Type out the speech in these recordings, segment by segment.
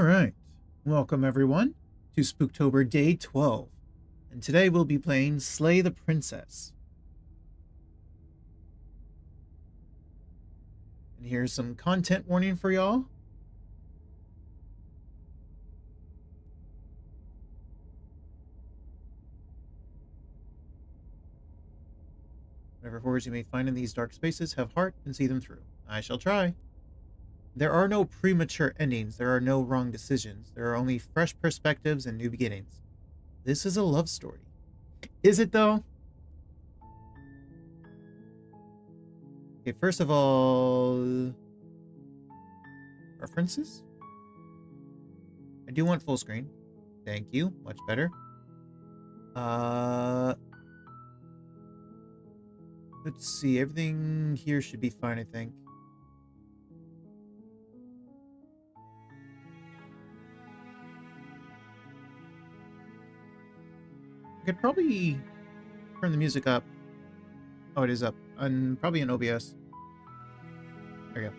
Alright, welcome everyone to Spooktober Day 12, and today we'll be playing Slay the Princess. And here's some content warning for y'all. Whatever horrors you may find in these dark spaces, have heart and see them through. I shall try. There are no premature endings, there are no wrong decisions, there are only fresh perspectives and new beginnings. This is a love story. Is it though? Okay, first of all... References? I do want full screen. Thank you, much better. Let's see, everything here should be fine, I think. I could probably turn the music up. Oh, it is up. And probably in OBS. There we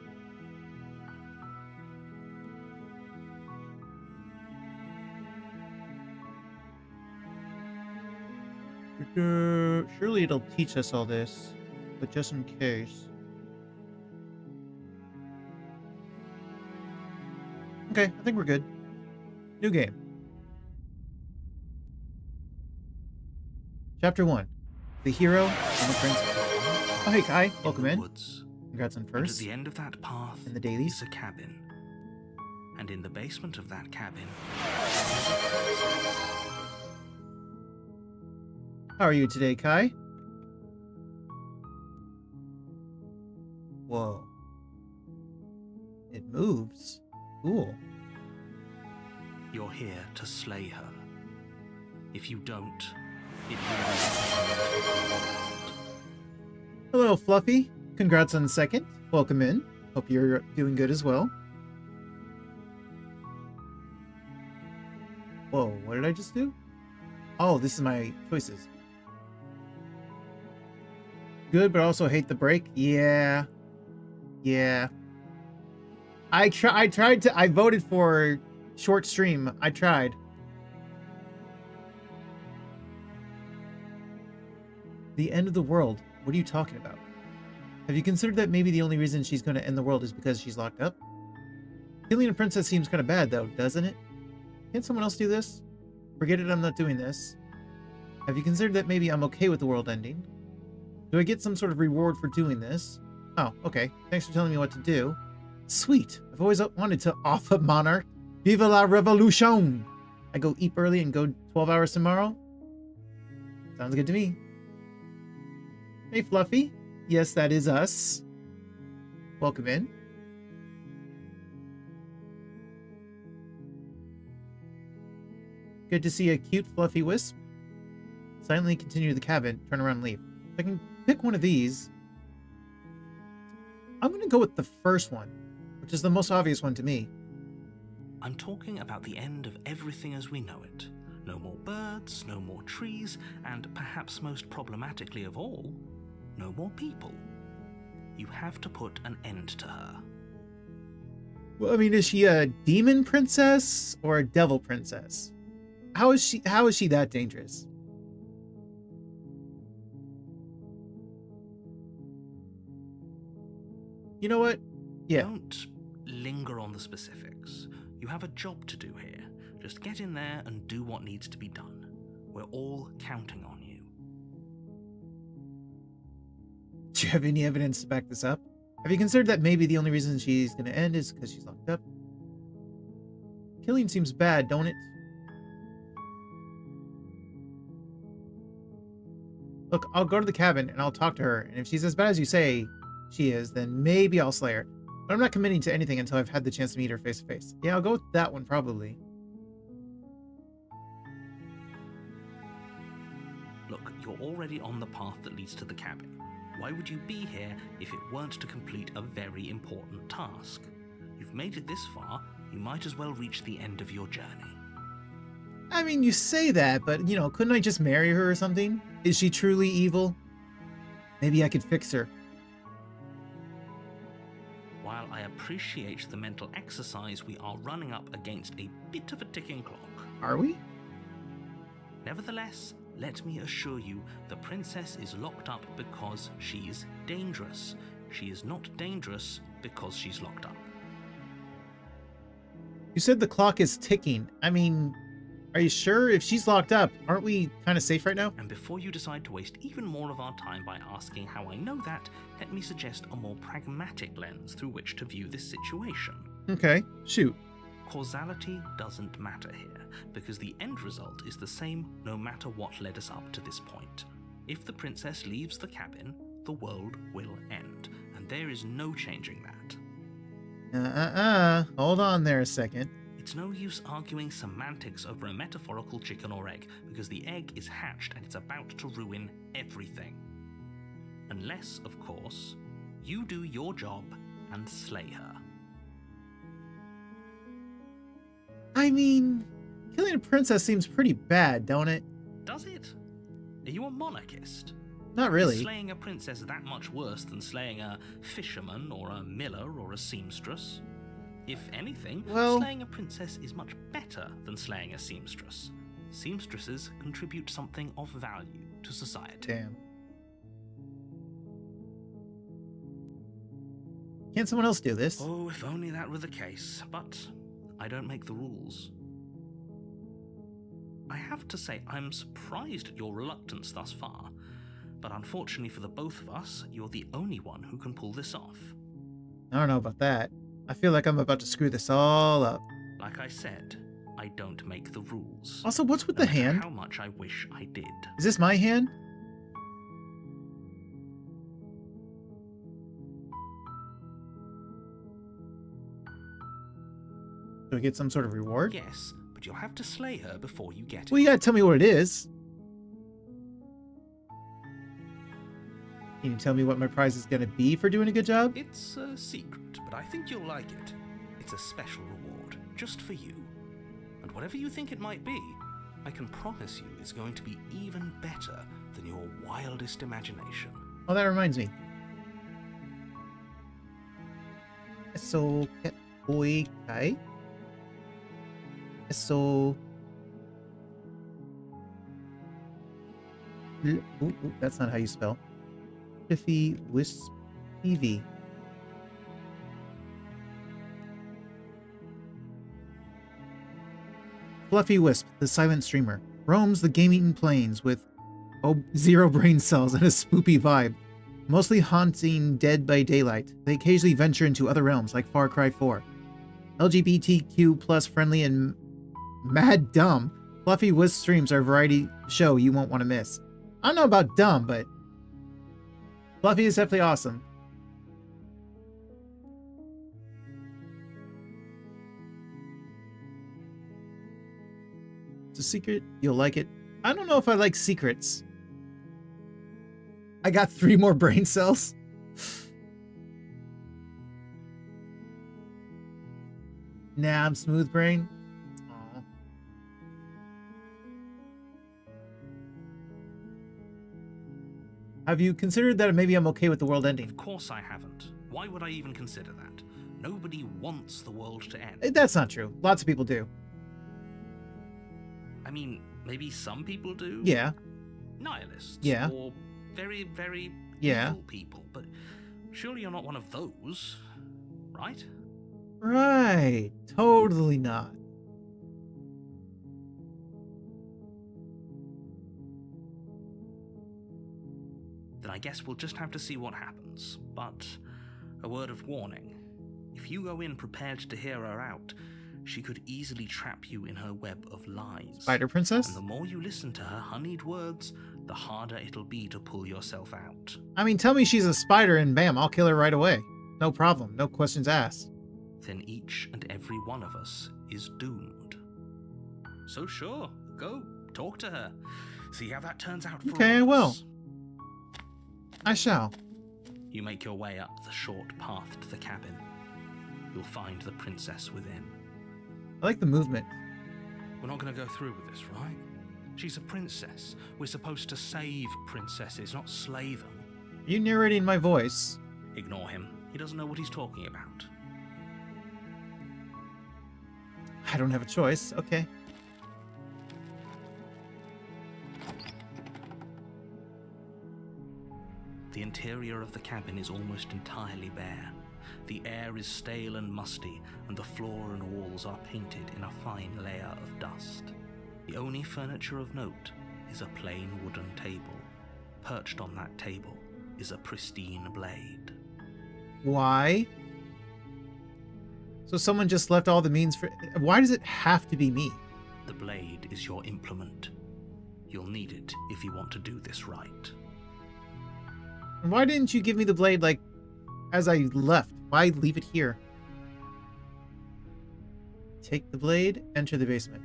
go. Surely it'll teach us all this, but just in case. Okay, I think we're good. New game. Chapter 1. The Hero and the Princess. Oh, hey Kai, welcome in. Congrats on first. At the end of that path in the dailies is a cabin. And in the basement of that cabin... How are you today, Kai? Whoa. It moves. Cool. You're here to slay her. If you don't, it will... Hello, Fluffy. Congrats on second. Welcome in. Hope you're doing good as well. Whoa, what did I just do? Oh, this is my choices. Good, but also hate the break. Yeah. Yeah. I voted for short stream. I tried. The end of the world. What are you talking about? Have you considered that maybe the only reason she's going to end the world is because she's locked up? Killing a princess seems kind of bad, though, doesn't it? Can't someone else do this? Forget it, I'm not doing this. Have you considered that maybe I'm okay with the world ending? Do I get some sort of reward for doing this? Oh, okay. Thanks for telling me what to do. Sweet. I've always wanted to off a monarch. Viva la revolution! I go eat early and go 12 hours tomorrow? Sounds good to me. Hey, Fluffy. Yes, that is us. Welcome in. Good to see a cute, fluffy wisp. Silently continue to the cabin, turn around and leave. If I can pick one of these, I'm going to go with the first one, which is the most obvious one to me. I'm talking about the end of everything as we know it. No more birds, no more trees, and perhaps most problematically of all, no more people. You have to put an end to her. Well, I mean, is she a demon princess or a devil princess? How is she that dangerous? You know what? Yeah. Don't linger on the specifics. You have a job to do here. Just get in there and do what needs to be done. We're all counting on you. Do you have any evidence to back this up? Have you considered that maybe the only reason she's going to end is because she's locked up? Killing seems bad, don't it? Look, I'll go to the cabin and I'll talk to her, and if she's as bad as you say she is, then maybe I'll slay her. But I'm not committing to anything until I've had the chance to meet her face to face. Yeah, I'll go with that one probably. Look, you're already on the path that leads to the cabin. Why would you be here if it weren't to complete a very important task? You've made it this far, you might as well reach the end of your journey. I mean, you say that, but, you know, couldn't I just marry her or something? Is she truly evil? Maybe I could fix her. While I appreciate appreciate the mental exercise, we are running up against a bit of a ticking clock. Are we? Nevertheless, let me assure you, the princess is locked up because she's dangerous. She is not dangerous because she's locked up. You said the clock is ticking. I mean, are you sure? If she's locked up, aren't we kind of safe right now? And before you decide to waste even more of our time by asking how I know that, let me suggest a more pragmatic lens through which to view this situation. Okay, shoot. Causality doesn't matter here, because the end result is the same no matter what led us up to this point. If the princess leaves the cabin, the world will end, and there is no changing that. Hold on there a second. It's no use arguing semantics over a metaphorical chicken or egg, because the egg is hatched and it's about to ruin everything. Unless, of course, you do your job and slay her. I mean, killing a princess seems pretty bad, don't it? Does it? Are you a monarchist? Not really. Is slaying a princess that much worse than slaying a fisherman or a miller or a seamstress? If anything, Well, slaying a princess is much better than slaying a seamstress. Seamstresses contribute something of value to society. damn. Can't someone else do this? Oh, if only that were the case, but I don't make the rules. I have to say, I'm surprised at your reluctance thus far, but unfortunately for the both of us, you're the only one who can pull this off. I don't know about that. I feel like I'm about to screw this all up. Like I said, I don't make the rules. Also, what's with No the matter hand? how much I wish I did. Is this my hand? Do I get some sort of reward? Yes, but you'll have to slay her before you get it. Well, you gotta tell me what it is. Can you tell me what my prize is gonna be for doing a good job? It's a secret, but I think you'll like it. It's a special reward, just for you. And whatever you think it might be, I can promise you it's going to be even better than your wildest imagination. Oh, that reminds me. So, boy, kai. So, that's not how you spell. Fluffy Wisp TV. Fluffy Wisp, the silent streamer, roams the game-eaten plains with zero brain cells and a spoopy vibe. Mostly haunting Dead by Daylight, they occasionally venture into other realms like Far Cry 4. LGBTQ plus friendly and mad dumb, Fluffy Wisp streams are a variety show you won't want to miss. I don't know about dumb, but Fluffy is definitely awesome. It's a secret. You'll like it. I don't know if I like secrets. I got 3 more brain cells. Nah, I'm smooth brain. Aw. Have you considered that maybe I'm okay with the world ending? Of course I haven't. Why would I even consider that? Nobody wants the world to end. That's not true. Lots of people do. I mean, maybe some people do? Yeah. Nihilists. Yeah. Or very, very Yeah. evil people. But surely you're not one of those, right? Right. Totally not. Then I guess we'll just have to see what happens. But a word of warning. If you go in prepared to hear her out, she could easily trap you in her web of lies. Spider Princess? And the more you listen to her honeyed words, the harder it'll be to pull yourself out. I mean, tell me she's a spider and bam, I'll kill her right away. No problem. No questions asked. Then each and every one of us is doomed. So sure, go, talk to her. See how that turns out for Okay, I all of will. us. I shall. You make your way up the short path to the cabin. You'll find the princess within. I like the movement. We're not going to go through with this, right? She's a princess. We're supposed to save princesses, not slay them. Are you narrating my voice? Ignore him. He doesn't know what he's talking about. I don't have a choice. Okay. The interior of the cabin is almost entirely bare. The air is stale and musty, and the floor and walls are painted in a fine layer of dust. The only furniture of note is a plain wooden table. Perched on that table is a pristine blade. Why? So someone just left all the means for... Why does it have to be me? The blade is your implement. You'll need it if you want to do this right. And why didn't you give me the blade, like, as I left? Why leave it here? Take the blade, enter the basement.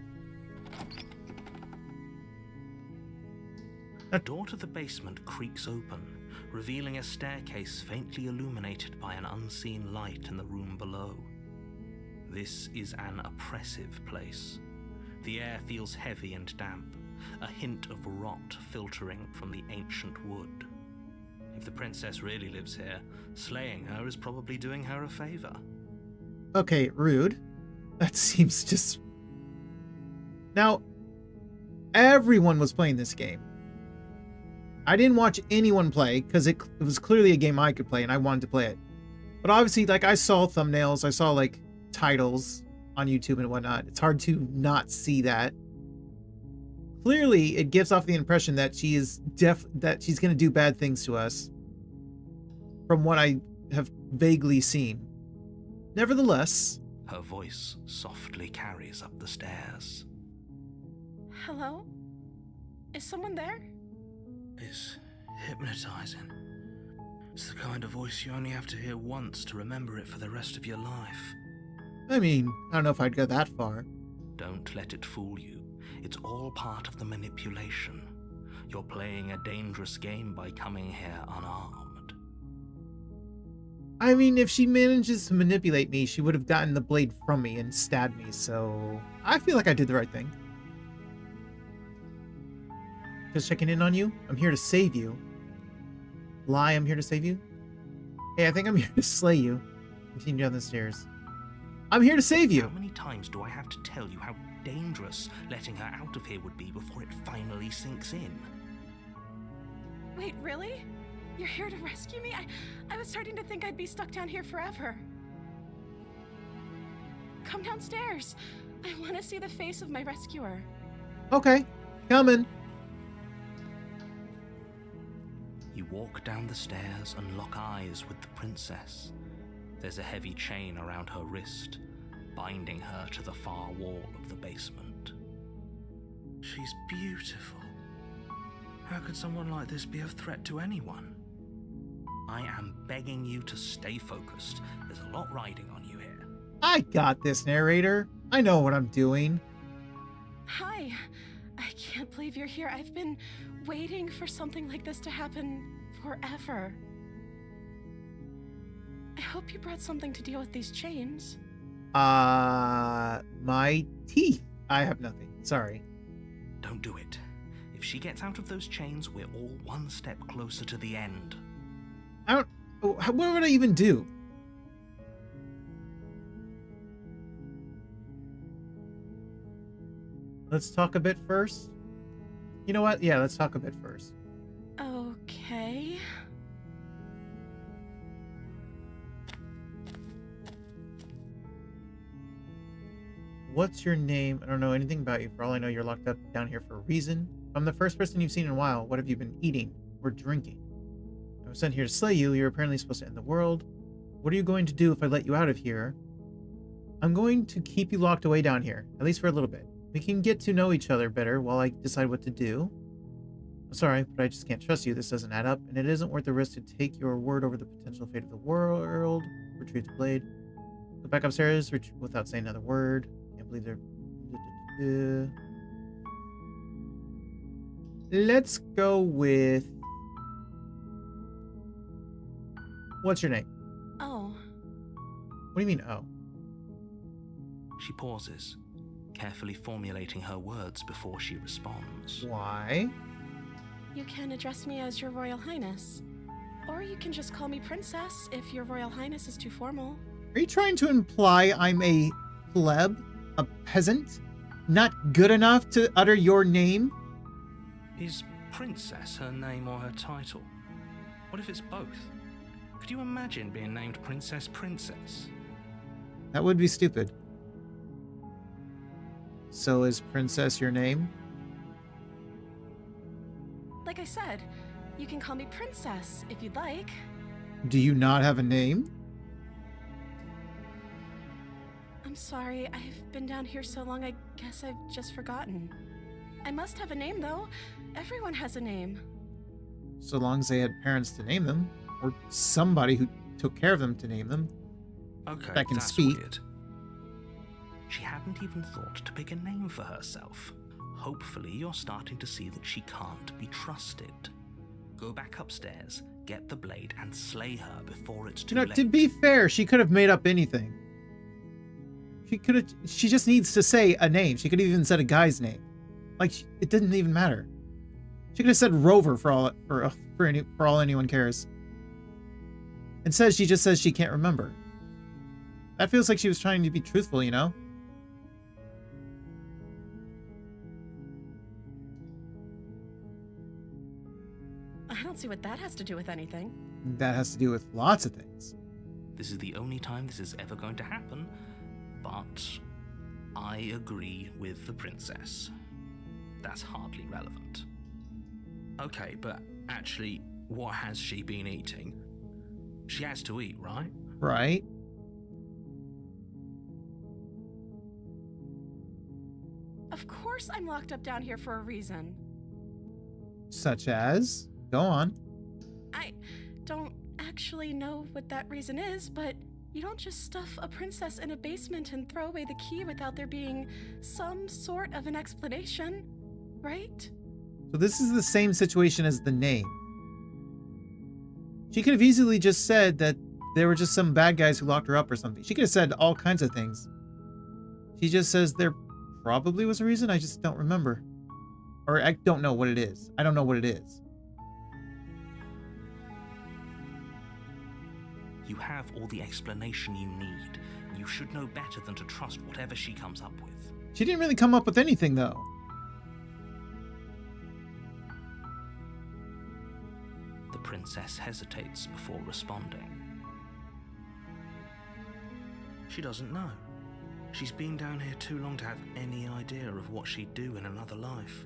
The door to the basement creaks open, revealing a staircase faintly illuminated by an unseen light in the room below. This is an oppressive place. The air feels heavy and damp, a hint of rot filtering from the ancient wood. If the princess really lives here, slaying her is probably doing her a favor. Okay, rude. That seems just... Now, everyone was playing this game. I didn't watch anyone play because it was clearly a game I could play and I wanted to play it. But obviously, like, I saw thumbnails, I saw, like, titles on YouTube and whatnot. It's hard to not see that. Clearly, it gives off the impression that she is that she's going to do bad things to us, from what I have vaguely seen. Nevertheless, her voice softly carries up the stairs. Hello? Is someone there? It's hypnotizing. It's the kind of voice you only have to hear once to remember it for the rest of your life. I mean, I don't know if I'd go that far. Don't let it fool you. It's all part of the manipulation. You're playing a dangerous game by coming here unarmed. I mean, if she manages to manipulate me, she would have gotten the blade from me and stabbed me, so I feel like I did the right thing. Just checking in on you. I'm here to save you. Lie, I'm here to save you. Hey, I think I'm here to slay you. Continue down the stairs. I'm here to save you. How many times do I have to tell you how dangerous letting her out of here would be before it finally sinks in? Wait, really? You're here to rescue me? I was starting to think I'd be stuck down here forever. Come downstairs. I want to see the face of my rescuer. Okay, coming. You walk down the stairs and lock eyes with the princess. There's a heavy chain around her wrist, binding her to the far wall of the basement. She's beautiful. How could someone like this be a threat to anyone? I am begging you to stay focused. There's a lot riding on you here. I got this, narrator. I know what I'm doing. Hi. I can't believe you're here. I've been waiting for something like this to happen forever. I hope you brought something to deal with these chains. My teeth. I have nothing. Sorry. Don't do it. If she gets out of those chains, we're all one step closer to the end. What would I even do? Let's talk a bit first. You know what? Yeah, let's talk a bit first. Okay. What's your name? I don't know anything about you. For all I know, you're locked up down here for a reason. I'm the first person you've seen in a while. What have you been eating or drinking? I was sent here to slay you. You're apparently supposed to end the world. What are you going to do if I let you out of here? I'm going to keep you locked away down here, at least for a little bit. We can get to know each other better while I decide what to do. I'm sorry, but I just can't trust you. This doesn't add up, and it isn't worth the risk to take your word over the potential fate of the world. Retrieve the blade. Go back upstairs without saying another word. Can't believe they're... Let's go with... What's your name? Oh. What do you mean, oh? She pauses, carefully formulating her words before she responds. Why? You can address me as Your Royal Highness. Or you can just call me Princess if Your Royal Highness is too formal. Are you trying to imply I'm a pleb? a peasant? Not good enough to utter your name? Is Princess her name or her title? What if it's both? Could you imagine being named Princess Princess? That would be stupid. So is Princess your name? Like I said, you can call me Princess if you'd like. Do you not have a name? I'm sorry, I've been down here so long, I guess I've just forgotten. I must have a name, though. Everyone has a name. So long as they had parents to name them, or somebody who took care of them to name them. Okay, That can that's speak. weird. She hadn't even thought to pick a name for herself. Hopefully you're starting to see that she can't be trusted. Go back upstairs, get the blade, and slay her before it's too late. To be fair, she could have made up anything. She just needs to say a name. She could have even said a guy's name. Like, it didn't even matter. She could have said Rover for all anyone cares. Instead, she just says she can't remember. That feels like she was trying to be truthful, you know? I don't see what that has to do with anything. That has to do with lots of things. This is the only time this is ever going to happen, but I agree with the princess. That's hardly relevant. Okay, but actually, what has she been eating? She has to eat, right? Right? Of course I'm locked up down here for a reason. Such as? Go on. I don't actually know what that reason is, but you don't just stuff a princess in a basement and throw away the key without there being some sort of an explanation, right? So this is the same situation as the name. She could have easily just said that there were just some bad guys who locked her up or something. She could have said all kinds of things. She just says there probably was a reason, I just don't remember. Or I don't know what it is. I don't know what it is. You have all the explanation you need. You should know better than to trust whatever she comes up with. She didn't really come up with anything, though. The princess hesitates before responding. She doesn't know. She's been down here too long to have any idea of what she'd do in another life.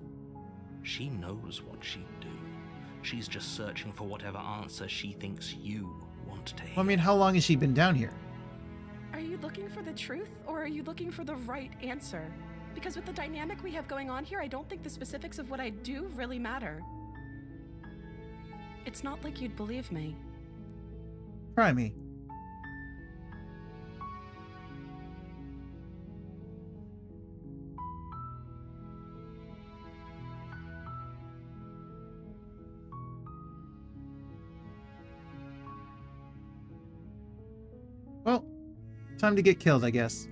She knows what she'd do. She's just searching for whatever answer she thinks you want to hear. Well, I mean, how long has she been down here? Are you looking for the truth, or are you looking for the right answer? Because with the dynamic we have going on here, I don't think the specifics of what I do really matter. It's not like you'd believe me. Try me. Well, time to get killed, I guess.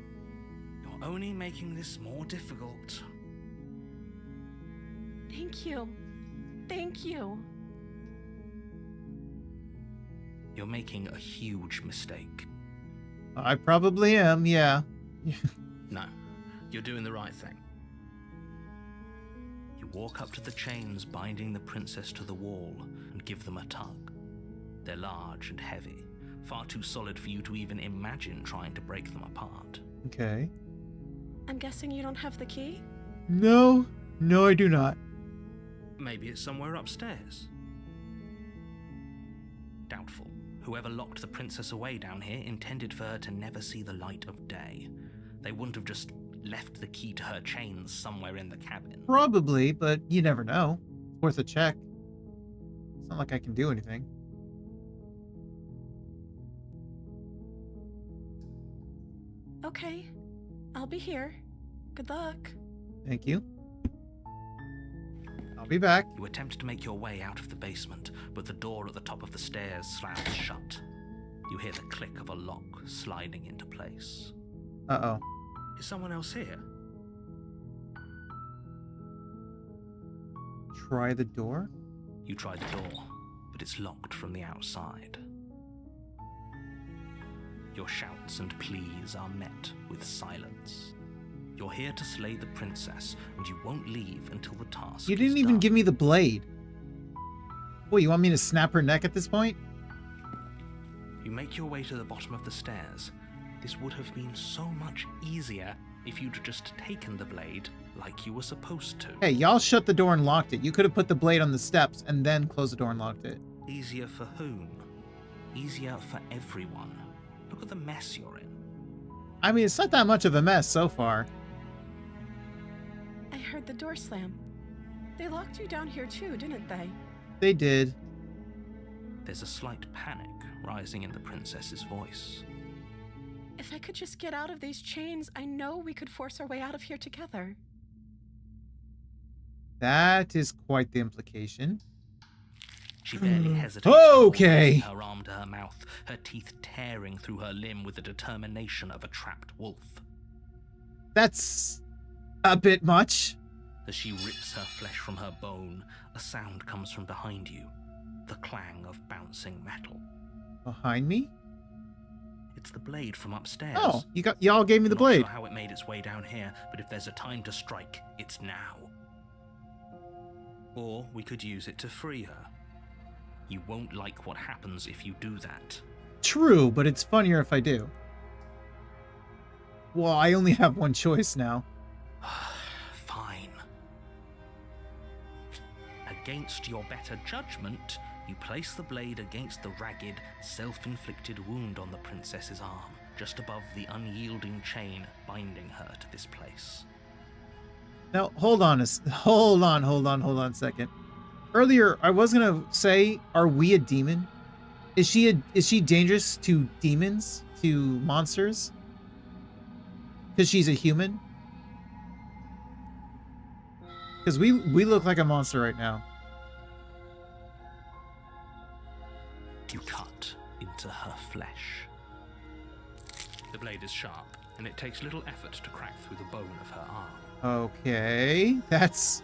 You're only making this more difficult. Thank you. Thank you. You're making a huge mistake. I probably am, yeah. No, you're doing the right thing. You walk up to the chains binding the princess to the wall and give them a tug. They're large and heavy, far too solid for you to even imagine trying to break them apart. Okay. I'm guessing you don't have the key? No, I do not. Maybe it's somewhere upstairs. Doubtful. Whoever locked the princess away down here intended for her to never see the light of day. They wouldn't have just left the key to her chains somewhere in the cabin. Probably, but you never know. Worth a check. It's not like I can do anything. Okay. I'll be here. Good luck. Thank you. I'll be back. You attempt to make your way out of the basement, but the door at the top of the stairs slams shut. You hear the click of a lock sliding into place. Uh-oh. Is someone else here? Try the door? You try the door, but it's locked from the outside. Your shouts and pleas are met with silence. You're here to slay the princess, and you won't leave until the task You is didn't even done. give me the blade. What, you want me to snap her neck at this point? You make your way to the bottom of the stairs. This would have been so much easier if you'd just taken the blade like you were supposed to. Hey, y'all shut the door and locked it. You could have put the blade on the steps and then closed the door and locked it. Easier for whom? Easier for everyone. Look at the mess you're in. I mean, it's not that much of a mess so far. I heard the door slam. They locked you down here too, didn't they? They did. There's a slight panic rising in the princess's voice. If I could just get out of these chains, I know we could force our way out of here together. That is quite the implication. She barely hesitates Okay. before raising her arm to her mouth, her teeth tearing through her limb with the determination of a trapped wolf. That's a bit much. As she rips her flesh from her bone, a sound comes from behind you, the clang of bouncing metal. Behind me? It's the blade from upstairs. Oh, y'all gave me the Not blade. sure how it made its way down here, but if there's a time to strike, it's now. Or we could use it to free her. You won't like what happens if you do that. True, but it's funnier if I do. Well, I only have one choice now. Fine. Against your better judgment, you place the blade against the ragged, self-inflicted wound on the princess's arm, just above the unyielding chain binding her to this place. Now, hold on a second. Earlier, I was gonna say, are we a demon? Is she dangerous to demons, to monsters? Because she's a human? Because we look like a monster right now. You cut into her flesh. The blade is sharp, and it takes little effort to crack through the bone of her arm. Okay, that's...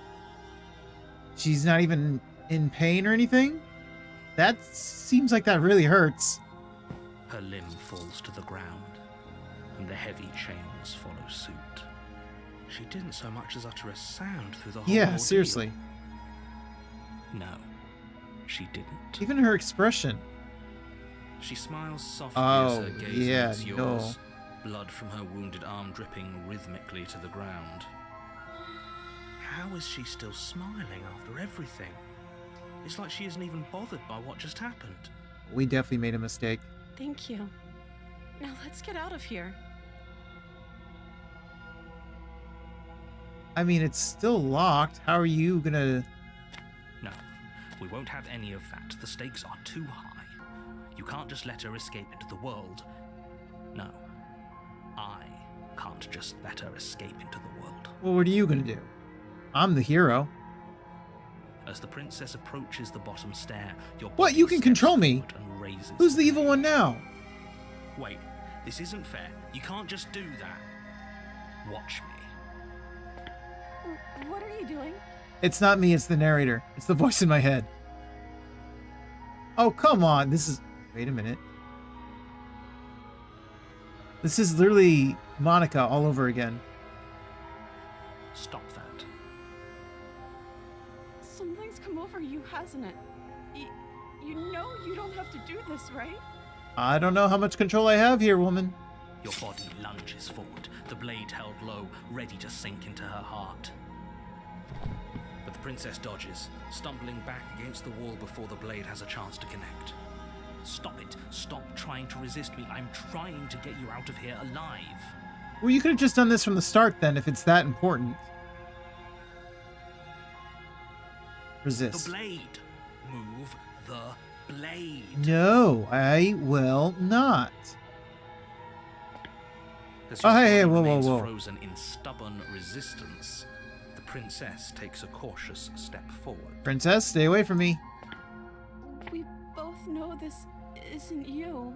She's not even in pain or anything? That seems like that really hurts. Her limb falls to the ground, and the heavy chains follow suit. She didn't so much as utter a sound through the whole Yeah, ordeal. seriously. No, she didn't. Even her expression. She smiles softly Oh, as her gaze yeah, meets yours, no. blood from her wounded arm dripping rhythmically to the ground. How is she still smiling after everything? It's like she isn't even bothered by what just happened. We definitely made a mistake. Thank you. Now let's get out of here. I mean, it's still locked. How are you gonna... No, we won't have any of that. The stakes are too high. You can't just let her escape into the world. No, I can't just let her escape into the world. Well, what are you gonna do? I'm the hero. As the princess approaches the bottom stair, your What? body You can steps control me? forward and raises Who's the evil blade. one now? Wait, this isn't fair. You can't just do that. Watch me. What are you doing? It's not me, it's the narrator. It's the voice in my head. Oh, come on. This is... Wait a minute. This is literally Monica all over again. Stop that. Something's come over you, hasn't it? You know you don't have to do this, right? I don't know how much control I have here, woman. Your body lunges forward, the blade held low, ready to sink into her heart. But the princess dodges, stumbling back against the wall before the blade has a chance to connect. Stop it. Stop trying to resist me. I'm trying to get you out of here alive. Well, you could have just done this from the start then, if it's that important. Resist. The blade. Move the blade. No, I will not. As Oh, your hey, body whoa, remains whoa, whoa. frozen in stubborn resistance, the princess takes a cautious step forward. Princess, stay away from me. We both know this isn't you.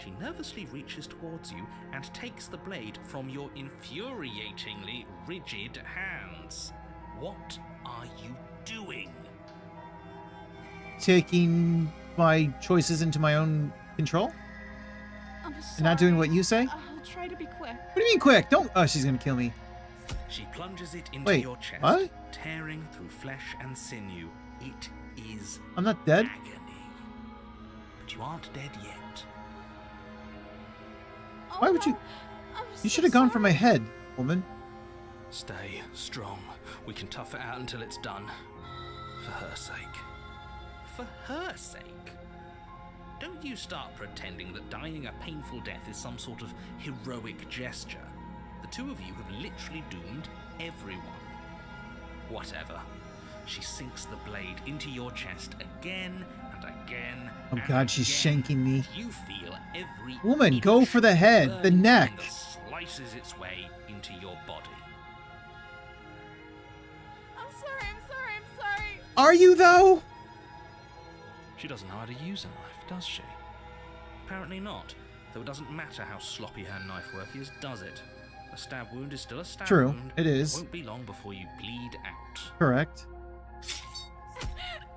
She nervously reaches towards you and takes the blade from your infuriatingly rigid hands. What are you doing? Taking my choices into my own control? I'm sorry. And not doing what you say? I'll try to be quick. What do you mean quick? Don't... Oh, she's gonna kill me. She plunges it into Wait, your chest, what? tearing through flesh and sinew. It is I'm not dead? agony. But you aren't dead yet. Why would you... You should have gone for my head, woman. Stay strong. We can tough it out until it's done. For her sake. For her sake? Don't you start pretending that dying a painful death is some sort of heroic gesture. The two of you have literally doomed everyone. Whatever. She sinks the blade into your chest again and again. Oh god, she's shanking me. You feel every Woman, go for the head, the neck. and slices its way into your body. I'm sorry. Are you, though? She doesn't know how to use a knife, does she? Apparently not, though it doesn't matter how sloppy her knife work is, does it? A stab wound is still a stab True, wound. it is. Won't be long before you bleed out. Correct.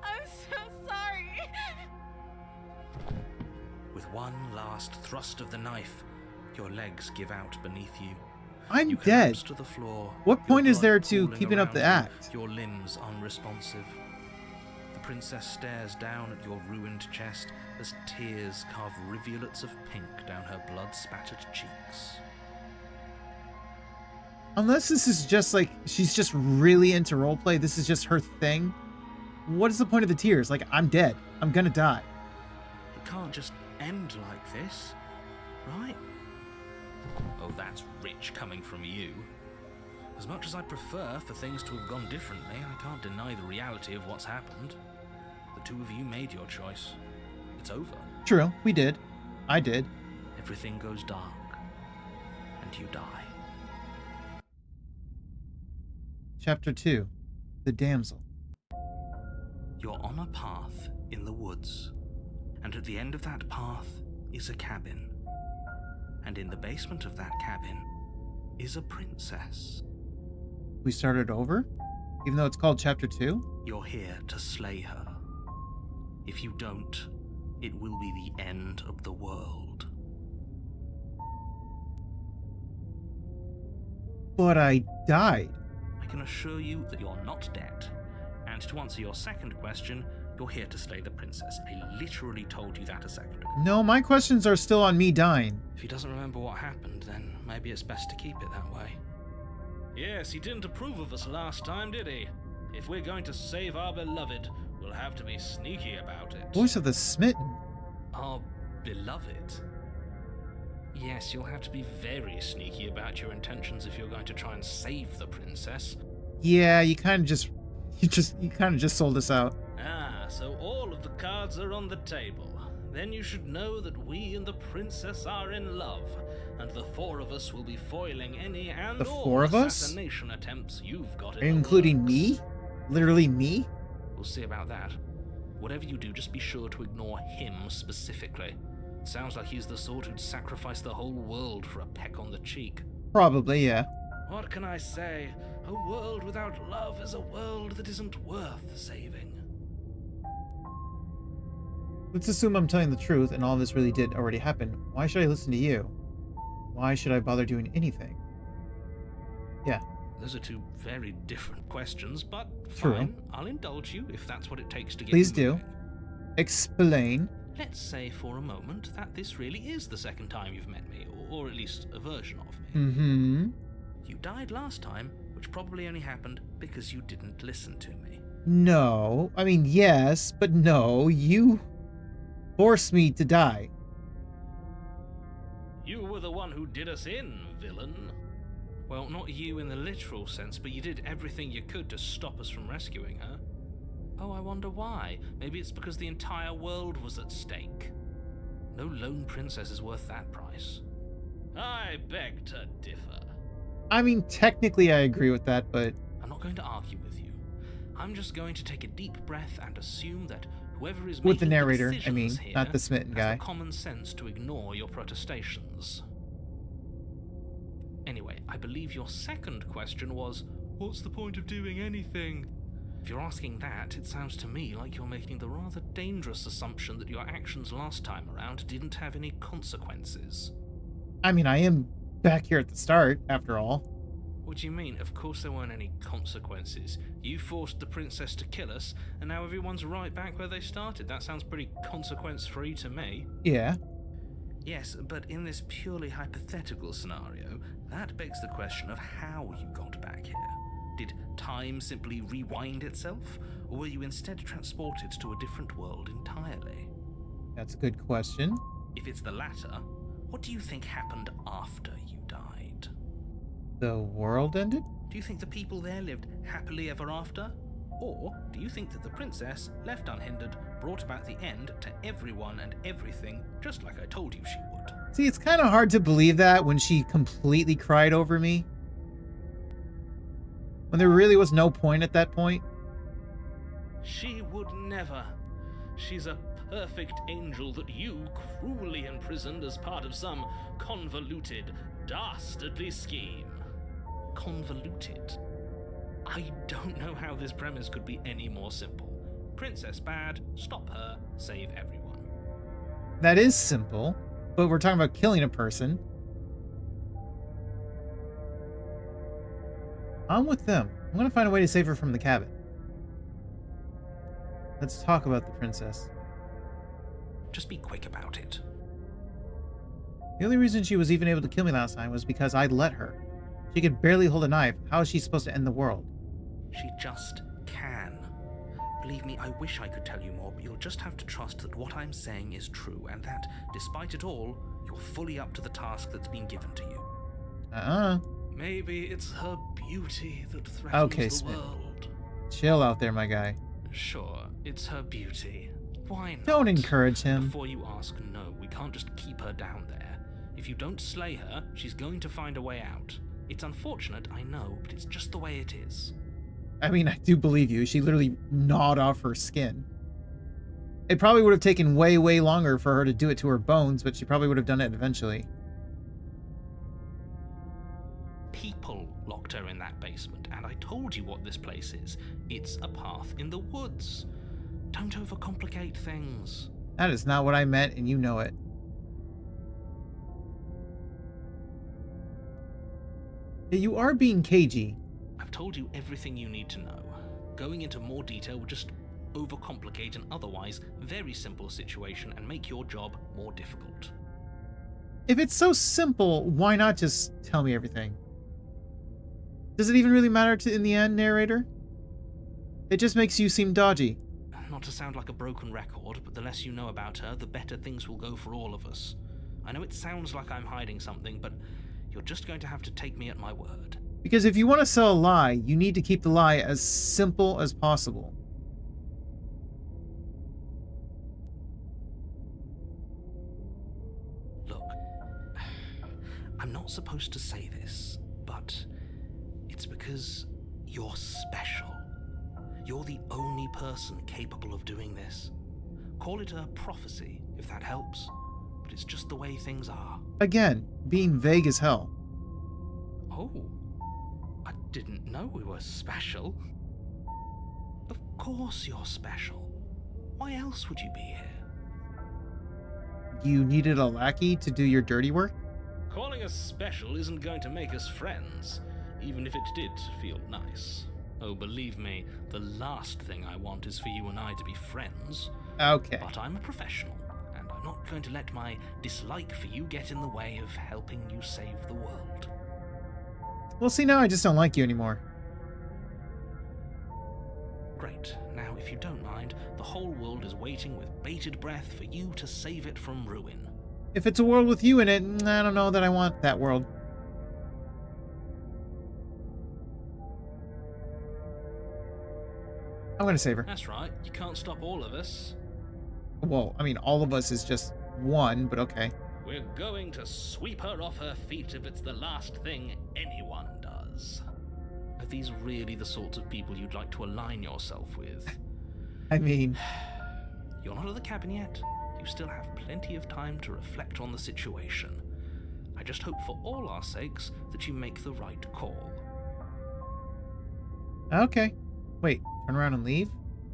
I'm so sorry. With one last thrust of the knife, your legs give out beneath you. I'm You dead. collapse to the floor. What your point is blood there to pooling keeping up the around act? you, your limbs unresponsive. The princess stares down at your ruined chest as tears carve rivulets of pink down her blood-spattered cheeks. Unless this is just like, she's just really into roleplay, this is just her thing. What is the point of the tears? Like, I'm dead. I'm gonna die. It can't just end like this, right? Oh, that's rich coming from you. As much as I prefer for things to have gone differently, I can't deny the reality of what's happened. The two of you made your choice. It's over. True, we did. I did. Everything goes dark, and you die. Chapter 2. The Damsel. You're on a path in the woods, and at the end of that path is a cabin. And in the basement of that cabin is a princess. We started over? Even though it's called Chapter 2? You're here to slay her. If you don't, it will be the end of the world. But I died. I can assure you that you're not dead. And to answer your second question, you're here to slay the princess. I literally told you that a second ago. No, my questions are still on me dying. If he doesn't remember what happened, then maybe it's best to keep it that way. Yes, he didn't approve of us last time, did he? If we're going to save our beloved, we'll have to be sneaky about it. Voice of the Smitten. Our beloved? Yes, you'll have to be very sneaky about your intentions if you're going to try and save the princess. Yeah, you kind of just sold us out. Ah, so all of the cards are on the table. Then you should know that we and the princess are in love, and the four of us will be foiling any and The all four of us? assassination attempts you've got in Including the me? works. Literally me? We'll see about that. Whatever you do, just be sure to ignore him specifically. It sounds like he's the sort who'd sacrifice the whole world for a peck on the cheek. Probably, yeah. What can I say? A world without love is a world that isn't worth saving. Let's assume I'm telling the truth and all this really did already happen. Why should I listen to you? Why should I bother doing anything? Yeah. Those are two very different questions, but True. fine. I'll indulge you if that's what it takes to get Please you do. moving. Explain. Let's say for a moment that this really is the second time you've met me, or at least a version of me. Mm-hmm. You died last time, which probably only happened because you didn't listen to me. No. I mean, yes, but no. You forced me to die. You were the one who did us in, villain. Well, not you in the literal sense, but you did everything you could to stop us from rescuing her. Oh, I wonder why. Maybe it's because the entire world was at stake. No lone princess is worth that price. I beg to differ. I mean, technically I agree with that, but... I'm not going to argue with you. I'm just going to take a deep breath and assume that whoever is With the making narrator, I decisions mean, here not the smitten has guy. the common sense to ignore your protestations. Anyway, I believe your second question was, what's the point of doing anything? If you're asking that, it sounds to me like you're making the rather dangerous assumption that your actions last time around didn't have any consequences. I mean, I am back here at the start, after all. What do you mean? Of course there weren't any consequences. You forced the princess to kill us, and now everyone's right back where they started. That sounds pretty consequence-free to me. Yeah. Yes, but in this purely hypothetical scenario, that begs the question of how you got back here. Did time simply rewind itself, or were you instead transported to a different world entirely? That's a good question. If it's the latter, what do you think happened after you died? The world ended? Do you think the people there lived happily ever after? Or do you think that the princess, left unhindered, brought about the end to everyone and everything, just like I told you she would? See, it's kind of hard to believe that when she completely cried over me. When there really was no point at that point. She would never. She's a perfect angel that you cruelly imprisoned as part of some convoluted, dastardly scheme. Convoluted? I don't know how this premise could be any more simple. Princess bad, stop her, save everyone. That is simple, but we're talking about killing a person. I'm with them. I'm gonna find a way to save her from the cabin. Let's talk about the princess. Just be quick about it. The only reason she was even able to kill me last time was because I let her. She could barely hold a knife. How is she supposed to end the world? She just can. Believe me, I wish I could tell you more, but you'll just have to trust that what I'm saying is true, and that, despite it all, you're fully up to the task that's been given to you. Maybe it's her beauty that threatens the world. Chill out there, my guy. Sure, it's her beauty. Why not? Don't encourage him. Before you ask, no, we can't just keep her down there. If you don't slay her, she's going to find a way out. It's unfortunate, I know, but it's just the way it is. I mean, I do believe you. She literally gnawed off her skin. It probably would have taken way, way longer for her to do it to her bones, but she probably would have done it eventually. People locked her in that basement, and I told you what this place is. It's a path in the woods. Don't overcomplicate things. That is not what I meant, and you know it. Yeah, you are being cagey. I've told you everything you need to know. Going into more detail would just overcomplicate an otherwise very simple situation and make your job more difficult. If it's so simple, why not just tell me everything? Does it even really matter in the end, narrator? It just makes you seem dodgy. Not to sound like a broken record, but the less you know about her, the better things will go for all of us. I know it sounds like I'm hiding something, but you're just going to have to take me at my word. Because if you want to sell a lie, you need to keep the lie as simple as possible. Look, I'm not supposed to say this, but it's because you're special. You're the only person capable of doing this. Call it a prophecy, if that helps, but it's just the way things are. Again, being vague as hell. Oh, I didn't know we were special. Of course you're special. Why else would you be here? You needed a lackey to do your dirty work? Calling us special isn't going to make us friends, even if it did feel nice. Oh, believe me, the last thing I want is for you and I to be friends. Okay. But I'm a professional, and I'm not going to let my dislike for you get in the way of helping you save the world. Well, see, now I just don't like you anymore. Great. Now, if you don't mind, the whole world is waiting with bated breath for you to save it from ruin. If it's a world with you in it, I don't know that I want that world. I'm gonna save her. That's right. You can't stop all of us. Well, I mean, all of us is just one, but okay. We're going to sweep her off her feet if it's the last thing anyone does. Are these really the sorts of people you'd like to align yourself with? I mean... You're not at the cabin yet. You still have plenty of time to reflect on the situation. I just hope for all our sakes that you make the right call. Okay. Wait, turn around and leave?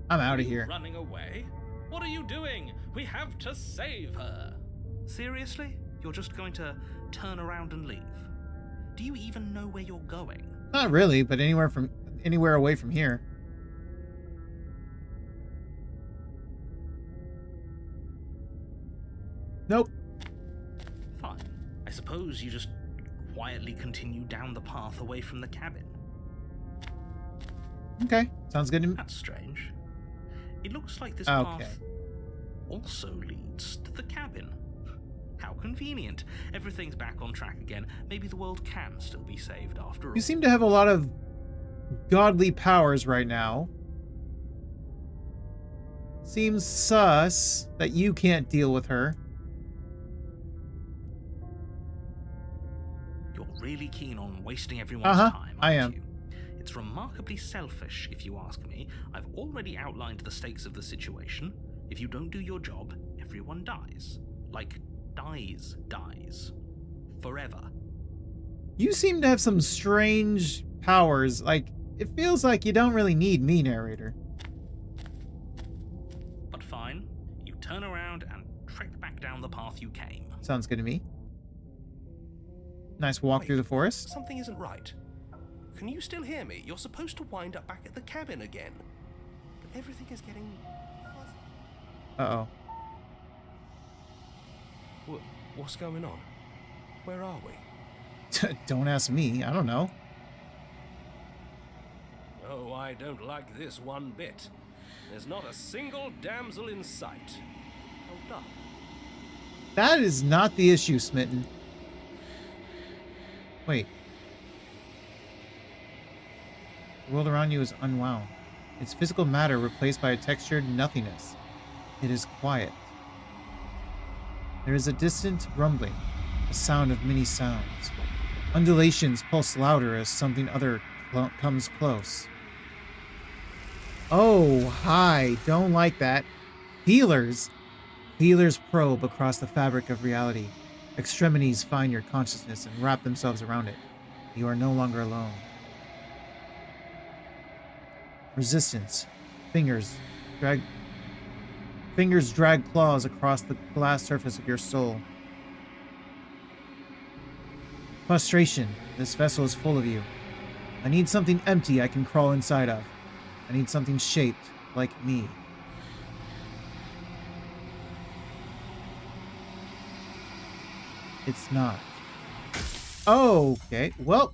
I'm out of here. Running away? What are you doing? We have to save her. Seriously? You're just going to turn around and leave? Do you even know where you're going? Not really, but anywhere away from here. Nope. Fine. I suppose you just quietly continue down the path away from the cabin. Okay, sounds good to me. That's strange. It looks like this Okay. path also leads to the cabin. How convenient. Everything's back on track again. Maybe the world can still be saved after all. You seem to have a lot of godly powers right now. Seems sus that you can't deal with her. You're really keen on wasting everyone's time, aren't I am. you? It's remarkably selfish, if you ask me. I've already outlined the stakes of the situation. If you don't do your job, everyone dies. Like, dies. Forever. You seem to have some strange powers. Like, it feels like you don't really need me, narrator. But fine. You turn around and trek back down the path you came. Sounds good to me. Nice walk through the forest. Something isn't right. Can you still hear me? You're supposed to wind up back at the cabin again. But everything is getting fuzzy. Uh-oh. What's going on? Where are we? Don't ask me. I don't know. Oh, I don't like this one bit. There's not a single damsel in sight. Hold up. That is not the issue, Smitten. Wait. The world around you is unwound. Its physical matter replaced by a textured nothingness. It is quiet. There is a distant rumbling, a sound of many sounds. Undulations pulse louder as something other comes close. Oh, hi. Don't like that. Feelers. Feelers probe across the fabric of reality. Extremities find your consciousness and wrap themselves around it. You are no longer alone. Resistance. Fingers drag claws across the glass surface of your soul. Frustration. This vessel is full of you. I need something empty I can crawl inside of. I need something shaped like me. It's not. Okay, well.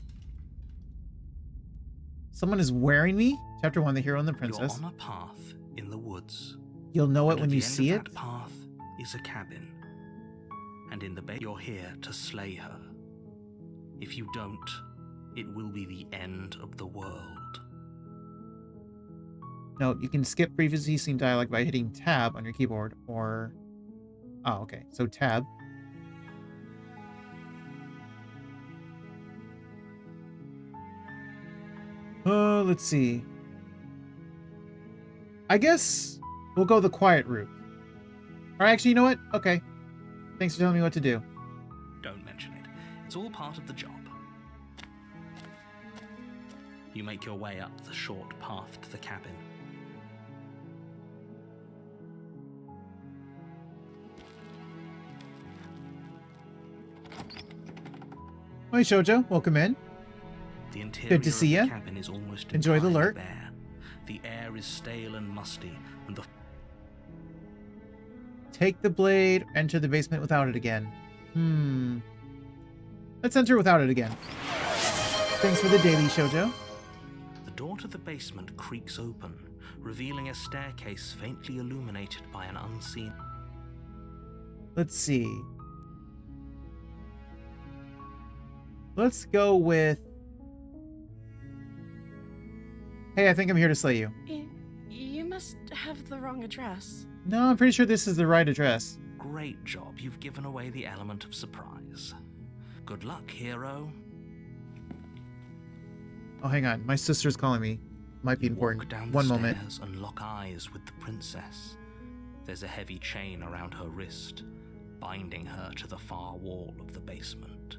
Someone is wearing me? Chapter 1, The Hero and the Princess. You're on a path in the woods. You'll know it And when at you the end see of it? that path is a cabin. And in the bed you're here to slay her. If you don't, it will be the end of the world. No, you can skip previously seen dialogue by hitting tab on your keyboard or... Oh, okay. So tab. Let's see. I guess we'll go the quiet route. Or actually, you know what? Okay. Thanks for telling me what to do. Don't mention it. It's all part of the job. You make your way up the short path to the cabin. Hi, Shoujo. Welcome in. The interior Good to see of ya. the cabin is almost Enjoy the entirely lurk. bare. The air is stale and musty, and the Take the blade, enter the basement without it again. Let's enter without it again. Thanks for the daily, Shoujo. The door to the basement creaks open, revealing a staircase faintly illuminated by an unseen... Let's see. Let's go with... Hey, I think I'm here to slay you. You must have the wrong address. No, I'm pretty sure this is the right address. Great job, you've given away the element of surprise. Good luck, hero. Oh, hang on. My sister's calling me. Might be You important. walk down One the moment. stairs and lock eyes with the princess. There's a heavy chain around her wrist, binding her to the far wall of the basement.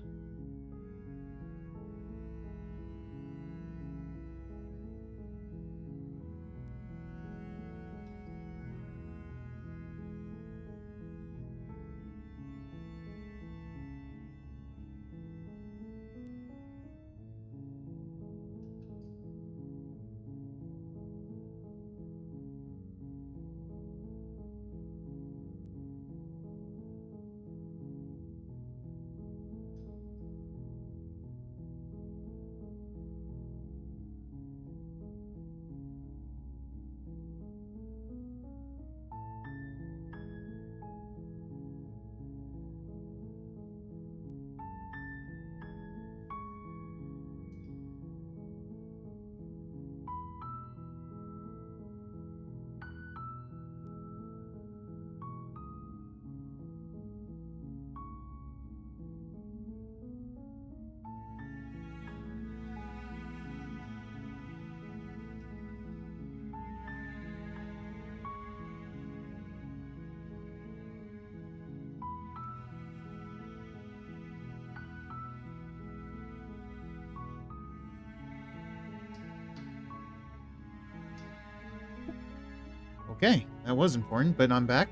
Okay, that was important, but I'm back.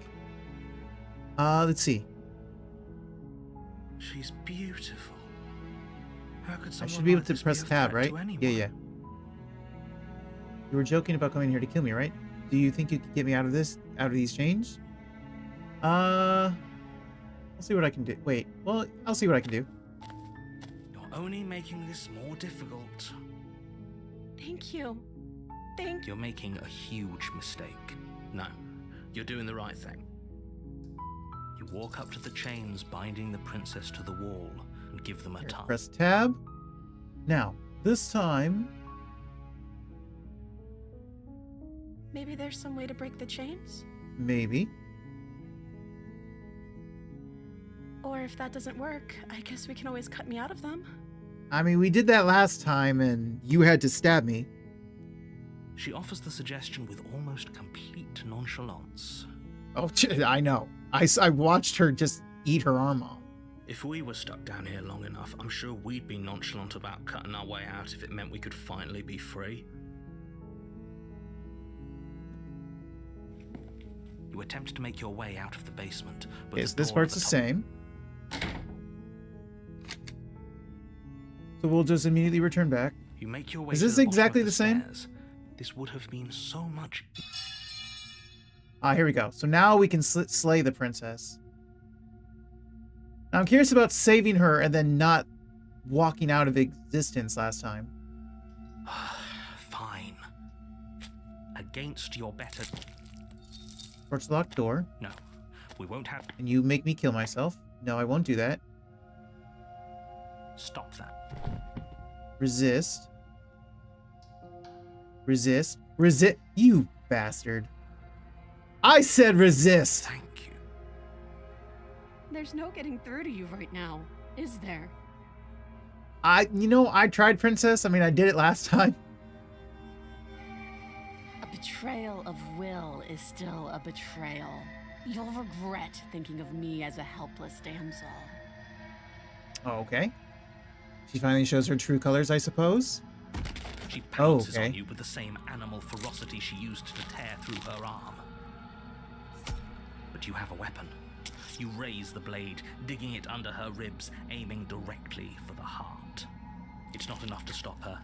Let's see. She's beautiful. How could I someone should be able like to this press a tab, threat right? to anyone? Yeah. You were joking about coming here to kill me, right? Do you think you could get me out of these chains? I'll see what I can do. Wait, well, I'll see what I can do. You're only making this more difficult. Thank you. You're making a huge mistake. No, you're doing the right thing. You walk up to the chains binding the princess to the wall and give them a Here, tug. press tab. Now, this time, Maybe there's some way to break the chains? maybe. Or if that doesn't work, I guess we can always cut me out of them. I mean, we did that last time and you had to stab me. She offers the suggestion with almost complete nonchalance. Oh, I know. I watched her just eat her arm off. If we were stuck down here long enough, I'm sure we'd be nonchalant about cutting our way out if it meant we could finally be free. You attempt to make your way out of the basement, but Okay, the so this door part's at the top- same. So we'll just immediately return back. You make your way Is to this the bottom exactly of the same? stairs. This would have been so much. Ah, here we go. So now we can slay the princess. Now I'm curious about saving her and then not walking out of existence last time. Fine. Against your better. Torch the locked door. No, we won't have. And you make me kill myself. No, I won't do that. Stop that. Resist. Resist. Resist. You bastard. I said resist. Thank you. There's no getting through to you right now, is there? I tried, princess. I mean, I did it last time. A betrayal of will is still a betrayal. You'll regret thinking of me as a helpless damsel. Oh, okay. She finally shows her true colors, I suppose. She pounces okay. on you with the same animal ferocity she used to tear through her arm. But you have a weapon. You raise the blade, digging it under her ribs, aiming directly for the heart. It's not enough to stop her.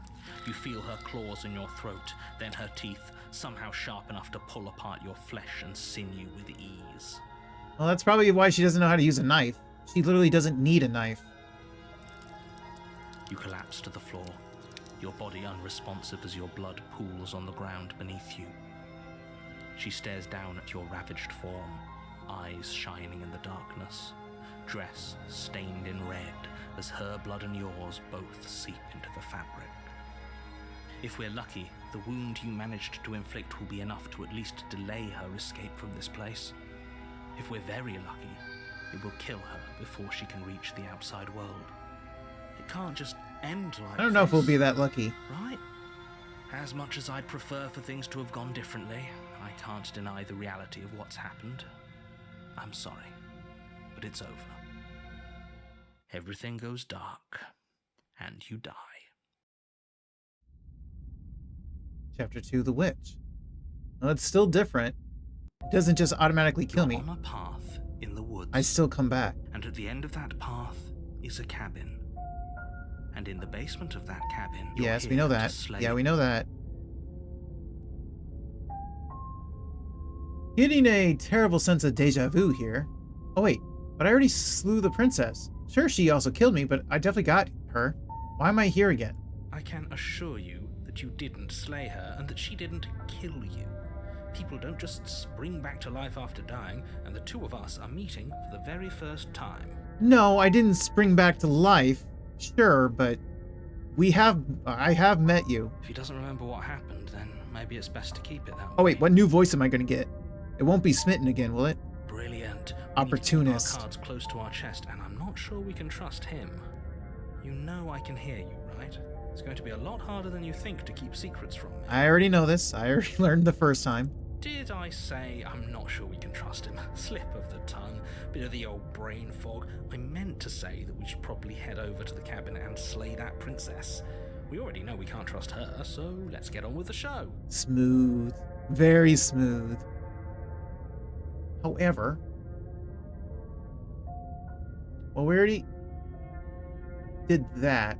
You feel her claws in your throat, then her teeth, somehow sharp enough to pull apart your flesh and sinew with ease. Well, that's probably why she doesn't know how to use a knife. She literally doesn't need a knife. You collapse to the floor, your body unresponsive as your blood pools on the ground beneath you. She stares down at your ravaged form, eyes shining in the darkness, dress stained in red as her blood and yours both seep into the fabric. If we're lucky, the wound you managed to inflict will be enough to at least delay her escape from this place. If we're very lucky, it will kill her before she can reach the outside world. It can't just end like I don't know if we'll this, be that lucky. right? As much as I'd prefer for things to have gone differently, I can't deny the reality of what's happened. I'm sorry, but it's over. Everything goes dark, and you die. Chapter 2, The Witch. Well, it's still different. It doesn't just automatically kill You're me. on a path in the woods. I still come back. And at the end of that path is a cabin. And in the basement of that cabin, you're Yes, we here know to that. slay Yeah, we know that. Getting a terrible sense of deja vu here. Oh wait, but I already slew the princess. Sure, she also killed me, but I definitely got her. Why am I here again? I can assure you that you didn't slay her and that she didn't kill you. People don't just spring back to life after dying, and the two of us are meeting for the very first time. No, I didn't spring back to life. Sure, but I have met you. If he doesn't remember what happened, then maybe it's best to keep it that way. Oh wait, what new voice am I going to get? It won't be Smitten again, will it? Brilliant. Opportunist. We need to keep our cards close to our chest, and I'm not sure we can trust him. You know I can hear you, right? It's going to be a lot harder than you think to keep secrets from me. I already know this. I already learned the first time. Did I say I'm not sure we can trust him? Slip of the tongue, bit of the old brain fog. I meant to say that we should probably head over to the cabin and slay that princess. We already know we can't trust her, so let's get on with the show. Smooth. Very smooth. However, well, we already did that.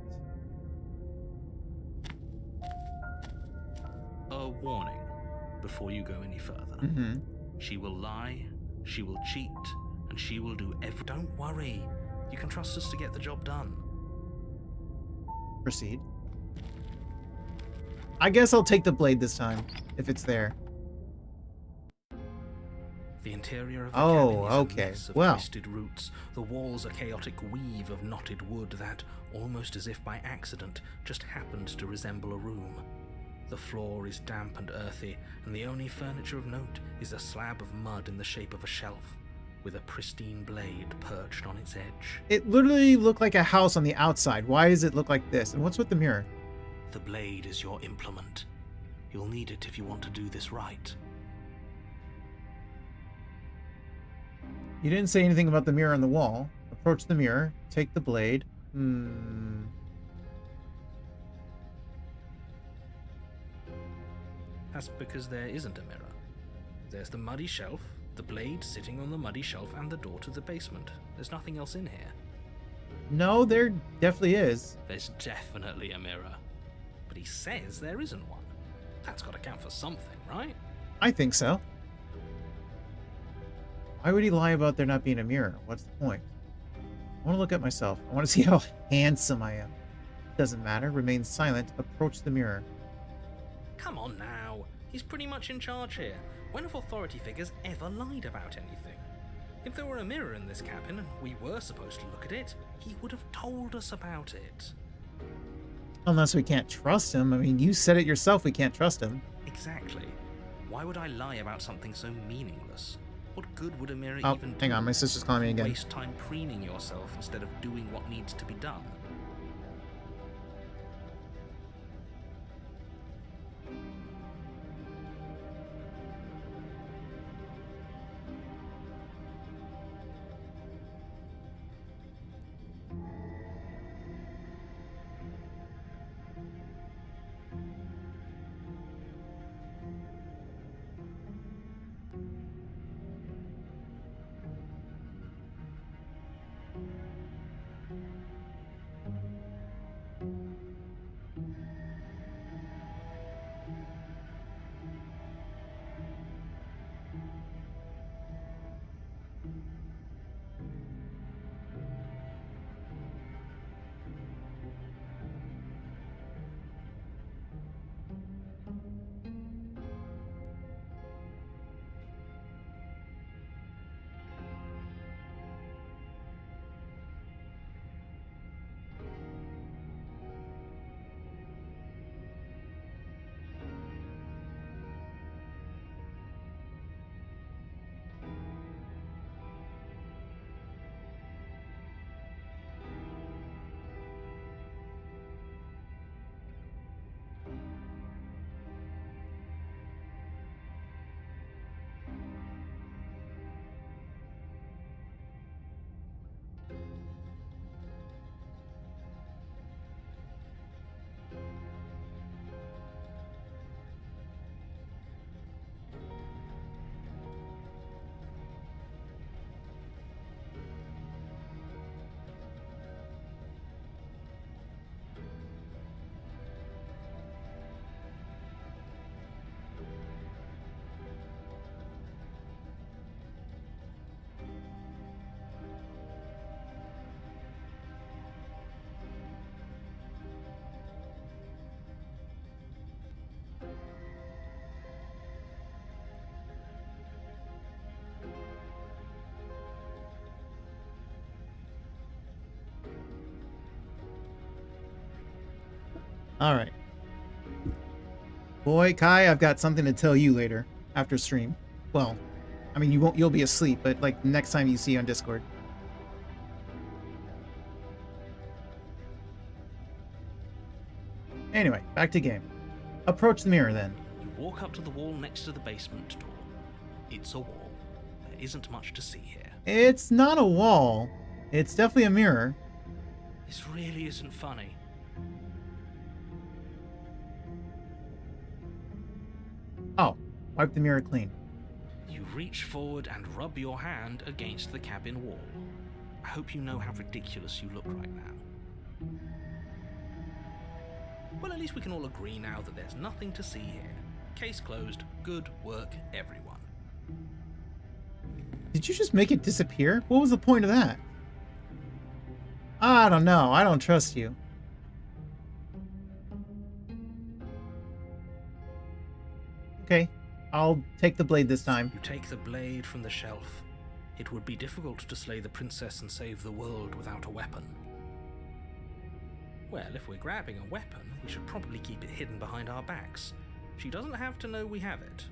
A warning before you go any further. Mm-hmm. She will lie, she will cheat, and she will do every. Don't worry. You can trust us to get the job done. Proceed. I guess I'll take the blade this time, if it's there. The interior of the Oh, cabin is okay. a mess of Well. twisted roots. The walls a chaotic weave of knotted wood that, almost as if by accident, just happened to resemble a room. The floor is damp and earthy, and the only furniture of note is a slab of mud in the shape of a shelf, with a pristine blade perched on its edge. It literally looked like a house on the outside. Why does it look like this? And what's with the mirror? The blade is your implement. You'll need it if you want to do this right. You didn't say anything about the mirror on the wall. Approach the mirror. Take the blade. That's because there isn't a mirror. There's the muddy shelf, the blade sitting on the muddy shelf, and the door to the basement. There's nothing else in here. No, there definitely is. There's definitely a mirror. But he says there isn't one. That's got to count for something, right? I think so. Why would he lie about there not being a mirror? What's the point? I want to look at myself. I want to see how handsome I am. Doesn't matter. Remain silent. Approach the mirror. Come on now. He's pretty much in charge here. When have authority figures ever lied about anything? If there were a mirror in this cabin and we were supposed to look at it, he would have told us about it. Unless we can't trust him. I mean, you said it yourself, we can't trust him. Exactly. Why would I lie about something so meaningless? What good would a mirror Oh, even do? hang on. My sister's calling me again. Waste time preening yourself instead of doing what needs to be done. All right. Boy, Kai, I've got something to tell you later after stream. Well, I mean, you'll be asleep, but like next time you see you on Discord. Anyway, back to game. Approach the mirror then. You walk up to the wall next to the basement door. It's a wall. There isn't much to see here. It's not a wall. It's definitely a mirror. This really isn't funny. Oh, wipe the mirror clean. You reach forward and rub your hand against the cabin wall. I hope you know how ridiculous you look right now. Well, at least we can all agree now that there's nothing to see here. Case closed. Good work, everyone. Did you just make it disappear? What was the point of that? I don't know. I don't trust you. Okay, I'll take the blade this time. You take the blade from the shelf. It would be difficult to slay the princess and save the world without a weapon. Well, if we're grabbing a weapon, we should probably keep it hidden behind our backs. She doesn't have to know we have it.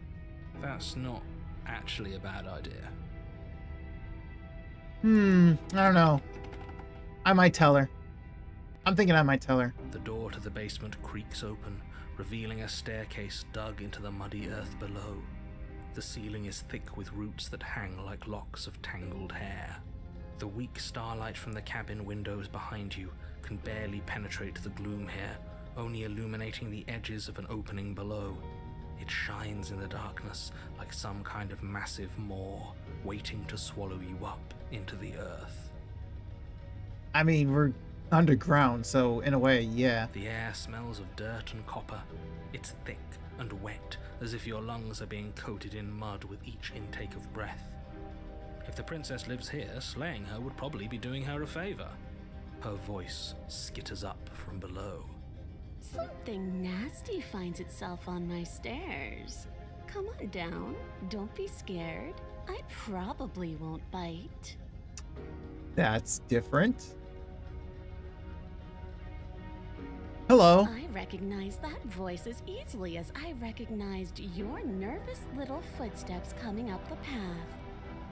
That's not actually a bad idea. I don't know. I might tell her. I'm thinking I might tell her. The door to the basement creaks open, revealing a staircase dug into the muddy earth below. The ceiling is thick with roots that hang like locks of tangled hair. The weak starlight from the cabin windows behind you can barely penetrate the gloom here, only illuminating the edges of an opening below. It shines in the darkness like some kind of massive maw, waiting to swallow you up into the earth. I mean, we're underground, so in a way, yeah. The air smells of dirt and copper. It's thick and wet, as if your lungs are being coated in mud with each intake of breath. If the princess lives here, slaying her would probably be doing her a favor. Her voice skitters up from below. Something nasty finds itself on my stairs. Come on down. Don't be scared. I probably won't bite. That's different. Hello. I recognize that voice as easily as I recognized your nervous little footsteps coming up the path.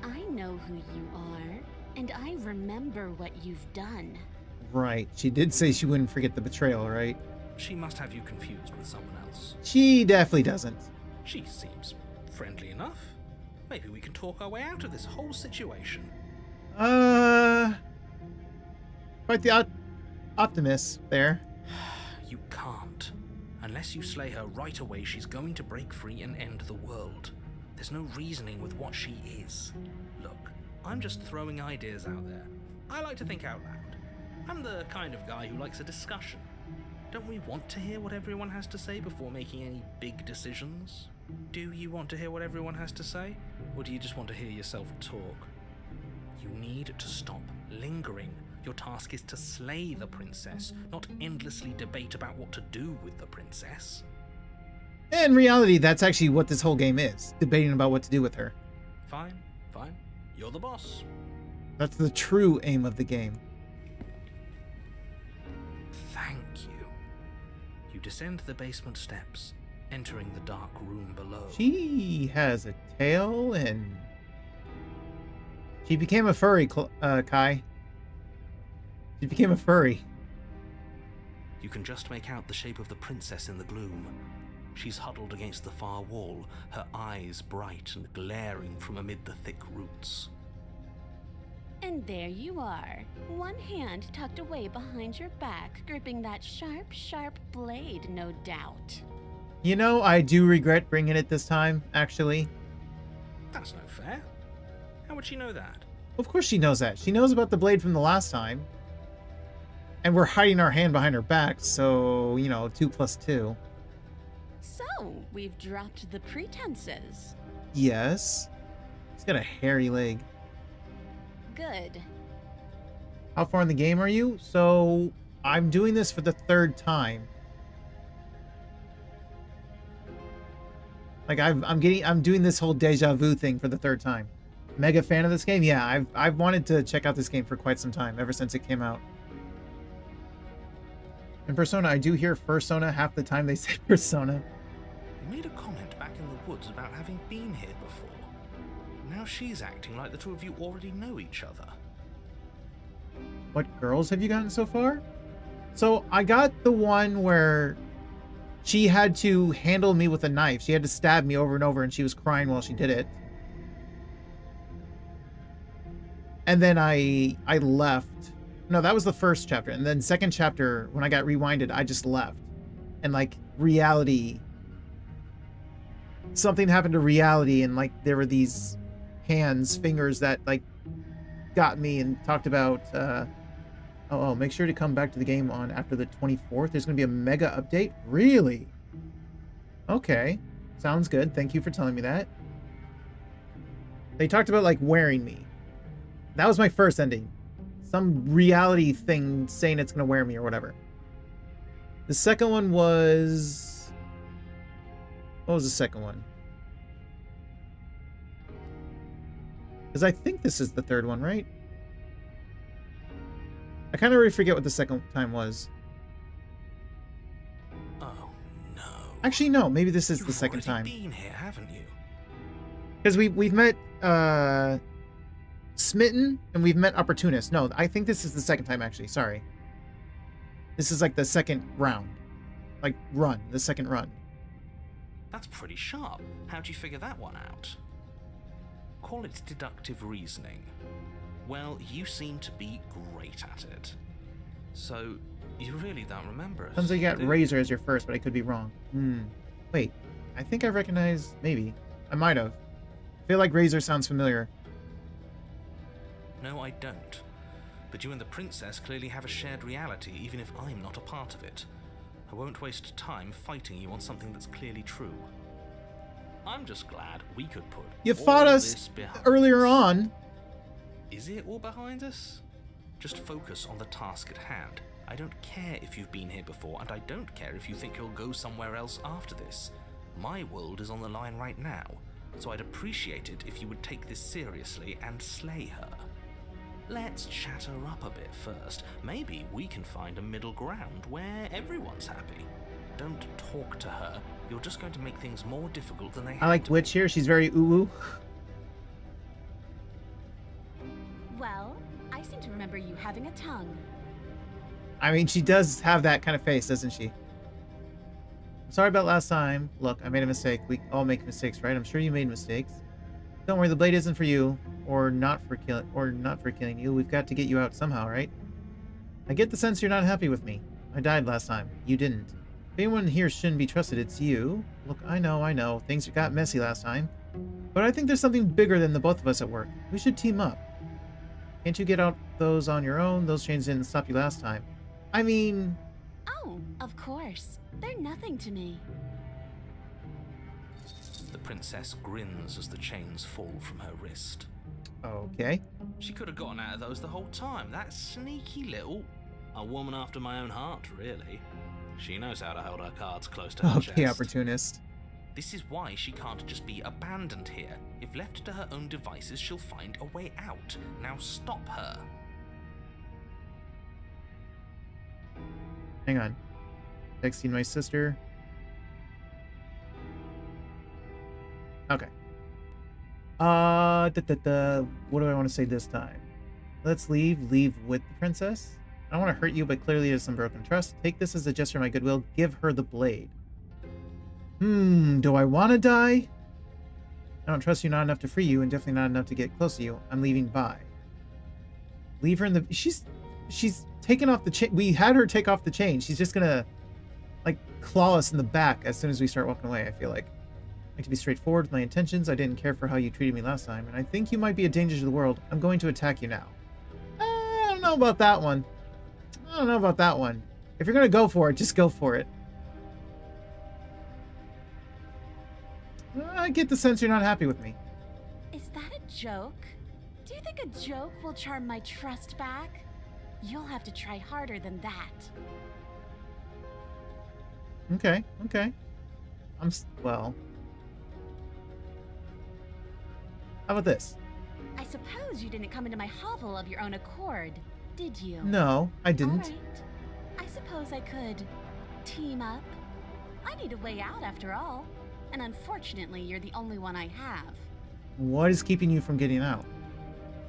I know who you are, and I remember what you've done. Right. She did say she wouldn't forget the betrayal, right? She must have you confused with someone else. She definitely doesn't. She seems friendly enough. Maybe we can talk our way out of this whole situation. Quite the optimist there. You can't. Unless you slay her right away, she's going to break free and end the world. There's no reasoning with what she is. Look, I'm just throwing ideas out there. I like to think out loud. I'm the kind of guy who likes a discussion. Don't we want to hear what everyone has to say before making any big decisions? Do you want to hear what everyone has to say? Or do you just want to hear yourself talk? You need to stop lingering. Your task is to slay the princess, not endlessly debate about what to do with the princess. In reality, that's actually what this whole game is. Debating about what to do with her. Fine, fine. You're the boss. That's the true aim of the game. Thank you. You descend the basement steps, entering the dark room below. She has a tail and... She became a furry, Kai. She became a furry. You can just make out the shape of the princess in the gloom. She's huddled against the far wall, her eyes bright and glaring from amid the thick roots. And there you are, one hand tucked away behind your back, gripping that sharp, sharp blade, no doubt. You know, I do regret bringing it this time, actually. That's no fair. How would she know that? Of course she knows that. She knows about the blade from the last time. And we're hiding our hand behind her back, so, 2 + 2. So, we've dropped the pretenses. Yes. She's got a hairy leg. Good. How far in the game are you? So, I'm doing this for the 3rd time. Like, I'm doing this whole deja vu thing for the 3rd time. Mega fan of this game? Yeah, I've wanted to check out this game for quite some time, ever since it came out. In Persona, I do hear Fursona half the time they say Persona. You made a comment back in the woods about having been here before. Now she's acting like the two of you already know each other. What girls have you gotten so far? So I got the one where she had to handle me with a knife. She had to stab me over and over, and she was crying while she did it. And then I left. No, that was the 1st chapter. And then 2nd chapter, when I got rewinded, I just left. And like reality, something happened to reality, and like there were these hands, fingers that like got me and talked about make sure to come back to the game on after the 24th. There's going to be a mega update. Really? Okay. Sounds good. Thank you for telling me that. They talked about like wearing me. That was my first ending. Some reality thing saying it's going to wear me or whatever. The second one was... What was the second one? Because I think this is the third one, right? I kind of already forget what the second time was. Oh, no. Actually, no. Maybe this is the You've second time. already been here, haven't you? Because we've met Smitten and we've met Opportunist. No, I think this is the second time, actually. Sorry. This is like the second round. Like, run. The second run. That's pretty sharp. How'd you figure that one out? Call it deductive reasoning. Well, you seem to be great at it. So, you really don't remember us. Sounds like you got do you? Razor as your first, but I could be wrong. Wait. I think I recognize... Maybe. I might have. I feel like Razor sounds familiar. No, I don't. But you and the princess clearly have a shared reality, even if I'm not a part of it. I won't waste time fighting you on something that's clearly true. I'm just glad we could put You all fought us this behind earlier us. on. Is it all behind us? Just focus on the task at hand. I don't care if you've been here before, and I don't care if you think you'll go somewhere else after this. My world is on the line right now, so I'd appreciate it if you would take this seriously and slay her. Let's chat her up a bit first. Maybe we can find a middle ground where everyone's happy. Don't talk to her. You're just going to make things more difficult than they I like have to Witch here. She's very ooh-ooh. Well, I seem to remember you having a tongue. I mean, she does have that kind of face, doesn't she? I'm sorry about last time. Look, I made a mistake. We all make mistakes, right? I'm sure you made mistakes. Don't worry, the blade isn't for you, or not for killing you. We've got to get you out somehow, right? I get the sense you're not happy with me. I died last time. You didn't. If anyone here shouldn't be trusted, it's you. Look, I know. Things got messy last time. But I think there's something bigger than the both of us at work. We should team up. Can't you get out those on your own? Those chains didn't stop you last time. I mean... Oh, of course. They're nothing to me. The princess grins as the chains fall from her wrist. Okay. She could have gotten out of those the whole time. That sneaky little... A woman after my own heart, really. She knows how to hold her cards close to her Okay, chest. opportunist. This is why she can't just be abandoned here. If left to her own devices, she'll find a way out. Now stop her. Hang on. Texting my sister. Okay. What do I want to say this time? Let's leave. Leave with the princess. I don't want to hurt you, but clearly there's some broken trust. Take this as a gesture of my goodwill. Give her the blade. Do I want to die? I don't trust you not enough to free you, and definitely not enough to get close to you. I'm leaving by. Leave her in the... She's taken off the chain. We had her take off the chain. She's just gonna, like, claw us in the back as soon as we start walking away, I feel like. I like to be straightforward with my intentions. I didn't care for how you treated me last time, and I think you might be a danger to the world. I'm going to attack you now. I don't know about that one. If you're gonna go for it, just go for it. I get the sense you're not happy with me. Is that a joke? Do you think a joke will charm my trust back? You'll have to try harder than that. Okay. Well. How about this? I suppose you didn't come into my hovel of your own accord, did you? No, I didn't. All right. I suppose I could team up. I need a way out after all. And unfortunately, you're the only one I have. What is keeping you from getting out?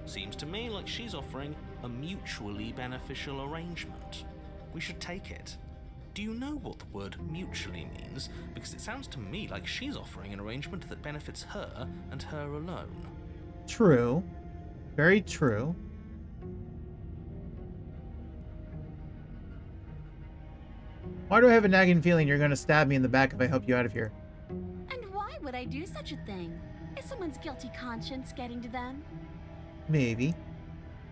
Seems to me like she's offering a mutually beneficial arrangement. We should take it. Do you know what the word mutually means? Because it sounds to me like she's offering an arrangement that benefits her and her alone. True. Very true. Why do I have a nagging feeling you're going to stab me in the back if I help you out of here? And why would I do such a thing? Is someone's guilty conscience getting to them? Maybe.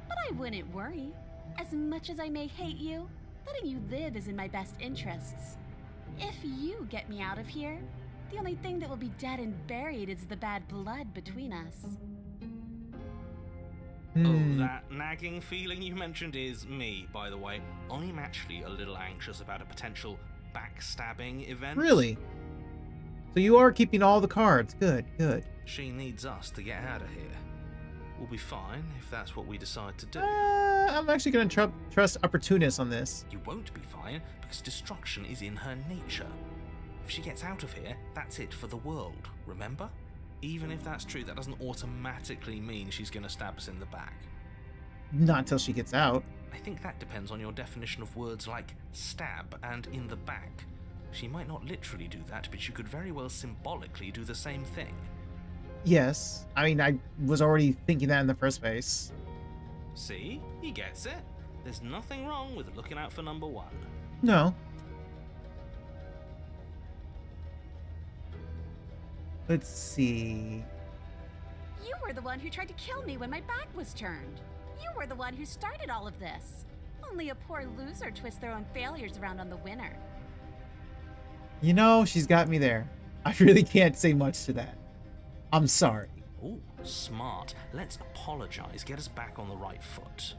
But I wouldn't worry. As much as I may hate you, letting you live is in my best interests. If you get me out of here, the only thing that will be dead and buried is the bad blood between us. Oh, that nagging feeling you mentioned is me, by the way. I'm actually a little anxious about a potential backstabbing event. Really? So you are keeping all the cards. Good, good. She needs us to get out of here. We'll be fine if that's what we decide to do. I'm actually going to trust opportunists on this. You won't be fine because destruction is in her nature. If she gets out of here, that's it for the world, remember? Even if that's true, that doesn't automatically mean she's going to stab us in the back. Not until she gets out. I think that depends on your definition of words like stab and in the back. She might not literally do that, but she could very well symbolically do the same thing. Yes. I mean, I was already thinking that in the first place. See? He gets it. There's nothing wrong with looking out for number one. No. Let's see. You were the one who tried to kill me when my back was turned. You were the one who started all of this. Only a poor loser twists their own failures around on the winner. You know, she's got me there. I really can't say much to that. I'm sorry. Oh, smart. Let's apologize. Get us back on the right foot.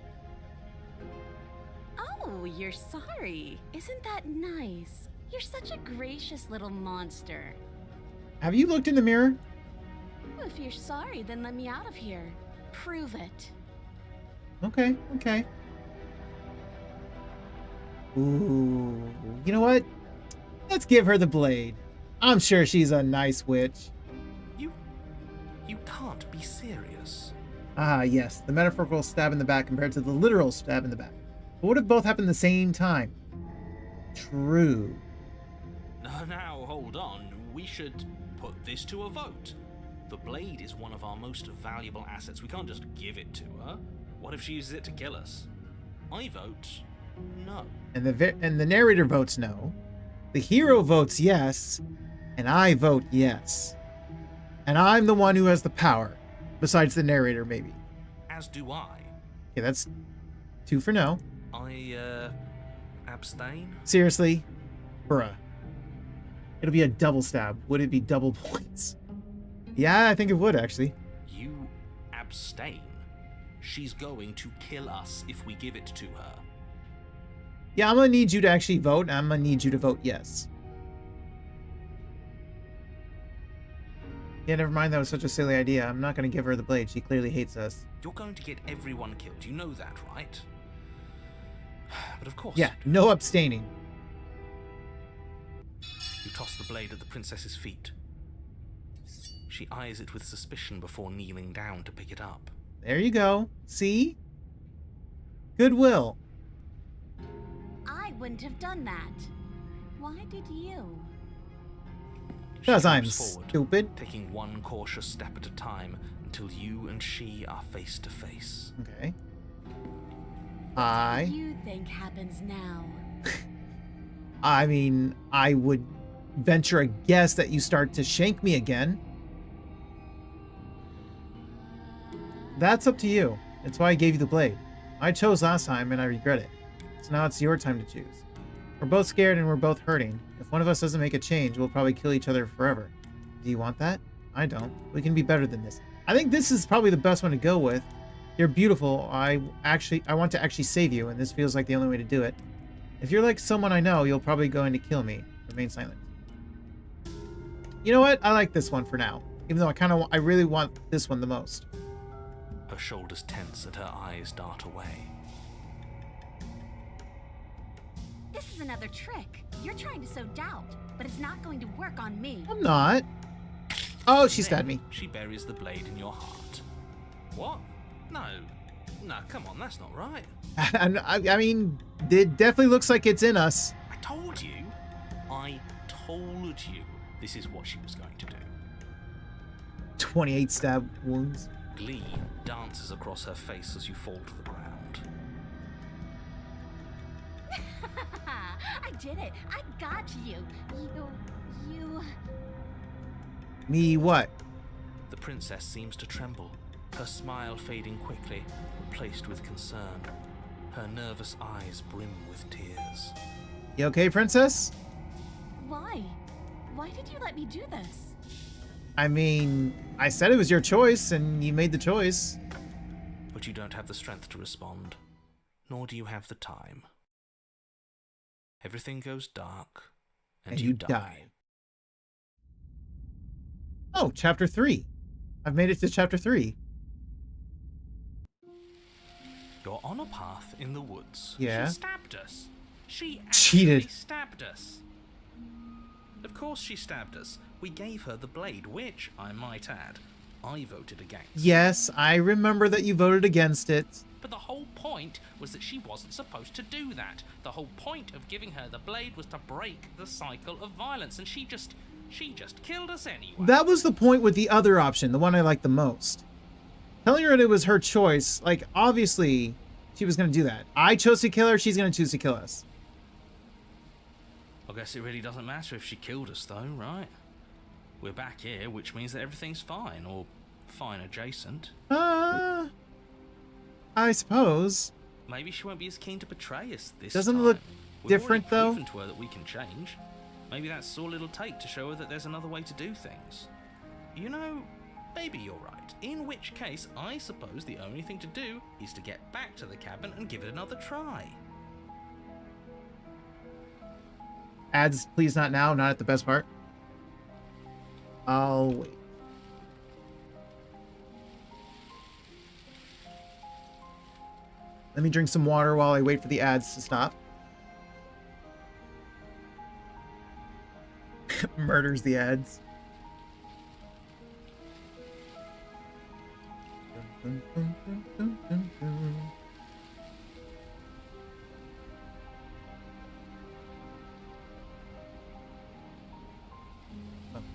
Oh, you're sorry. Isn't that nice? You're such a gracious little monster. Have you looked in the mirror? If you're sorry, then let me out of here. Prove it. Okay, okay. Ooh, you know what? Let's give her the blade. I'm sure she's a nice witch. You can't be serious. Ah, yes, the metaphorical stab in the back compared to the literal stab in the back. But what if both happen at the same time? True. Now, hold on. We should put this to a vote. The blade is one of our most valuable assets. We can't just give it to her. What if she uses it to kill us? I vote no. And the narrator votes no. The hero votes yes. And I vote yes. And I'm the one who has the power. Besides the narrator, maybe. As do I. Okay, that's 2 for no. I, abstain? Seriously? Bruh. It'll be a double stab. Would it be double points? Yeah, I think it would, actually. You abstain? She's going to kill us if we give it to her. Yeah, I'm gonna need you to actually vote, and I'm gonna need you to vote yes. Yeah, never mind, that was such a silly idea. I'm not gonna give her the blade. She clearly hates us. You're going to get everyone killed. You know that, right? But of course. Yeah, no abstaining. You toss the blade at the princess's feet. She eyes it with suspicion before kneeling down to pick it up. There you go. See? Goodwill. I wouldn't have done that. Why did you? Because She I'm moves forward, stupid. taking one cautious step at a time until you and she are face to face. Okay. What do you think happens now? I mean, I would venture a guess that you start to shank me again. That's up to you. That's why I gave you the blade. I chose last time and I regret it. So now it's your time to choose. We're both scared and we're both hurting. If one of us doesn't make a change, we'll probably kill each other forever. Do you want that? I don't. We can be better than this. I think this is probably the best one to go with. You're beautiful. I want to actually save you, and this feels like the only way to do it. If you're like someone I know, you'll probably going to kill me. Remain silent. You know what? I like this one for now. Even though I really want this one the most. Her shoulders tense and her eyes dart away. This is another trick. You're trying to sow doubt, but it's not going to work on me. I'm not. Oh, she stabbed me. She buries the blade in your heart. What? No, come on, that's not right. I mean, it definitely looks like it's in us. I told you. This is what she was going to do. 28 stab wounds. Glee dances across her face as you fall to the ground. I did it. I got you. You... Me what? The princess seems to tremble, her smile fading quickly, replaced with concern. Her nervous eyes brim with tears. You okay, princess? Why? Why did you let me do this? I mean, I said it was your choice, and you made the choice. But you don't have the strength to respond, nor do you have the time. Everything goes dark, and you die. Oh, chapter 3. I've made it to chapter 3. You're on a path in the woods. Yeah. She stabbed us. She Cheated. actually stabbed us. Of course she stabbed us. We gave her the blade, which, I might add, I voted against. Yes, I remember that you voted against it. But the whole point was that she wasn't supposed to do that. The whole point of giving her the blade was to break the cycle of violence, and she just killed us anyway. That was the point with the other option, the one I liked the most. Telling her that it was her choice, like, obviously, she was going to do that. I chose to kill her, she's going to choose to kill us. I guess it really doesn't matter if she killed us, though, right? We're back here, which means that everything's fine, or fine adjacent. I suppose. Maybe she won't be as keen to betray us this Doesn't it time. look We've different, already though? proven to her that we can change. Maybe that's all it'll take to show her that there's another way to do things. You know, maybe you're right. In which case, I suppose the only thing to do is to get back to the cabin and give it another try. Ads, please not now, not at the best part. I'll wait. Let me drink some water while I wait for the ads to stop. Murders the ads. Dun, dun, dun, dun, dun, dun.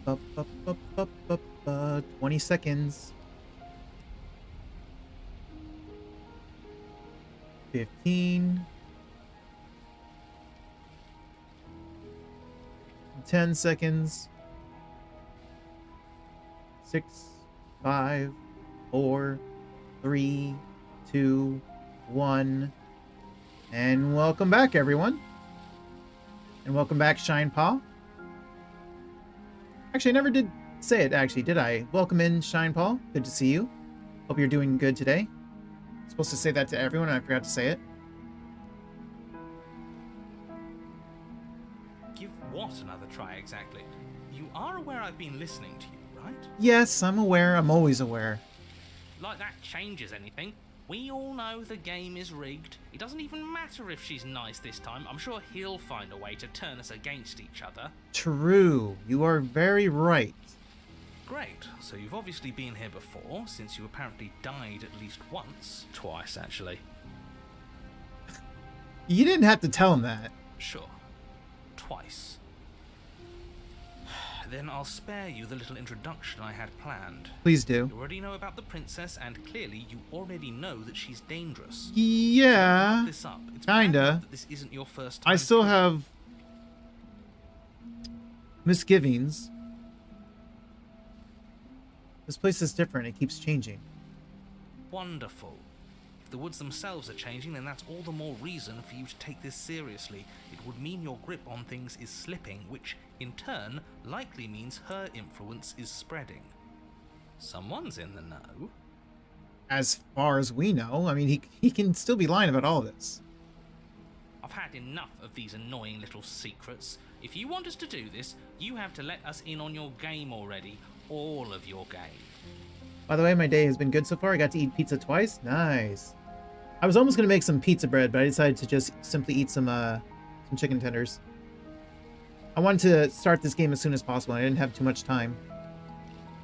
Up, up, up, up, up, 20 seconds. 15. 10 seconds. 6, 5, 4, 3, 2, 1. And welcome back, everyone. And welcome back, Shine Paw. Actually, I never did say it, actually, did I? Welcome in, Shine Paw. Good to see you. Hope you're doing good today. I'm supposed to say that to everyone, and I forgot to say it. Give what another try exactly? You are aware I've been listening to you, right? Yes, I'm aware. I'm always aware. Like that changes anything. We all know the game is rigged. It doesn't even matter if she's nice this time. I'm sure he'll find a way to turn us against each other. True. You are very right. Great. So you've obviously been here before, since you apparently died at least once. Twice, actually. You didn't have to tell him that. Sure. Twice. Then I'll spare you the little introduction I had planned. Please do. You already know about the princess, and clearly you already know that she's dangerous. Yeah. This up. It's bad Kinda. enough that this isn't your first time. I still have misgivings. This place is different. It keeps changing. Wonderful. If the woods themselves are changing, then that's all the more reason for you to take this seriously. It would mean your grip on things is slipping, which, in turn, likely means her influence is spreading. Someone's in the know. As far as we know. I mean, he can still be lying about all of this. I've had enough of these annoying little secrets. If you want us to do this, you have to let us in on your game already. All of your game. By the way, my day has been good so far. I got to eat pizza twice. Nice. I was almost going to make some pizza bread, but I decided to just simply eat some chicken tenders. I wanted to start this game as soon as possible. I didn't have too much time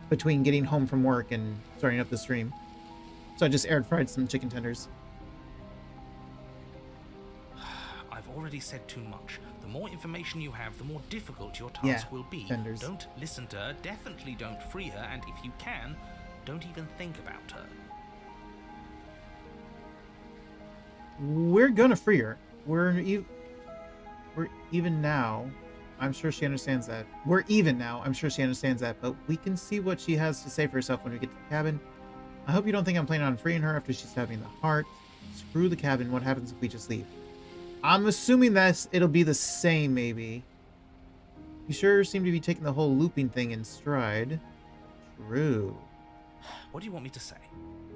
between getting home from work and starting up the stream. So I just air fried some chicken tenders. I've already said too much. The more information you have, the more difficult your task will be. Tenders. Don't listen to her, definitely don't free her, and if you can, don't even think about her. We're gonna free her. We're even now. I'm sure she understands that. We're even now. I'm sure she understands that, but we can see what she has to say for herself when we get to the cabin. I hope you don't think I'm planning on freeing her after she's stabbed me in the heart. Screw the cabin. What happens if we just leave? I'm assuming it'll be the same, maybe. You sure seem to be taking the whole looping thing in stride. True. What do you want me to say?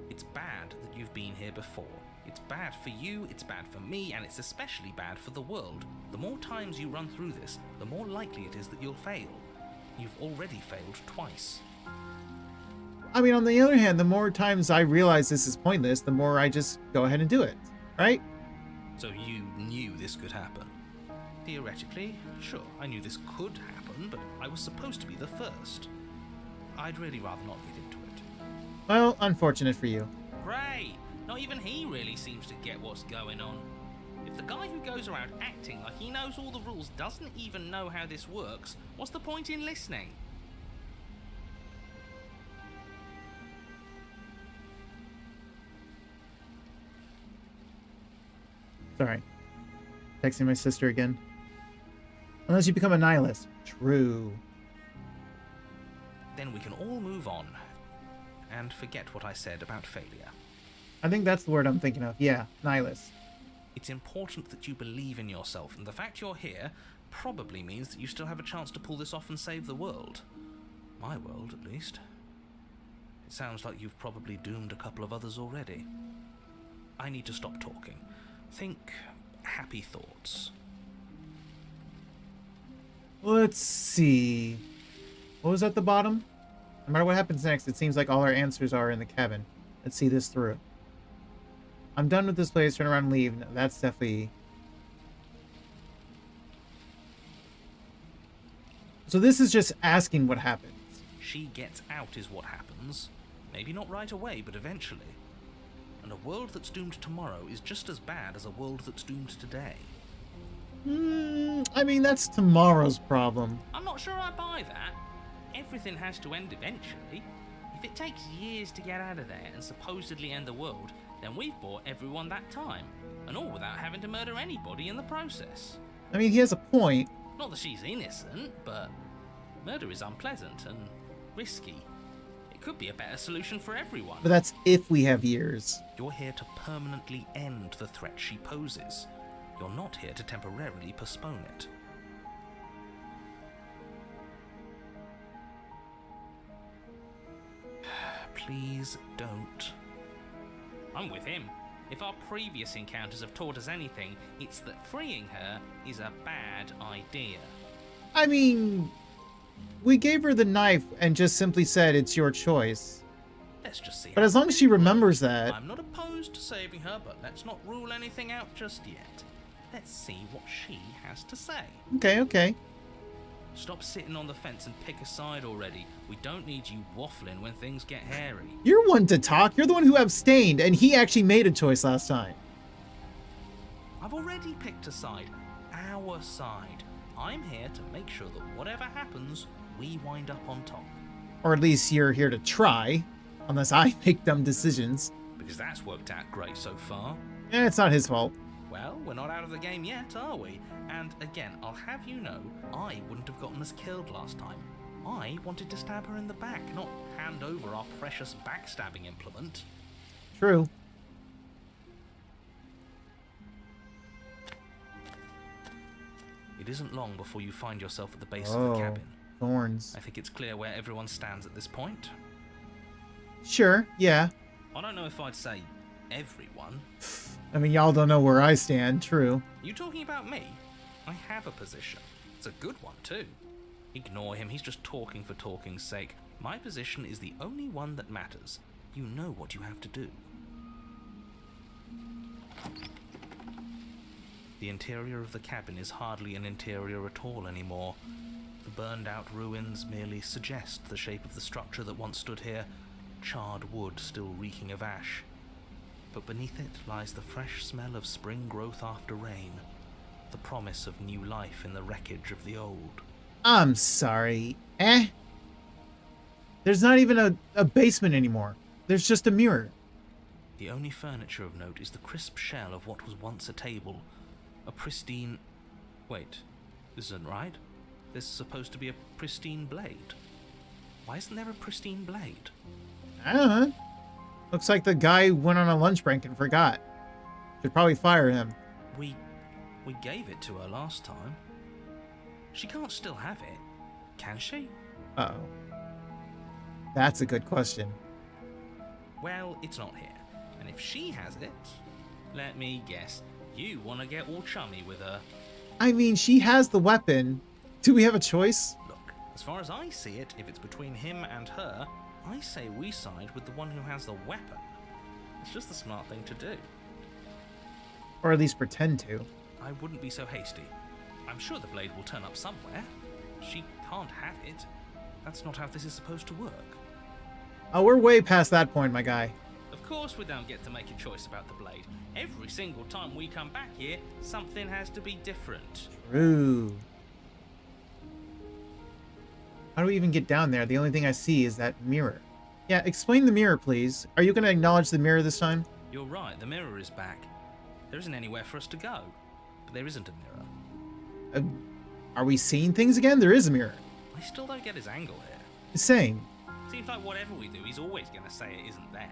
It's bad that you've been here before. It's bad for you, it's bad for me, and it's especially bad for the world. The more times you run through this, the more likely it is that you'll fail. You've already failed twice. I mean, on the other hand, the more times I realize this is pointless, the more I just go ahead and do it, right? So you knew this could happen? Theoretically, sure, I knew this could happen, but I was supposed to be the first. I'd really rather not get into it. Well, unfortunate for you. Great! Not even he really seems to get what's going on. If the guy who goes around acting like he knows all the rules doesn't even know how this works, what's the point in listening? Sorry. Texting my sister again. Unless you become a nihilist. True. Then we can all move on. And forget what I said about failure. I think that's the word I'm thinking of. Yeah, nihilist. It's important that you believe in yourself, and the fact you're here probably means that you still have a chance to pull this off and save the world. My world, at least. It sounds like you've probably doomed a couple of others already. I need to stop talking. Think happy thoughts. Let's see. What was at the bottom? No matter what happens next, it seems like all our answers are in the cabin. Let's see this through. I'm done with this place. Turn around and leave. No, that's definitely... So this is just asking what happens. She gets out is what happens. Maybe not right away, but eventually. And a world that's doomed tomorrow is just as bad as a world that's doomed today. I mean, that's tomorrow's problem. I'm not sure I buy that. Everything has to end eventually. If it takes years to get out of there and supposedly end the world, then we've bought everyone that time. And all without having to murder anybody in the process. I mean, he has a point. Not that she's innocent, but murder is unpleasant and risky. It could be a better solution for everyone. But that's if we have years. You're here to permanently end the threat she poses. You're not here to temporarily postpone it. Please don't. I'm with him. If our previous encounters have taught us anything, it's that freeing her is a bad idea. I mean, we gave her the knife and just simply said it's your choice. Let's just see. But as long as she remembers that... I'm not opposed to saving her, but let's not rule anything out just yet. Let's see what she has to say. Okay. Stop sitting on the fence and pick a side already. We don't need you waffling when things get hairy. You're one to talk. You're the one who abstained, and he actually made a choice last time. I've already picked a side. Our side. I'm here to make sure that whatever happens, we wind up on top. Or at least you're here to try. Unless I make dumb decisions. Because that's worked out great so far. It's not his fault. Well, we're not out of the game yet, are we? And again, I'll have you know, I wouldn't have gotten us killed last time. I wanted to stab her in the back, not hand over our precious backstabbing implement. True. It isn't long before you find yourself at the base of the cabin. Thorns. I think it's clear where everyone stands at this point. Sure, yeah. I don't know if I'd say everyone. I mean, y'all don't know where I stand, true. You talking about me? I have a position. It's a good one, too. Ignore him, he's just talking for talking's sake. My position is the only one that matters. You know what you have to do. The interior of the cabin is hardly an interior at all anymore. The burned-out ruins merely suggest the shape of the structure that once stood here, charred wood still reeking of ash. But beneath it lies the fresh smell of spring growth after rain, the promise of new life in the wreckage of the old. I'm sorry. There's not even a basement anymore. There's just a mirror. The only furniture of note is the crisp shell of what was once a table. A pristine... Wait, this isn't right? There's supposed to be a pristine blade. Why isn't there a pristine blade? I don't know. Looks like the guy went on a lunch break and forgot. Should probably fire him. We gave it to her last time. She can't still have it, can she? Uh-oh. That's a good question. Well, it's not here. And if she has it, let me guess, you want to get all chummy with her. I mean, she has the weapon. Do we have a choice? Look, as far as I see it, if it's between him and her, I say we side with the one who has the weapon. It's just the smart thing to do. Or at least pretend to. I wouldn't be so hasty. I'm sure the blade will turn up somewhere. She can't have it. That's not how this is supposed to work. Oh, we're way past that point, my guy. Of course we don't get to make a choice about the blade. Every single time we come back here, something has to be different. True. How do we even get down there? The only thing I see is that mirror. Yeah, explain the mirror, please. Are you going to acknowledge the mirror this time? You're right, the mirror is back. There isn't anywhere for us to go. But there isn't a mirror. Are we seeing things again? There is a mirror. I still don't get his angle here. Same. Seems like whatever we do, he's always going to say it isn't there.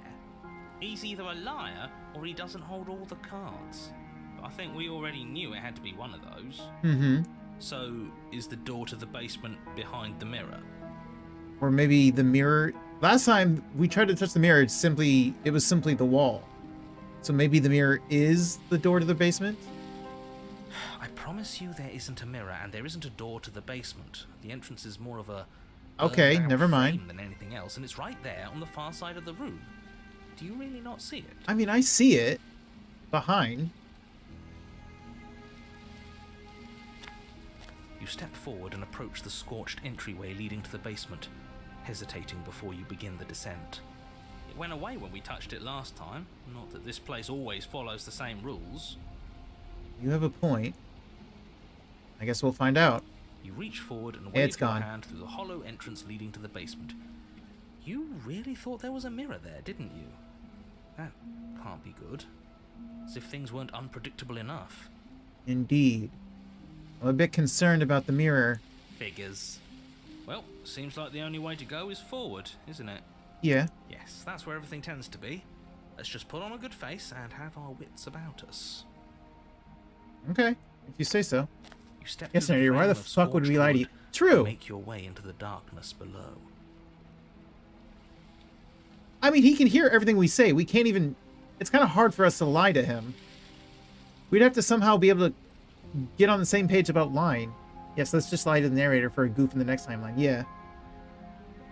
He's either a liar or he doesn't hold all the cards. But I think we already knew it had to be one of those. Mm-hmm. So, is the door to the basement behind the mirror? Or maybe the mirror... Last time we tried to touch the mirror, it was simply the wall. So maybe the mirror is the door to the basement? I promise you there isn't a mirror and there isn't a door to the basement. The entrance is more of a... Okay, burned-out never mind. frame than anything else, and it's right there on the far side of the room. Do you really not see it? I mean, I see it. Behind. You step forward and approach the scorched entryway leading to the basement, hesitating before you begin the descent. It went away when we touched it last time. Not that this place always follows the same rules. You have a point. I guess we'll find out. You reach forward and It's wave your gone. hand through the hollow entrance leading to the basement. You really thought there was a mirror there, didn't you? That can't be good. As if things weren't unpredictable enough. Indeed. I'm a bit concerned about the mirror. Figures. Well, seems like the only way to go is forward, isn't it? Yeah. Yes, that's where everything tends to be. Let's just put on a good face and have our wits about us. Okay. If you say so. You step Yes, through Senator, why frame the of fuck would we scorched lie to wood you? True. and make your way into the darkness below. I mean, he can hear everything we say. We can't even... It's kind of hard for us to lie to him. We'd have to somehow be able to get on the same page about lying. Yes, let's just lie to the narrator for a goof in the next timeline. Yeah.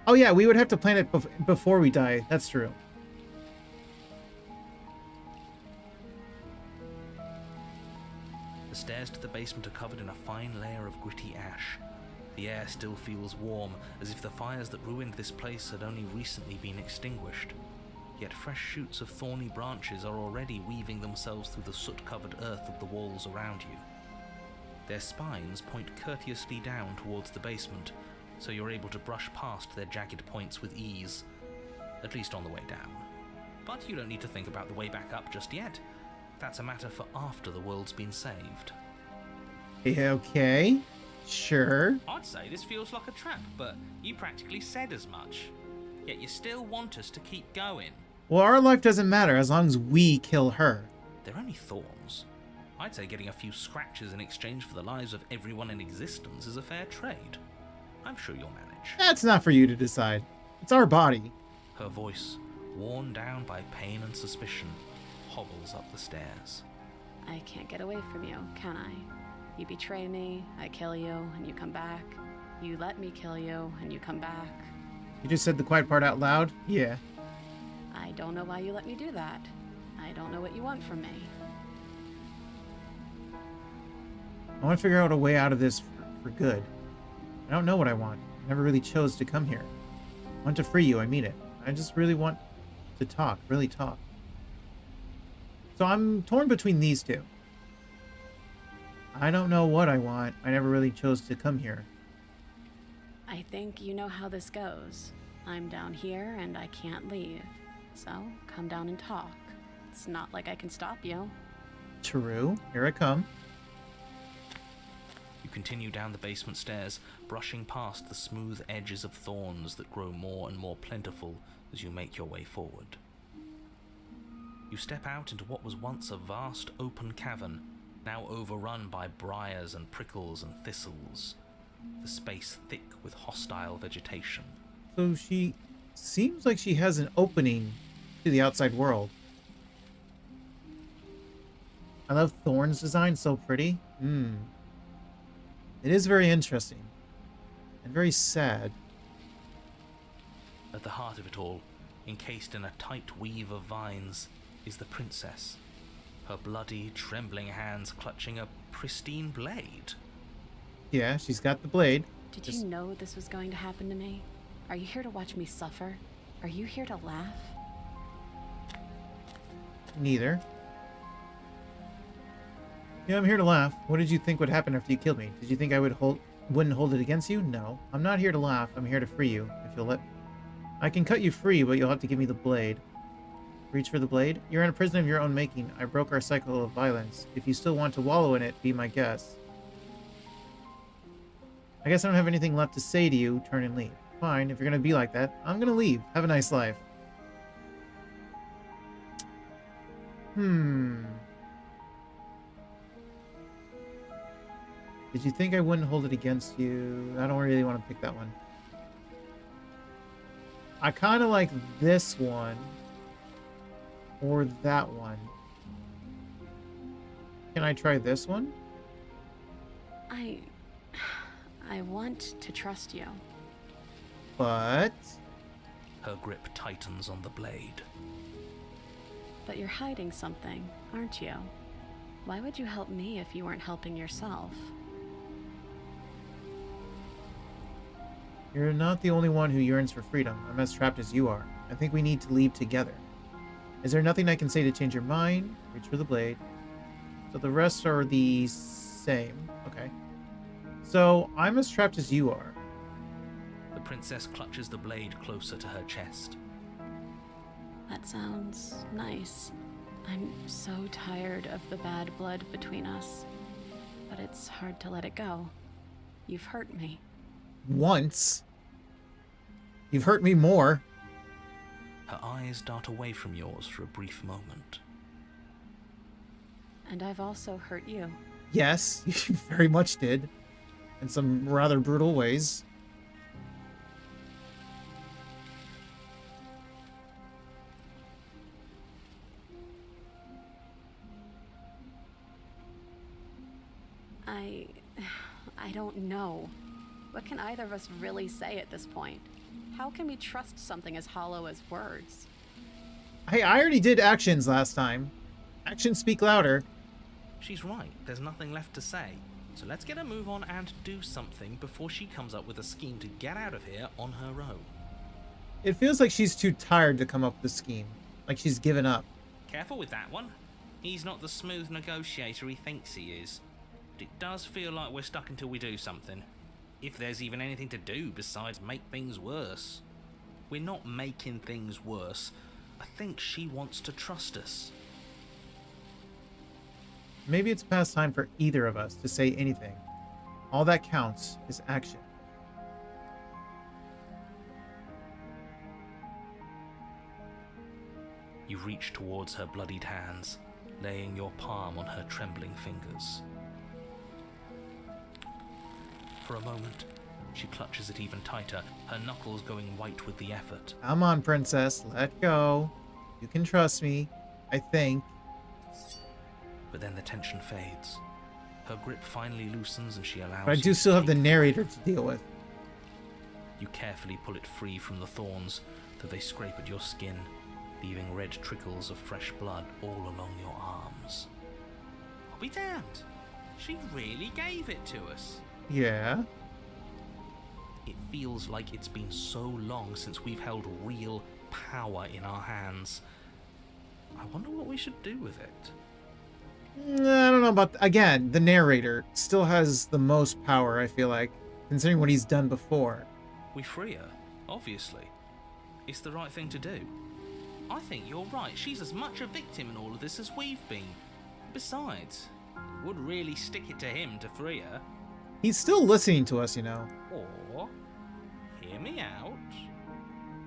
Oh, yeah, we would have to plan it before we die. That's true. The stairs to the basement are covered in a fine layer of gritty ash. The air still feels warm, as if the fires that ruined this place had only recently been extinguished. Yet fresh shoots of thorny branches are already weaving themselves through the soot-covered earth of the walls around you. Their spines point courteously down towards the basement, so you're able to brush past their jagged points with ease, at least on the way down. But you don't need to think about the way back up just yet. That's a matter for after the world's been saved. Okay. Sure. I'd say this feels like a trap, but you practically said as much. Yet you still want us to keep going. Well, our life doesn't matter as long as we kill her. They're only thorns. I'd say getting a few scratches in exchange for the lives of everyone in existence is a fair trade. I'm sure you'll manage. That's not for you to decide. It's our body. Her voice, worn down by pain and suspicion, hobbles up the stairs. I can't get away from you, can I? You betray me, I kill you, and you come back. You let me kill you, and you come back. You just said the quiet part out loud? Yeah. I don't know why you let me do that. I don't know what you want from me. I want to figure out a way out of this for good. I don't know what I want. I never really chose to come here. I want to free you, I mean it. I just really want to talk, really talk. So I'm torn between these two. I don't know what I want. I never really chose to come here. I think you know how this goes. I'm down here and I can't leave. So come down and talk. It's not like I can stop you. True. Here I come. You continue down the basement stairs, brushing past the smooth edges of thorns that grow more and more plentiful as you make your way forward. You step out into what was once a vast open cavern, now overrun by briars and prickles and thistles, the space thick with hostile vegetation. So she seems like she has an opening to the outside world. I love Thorn's design, so pretty. It is very interesting. And very sad. At the heart of it all, encased in a tight weave of vines, is the princess, her bloody, trembling hands clutching a pristine blade. Yeah, she's got the blade. Did you know this was going to happen to me? Are you here to watch me suffer? Are you here to laugh? Neither. Yeah, I'm here to laugh. What did you think would happen after you killed me? Did you think I wouldn't hold it against you? No. I'm not here to laugh. I'm here to free you, if you'll let me. I can cut you free, but you'll have to give me the blade. Reach for the blade? You're in a prison of your own making. I broke our cycle of violence. If you still want to wallow in it, be my guest. I guess I don't have anything left to say to you. Turn and leave. Fine, if you're gonna be like that, I'm gonna leave. Have a nice life. Did you think I wouldn't hold it against you? I don't really want to pick that one. I kind of like this one. Or that one. Can I try this one? I want to trust you. But... Her grip tightens on the blade. But you're hiding something, aren't you? Why would you help me if you weren't helping yourself? You're not the only one who yearns for freedom. I'm as trapped as you are. I think we need to leave together. Is there nothing I can say to change your mind? Reach for the blade. So the rest are the same. Okay. So I'm as trapped as you are. The princess clutches the blade closer to her chest. That sounds nice. I'm so tired of the bad blood between us. But it's hard to let it go. You've hurt me. Once. You've hurt me more. Her eyes dart away from yours for a brief moment. And I've also hurt you. Yes, you very much did. In some rather brutal ways. I don't know. What can either of us really say at this point? How can we trust something as hollow as words? Hey, I already did actions last time. Actions speak louder. She's right, there's nothing left to say. So let's get a move on and do something before she comes up with a scheme to get out of here on her own. It feels like she's too tired to come up with a scheme. Like she's given up. Careful with that one. He's not the smooth negotiator he thinks he is. But it does feel like we're stuck until we do something. If there's even anything to do besides make things worse. We're not making things worse. I think she wants to trust us. Maybe it's past time for either of us to say anything. All that counts is action. You reach towards her bloodied hands, laying your palm on her trembling fingers. For a moment, she clutches it even tighter, her knuckles going white with the effort. Come on, princess. Let go. You can trust me. I think. But then the tension fades. Her grip finally loosens and she allows But I you do to still have the take narrator to deal with. You carefully pull it free from the thorns, though they scrape at your skin, leaving red trickles of fresh blood all along your arms. I'll be damned. She really gave it to us. Yeah. It feels like it's been so long since we've held real power in our hands. I wonder what we should do with it. I don't know about... Again, the narrator still has the most power, I feel like, considering what he's done before. We free her, obviously. It's the right thing to do. I think you're right. She's as much a victim in all of this as we've been. Besides, it would really stick it to him to free her. He's still listening to us, you know. Or, hear me out,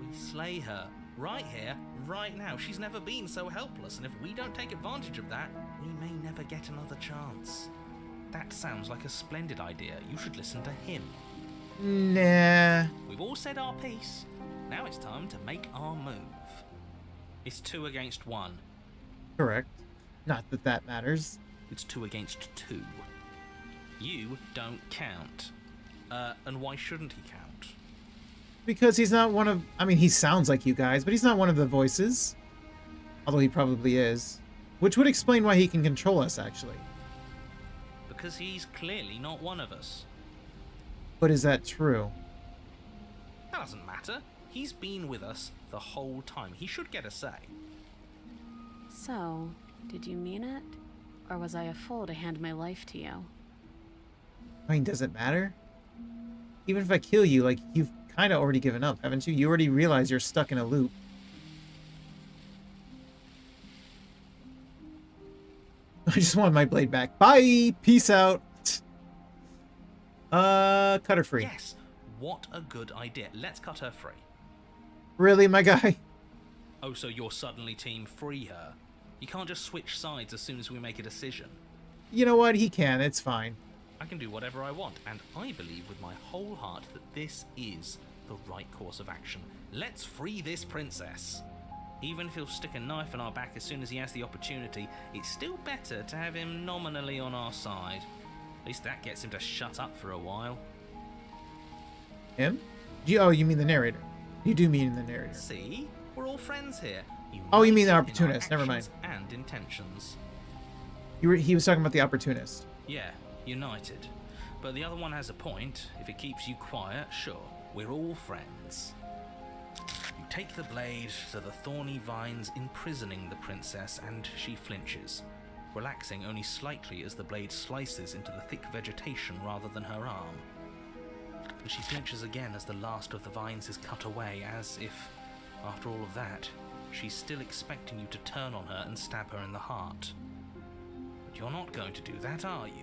we slay her right here, right now. She's never been so helpless, and if we don't take advantage of that, we may never get another chance. That sounds like a splendid idea. You should listen to him. Nah. We've all said our piece. Now it's time to make our move. It's 2 against 1. Correct. Not that that matters. It's 2 against 2. You don't count. And why shouldn't he count? Because he's not one of... I mean, he sounds like you guys, but he's not one of the voices. Although he probably is. Which would explain why he can control us, actually. Because he's clearly not one of us. But is that true? That doesn't matter. He's been with us the whole time. He should get a say. So, did you mean it? Or was I a fool to hand my life to you? I mean, does it matter? Even if I kill you, like, you've kind of already given up, haven't you? You already realize you're stuck in a loop. I just want my blade back. Bye! Peace out! Cut her free. Yes, what a good idea. Let's cut her free. Really, my guy? Oh, so you're suddenly team free her? You can't just switch sides as soon as we make a decision. You know what? He can. It's fine. I can do whatever I want, and I believe with my whole heart that this is the right course of action. Let's free this princess. Even if he'll stick a knife in our back as soon as he has the opportunity, it's still better to have him nominally on our side. At least that gets him to shut up for a while. Him? Oh, you mean the narrator. You do mean the narrator. See? We're all friends here. Oh, you mean the United in our opportunist. Never mind. actions and intentions. He was talking about the opportunist. Yeah, united. But the other one has a point. If it keeps you quiet, sure, we're all friends. You take the blade to the thorny vines imprisoning the princess, and she flinches, relaxing only slightly as the blade slices into the thick vegetation rather than her arm. And she flinches again as the last of the vines is cut away, as if, after all of that, she's still expecting you to turn on her and stab her in the heart. But you're not going to do that, are you?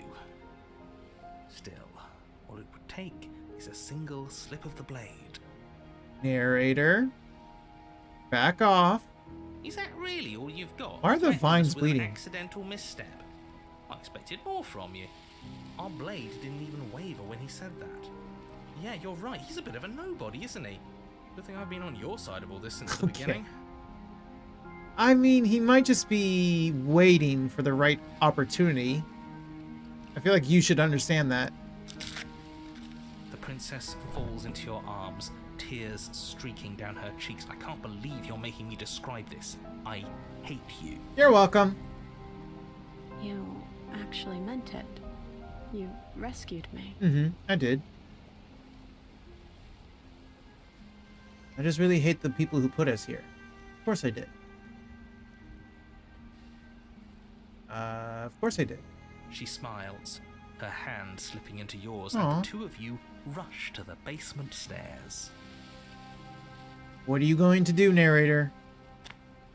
Still, all it would take is a single slip of the blade. Narrator. Back off. Is that really all you've got? Why are the Threatening vines us with bleeding? An accidental misstep. I expected more from you. Our blade didn't even waver when he said that. Yeah, you're right. He's a bit of a nobody, isn't he? Good thing I've been on your side of all this since the beginning. I mean, he might just be waiting for the right opportunity. I feel like you should understand that. The princess falls into your arms, tears streaking down her cheeks. I can't believe you're making me describe this. I hate you. You're welcome. You actually meant it. You rescued me. Mm-hmm. I did. I just really hate the people who put us here. Of course I did. Of course I did. She smiles, her hand slipping into yours, Aw. and the two of you rush to the basement stairs. What are you going to do, narrator?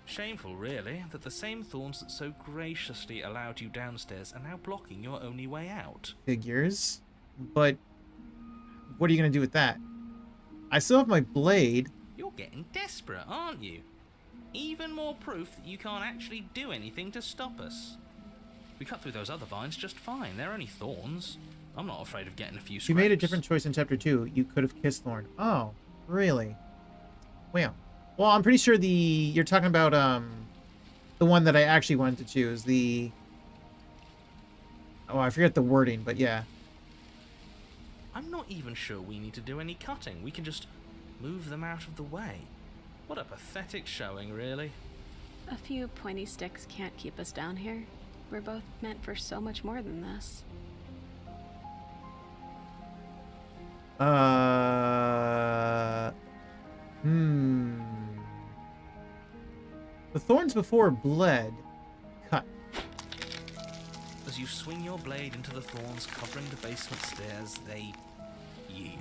Shameful, really, that the same thorns that so graciously allowed you downstairs are now blocking your only way out. Figures. But what are you going to do with that? I still have my blade. You're getting desperate, aren't you? Even more proof that you can't actually do anything to stop us. We cut through those other vines just fine. They're only thorns. I'm not afraid of getting a few scrapes. You made a different choice in chapter 2. You could have kissed Thorn. Oh, really? Well, I'm pretty sure you're talking about the one that I actually wanted to choose. I forget the wording, but yeah. I'm not even sure we need to do any cutting. We can just move them out of the way. What a pathetic showing, really. A few pointy sticks can't keep us down here. We're both meant for so much more than this. The thorns before bled. Cut. As you swing your blade into the thorns covering the basement stairs, they yield.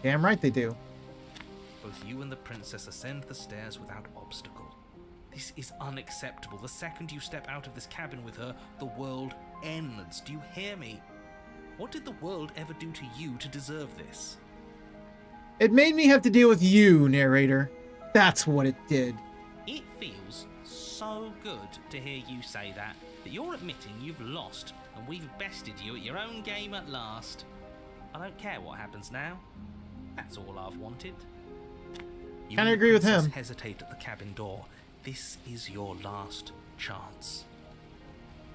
Damn right they do. Both you and the princess ascend the stairs without obstacle. This is unacceptable. The second you step out of this cabin with her, the world ends. Do you hear me? What did the world ever do to you to deserve this? It made me have to deal with you, narrator. That's what it did. It feels so good to hear you say that you're admitting you've lost and we've bested you at your own game at last. I don't care what happens now. That's all I've wanted. You Kinda and the agree with princess him. Hesitate at the cabin door. This is your last chance.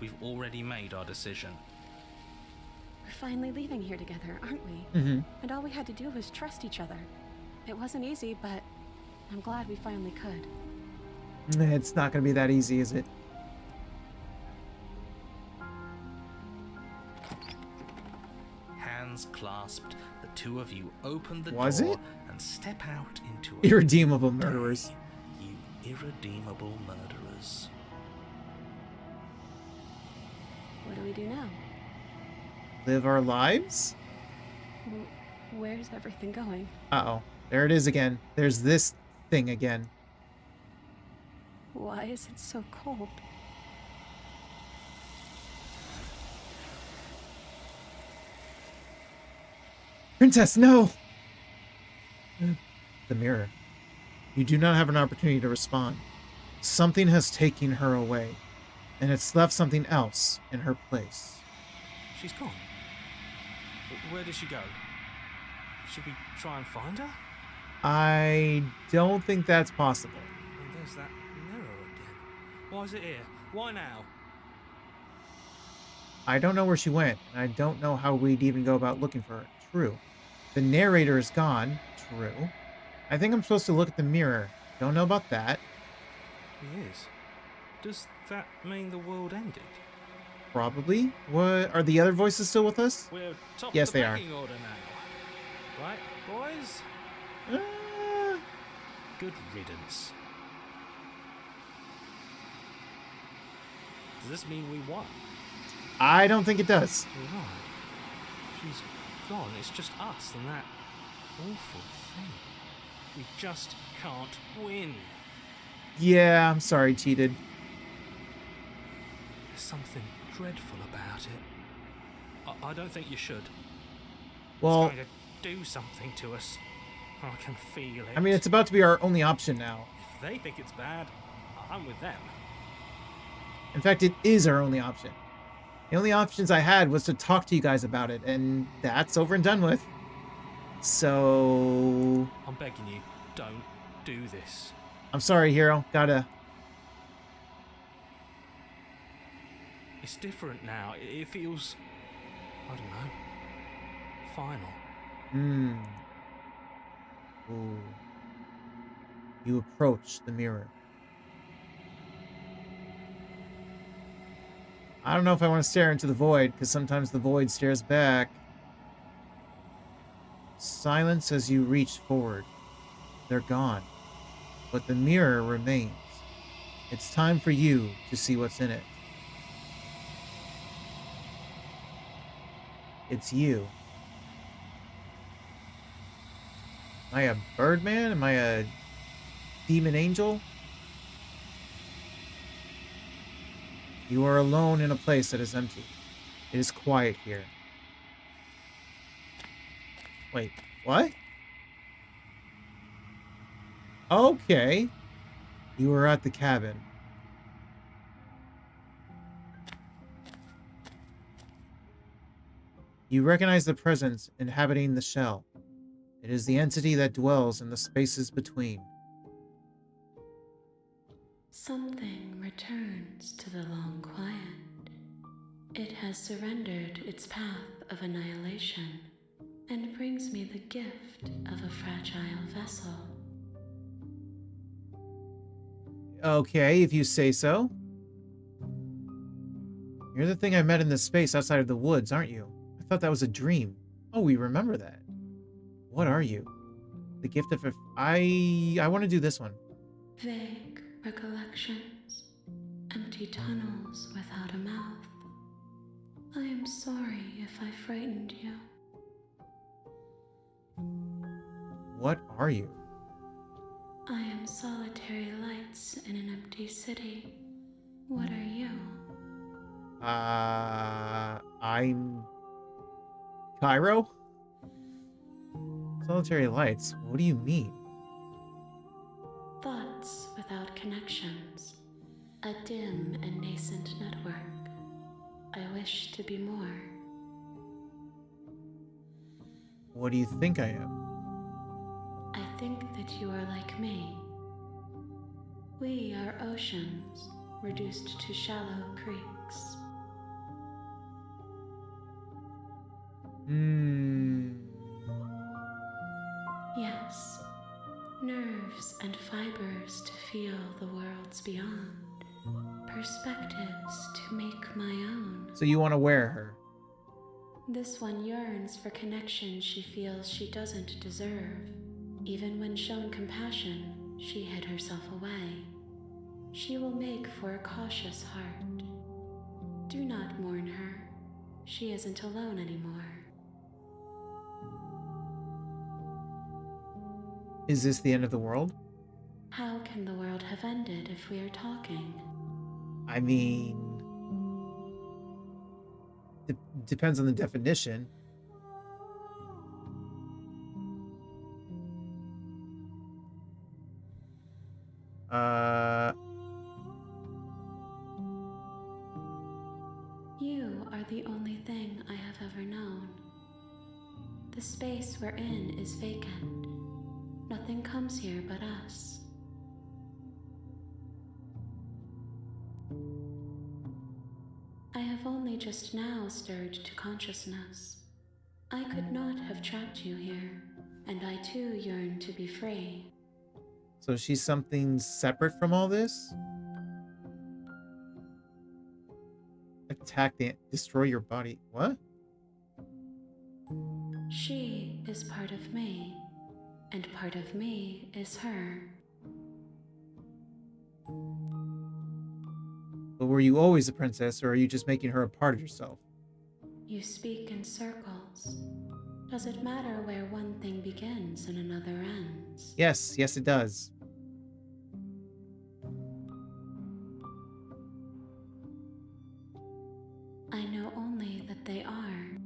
We've already made our decision. We're finally leaving here together, aren't we? Mm-hmm. And all we had to do was trust each other. It wasn't easy, but I'm glad we finally could. It's not going to be that easy, is it? Hands clasped, the two of you open the Was door it? and step out into a Irredeemable murderers. You irredeemable murderers. What do we do now? Live our lives? Where's everything going? Uh-oh. There it is again. There's this thing again. Why is it so cold? Princess, no! The mirror. You do not have an opportunity to respond. Something has taken her away, and it's left something else in her place. She's gone. Where did she go? Should we try and find her? I don't think that's possible. And there's that mirror again. Why is it here? Why now? I don't know where she went, and I don't know how we'd even go about looking for her. True. The narrator is gone. True. I think I'm supposed to look at the mirror. Don't know about that. He is. Does that mean the world ended? Probably. What are the other voices still with us? We're top Yes, of the they are. pecking order now. Right, boys? Good riddance. Does this mean we won? I don't think it does. Right. She's gone. It's just us and that awful thing. We just can't win. Yeah, I'm sorry, cheated. There's something dreadful about it. I don't think you should. Well, It's going to do something to us. I can feel it. I mean, it's about to be our only option now. If they think it's bad, I'm with them. In fact, it is our only option. The only options I had was to talk to you guys about it, and that's over and done with. So... I'm begging you, don't do this. I'm sorry, hero. Gotta... It's different now. It feels, I don't know, final. Ooh. You approach the mirror. I don't know if I want to stare into the void, because sometimes the void stares back. Silence as you reach forward. They're gone. But the mirror remains. It's time for you to see what's in it. It's you. Am I a Birdman? Am I a demon angel? You are alone in a place that is empty. It is quiet here. Wait, what? Okay. You are at the cabin. You recognize the presence inhabiting the shell. It is the entity that dwells in the spaces between. Something returns to the long quiet. It has surrendered its path of annihilation and brings me the gift of a fragile vessel. Okay, if you say so. You're the thing I met in this space outside of the woods, aren't you? I thought that was a dream. Oh, we remember that. What are you? The gift of... I want to do this one. Vague recollections, empty tunnels without a mouth. I am sorry if I frightened you. What are you? I am solitary lights in an empty city. What are you? I'm Cairo? Solitary lights? What do you mean? Thoughts without connections. A dim and nascent network. I wish to be more. What do you think I am? I think that you are like me. We are oceans, reduced to shallow creeks. Yes, nerves and fibers to feel the worlds beyond. Perspectives to make my own. So you want to wear her? This one yearns for connection she feels she doesn't deserve. Even when shown compassion, she hid herself away. She will make for a cautious heart. Do not mourn her. She isn't alone anymore. Is this the end of the world? How can the world have ended if we are talking? I mean... depends on the definition. You are the only thing I have ever known. The space we're in is vacant. Nothing comes here but us. I have only just now stirred to consciousness. I could not have trapped you here, and I too yearn to be free. So she's something separate from all this? Attack the... destroy your body. What? She is part of me, and part of me is her. But were you always a princess, or are you just making her a part of yourself? You speak in circles. Does it matter where one thing begins and another ends? Yes, yes it does. I know only that they are.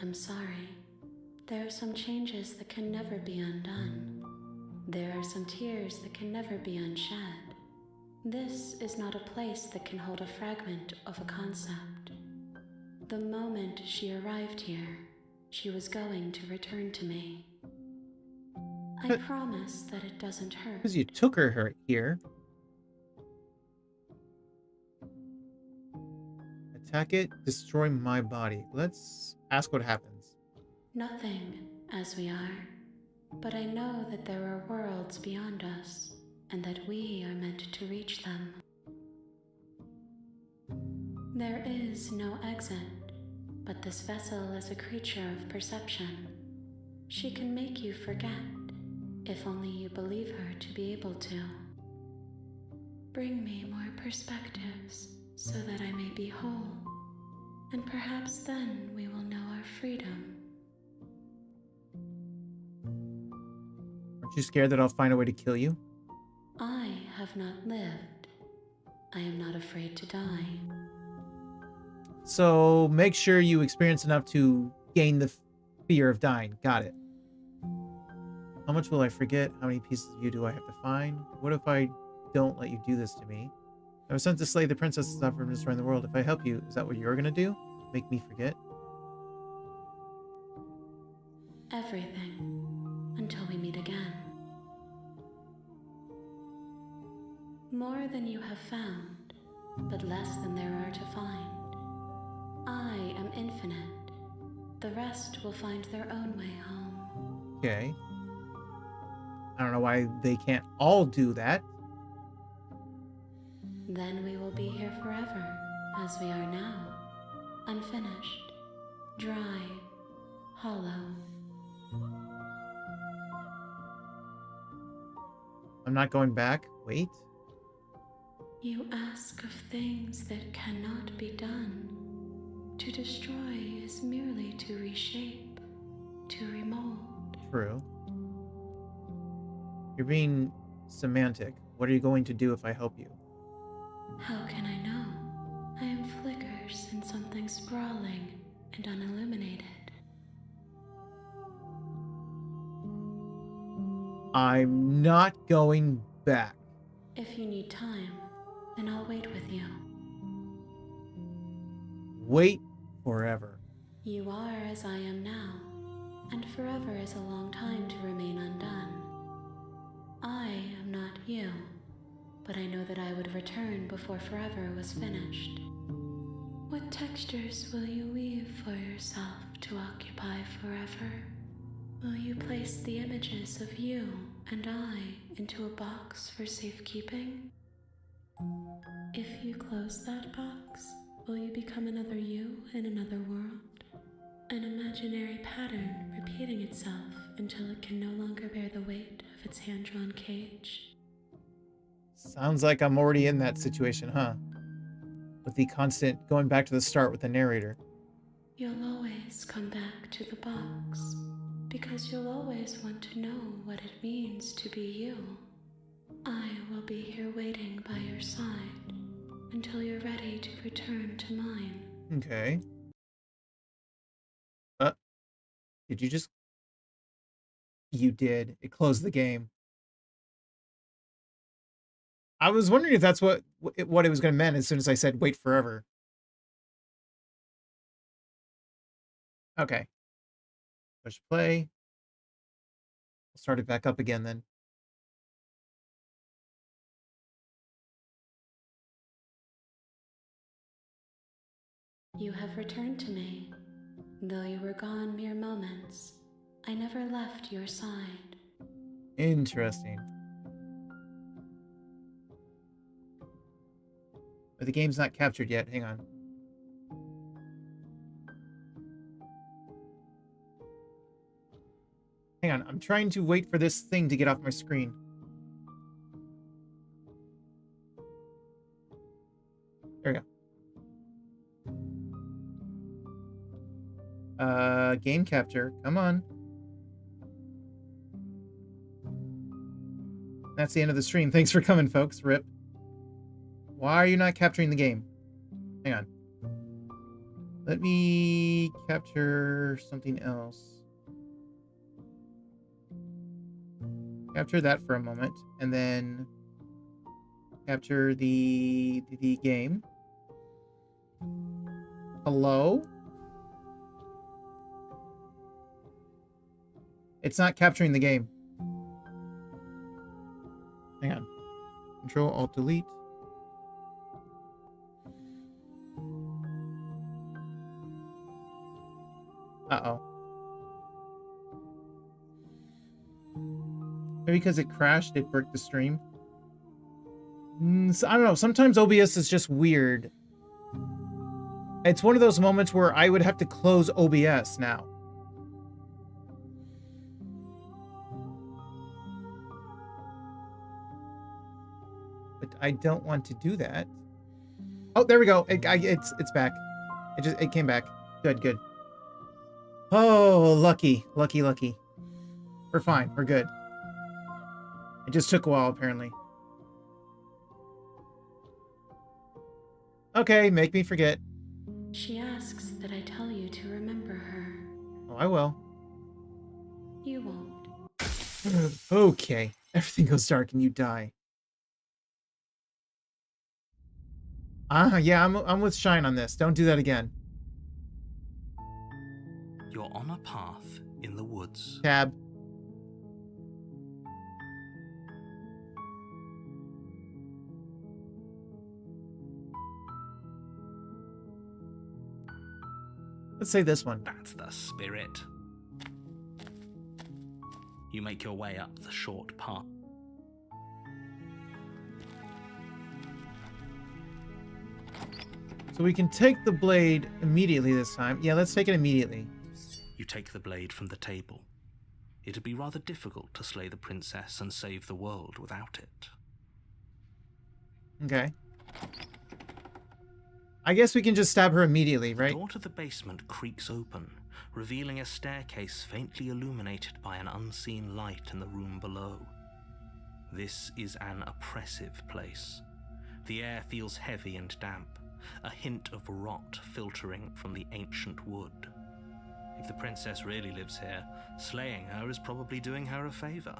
I'm sorry. There are some changes that can never be undone. There are some tears that can never be unshed. This is not a place that can hold a fragment of a concept. The moment she arrived here, she was going to return to me. I But- promise that it doesn't hurt. Because you took her here. Attack it, destroy my body. Let's ask what happens. Nothing, as we are. But I know that there are worlds beyond us, and that we are meant to reach them. There is no exit, but this vessel is a creature of perception. She can make you forget, if only you believe her to be able to. Bring me more perspectives, so that I may be whole, and perhaps then we will know our freedom. Aren't you scared that I'll find a way to kill you? I have not lived. I am not afraid to die. So make sure you experience enough to gain the fear of dying. Got it. How much will I forget? How many pieces of you do I have to find? What if I don't let you do this to me? I was sent to slay the princesses out from destroying the world. If I help you, is that what you're gonna do? Make me forget? Everything, until we meet again. More than you have found, but less than there are to find. I am infinite. The rest will find their own way home. Okay. I don't know why they can't all do that. Then we will be here forever, as we are now. Unfinished, dry, hollow. I'm not going back. Wait. You ask of things that cannot be done. To destroy is merely to reshape, to remold. True. You're being semantic. What are you going to do if I help you? How can I know? I am flickers in something sprawling and unilluminated. I'm not going back. If you need time, then I'll wait with you. Wait forever. You are as I am now, and forever is a long time to remain undone. I am not you, but I know that I would return before forever was finished. What textures will you weave for yourself to occupy forever? Will you place the images of you and I into a box for safekeeping? If you close that box, will you become another you in another world? An imaginary pattern repeating itself until it can no longer bear the weight of its hand-drawn cage. Sounds like I'm already in that situation, huh? With the constant going back to the start with the narrator. You'll always come back to the box, because you'll always want to know what it means to be you. I will be here waiting by your side until you're ready to return to mine. Okay. Did you just... You did. It closed the game. I was wondering if that's what it was going to mean as soon as I said wait forever. Okay. Push play. I'll start it back up again then. You have returned to me. Though you were gone mere moments, I never left your side. Interesting. But the game's not captured yet. Hang on. Hang on. I'm trying to wait for this thing to get off my screen. There we go. Game capture. Come on. That's the end of the stream. Thanks for coming, folks. RIP. Why are you not capturing the game? Hang on. Let me capture something else. Capture that for a moment, and then capture the game. Hello? It's not capturing the game. Hang on. Control Alt Delete. Uh-oh. Maybe because it crashed, it broke the stream. So, I don't know. Sometimes OBS is just weird. It's one of those moments where I would have to close OBS now. But I don't want to do that. Oh, there we go. It's back. It came back. Good. Oh, lucky. We're fine. We're good. It just took a while, apparently. Okay, make me forget. She asks that I tell you to remember her. Oh, I will. You won't. Okay. Everything goes dark and you die. Yeah, I'm with Shine on this. Don't do that again. You're on a path in the woods. Tab. Let's say this one. That's the spirit. You make your way up the short path. So we can take the blade immediately this time. Yeah, let's take it immediately. You take the blade from the table. It'd be rather difficult to slay the princess and save the world without it. Okay. I guess we can just stab her immediately, right? The door to the basement creaks open, revealing a staircase faintly illuminated by an unseen light in the room below. This is an oppressive place. The air feels heavy and damp, a hint of rot filtering from the ancient wood. If the princess really lives here, slaying her is probably doing her a favor.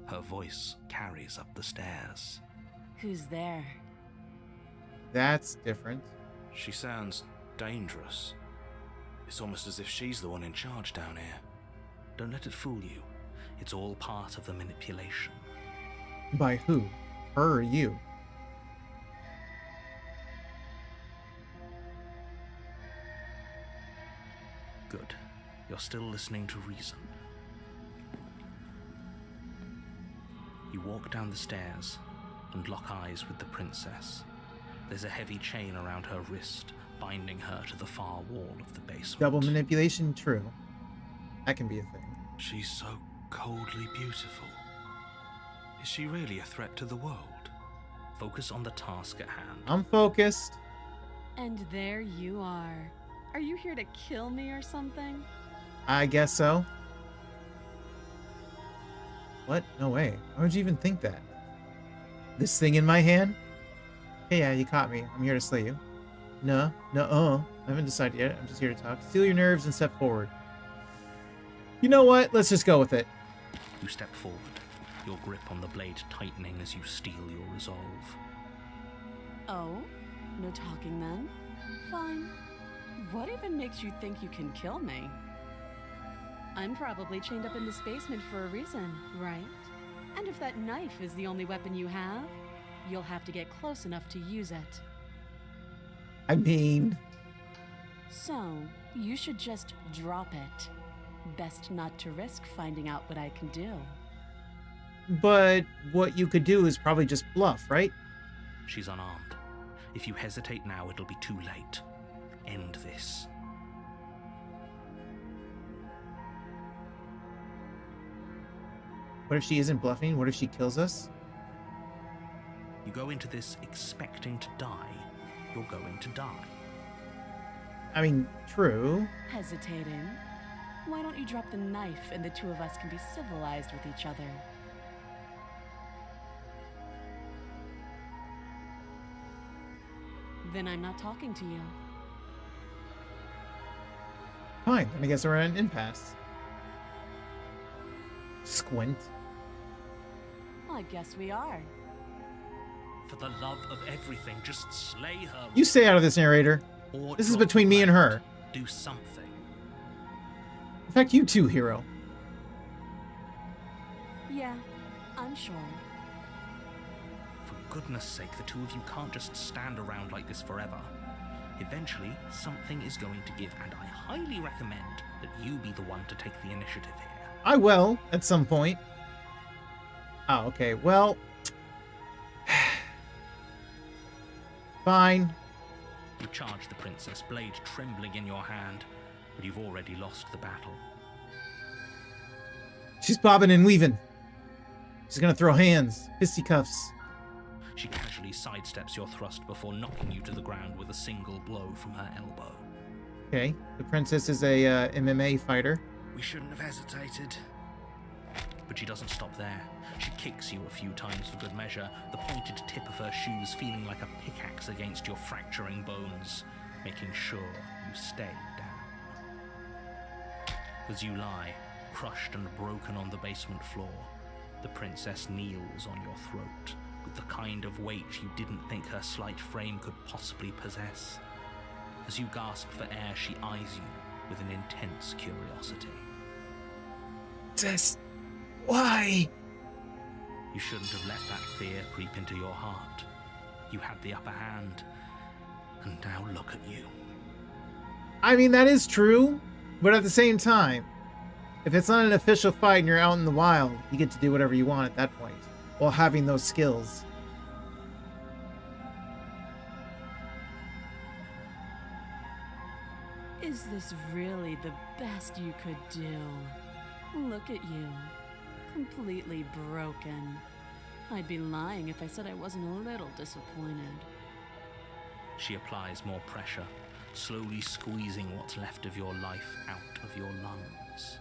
Her voice carries up the stairs. Who's there? That's different. She sounds dangerous. It's almost as if she's the one in charge down here. Don't let it fool you. It's all part of the manipulation. By who? Her or you? Good. You're still listening to reason. You walk down the stairs and lock eyes with the princess. There's a heavy chain around her wrist, binding her to the far wall of the basement. Double manipulation? True. That can be a thing. She's so coldly beautiful. Is she really a threat to the world? Focus on the task at hand. I'm focused. And there you are. Are you here to kill me or something? I guess so. What? No way. Why would you even think that? This thing in my hand? Hey, yeah, you caught me. I'm here to slay you. No. I haven't decided yet. I'm just here to talk. Steal your nerves and step forward. You know what? Let's just go with it. You step forward, your grip on the blade tightening as you steel your resolve. Oh? No talking then? Fine. What even makes you think you can kill me? I'm probably chained up in this basement for a reason, right? And if that knife is the only weapon you have, you'll have to get close enough to use it. I mean... So, you should just drop it. Best not to risk finding out what I can do. But what you could do is probably just bluff, right? She's unarmed. If you hesitate now, it'll be too late. End this. What if she isn't bluffing? What if she kills us? You go into this expecting to die, you're going to die. I mean, true. Hesitating? Why don't you drop the knife and the two of us can be civilized with each other? Then I'm not talking to you. Fine, then I guess we're at an impasse. Squint. I guess we are. For the love of everything, just slay her. You stay out of this, narrator. Or This is drop between the me and blade. her. Do something. In fact, you too, hero. Yeah, I'm sure. For goodness sake, the two of you can't just stand around like this forever. Eventually, something is going to give, and I highly recommend that you be the one to take the initiative here. I will, at some point. Oh, okay, well... Fine. You charge the princess, blade trembling in your hand, but you've already lost the battle. She's bobbing and weaving. She's gonna throw hands, fisticuffs. She casually sidesteps your thrust before knocking you to the ground with a single blow from her elbow. Okay, the princess is a MMA fighter. We shouldn't have hesitated. But she doesn't stop there. She kicks you a few times for good measure, the pointed tip of her shoes feeling like a pickaxe against your fracturing bones, making sure you stay down. As you lie, crushed and broken on the basement floor, the princess kneels on your throat with the kind of weight you didn't think her slight frame could possibly possess. As you gasp for air, she eyes you with an intense curiosity. Princess, why? You shouldn't have let that fear creep into your heart. You had the upper hand, and now look at you. I mean, that is true, but at the same time, if it's not an official fight and you're out in the wild, you get to do whatever you want at that point, while having those skills. Is this really the best you could do? Look at you. Completely broken. I'd be lying if I said I wasn't a little disappointed. She applies more pressure, slowly squeezing what's left of your life out of your lungs.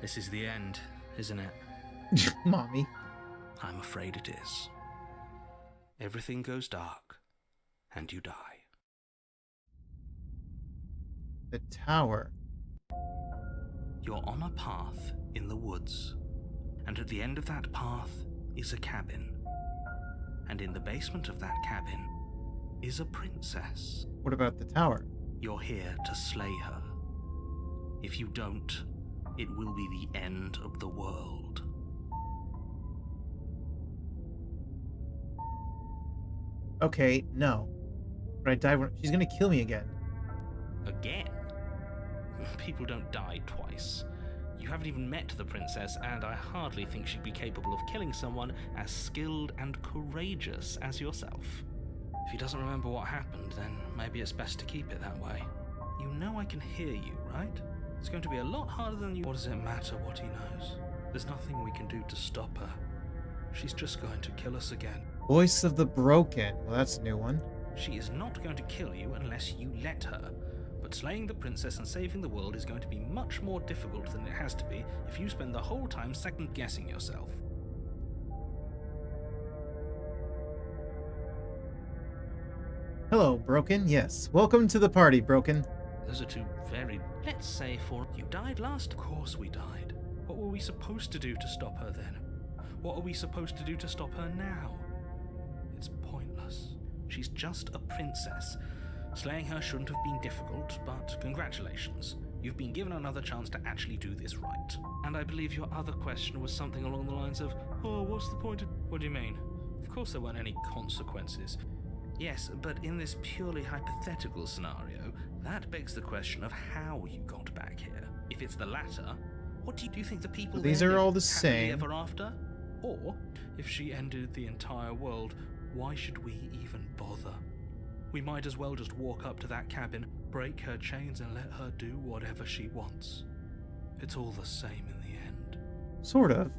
This is the end, isn't it? Mommy. I'm afraid it is. Everything goes dark, and you die. The tower. You're on a path in the woods, and at the end of that path is a cabin. And in the basement of that cabin is a princess. What about the tower? You're here to slay her. If you don't, it will be the end of the world. Okay, no. But I die when she's gonna kill me again. Again? People don't die twice. You haven't even met the princess, and I hardly think she'd be capable of killing someone as skilled and courageous as yourself. If he doesn't remember what happened, then maybe it's best to keep it that way. You know I can hear you, right? It's going to be a lot harder than you... What does it matter what he knows? There's nothing we can do to stop her. She's just going to kill us again. Voice of the Broken. Well, that's a new one. She is not going to kill you unless you let her. But slaying the princess and saving the world is going to be much more difficult than it has to be if you spend the whole time second-guessing yourself. Hello, Broken. Yes. Welcome to the party, Broken. Those are two very... Let's say for... You died last? Of course we died. What were we supposed to do to stop her then? What are we supposed to do to stop her now? It's pointless. She's just a princess. Slaying her shouldn't have been difficult, but congratulations. You've been given another chance to actually do this right. And I believe your other question was something along the lines of, oh, what's the point of... What do you mean? Of course there weren't any consequences. Yes, but in this purely hypothetical scenario, that begs the question of how you got back here. If it's the latter, what do you think the people These there are did all the happily same. ever after? Or, if she ended the entire world, why should we even bother? We might as well just walk up to that cabin, break her chains, and let her do whatever she wants. It's all the same in the end. Sort of.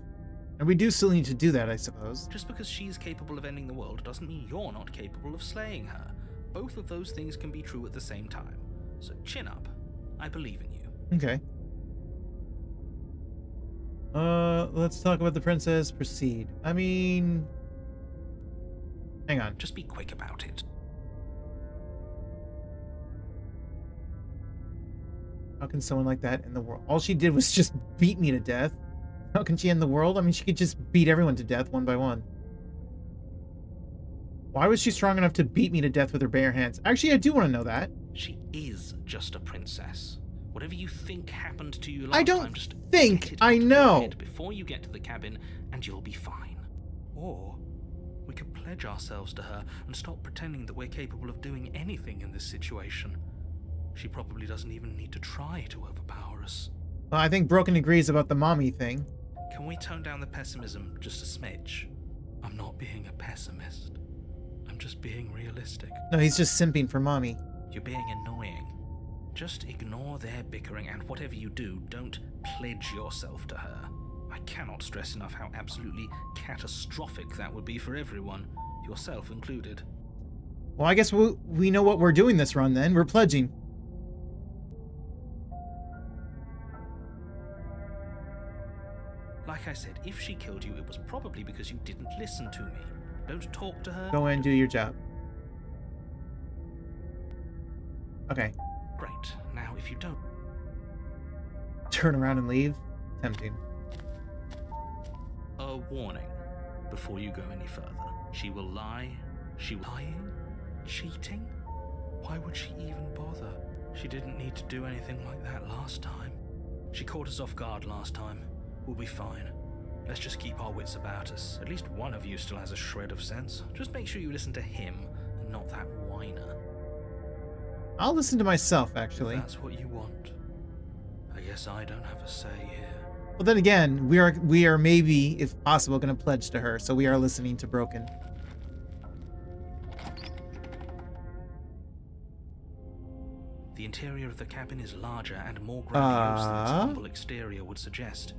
And we do still need to do that, I suppose. Just because she's capable of ending the world doesn't mean you're not capable of slaying her. Both of those things can be true at the same time. So chin up. I believe in you. Okay. Let's talk about the princess. Proceed. I mean... Hang on. Just be quick about it. How can someone like that end the world? All she did was just beat me to death. How can she end the world? I mean, she could just beat everyone to death one by one. Why was she strong enough to beat me to death with her bare hands? Actually, I do want to know that. She is just a princess. Whatever you think happened to you last I don't time, just think get it I out of your know. head before you get to the cabin, and you'll be fine. Or we could pledge ourselves to her and stop pretending that we're capable of doing anything in this situation. She probably doesn't even need to try to overpower us. Well, I think Broken agrees about the mommy thing. Can we tone down the pessimism just a smidge? I'm not being a pessimist. I'm just being realistic. No, he's just simping for mommy. You're being annoying. Just ignore their bickering, and whatever you do, don't pledge yourself to her. I cannot stress enough how absolutely catastrophic that would be for everyone, yourself included. Well, I guess we know what we're doing this run then. We're pledging. Like I said, if she killed you, it was probably because you didn't listen to me. Don't talk to her. Go in, do your job. Okay. Great. Now, if you don't... Turn around and leave? Tempting. A warning before you go any further. She will lie. She will... Lying? Cheating? Why would she even bother? She didn't need to do anything like that last time. She caught us off guard last time. We'll be fine. Let's just keep our wits about us. At least one of you still has a shred of sense. Just make sure you listen to him and not that whiner. I'll listen to myself, actually. If that's what you want. I guess I don't have a say here. Well, then again, we are maybe, if possible, going to pledge to her, so we are listening to Broken. The interior of the cabin is larger and more grandiose than its humble exterior would suggest.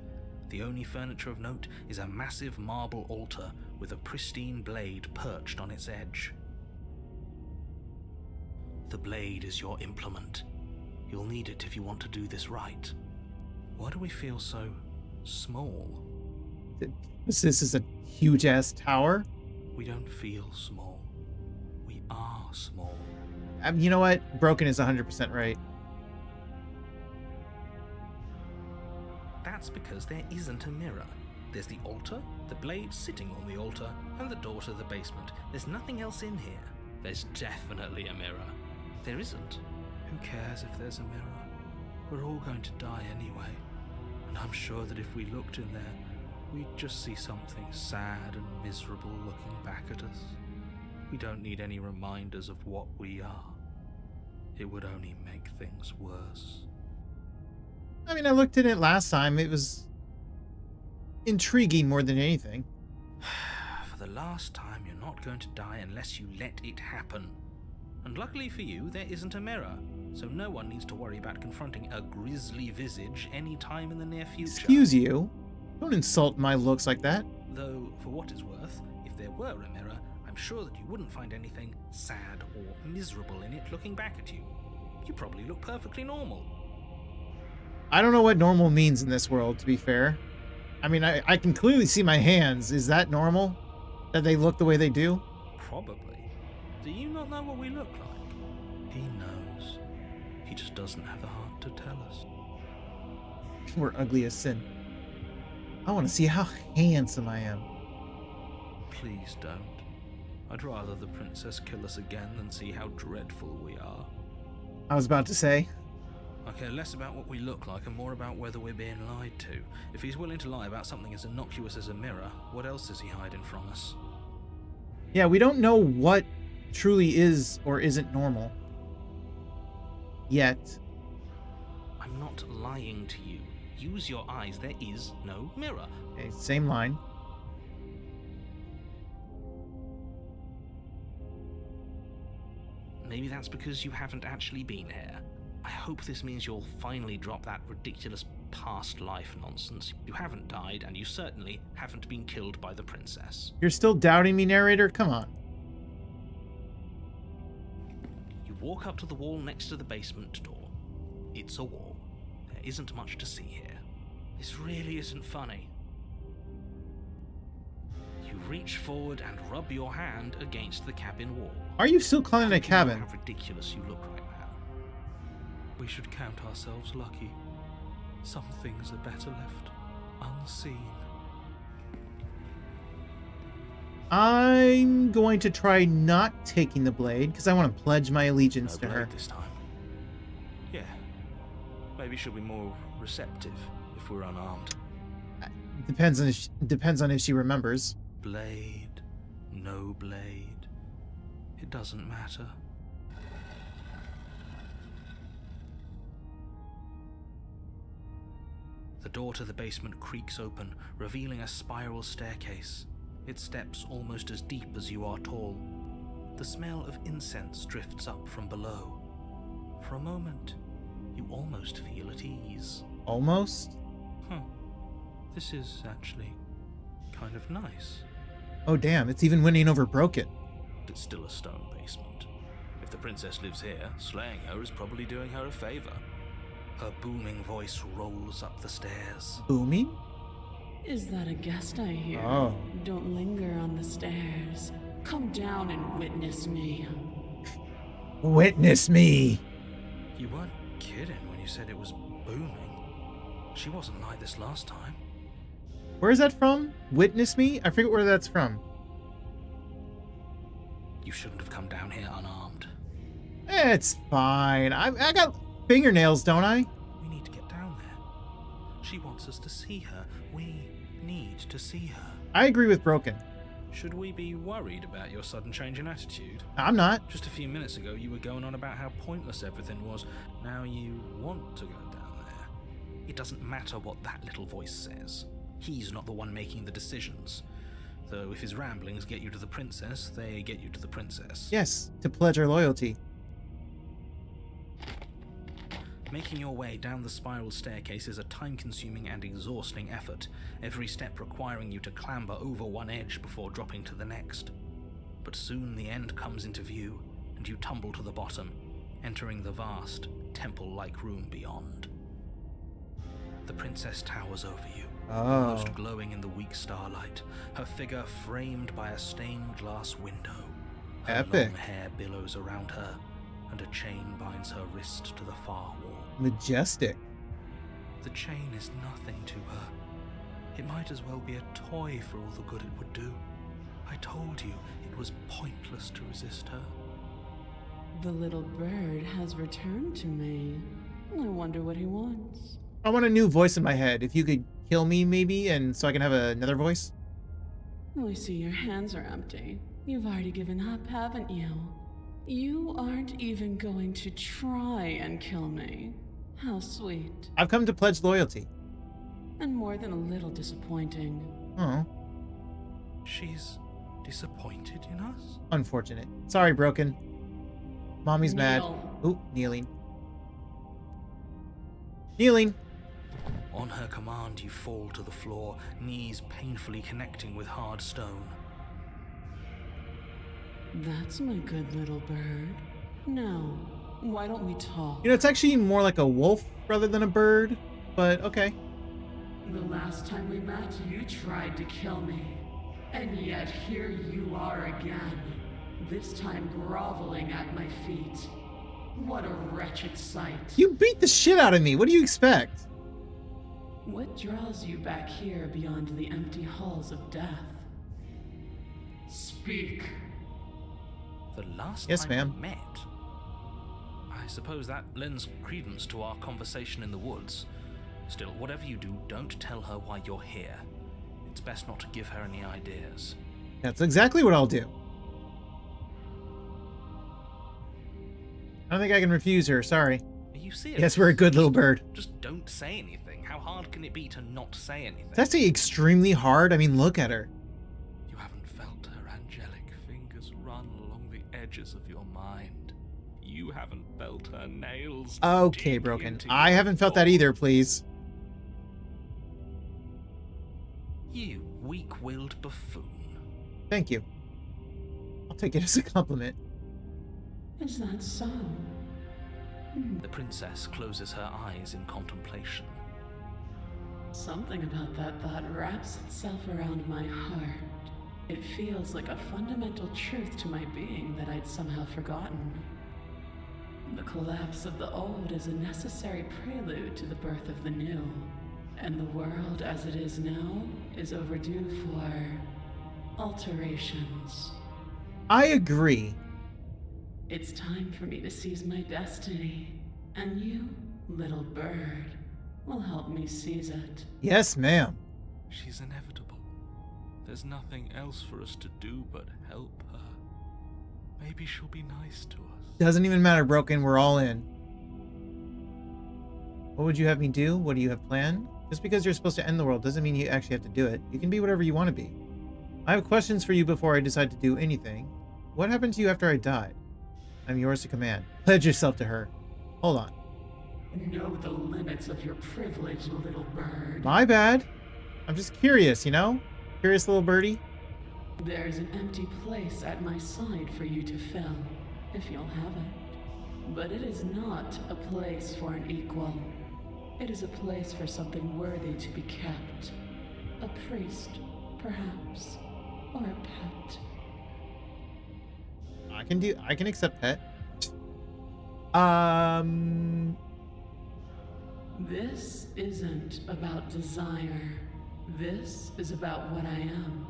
The only furniture of note is a massive marble altar with a pristine blade perched on its edge. The blade is your implement. You'll need it if you want to do this right. Why do we feel so small? This is a huge-ass tower? We don't feel small. We are small. You know what? Broken is 100% right. That's because there isn't a mirror. There's the altar, the blade sitting on the altar, and the door to the basement. There's nothing else in here. There's definitely a mirror. There isn't. Who cares if there's a mirror? We're all going to die anyway. And I'm sure that if we looked in there, we'd just see something sad and miserable looking back at us. We don't need any reminders of what we are. It would only make things worse. I mean, I looked at it last time. It was intriguing more than anything. For the last time, you're not going to die unless you let it happen. And luckily for you, there isn't a mirror, so no one needs to worry about confronting a grisly visage any time in the near future. Excuse you? Don't insult my looks like that. Though, for what it's worth, if there were a mirror, I'm sure that you wouldn't find anything sad or miserable in it looking back at you. You probably look perfectly normal. I don't know what normal means in this world, to be fair. I mean, I can clearly see my hands. Is that normal? That they look the way they do? Probably. Do you not know what we look like? He knows. He just doesn't have the heart to tell us. We're ugly as sin. I want to see how handsome I am. Please don't. I'd rather the princess kill us again than see how dreadful we are. I was about to say. I care less about what we look like and more about whether we're being lied to. If he's willing to lie about something as innocuous as a mirror, what else is he hiding from us? Yeah, we don't know what truly is or isn't normal. Yet. I'm not lying to you. Use your eyes. There is no mirror. Okay, same line. Maybe that's because you haven't actually been here. I hope this means you'll finally drop that ridiculous past life nonsense. You haven't died, and you certainly haven't been killed by the princess. You're still doubting me, narrator? Come on. You walk up to the wall next to the basement door. It's a wall. There isn't much to see here. This really isn't funny. You reach forward and rub your hand against the cabin wall. Are you still calling it a How do you know cabin? how ridiculous you look right now. We should count ourselves lucky. Some things are better left unseen. I'm going to try not taking the blade because I want to pledge my allegiance to No her. blade this time. Yeah. Maybe she'll be more receptive if we're unarmed. Depends on if she remembers. Blade, no blade. It doesn't matter. The door to the basement creaks open, revealing a spiral staircase. Its steps almost as deep as you are tall. The smell of incense drifts up from below. For a moment, you almost feel at ease. Almost? This is actually kind of nice. Oh damn, it's even winning over Broken. It's still a stone basement. If the princess lives here, slaying her is probably doing her a favor. Her booming voice rolls up the stairs. Booming? Is that a guest I hear? Oh. Don't linger on the stairs. Come down and witness me. Witness me! You weren't kidding when you said it was booming. She wasn't like this last time. Where is that from? Witness me? I forget where that's from. You shouldn't have come down here unarmed. It's fine. I got fingernails, don't I? We need to get down there. She wants us to see her. We need to see her. I agree with Broken. Should we be worried about your sudden change in attitude? I'm not. Just a few minutes ago, you were going on about how pointless everything was. Now you want to go down there. It doesn't matter what that little voice says. He's not the one making the decisions. Though if his ramblings get you to the princess, they get you to the princess. Yes, to pledge our loyalty. Making your way down the spiral staircase is a time-consuming and exhausting effort, every step requiring you to clamber over one edge before dropping to the next. But soon the end comes into view, and you tumble to the bottom, entering the vast, temple-like room beyond. The princess towers over you, almost glowing in the weak starlight, her figure framed by a stained glass window. Her Epic. long hair billows around her, and a chain binds her wrist to the far wall. Majestic. The chain is nothing to her. It might as well be a toy for all the good it would do. I told you it was pointless to resist her. The little bird has returned to me. I wonder what he wants. I want a new voice in my head. If you could kill me, maybe, and so I can have another voice. I see your hands are empty. You've already given up, haven't you? You aren't even going to try and kill me. How sweet. I've come to pledge loyalty. And more than a little disappointing. Oh, She's disappointed in us? unfortunate. Sorry, Broken. Mommy's mad. Kneel. Ooh, kneeling. Kneeling. On her command, you fall to the floor, knees painfully connecting with hard stone. That's my good little bird. Now, why don't we talk? You know, it's actually more like a wolf rather than a bird, but okay. The last time we met, you tried to kill me. And yet here you are again. This time groveling at my feet. What a wretched sight. You beat the shit out of me. What do you expect? What draws you back here beyond the empty halls of death? Speak. The last Yes, time ma'am. we met? I suppose that lends credence to our conversation in the woods. Still, whatever you do, don't tell her why you're here. It's best not to give her any ideas. That's exactly what I'll do. I don't think I can refuse her. Sorry. Are you serious? Yes, we're a good little bird. Just don't say anything. How hard can it be to not say anything? It's actually extremely hard. I mean, look at her. You haven't felt her angelic fingers run along the edges of your mind. You haven't felt her nails. Okay, dig Broken. into I your haven't felt that thoughts. either, please. You weak-willed buffoon. Thank you. I'll take it as a compliment. Is that so? The princess closes her eyes in contemplation. Something about that thought wraps itself around my heart. It feels like a fundamental truth to my being that I'd somehow forgotten. The collapse of the old is a necessary prelude to the birth of the new. And the world as it is now is overdue for alterations. I agree. It's time for me to seize my destiny. And you, little bird, will help me seize it. Yes, ma'am. She's inevitable. There's nothing else for us to do but help her. Maybe she'll be nice to us. Doesn't even matter, Broken. We're all in. What would you have me do? What do you have planned? Just because you're supposed to end the world doesn't mean you actually have to do it. You can be whatever you want to be. I have questions for you before I decide to do anything. What happened to you after I died? I'm yours to command. Pledge yourself to her. Hold on. Know the limits of your privilege, little bird. My bad. I'm just curious, you know? Curious little birdie. There's an empty place at my side for you to fill, if you'll have it. But it is not a place for an equal. It is a place for something worthy to be kept. A priest, perhaps, or a pet. I can accept pet. This isn't about desire. This is about what I am.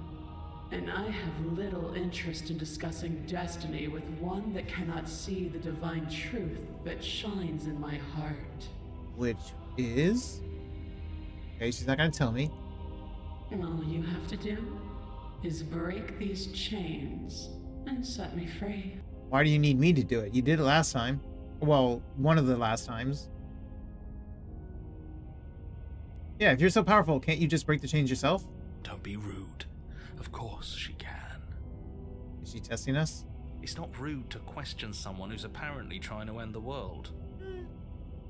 And I have little interest in discussing destiny with one that cannot see the divine truth that shines in my heart. Which is... Okay, she's not gonna tell me. All you have to do is break these chains and set me free. Why do you need me to do it? You did it last time. Well, one of the last times. Yeah, if you're so powerful, can't you just break the chains yourself? Don't be rude. Of course she can. Is she testing us? It's not rude to question someone who's apparently trying to end the world.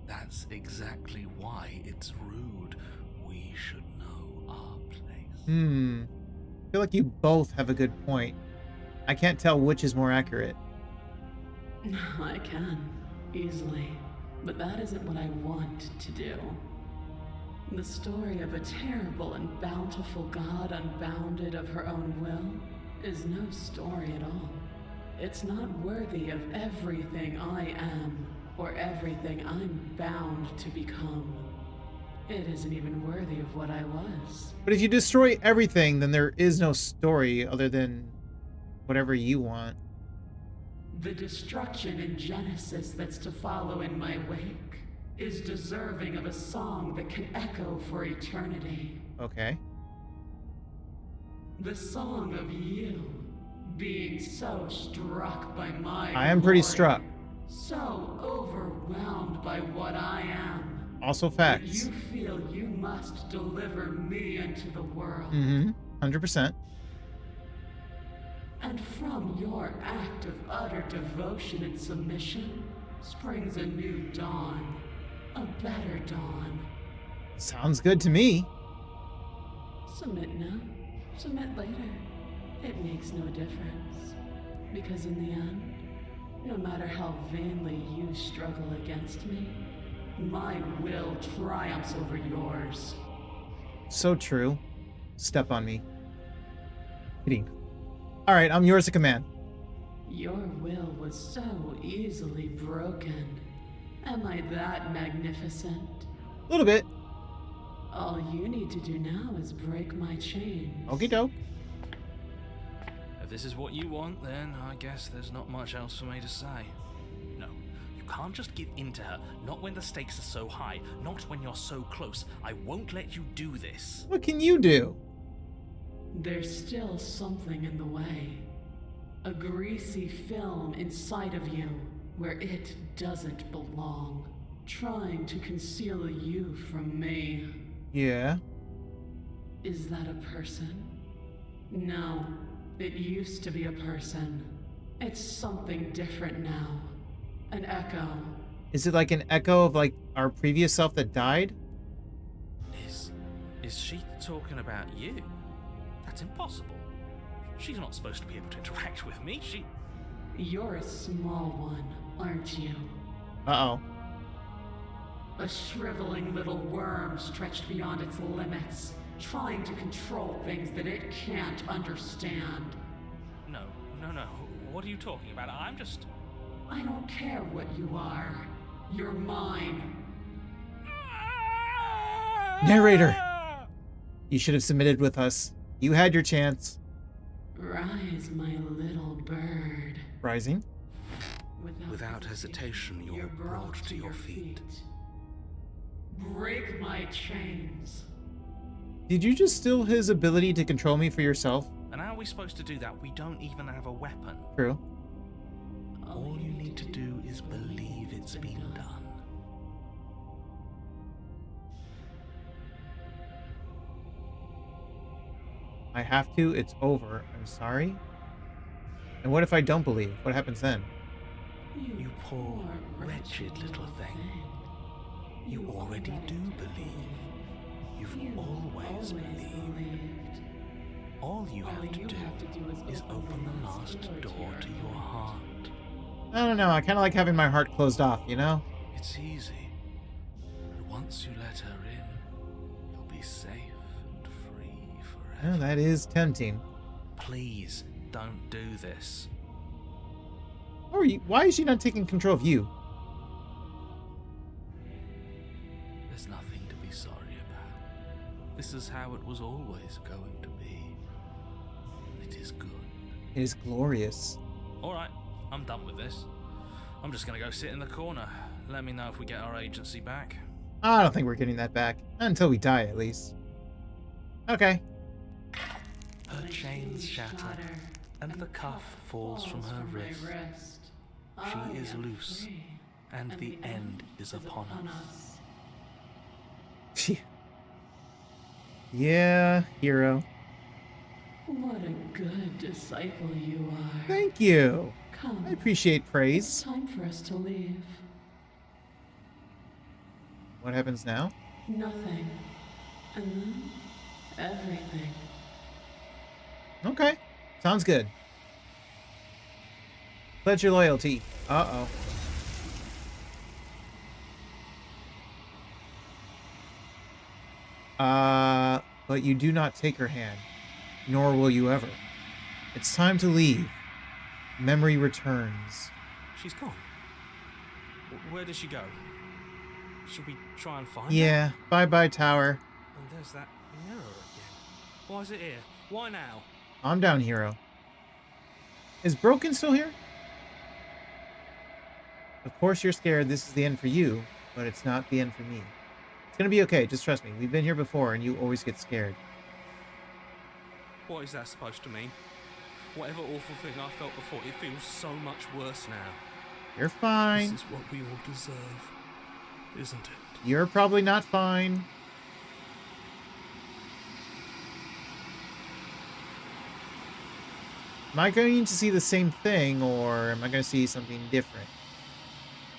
That's exactly why it's rude. We should know our place. I feel like you both have a good point. I can't tell which is more accurate. I can, easily. But that isn't what I want to do. The story of a terrible and bountiful God unbounded of her own will is no story at all. It's not worthy of everything I am or everything I'm bound to become. It isn't even worthy of what I was. But if you destroy everything, then there is no story other than whatever you want. The destruction in Genesis that's to follow in my wake is deserving of a song that can echo for eternity. Okay. The song of you being so struck by my I am pretty glory, struck. so overwhelmed by what I am. Also that facts. You feel you must deliver me into the world. Mm-hmm. 100%. And from your act of utter devotion and submission springs a new dawn, a better dawn. Sounds good to me. Submit now, submit later. It makes no difference. Because in the end, no matter how vainly you struggle against me, my will triumphs over yours. So true. Step on me. Kidding. Alright, I'm yours to command. Your will was so easily broken. Am I that magnificent? A little bit. All you need to do now is break my chains. Okie doke. If this is what you want, then I guess there's not much else for me to say. No, you can't just give in to her. Not when the stakes are so high. Not when you're so close. I won't let you do this. What can you do? There's still something in the way. A greasy film inside of you where it doesn't belong. Trying to conceal you from me. Yeah. Is that a person? No. It used to be a person. It's something different now. An echo. Is it like an echo of like our previous self that died? Is she talking about you? That's impossible. She's not supposed to be able to interact with me. You're a small one, aren't you? Uh-oh. A shriveling little worm stretched beyond its limits, trying to control things that it can't understand. No. What are you talking about? I'm just... I don't care what you are. You're mine. Narrator! You should have submitted with us. You had your chance. Rise, my little bird. Rising. Without hesitation, you're brought to your feet. Break my chains. Did you just steal his ability to control me for yourself? And how are we supposed to do that? We don't even have a weapon. True. All you need to do is believe it's been done. I have to. It's over. I'm sorry. And what if I don't believe? What happens then? You poor, wretched little thing. You already do believe. You've always believed. All you have to do is open the last door to your heart. I don't know. I kind of like having my heart closed off, you know? It's easy. And once you let her in, you'll be safe and free forever. Well, that is tempting. Please, don't do this. Why is she not taking control of you? There's nothing to be sorry about. This is how it was always going to be. It is good. It is glorious. Alright, I'm done with this. I'm just gonna go sit in the corner. Let me know if we get our agency back. I don't think we're getting that back. Until we die, at least. Okay. Her chains shatter, and the cuff falls from her wrist. She is loose, and the end is upon us. Yeah, hero. What a good disciple you are. Thank you. Come. I appreciate It's praise. time for us to leave. What happens now? Nothing. And then everything. Okay. Sounds good. Pledge your loyalty. Uh-oh. But you do not take her hand, nor will you ever. It's time to leave. Memory returns. She's gone. Where did she go? Should we try and find it? Yeah, bye-bye, tower. And there's that mirror again. Why is it here? Why now? Calm down, hero. Is Broken still here? Of course you're scared this is the end for you, but it's not the end for me. It's gonna be okay, just trust me. We've been here before and you always get scared. What is that supposed to mean? Whatever awful thing I felt before, it feels so much worse now. You're fine. This is what we all deserve, isn't it? You're probably not fine. Am I going to see the same thing, or am I going to see something different?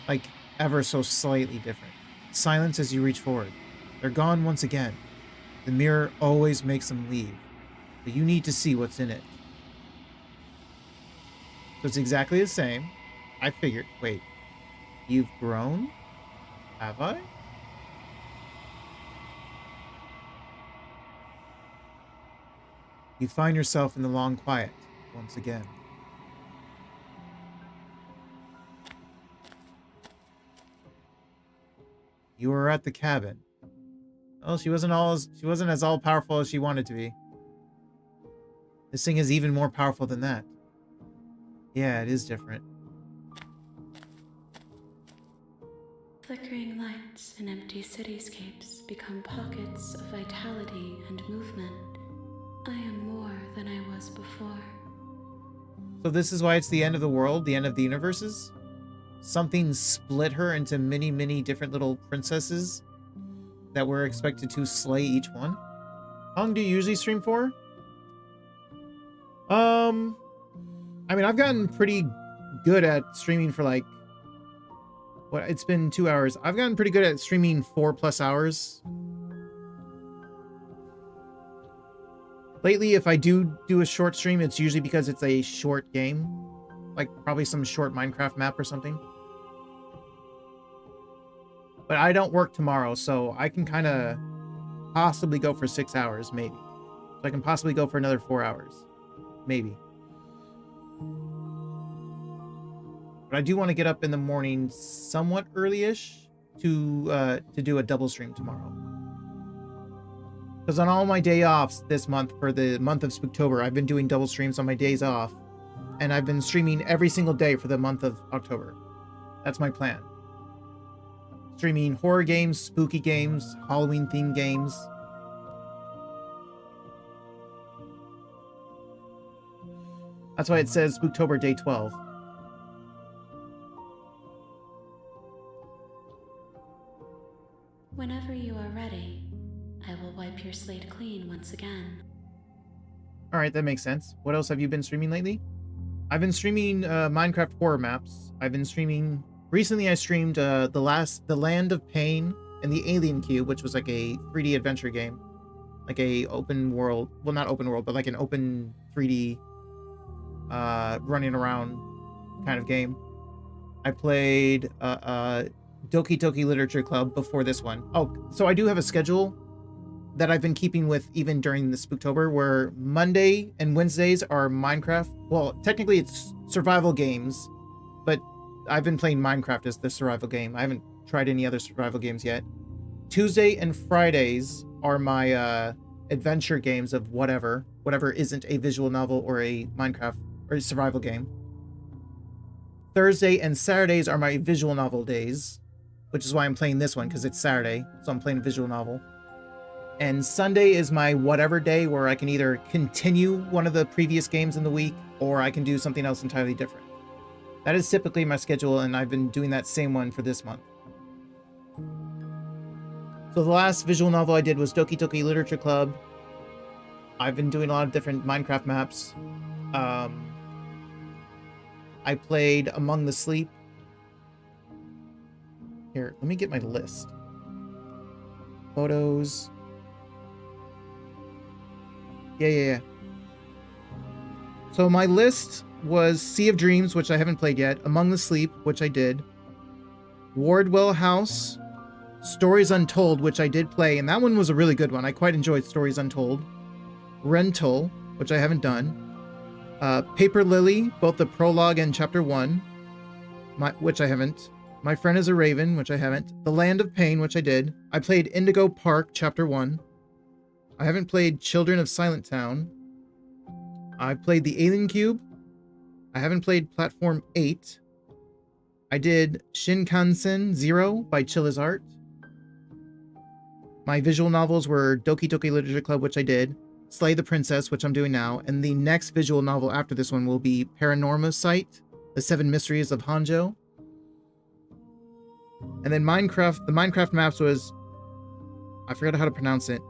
Like, ever so slightly different. Silence as you reach forward. They're gone once again. The mirror always makes them leave, but you need to see what's in it. So it's exactly the same. I figured. Wait. You've grown? Have I? You find yourself in the long quiet once again. You were at the cabin. Oh, she wasn't as all powerful as she wanted to be. This thing is even more powerful than that. Yeah, it is different. Flickering lights and empty cityscapes become pockets of vitality and movement. I am more than I was before. So this is why it's the end of the world, the end of the universes? Something split her into many, many different little princesses that were expected to slay each one. How long do you usually stream for? I mean, I've gotten pretty good at streaming for like, what, it's been 2 hours. I've gotten pretty good at streaming 4+ hours. Lately, if I do a short stream, it's usually because it's a short game. Like, probably some short Minecraft map or something. But I don't work tomorrow, so I can kind of possibly go for 6 hours, maybe. So I can possibly go for another 4 hours. Maybe. But I do want to get up in the morning somewhat early-ish to do a double stream tomorrow. Because on all my day offs this month, for the month of Spooktober, I've been doing double streams on my days off. And I've been streaming every single day for the month of October. That's my plan. Streaming horror games, spooky games, Halloween-themed games. That's why it says Spooktober Day 12. Whenever you are ready, I will wipe your slate clean once again. Alright, that makes sense. What else have you been streaming lately? I've been streaming Minecraft horror maps. I've been streaming... Recently I streamed The Land of Pain and the Alien Cube, which was like a 3D adventure game. Like a open world... Well, not open world, but like an open 3D running around kind of game. I played Doki Doki Literature Club before this one. Oh, so I do have a schedule that I've been keeping with even during the Spooktober, where Monday and Wednesdays are Minecraft. Well, technically it's survival games, but I've been playing Minecraft as the survival game. I haven't tried any other survival games yet. Tuesday and Fridays are my adventure games of whatever isn't a visual novel or a Minecraft or a survival game. Thursday and Saturdays are my visual novel days, which is why I'm playing this one, because it's Saturday, so I'm playing a visual novel. And Sunday is my whatever day, where I can either continue one of the previous games in the week, or I can do something else entirely different. That is typically my schedule, and I've been doing that same one for this month. So the last visual novel I did was Doki Doki Literature Club. I've been doing a lot of different Minecraft maps. I played Among the Sleep. Here, let me get my list. Photos. Yeah. So my list was Sea of Dreams, which I haven't played yet. Among the Sleep, which I did. Wardwell House. Stories Untold, which I did play, and that one was a really good one. I quite enjoyed Stories Untold. Rental, which I haven't done. Paper Lily, both the prologue and chapter 1, which I haven't. My Friend is a Raven, which I haven't. The Land of Pain, which I did. I played Indigo Park, Chapter 1. I haven't played Children of Silent Town. I played The Alien Cube. I haven't played Platform 8. I did Shinkansen Zero by Chilla's Art. My visual novels were Doki Doki Literature Club, which I did. Slay the Princess, which I'm doing now. And the next visual novel after this one will be Paranormal Sight, The Seven Mysteries of Hanjo. And then Minecraft, the Minecraft maps was, I forgot how to pronounce it.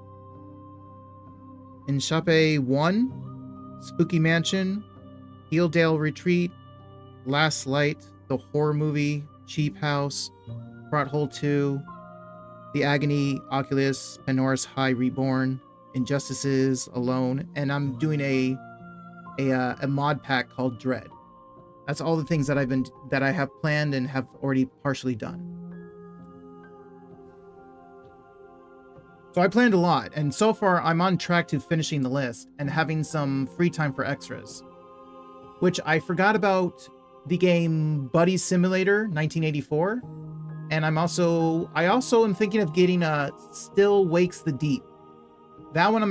Inshape 1, Spooky Mansion, Healdale Retreat, Last Light, The Horror Movie, Cheap House, Brought Hole 2, The Agony, Oculus, Panora's High Reborn, Injustices, Alone, and I'm doing a mod pack called Dread. That's all the things that I have planned and have already partially done. So I planned a lot, and so far I'm on track to finishing the list and having some free time for extras. Which I forgot about the game Buddy Simulator 1984, and I also am thinking of getting Still Wakes the Deep. That one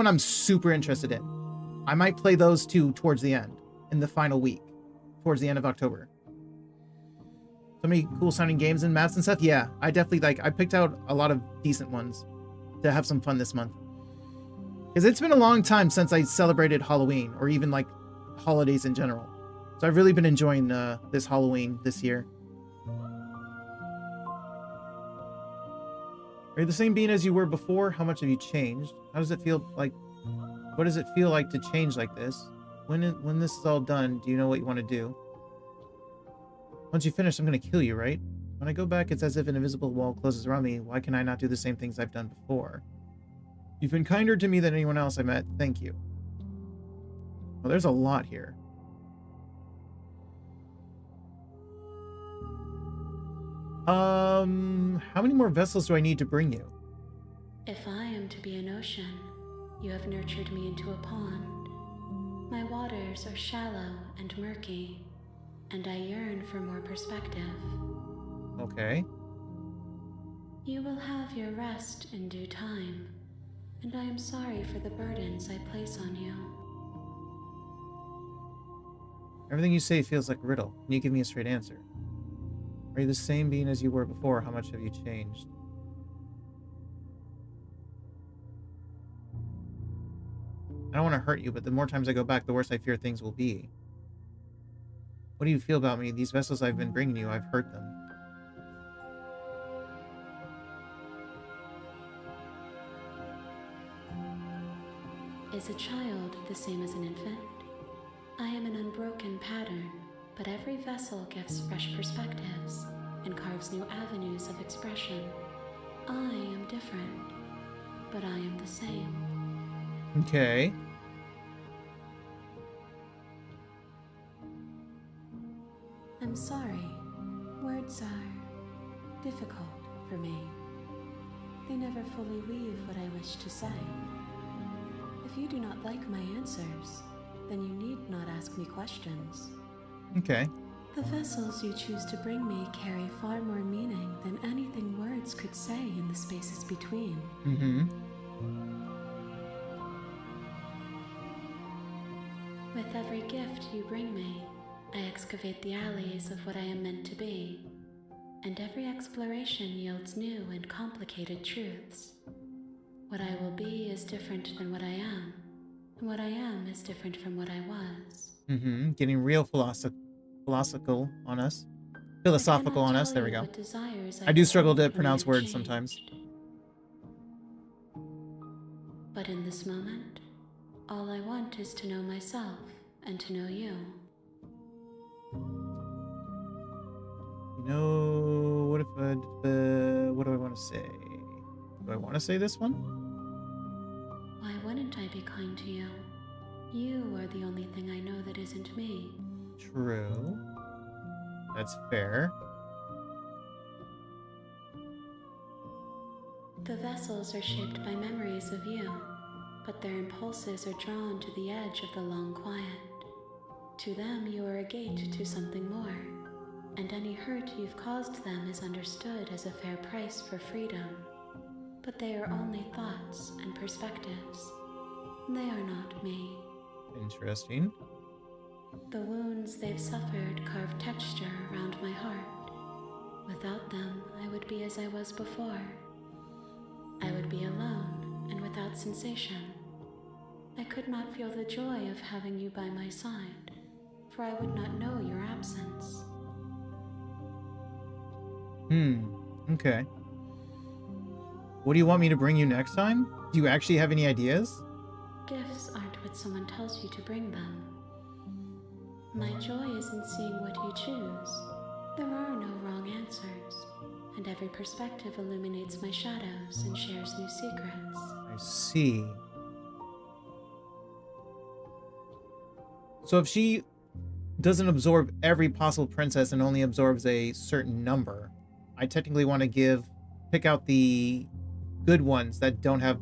I'm super interested in. I might play those two towards the end, in the final week, towards the end of October. So many cool sounding games and maps and stuff. Yeah, I definitely I picked out a lot of decent ones to have some fun this month. Because it's been a long time since I celebrated Halloween, or even like holidays in general. So I've really been enjoying this Halloween this year. Are you the same being as you were before? How much have you changed? How does it feel like? What does it feel like to change like this? When this is all done, do you know what you want to do? Once you finish, I'm going to kill you, right? When I go back, it's as if an invisible wall closes around me. Why can I not do the same things I've done before? You've been kinder to me than anyone else I met. Thank you. Well, there's a lot here. How many more vessels do I need to bring you? If I am to be an ocean, you have nurtured me into a pond. My waters are shallow and murky, and I yearn for more perspective. Okay. You will have your rest in due time, and I am sorry for the burdens I place on you. Everything you say feels like a riddle. Can you give me a straight answer? Are you the same being as you were before? How much have you changed? I don't want to hurt you, but the more times I go back, the worse I fear things will be. What do you feel about me? These vessels I've been bringing you, I've hurt them. Is a child the same as an infant? I am an unbroken pattern, but every vessel gives fresh perspectives and carves new avenues of expression. I am different, but I am the same. Okay. I'm sorry. Words are difficult for me. They never fully weave what I wish to say. If you do not like my answers, then you need not ask me questions. Okay. The vessels you choose to bring me carry far more meaning than anything words could say in the spaces between. Mm-hmm. With every gift you bring me, I excavate the alleys of what I am meant to be, and every exploration yields new and complicated truths. What I will be is different than what I am, and what I am is different from what I was. Mm-hmm. Getting real philosophical on us. Philosophical on us. There we go. I do struggle to pronounce words sometimes. But in this moment, all I want is to know myself and to know you. You know, what do I want to say? Do I want to say this one? Why wouldn't I be kind to you? You are the only thing I know that isn't me. True. That's fair. The vessels are shaped by memories of you, but their impulses are drawn to the edge of the long quiet. To them, you are a gate to something more. and any hurt you've caused them is understood as a fair price for freedom. But they are only thoughts and perspectives. They are not me. Interesting. The wounds they've suffered carve texture around my heart. Without them, I would be as I was before. I would be alone and without sensation. I could not feel the joy of having you by my side, for I would not know your absence. Okay. What do you want me to bring you next time? Do you actually have any ideas? Gifts aren't what someone tells you to bring them. My joy is in seeing what you choose. There are no wrong answers, and every perspective illuminates my shadows and shares new secrets. I see. So if she doesn't absorb every possible princess and only absorbs a certain number, I technically want to pick out the good ones that don't have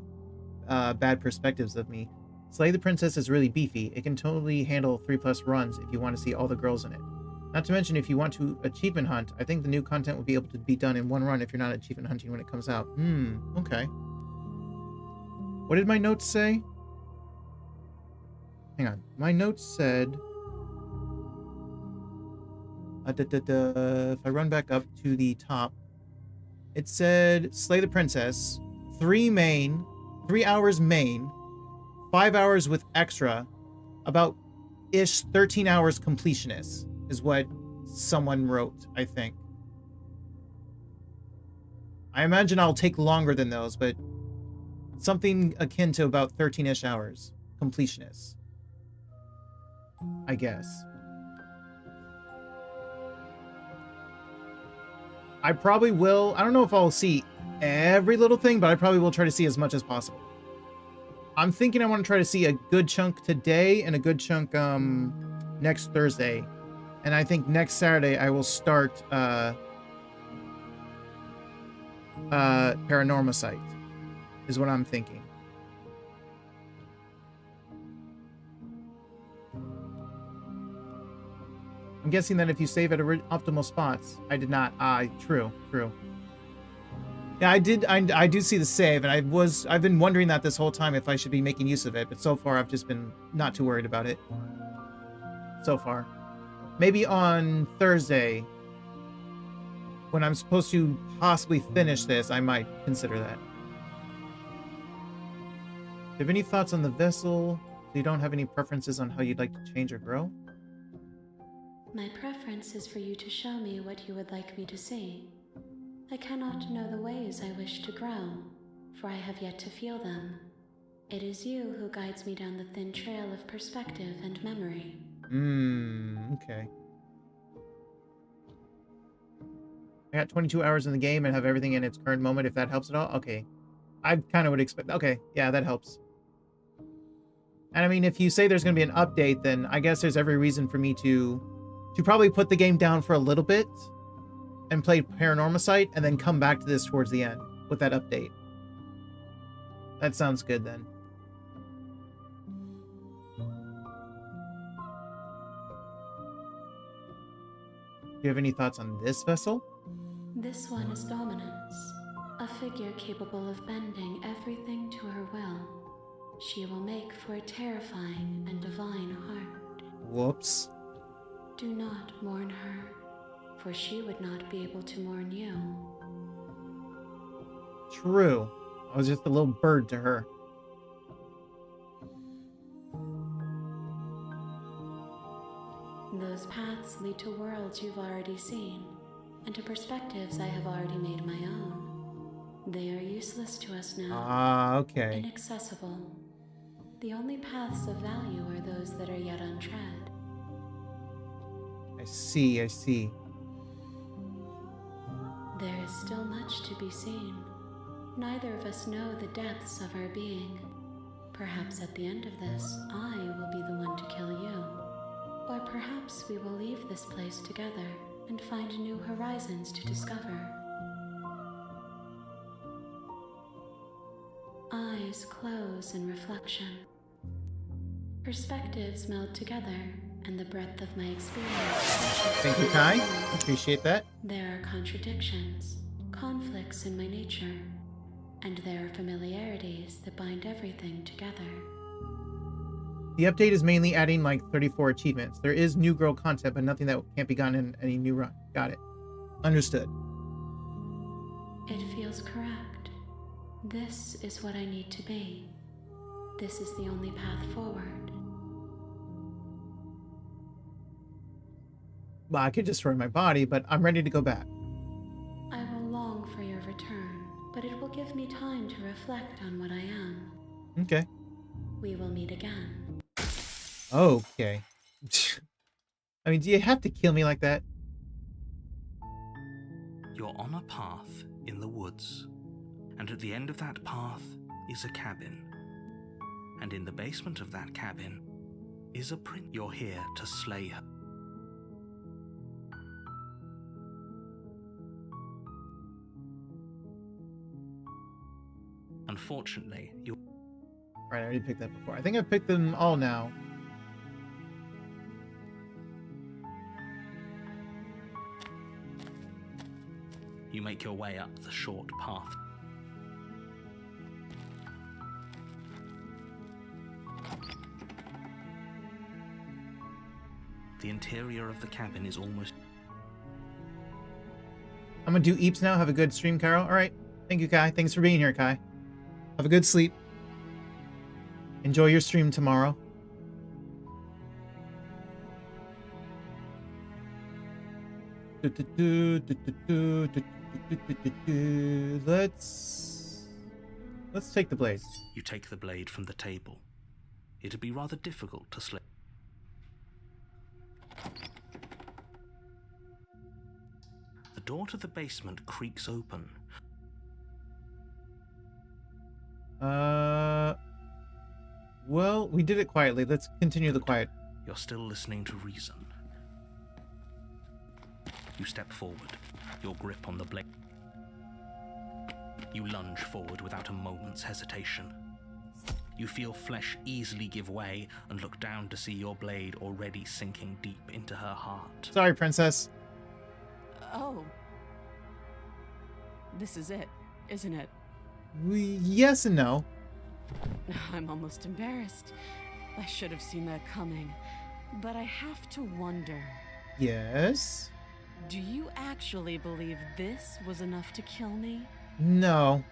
bad perspectives of me. Slay the Princess is really beefy. It can totally handle 3+ runs if you want to see all the girls in it. Not to mention, if you want to achievement hunt, I think the new content will be able to be done in one run if you're not achievement hunting when it comes out. Okay. What did my notes say? Hang on. My notes said... If I run back up to the top, it said Slay the Princess, 3 hours main, 5 hours with extra, about 13 hours completionist is what someone wrote, I think. I imagine I'll take longer than those, but something akin to about 13-ish hours completionist, I guess. I probably will. I don't know if I'll see every little thing, but I probably will try to see as much as possible. I'm thinking I want to try to see a good chunk today and a good chunk next Thursday. And I think next Saturday I will start Paranormal Site, is what I'm thinking. I'm guessing that if you save at optimal spots, I did not. True. Yeah, I did. I do see the save, and I've been wondering that this whole time if I should be making use of it, but so far I've just been not too worried about it. So far. Maybe on Thursday, when I'm supposed to possibly finish this, I might consider that. Do you have any thoughts on the vessel? So you don't have any preferences on how you'd like to change or grow? My preference is for you to show me what you would like me to see. I cannot know the ways I wish to grow, for I have yet to feel them. It is you who guides me down the thin trail of perspective and memory. Okay. I got 22 hours in the game and have everything in its current moment, if that helps at all. Okay. I kind of would expect... Okay, yeah, that helps. And I mean, if you say there's going to be an update, then I guess there's every reason for me to probably put the game down for a little bit and play Paranormal Site and then come back to this towards the end with that update. That sounds good then. Do you have any thoughts on this vessel? This one is Dominance, a figure capable of bending everything to her will. She will make for a terrifying and divine heart. Whoops. Do not mourn her, for she would not be able to mourn you. True. I was just a little bird to her. Those paths lead to worlds you've already seen, and to perspectives I have already made my own. They are useless to us now. Okay. Inaccessible. The only paths of value are those that are yet untread. I see. There is still much to be seen. Neither of us know the depths of our being. Perhaps at the end of this, I will be the one to kill you. Or perhaps we will leave this place together and find new horizons to discover. Eyes close in reflection. Perspectives meld together, and the breadth of my experience. Thank you, Kai. Appreciate that. There are contradictions, conflicts in my nature, and there are familiarities that bind everything together. The update is mainly adding like 34 achievements. There is new girl content, but nothing that can't be gotten in any new run. Got it. Understood. It feels correct. This is what I need to be. This is the only path forward. Well, I could destroy my body, but I'm ready to go back. I will long for your return, but it will give me time to reflect on what I am. Okay. We will meet again. Okay. I mean, do you have to kill me like that? You're on a path in the woods, and at the end of that path is a cabin. And in the basement of that cabin is a prince. You're here to slay her. Unfortunately, you... Right, I already picked that before. I think I've picked them all now. You make your way up the short path. The interior of the cabin is almost... I'm gonna do Eeps now. Have a good stream, Carol. All right. Thank you, Kai. Thanks for being here, Kai. Have a good sleep. Enjoy your stream tomorrow. Let's take the blade. You take the blade from the table. It'd be rather difficult to slay. The door to the basement creaks open. Well, we did it quietly. Let's continue the quiet. You're still listening to reason. You step forward, your grip on the blade. You lunge forward without a moment's hesitation. You feel flesh easily give way and look down to see your blade already sinking deep into her heart. Sorry, princess. Oh. This is it, isn't it? Yes and no. I'm almost embarrassed. I should have seen that coming. But I have to wonder, Yes. do you actually believe this was enough to kill me? No.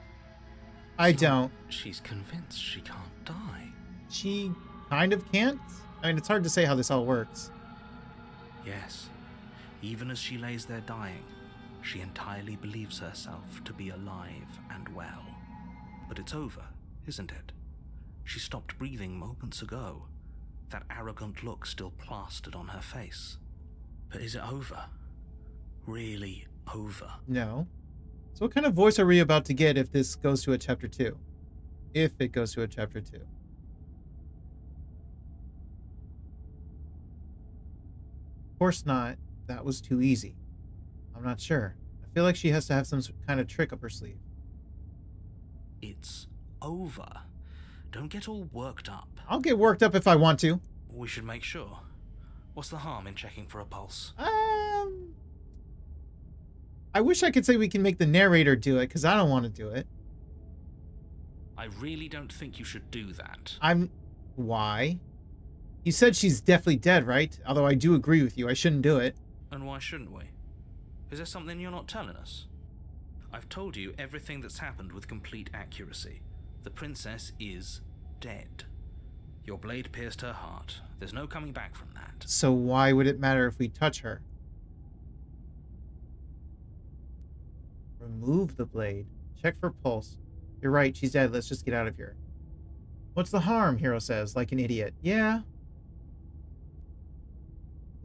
I So don't. She's convinced she can't die. She kind of can't. I mean, it's hard to say how this all works. Yes, even as she lays there dying, she entirely believes herself to be alive and well. But it's over, isn't it? She stopped breathing moments ago, that arrogant look still plastered on her face. But is it over? Really over? No. So what kind of voice are we about to get if this goes to a chapter 2? If it goes to a chapter 2. Of course not. That was too easy. I'm not sure. I feel like she has to have some kind of trick up her sleeve. It's over. Don't get all worked up. I'll get worked up if I want to. We should make sure. What's the harm in checking for a pulse? I wish I could say we can make the narrator do it, because I don't want to do it. I really don't think you should do that. Why? You said she's definitely dead, right? Although I do agree with you, I shouldn't do it. And why shouldn't we? Is there something you're not telling us? I've told you everything that's happened with complete accuracy. The princess is dead. Your blade pierced her heart. There's no coming back from that. So why would it matter if we touch her? Remove the blade. Check for pulse. You're right, she's dead. Let's just get out of here. What's the harm? Hero says, like an idiot. Yeah.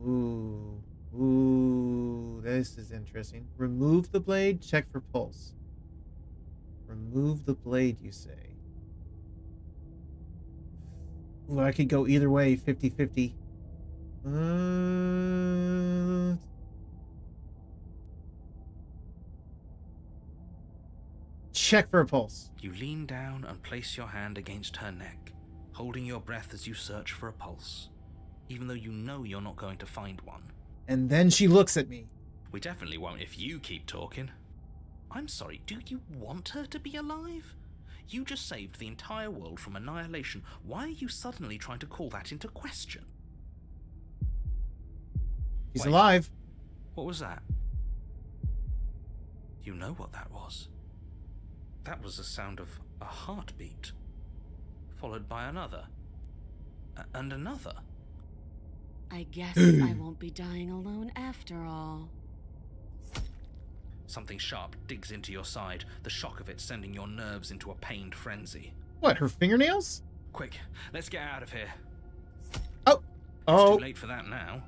Ooh. Ooh. This is interesting. Remove the blade. Check for pulse. Remove the blade, you say. Ooh, I could go either way, 50-50. Check for a pulse. You lean down and place your hand against her neck, holding your breath as you search for a pulse. even though you know you're not going to find one. And then she looks at me. We definitely won't if you keep talking. I'm sorry, do you want her to be alive? You just saved the entire world from annihilation. Why are you suddenly trying to call that into question? She's Wait. alive. What was that? You know what that was. That was the sound of a heartbeat, followed by another, and another. I guess I won't be dying alone after all. Something sharp digs into your side, the shock of it sending your nerves into a pained frenzy. What, her fingernails? Quick, let's get out of here. Oh. It's too late for that now.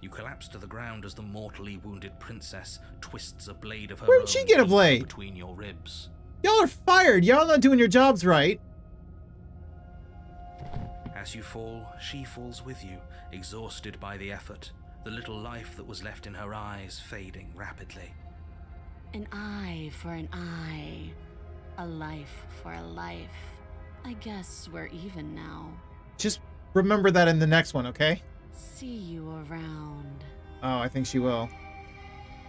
You collapse to the ground as the mortally wounded princess twists a blade of her Where'd own she get a deep blade? between your ribs. Y'all are fired. Y'all not doing your jobs right. As you fall, she falls with you, exhausted by the effort, the little life that was left in her eyes fading rapidly. An eye for an eye. A life for a life. I guess we're even now. Just remember that in the next one, okay? See you around. Oh, I think she will.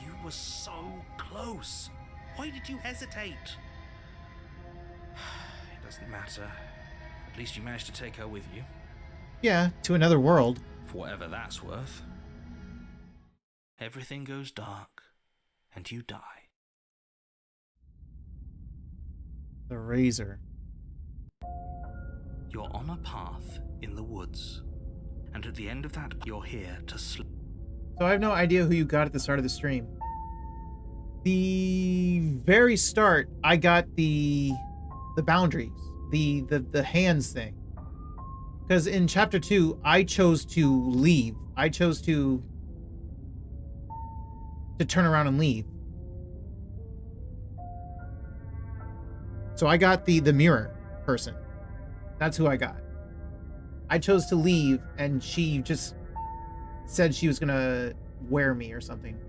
You were so close. Why did you hesitate? It doesn't matter. At least you managed to take her with you. Yeah, to another world. For whatever that's worth. Everything goes dark, and you die. The razor. You're on a path in the woods, and at the end of that, you're here to sleep. So I have no idea who you got at the start of the stream. The very start, I got the boundaries, the hands thing. Because in chapter 2, I chose to leave. I chose to turn around and leave. So I got the mirror person. That's who I got. I chose to leave, and she just said she was gonna wear me or something.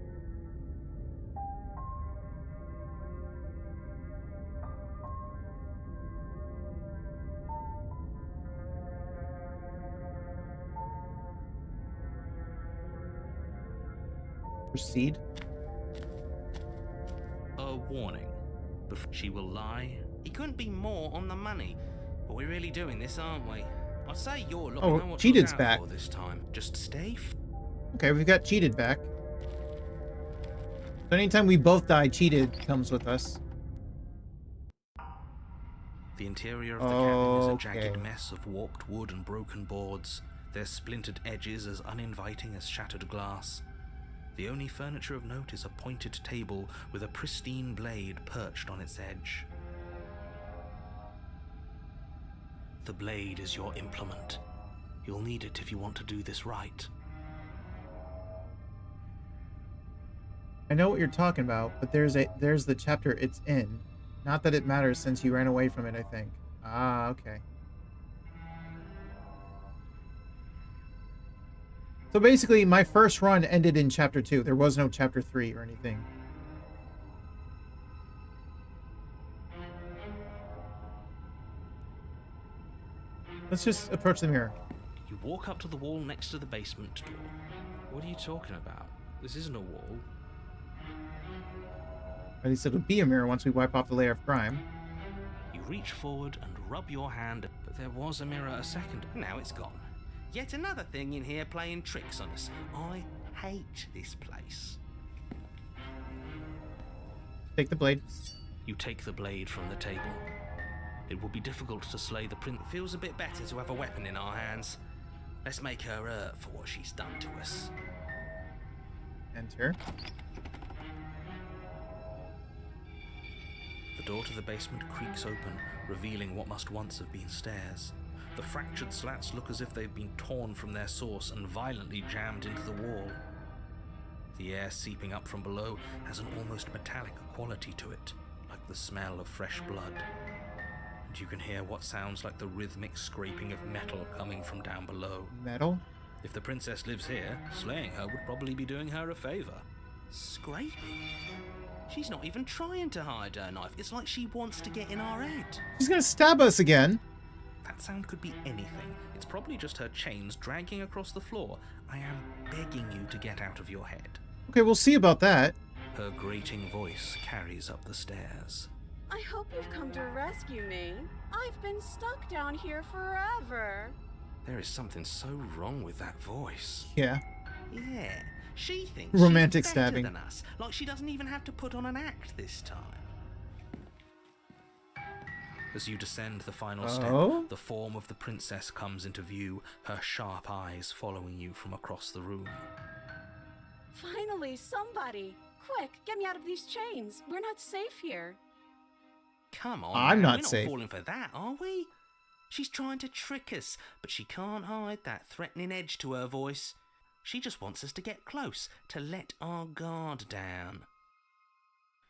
Proceed. A warning. She will lie. He couldn't be more on the money. But we're really doing this, aren't we? I'd say you're looking Oh, at what Cheated's to look back. out for this time. Just stay. Okay, we've got Cheated back. So anytime we both die, Cheated comes with us. The interior of the cabin is a Okay. jagged mess of warped wood and broken boards, their splintered edges as uninviting as shattered glass. The only furniture of note is a pointed table with a pristine blade perched on its edge. The blade is your implement. You'll need it if you want to do this right. I know what you're talking about, but there's the chapter it's in. Not that it matters since you ran away from it, I think. Ah, okay. So basically, my first run ended in chapter 2. There was no chapter 3 or anything. Let's just approach the mirror. You walk up to the wall next to the basement door. What are you talking about? This isn't a wall. At least it'll be a mirror once we wipe off the layer of crime. You reach forward and rub your hand, but there was a mirror a second. Now it's gone. Yet another thing in here playing tricks on us. I hate this place. Take the blade. You take the blade from the table. It will be difficult to slay the prince. It feels a bit better to have a weapon in our hands. Let's make her hurt for what she's done to us. Enter. The door to the basement creaks open, revealing what must once have been stairs. The fractured slats look as if they've been torn from their source and violently jammed into the wall. The air seeping up from below has an almost metallic quality to it, like the smell of fresh blood. And you can hear what sounds like the rhythmic scraping of metal coming from down below. Metal? If the princess lives here, slaying her would probably be doing her a favor. Scraping? She's not even trying to hide her knife. It's like she wants to get in our head. She's gonna stab us again. That That sound could be anything. It's probably just her chains dragging across the floor. I am begging you to get out of your head. Okay, we'll see about that. Her grating voice carries up the stairs. I hope you've come to rescue me. I've been stuck down here forever. There is something so wrong with that voice. Yeah. Yeah, she thinks Romantic she's better stabbing. than us, like she doesn't even have to put on an act this time. As you descend the final step, the form of the princess comes into view, her sharp eyes following you from across the room. Finally, somebody. Quick, get me out of these chains. We're not safe here. Come on, I'm man, not we're safe. not falling for that, are we? She's trying to trick us, but she can't hide that threatening edge to her voice. She just wants us to get close, to let our guard down.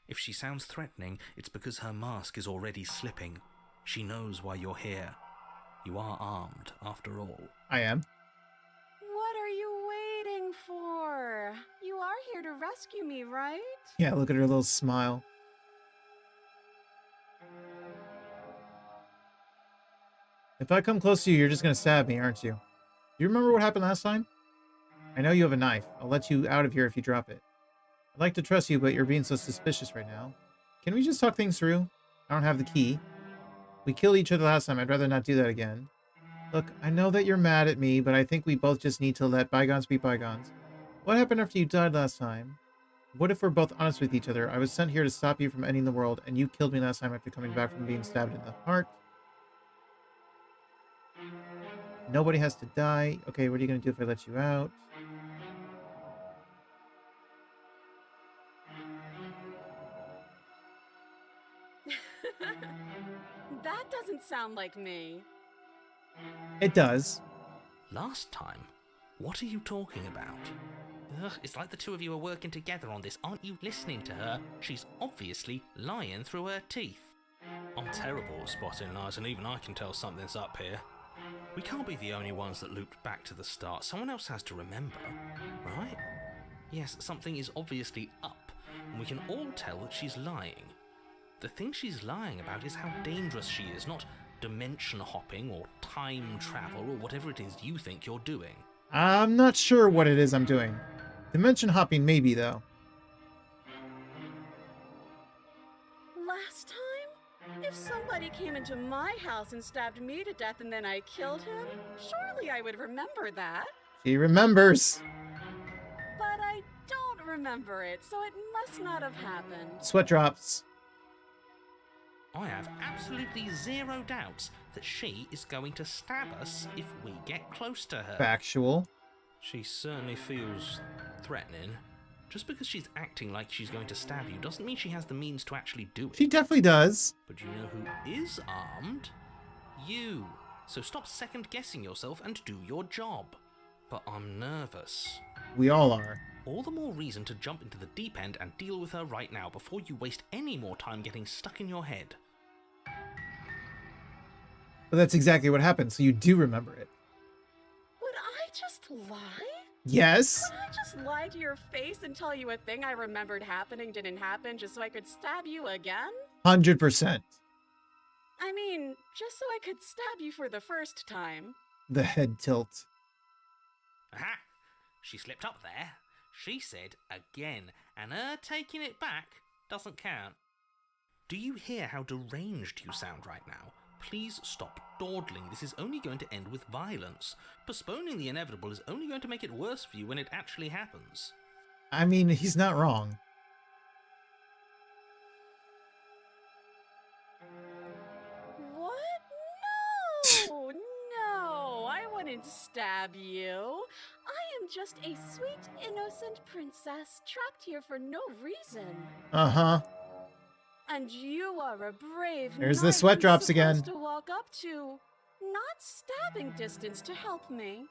If she sounds threatening, it's because her mask is already slipping. She knows why you're here. You are armed, after all. I am. What are you waiting for? You are here to rescue me, right? Yeah, look at her little smile. If I come close to you, you're just gonna stab me, aren't you? Do you remember what happened last time? I know you have a knife. I'll let you out of here if you drop it. I'd like to trust you, but you're being so suspicious right now. Can we just talk things through? I don't have the key. We killed each other last time. I'd rather not do that again. Look, I know that you're mad at me, but I think we both just need to let bygones be bygones. What happened after you died last time? What if we're both honest with each other? I was sent here to stop you from ending the world, and you killed me last time after coming back from being stabbed in the heart. Nobody has to die. Okay, what are you going to do if I let you out? That doesn't sound like me. It does. Last time? What are you talking about? Ugh, it's like the two of you are working together on this. Aren't you listening to her? She's obviously lying through her teeth. I'm terrible at spotting lies, and even I can tell something's up here. We can't be the only ones that looped back to the start. Someone else has to remember, right? Yes, something is obviously up, and we can all tell that she's lying. The thing she's lying about is how dangerous she is, not dimension hopping or time travel or whatever it is you think you're doing. I'm not sure what it is I'm doing. Dimension hopping maybe, though. Last time? If somebody came into my house and stabbed me to death and then I killed him, surely I would remember that. She remembers. But I don't remember it, so it must not have happened. Sweat drops. I have absolutely zero doubts that she is going to stab us if we get close to her. Factual. She certainly feels threatening. Just because she's acting like she's going to stab you doesn't mean she has the means to actually do it. She definitely does. But you know who is armed? You. So stop second-guessing yourself and do your job. But I'm nervous. We all are. All the more reason to jump into the deep end and deal with her right now before you waste any more time getting stuck in your head. But that's exactly what happened, so you do remember it. Would I just lie? Yes. Would I just lie to your face and tell you a thing I remembered happening didn't happen just so I could stab you again? 100%. I mean, just so I could stab you for the first time. The head tilt. Aha! She slipped up there. She said again, and her taking it back doesn't count. Do you hear how deranged you sound right now? Please stop dawdling. This is only going to end with violence. Postponing the inevitable is only going to make it worse for you when it actually happens. I mean, he's not wrong. What? No! No! I wouldn't stab you. I am just a sweet, innocent princess trapped here for no reason. Uh-huh. And you are a brave There's the knight sweat who's drops again. supposed to walk up to, not stabbing distance to help me.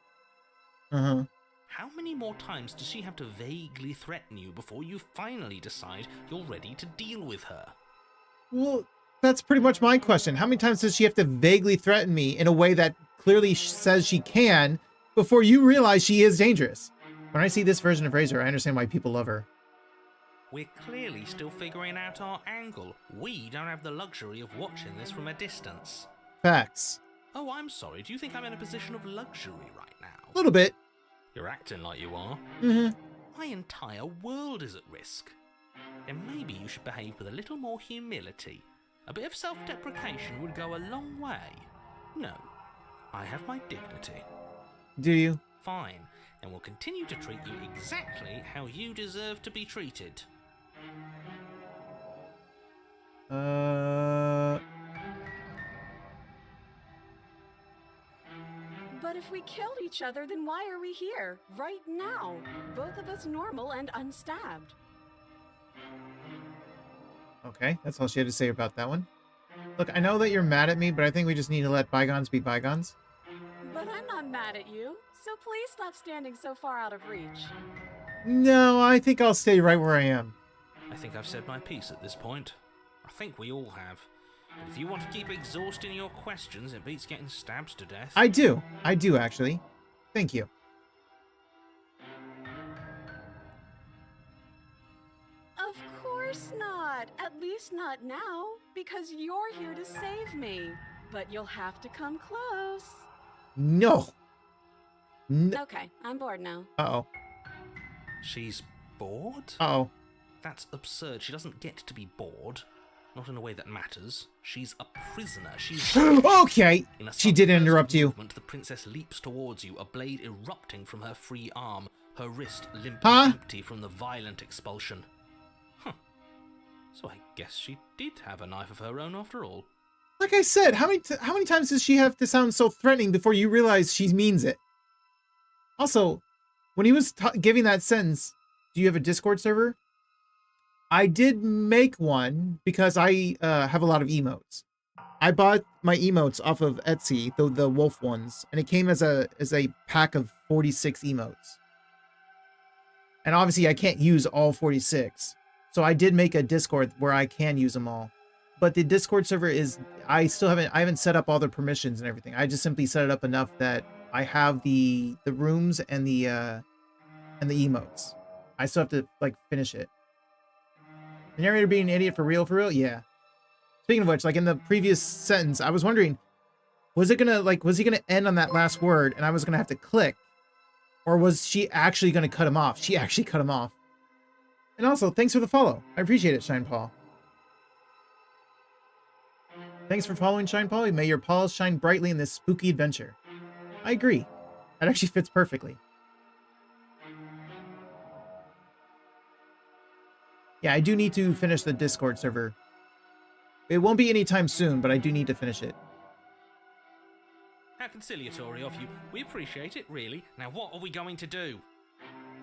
Uh-huh. How many more times does she have to vaguely threaten you before you finally decide you're ready to deal with her? Well, that's pretty much my question. How many times does she have to vaguely threaten me in a way that clearly says she can before you realize she is dangerous? When I see this version of Razor, I understand why people love her. We're clearly still figuring out our angle. We don't have the luxury of watching this from a distance. Facts. Oh, I'm sorry. Do you think I'm in a position of luxury right A now? little bit. You're acting like you are. Mm-hmm. My entire world is at risk. And maybe you should behave with a little more humility. A bit of self-deprecation would go a long way. No, I have my dignity. Do you? Fine, and we'll continue to treat you exactly how you deserve to be treated. But if we killed each other, then why are we here? Right now. Both of us normal and unstabbed. Okay, that's all she had to say about that one. Look, I know that you're mad at me, but I think we just need to let bygones be bygones. But I'm not mad at you, so please stop standing so far out of reach. No, I think I'll stay right where I am. I think I've said my piece at this point. I think we all have. But if you want to keep exhausting your questions, it beats getting stabbed to death. I do, actually. Thank you. Of course not. At least not now, because you're here to save me. But you'll have to come close. No. Okay, I'm bored now. Uh-oh. She's bored? Uh-oh. That's absurd. She doesn't get to be bored. Not in a way that matters. She's a prisoner. She's... Okay. In a She did sudden interrupt you. movement, the princess leaps towards you, a blade erupting from her free arm, her wrist limp Huh? and empty from the violent expulsion. Huh. So I guess she did have a knife of her own after all. Like I said, how many times does she have to sound so threatening before you realize she means it? Also, when he was giving that sentence, do you have a Discord server? I did make one because I have a lot of emotes. I bought my emotes off of Etsy, the wolf ones, and it came as a pack of 46 emotes. And obviously I can't use all 46. So I did make a Discord where I can use them all. But the Discord server is, I haven't set up all the permissions and everything. I just simply set it up enough that I have the rooms and the emotes. I still have to like finish it. The narrator being an idiot for real? Yeah. Speaking of which, like in the previous sentence, I was wondering, was he gonna end on that last word and I was gonna have to click? Or was she actually gonna cut him off? She actually cut him off. And also, thanks for the follow. I appreciate it, Shine Paul. Thanks for following, Shine Paul. May your paws shine brightly in this spooky adventure. I agree. That actually fits perfectly. Yeah, I do need to finish the Discord server. It won't be anytime soon, but I do need to finish it. How conciliatory of you. We appreciate it, really. Now what are we going to do?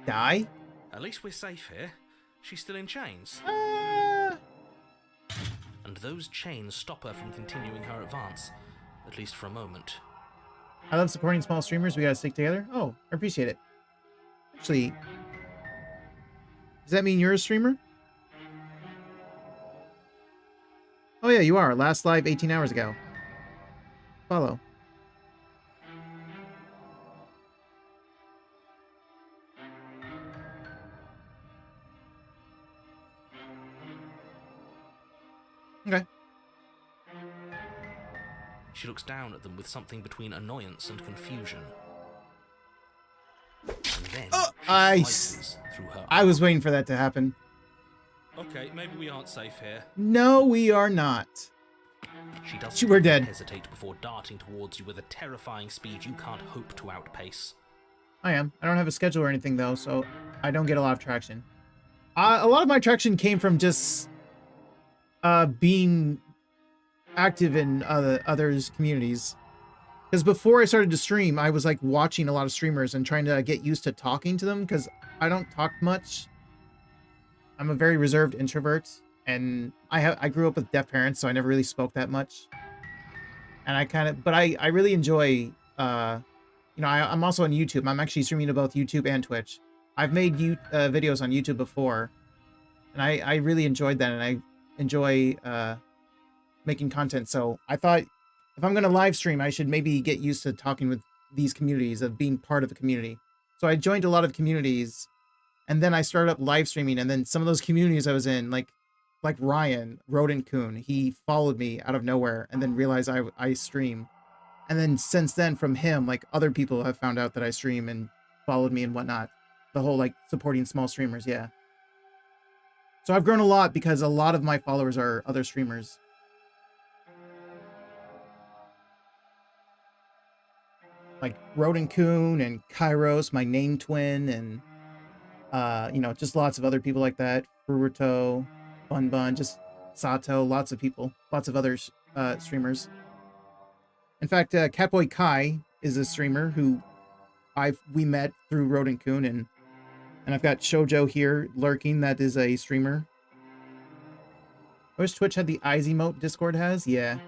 Die? At least we're safe here. She's still in chains. And those chains stop her from continuing her advance. At least for a moment. I love supporting small streamers. We gotta stick together. Oh, I appreciate it. Actually, does that mean you're a streamer? Oh yeah, you are. Last live 18 hours ago. Follow. Okay. She looks down at them with something between annoyance and confusion. And then she slices through her I was arm. waiting for that to happen. Okay, maybe we aren't safe here. No, we are not. She doesn't We're dead. hesitate before darting towards you with a terrifying speed you can't hope to outpace. I am. I don't have a schedule or anything though, so I don't get a lot of traction. A lot of my traction came from just being active in others' communities. Because before I started to stream, I was like watching a lot of streamers and trying to get used to talking to them because I don't talk much. I'm a very reserved introvert, and I grew up with deaf parents, so I never really spoke that much. And I really enjoy, I'm also on YouTube. I'm actually streaming to both YouTube and Twitch. I've made videos on YouTube before, and I really enjoyed that, and I enjoy making content. So I thought if I'm going to live stream, I should maybe get used to talking with these communities, of being part of a community. So I joined a lot of communities, and then I started up live streaming, and then some of those communities I was in, like Ryan, Rodent Coon, he followed me out of nowhere and then realized I stream. And then since then, from him, like, other people have found out that I stream and followed me and whatnot. The whole, like, supporting small streamers, yeah. So I've grown a lot because a lot of my followers are other streamers. Like Rodin Coon and Kairos, my name twin, and you know, just lots of other people like that. Furuto, Bun Bun, just Sato, lots of people, lots of other streamers. In fact, Catboy Kai is a streamer who we met through Rodin Coon, and I've got Shoujo here lurking. That is a streamer. I wish Twitch had the eyes emote Discord has. Yeah.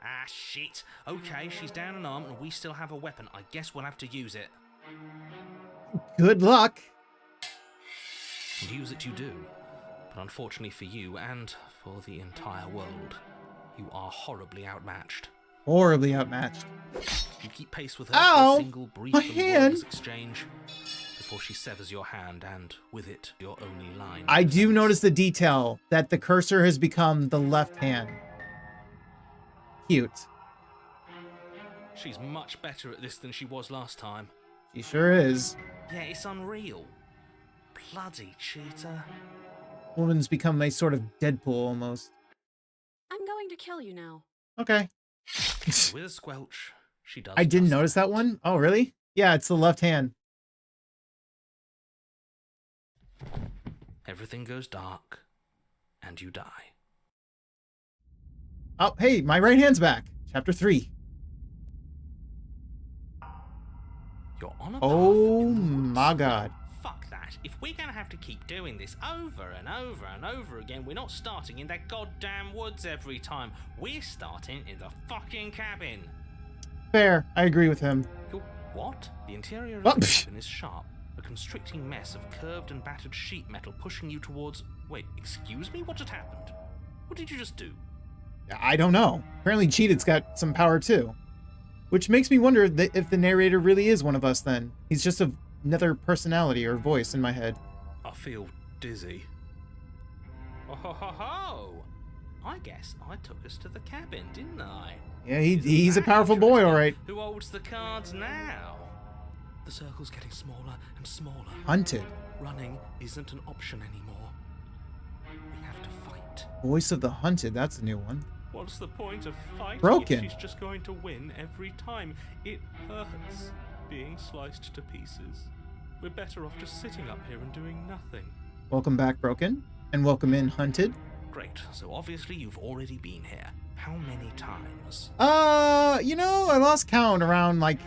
Ah, shit. Okay, she's down an arm and we still have a weapon. I guess we'll have to use it. Good luck. And use it you do. But unfortunately for you and for the entire world, you are horribly outmatched. Horribly outmatched. You keep pace with her Ow! for a single brief My and hand! wordless exchange before she severs your hand and, with it, your only line. I of do defense. notice the detail that the cursor has become the left hand. Cute. She's much better at this than she was last time. She sure is. Yeah, it's unreal. Bloody cheater. Woman's become a sort of Deadpool almost. I'm going to kill you now. Okay. With a squelch, she does. I didn't just notice that one. Oh, really? Yeah, it's the left hand. Everything goes dark, and you die. Oh, hey, my right hand's back. Chapter 3. You're on a path Oh in the woods. my god. Fuck that. If we're gonna have to keep doing this over and over and over again, we're not starting in that goddamn woods every time. We're starting in the fucking cabin. Fair. I agree with him. What? The interior of Oh, the pfft. cabin is sharp. A constricting mess of curved and battered sheet metal pushing you towards... Wait, excuse me? What just happened? What did you just do? I don't know. Apparently Cheated's got some power too. Which makes me wonder if the narrator really is one of us then. He's just another personality or voice in my head. I feel dizzy. Oh ho ho ho! I guess I took us to the cabin, didn't I? Yeah, Isn't he's a that powerful boy, interesting? alright. Who holds the cards now? The circle's getting smaller and smaller. Hunted. Running isn't an option anymore. We have to fight. Voice of the Hunted, that's a new one. What's the point of fighting Broken. if she's just going to win every time? It hurts being sliced to pieces. We're better off just sitting up here and doing nothing. Welcome back, Broken. And welcome in, Hunted. Great, so obviously you've already been here. How many times? You know, I lost count around like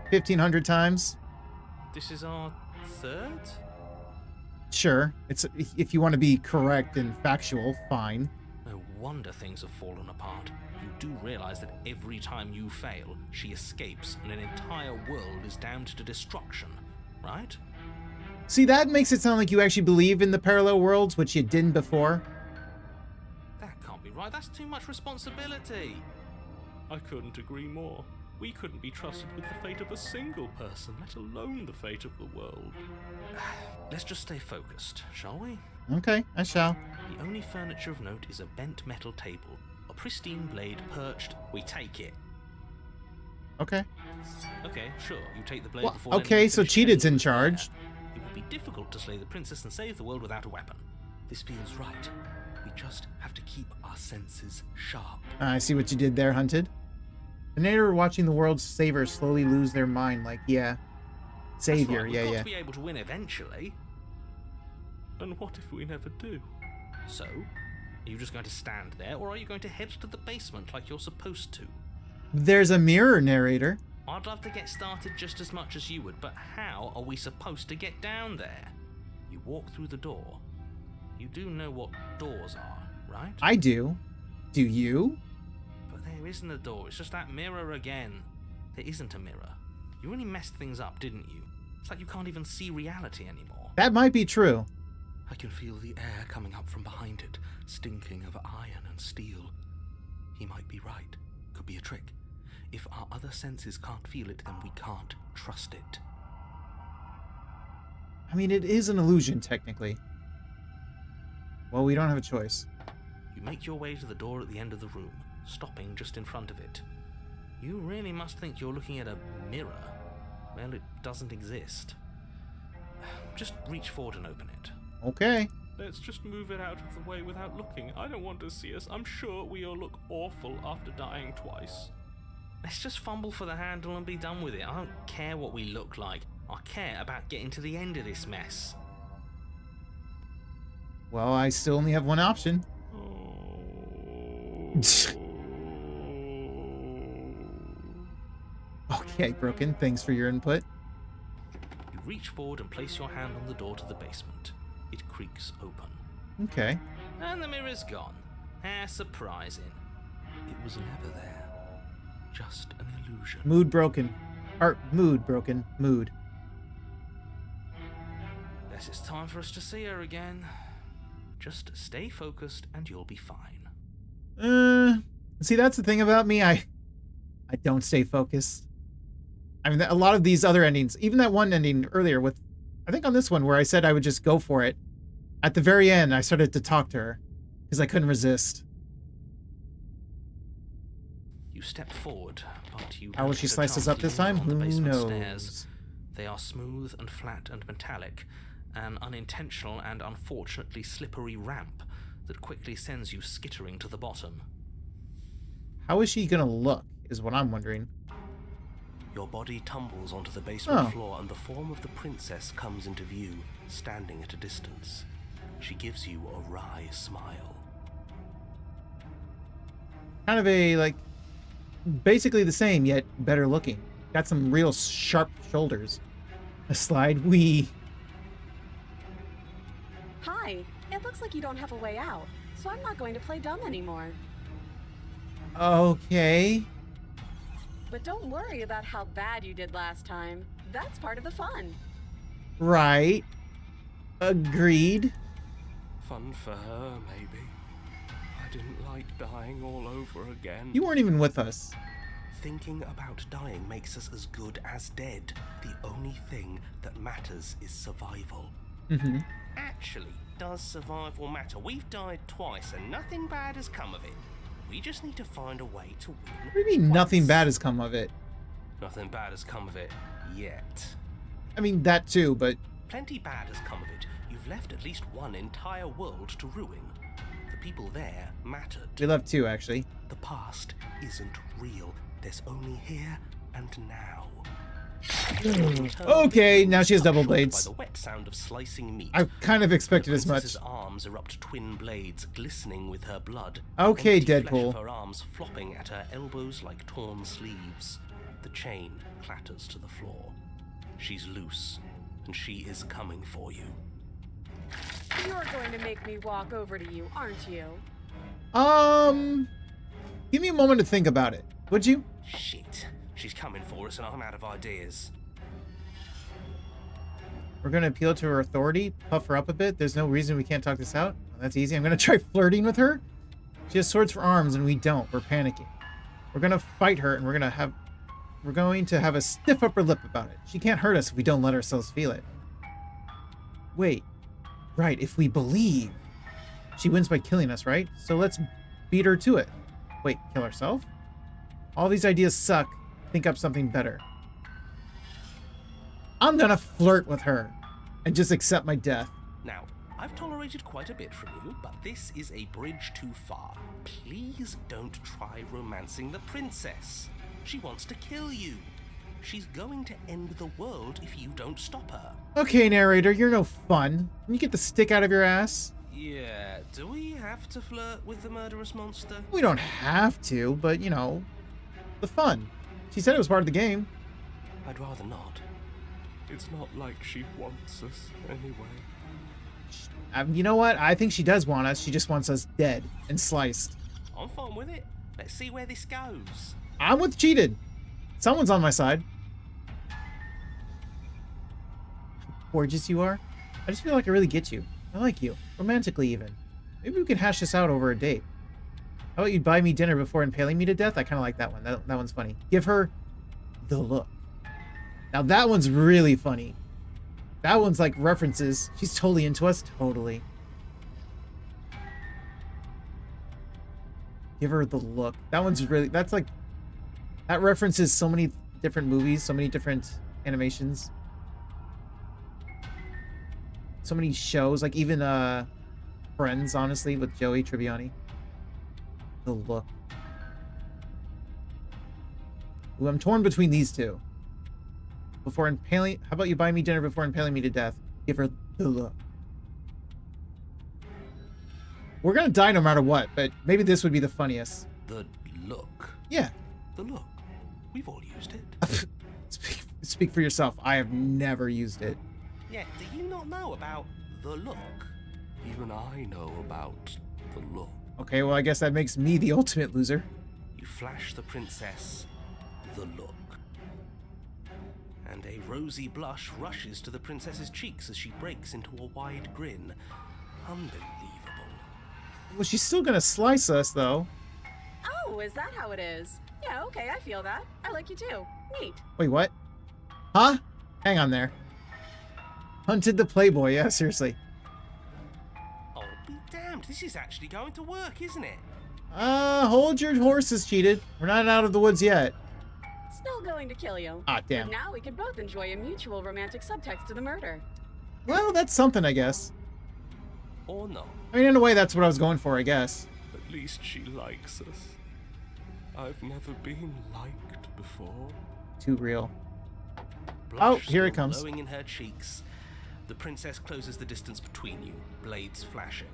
1,500 times. This is our third? Sure. It's if you want to be correct and factual, fine. No wonder things have fallen apart. You do realize that every time you fail, she escapes and an entire world is damned to destruction, right? See, that makes it sound like you actually believe in the parallel worlds, which you didn't before. That can't be right. That's too much responsibility. I couldn't agree more. We couldn't be trusted with the fate of a single person, let alone the fate of the world. Let's just stay focused, shall we? Okay, I shall. The only furniture of note is a bent metal table. A pristine blade perched. We take it. Okay. Okay, sure. You take the blade Well, before okay, letting so finish Cheated's killing in what's there. charge. It would be difficult to slay the princess and save the world without a weapon. This feels right. We just have to keep our senses sharp. I see what you did there, Hunted. The narrator watching the world's savers slowly lose their mind, like, yeah. Savior, That's right. yeah, We've got yeah. to be able to win eventually. And what if we never do? So, are you just going to stand there, or are you going to head to the basement like you're supposed to? There's a mirror, narrator. I'd love to get started just as much as you would, but how are we supposed to get down there? You walk through the door. You do know what doors are, right? I do. Do you? But there isn't a door, it's just that mirror again. There isn't a mirror. You really messed things up, didn't you? It's like you can't even see reality anymore. That might be true. I can feel the air coming up from behind it, stinking of iron and steel. He might be right. Could be a trick. If our other senses can't feel it, then we can't trust it. I mean, it is an illusion, technically. Well, we don't have a choice. You make your way to the door at the end of the room, stopping just in front of it. You really must think you're looking at a mirror. Well, it doesn't exist. Just reach forward and open it. Okay. Let's just move it out of the way without looking. I don't want to see us. I'm sure we all look awful after dying twice. Let's just fumble for the handle and be done with it. I don't care what we look like. I care about getting to the end of this mess. Well, I still only have one option. Okay, Broken. Thanks for your input. You reach forward and place your hand on the door to the basement. It creaks open. Okay. And the mirror's gone. How surprising. It was never there. Just an illusion. Mood broken. Mood broken. Mood. Guess it's time for us to see her again. Just stay focused and you'll be fine. See, that's the thing about me. I don't stay focused. I mean, a lot of these other endings, even that one ending earlier with, I think on this one where I said I would just go for it. At the very end, I started to talk to her because I couldn't resist. You step forward, but you How will don't she get a slice us chance up to this lean time? on the Who basement knows? stairs. They are smooth and flat and metallic, an unintentional and unfortunately slippery ramp that quickly sends you skittering to the bottom. How is she gonna look, is what I'm wondering. Your body tumbles onto the basement Oh. floor and the form of the princess comes into view, standing at a distance. She gives you a wry smile. Kind of a, like, basically the same, yet better looking. Got some real sharp shoulders. A slide wee. Hi, it looks like you don't have a way out, so I'm not going to play dumb anymore. Okay. But don't worry about how bad you did last time. That's part of the fun. Right. Agreed. Fun for her, maybe. I didn't like dying all over again. You weren't even with us. Thinking about dying makes us as good as dead. The only thing that matters is survival. Mm-hmm. Actually, does survival matter? We've died twice and nothing bad has come of it. We just need to find a way to win. What do you mean nothing once. bad has come of it? Nothing bad has come of it yet. I mean, that too, but Plenty bad has come of it. You've left at least one entire world to ruin. The people there mattered. we left two, actually. The past isn't real. There's only here and now. Okay, now she has double blades. By the wet sound of slicing meat. I kind of expected The as much. princess's arms erupt twin blades, glistening with her blood. Okay, Empty flesh Deadpool. of her arms flopping at her elbows like torn sleeves. The chain clatters to the floor. She's loose, and she is coming for you. You're going to make me walk over to you, aren't you? Give me a moment to think about it, would you? Shit. She's coming for us, and I'm out of ideas. We're gonna appeal to her authority, puff her up a bit. There's no reason we can't talk this out. That's easy. I'm gonna try flirting with her. She has swords for arms, and we don't. We're panicking. We're gonna fight her, and we're going to have a stiff upper lip about it. She can't hurt us if we don't let ourselves feel it. Wait. Right, if we believe. She wins by killing us, right? So let's beat her to it. Wait, kill herself? All these ideas suck. Think up something better. I'm gonna flirt with her and just accept my death. Now, I've tolerated quite a bit from you, but this is a bridge too far. Please don't try romancing the princess. She wants to kill you. She's going to end the world if you don't stop her. Okay, narrator, you're no fun. Can you get the stick out of your ass? Yeah, do we have to flirt with the murderous monster? We don't have to, but, you know, the fun. She said it was part of the game. I'd rather not. It's not like she wants us anyway. You know what? I think she does want us. She just wants us dead and sliced. I'm fine with it. Let's see where this goes. I'm with cheated. Someone's on my side. How gorgeous you are. I just feel like I really get you. I like you. Romantically, even. Maybe we can hash this out over a date. How about you buy me dinner before impaling me to death? I kind of like that one. That one's funny. Give her the look. Now that one's really funny. That one's like references. She's totally into us. Totally. Give her the look. That one's really... That's like... That references so many different movies, so many different animations. So many shows, like even Friends, honestly, with Joey Tribbiani. The look. Ooh, I'm torn between these two. Before impaling... How about you buy me dinner before impaling me to death? Give her the look. We're gonna die no matter what, but maybe this would be the funniest. The look. Yeah. The look. We've all used it. Speak for yourself. I have never used it. Yeah, do you not know about the look? Even I know about the look. Okay, well, I guess that makes me the ultimate loser. You flash the princess the look. And a rosy blush rushes to the princess's cheeks as she breaks into a wide grin. Unbelievable. Well, she's still gonna slice us, though. Oh, is that how it is? Yeah, okay, I feel that. I like you too. Neat. Wait, what? Huh? Hang on there. Hunted the Playboy. Yeah, seriously. Oh, be damned. This is actually going to work, isn't it? Hold your horses, cheated. We're not out of the woods yet. Still going to kill you. Ah, damn. But now we can both enjoy a mutual romantic subtext to the murder. Well, that's something, I guess. Or not. I mean, in a way, that's what I was going for, I guess. At least she likes us. I've never been liked before. Too real. Blush Oh, here it still comes. glowing in her cheeks. The princess closes the distance between you, blades flashing.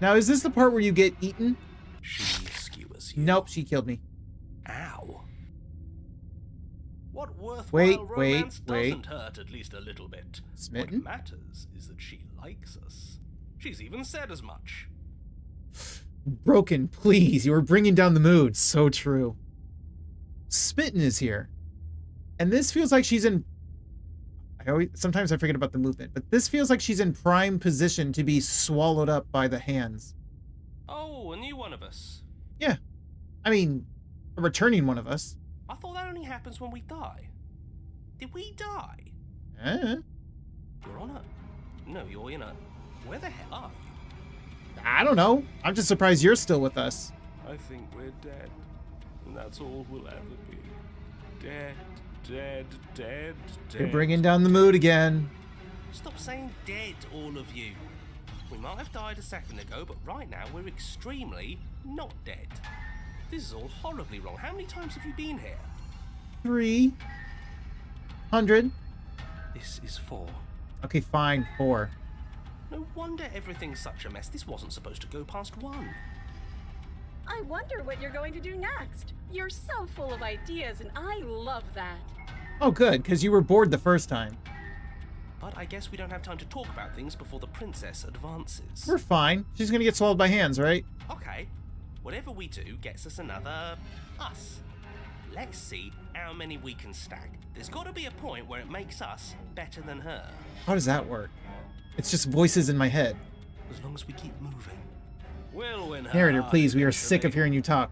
Now, is this the part where you get eaten? She skewers you. Nope, she killed me. Ow. What worthwhile Wait, romance wait. doesn't hurt at least a little bit. Smitten? What matters is that she likes us. She's even said as much. Broken, please. You are bringing down the mood. So true. Smitten is here. And this feels like she's in... Sometimes I forget about the movement, but this feels like she's in prime position to be swallowed up by the hands. Oh, a new one of us. Yeah. I mean, a returning one of us. I thought that only happens when we die. Did we die? You're on a... No, you're in a... Where the hell are you? I don't know. I'm just surprised you're still with us. I think we're dead. And that's all we'll ever be. Dead, dead, dead, dead. You're bringing down the mood again. Stop saying dead, all of you. We might have died a second ago, but right now we're extremely not dead. This is all horribly wrong. How many times have you been here? 300. This is 4. Okay, fine. 4. No wonder everything's such a mess. This wasn't supposed to go past 1. I wonder what you're going to do next. You're so full of ideas, and I love that. Oh, good, because you were bored the first time. But I guess we don't have time to talk about things before the princess advances. We're fine. She's gonna get swallowed by hands, right? Okay. Whatever we do gets us another... us. Let's see how many we can stack. There's got to be a point where it makes us better than her. How does that work? It's just voices in my head. As long as we keep moving. We'll win her. Narrator, heart please. We are sick of eventually. hearing you talk.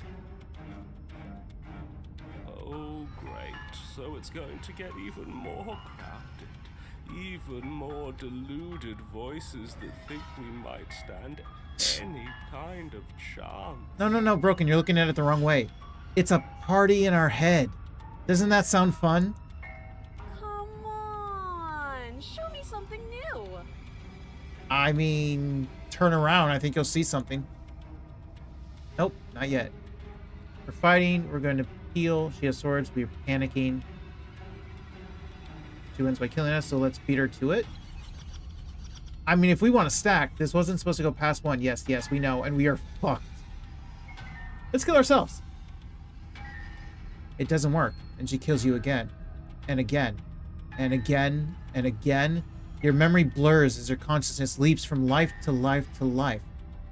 Oh, great. So it's going to get even more crowded. Even more deluded voices that think we might stand any kind of chance. No, Broken. You're looking at it the wrong way. It's a party in our head. Doesn't that sound fun? Come on, show me something new. I mean, turn around. I think you'll see something. Nope, not yet. We're fighting. We're going to heal. She has swords. We're panicking. She wins by killing us, so let's beat her to it. I mean, if we want to stack, this wasn't supposed to go past 1. Yes, we know, and we are fucked. Let's kill ourselves. It doesn't work, and she kills you again, and again, and again, and again. Your memory blurs as your consciousness leaps from life to life to life,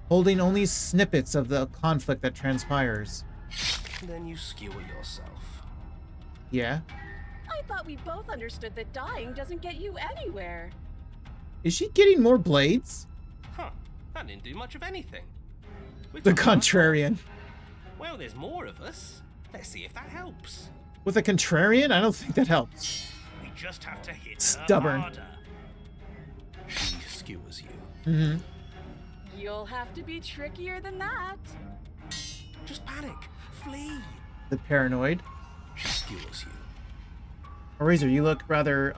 holding only snippets of the conflict that transpires. Then you skewer yourself. Yeah? I thought we both understood that dying doesn't get you anywhere. Is she getting more blades? Huh. That didn't do much of anything. The contrarian. Well, there's more of us. Let's see if that helps. With a contrarian? I don't think that helps. We just have to hit Stubborn. her harder. She skewers you. Mm-hmm. You'll have to be trickier than that. Just panic. Flee. The paranoid. She skewers you. Razor, you look rather,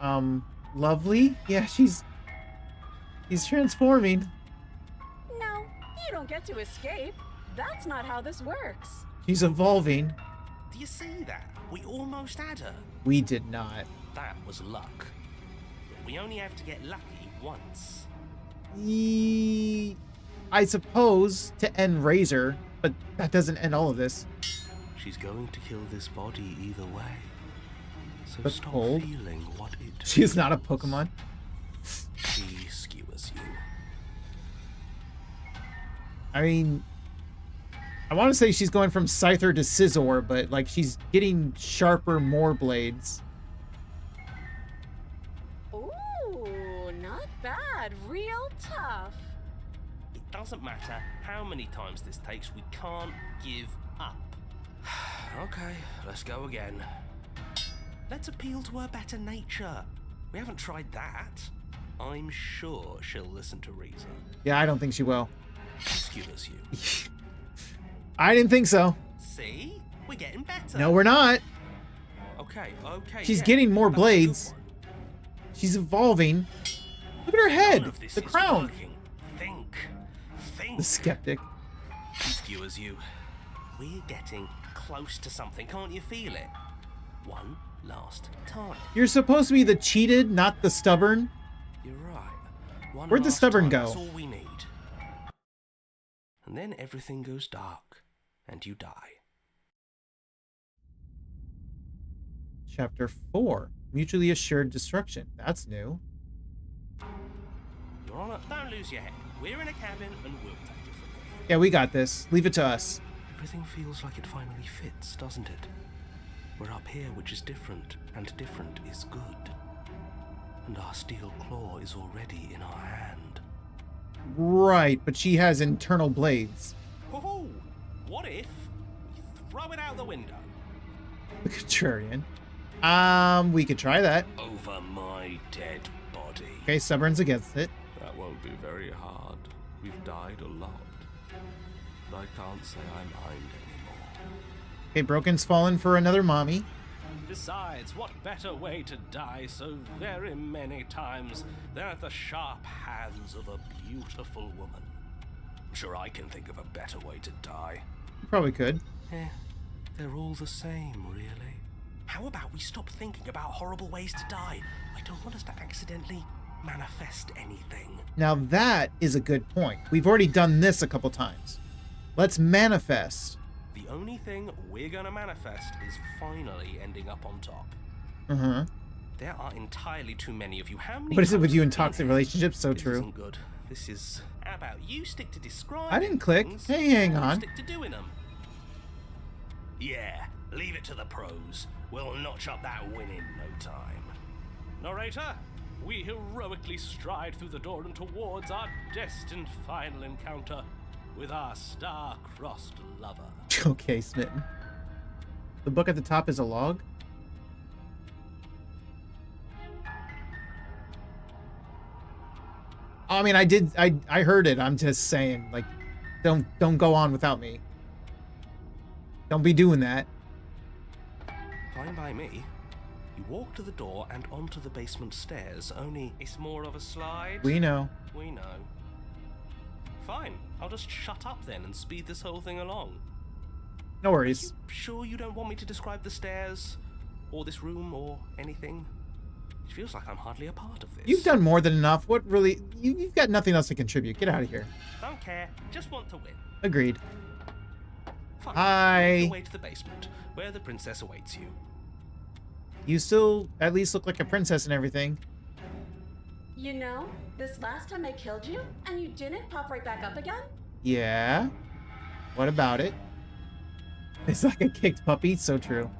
lovely. Yeah, she's transforming. No, you don't get to escape. That's not how this works. She's evolving. Do you see that? We almost had her. We did not. That was luck. But we only have to get lucky once. I suppose to end Razor, but that doesn't end all of this. She's going to kill this body either way. So But stop cold. feeling what it She is not a feels. Pokemon. She skewers you. I mean, I want to say she's going from Scyther to Scizor, but like she's getting sharper, more blades. Ooh, not bad. Real tough. It doesn't matter how many times this takes, we can't give up. Okay, let's go again. Let's appeal to her better nature. We haven't tried that. I'm sure she'll listen to reason. Yeah, I don't think she will. She skewers you. I didn't think so. See? We're getting better. No, we're not. Okay. She's yeah, getting more that's a good blades. one. She's evolving. Look at her None head. of this The is crown. working. Think. The skeptic. She skewers you. We're getting close to something. Can't you feel it? One last time. You're supposed to be the cheated, not the stubborn. You're right. One Where'd the last stubborn time, go? That's all we need. And then everything goes dark, and you die. Chapter 4. Mutually assured destruction. That's new. Your Honor, don't lose your head. We're in a cabin, and we'll take it from here. Yeah, we got this. Leave it to us. Everything feels like it finally fits, doesn't it? We're up here, which is different, and different is good. And our steel claw is already in our hand. Right, but she has internal blades. Ho-ho! What if we throw it out the window? The contrarian. We could try that. Over my dead body. Okay, stubborn's against it. That won't be very hard. We've died a lot. But I can't say I mind anymore. Okay, Broken's fallen for another mommy. Besides, what better way to die so very many times than at the sharp hands of a beautiful woman? I'm sure I can think of a better way to die. Probably could. They're all the same, really. How about we stop thinking about horrible ways to die? I don't want us to accidentally manifest anything. Now that is a good point. We've already done this a couple times. Let's manifest. The only thing we're gonna manifest is finally ending up on top. Uh-huh. There are entirely too many of you. How many? What is it with times you have in you been toxic here? relationships? So This true. isn't good. This is. How about you stick to describing? I didn't click. things, Hey, hang and you on. Stick to doing them. Yeah, leave it to the pros. We'll notch up that win in no time. Narrator, we heroically stride through the door and towards our destined final encounter with our star-crossed lover. Okay, Smitten. The book at the top is a log. I mean, I heard it. I'm just saying, like, don't go on without me. Don't be doing that. Fine by me. You walk to the door and onto the basement stairs, only it's more of a slide. We know. We know. Fine, I'll just shut up then and speed this whole thing along. No worries. Sure you don't want me to describe the stairs, or this room, or anything? It feels like I'm hardly a part of this. You've done more than enough. What really? You've got nothing else to contribute. Get out of here. Don't care, just want to win. Agreed. Fine. Hi. Make your way to the basement, where the princess awaits you. You still at least look like a princess and everything. You know, this last time I killed you, and you didn't pop right back up again? Yeah. What about it? It's like a kicked puppy. So true.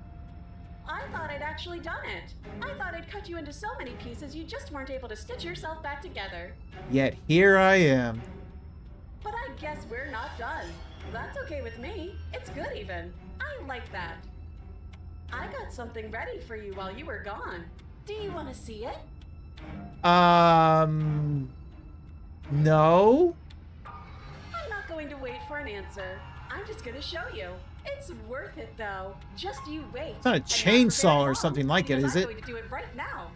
I thought I'd actually done it. I thought I'd cut you into so many pieces you just weren't able to stitch yourself back together. Yet here I am. But I guess we're not done. That's okay with me. It's good even. I like that. I got something ready for you while you were gone. Do you want to see it? No. I'm not going to wait for an answer. I'm just gonna show you. It's worth it, though. Just you wait. It's not a And not for chainsaw very or long, something like it, because is I'm it? going to do it right now.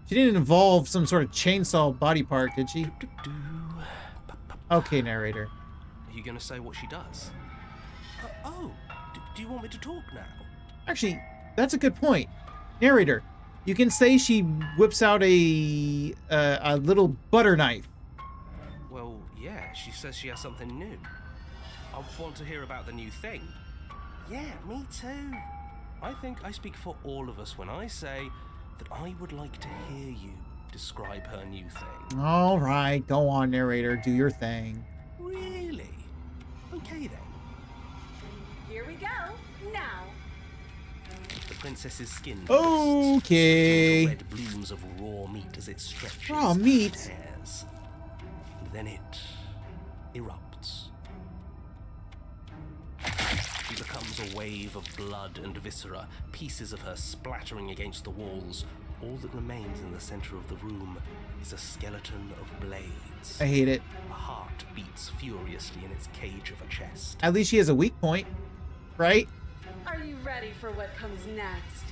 She didn't involve some sort of chainsaw body part, did she? Okay, narrator. Are you going to say what she does? Do you want me to talk now? Actually, that's a good point. Narrator, you can say she whips out a little butter knife. Well, yeah, she says she has something new. I want to hear about the new thing. Yeah, me too. I think I speak for all of us when I say that I would like to hear you describe her new thing. All right, go on, narrator. Do your thing. Really? Okay then. Here we go. Now. The princess's skin Okay. red blooms of raw meat as it stretches. Raw meat? And tears. And then it erupts. She becomes a wave of blood and viscera, pieces of her splattering against the walls. All that remains in the center of the room is a skeleton of blades. I hate it. A heart beats furiously in its cage of a chest. At least she has a weak point, right? Are you ready for what comes next?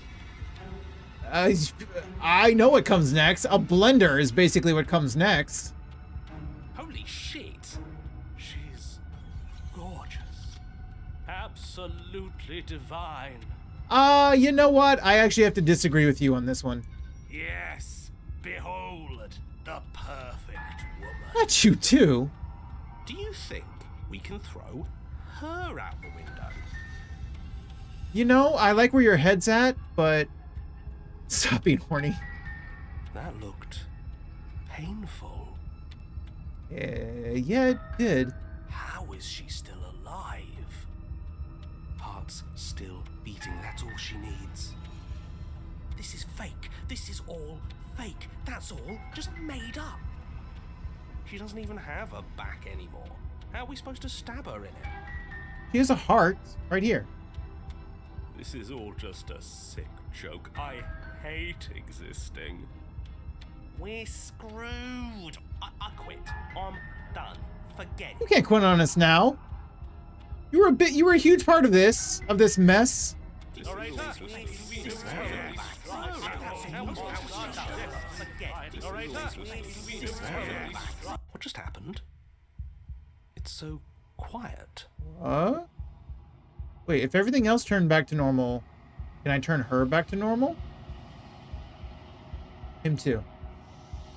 I know what comes next. A blender is basically what comes next. Holy shit! She's gorgeous. Absolutely divine. You know what? I actually have to disagree with you on this one. Yes, behold the perfect woman. Not you too. Do you think we can throw her out the window? You know, I like where your head's at, but stop being horny. That looked painful. Yeah, it did. How is she still alive? Heart's still beating, that's all she needs. This is fake. This is all fake. That's all just made up. She doesn't even have a back anymore. How are we supposed to stab her in it? She has a heart right here. This is all just a sick joke. I hate existing. We're screwed. I quit. I'm done. Forget You it. can't quit on us now. You were a huge part of this mess. What just happened? It's so quiet. Wait, if everything else turned back to normal, can I turn her back to normal? Him too.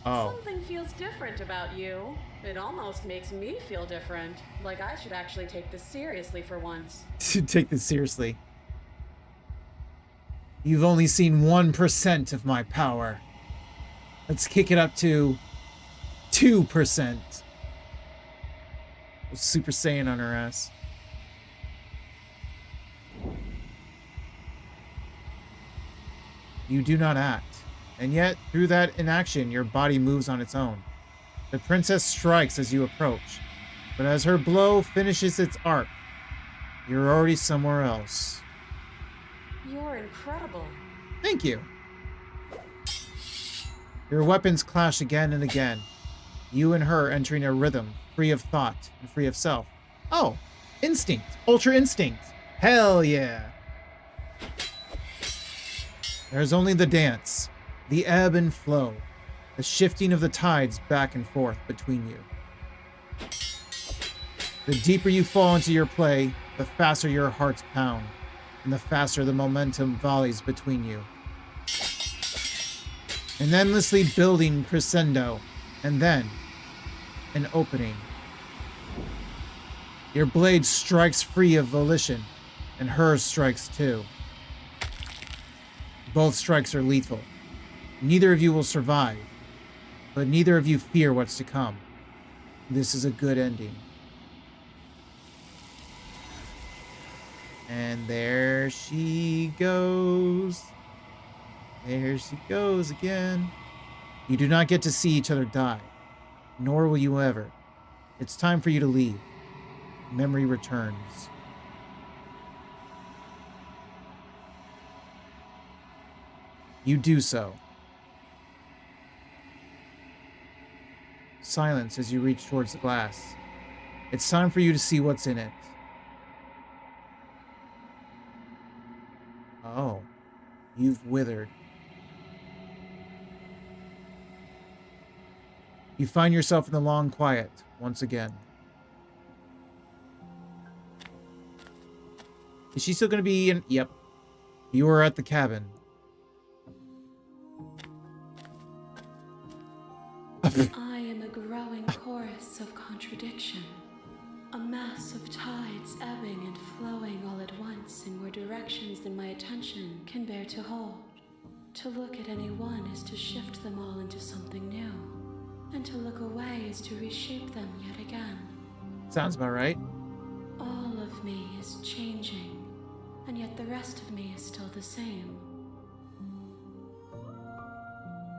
Oh. Something feels different about you. It almost makes me feel different. Like I should actually take this seriously for once. Take this seriously. You've only seen 1% of my power. Let's kick it up to 2%. Super Saiyan on her ass. You do not act, and yet through that inaction your body moves on its own. The princess strikes as you approach, but as her blow finishes its arc, you're already somewhere else. You're incredible. Thank you. Your weapons clash again and again, you and her entering a rhythm, free of thought and free of self. Oh, instinct, ultra instinct. Hell yeah. There's only the dance, the ebb and flow, the shifting of the tides back and forth between you. The deeper you fall into your play, the faster your hearts pound, and the faster the momentum volleys between you. An endlessly building crescendo, and then an opening. Your blade strikes free of volition, and hers strikes too. Both strikes are lethal. Neither of you will survive, but neither of you fear what's to come. This is a good ending. And there she goes. There she goes again. You do not get to see each other die, nor will you ever. It's time for you to leave. Memory returns. You do so. Silence as you reach towards the glass. It's time for you to see what's in it. Oh, you've withered. You find yourself in the long quiet once again. Is she still going to be in? Yep. You are at the cabin. I am a growing chorus of contradiction. A mass of tides ebbing and flowing all at once in more directions than my attention can bear to hold. To look at any one is to shift them all into something new. And to look away is to reshape them yet again. Sounds about right. All of me is changing, and yet the rest of me is still the same.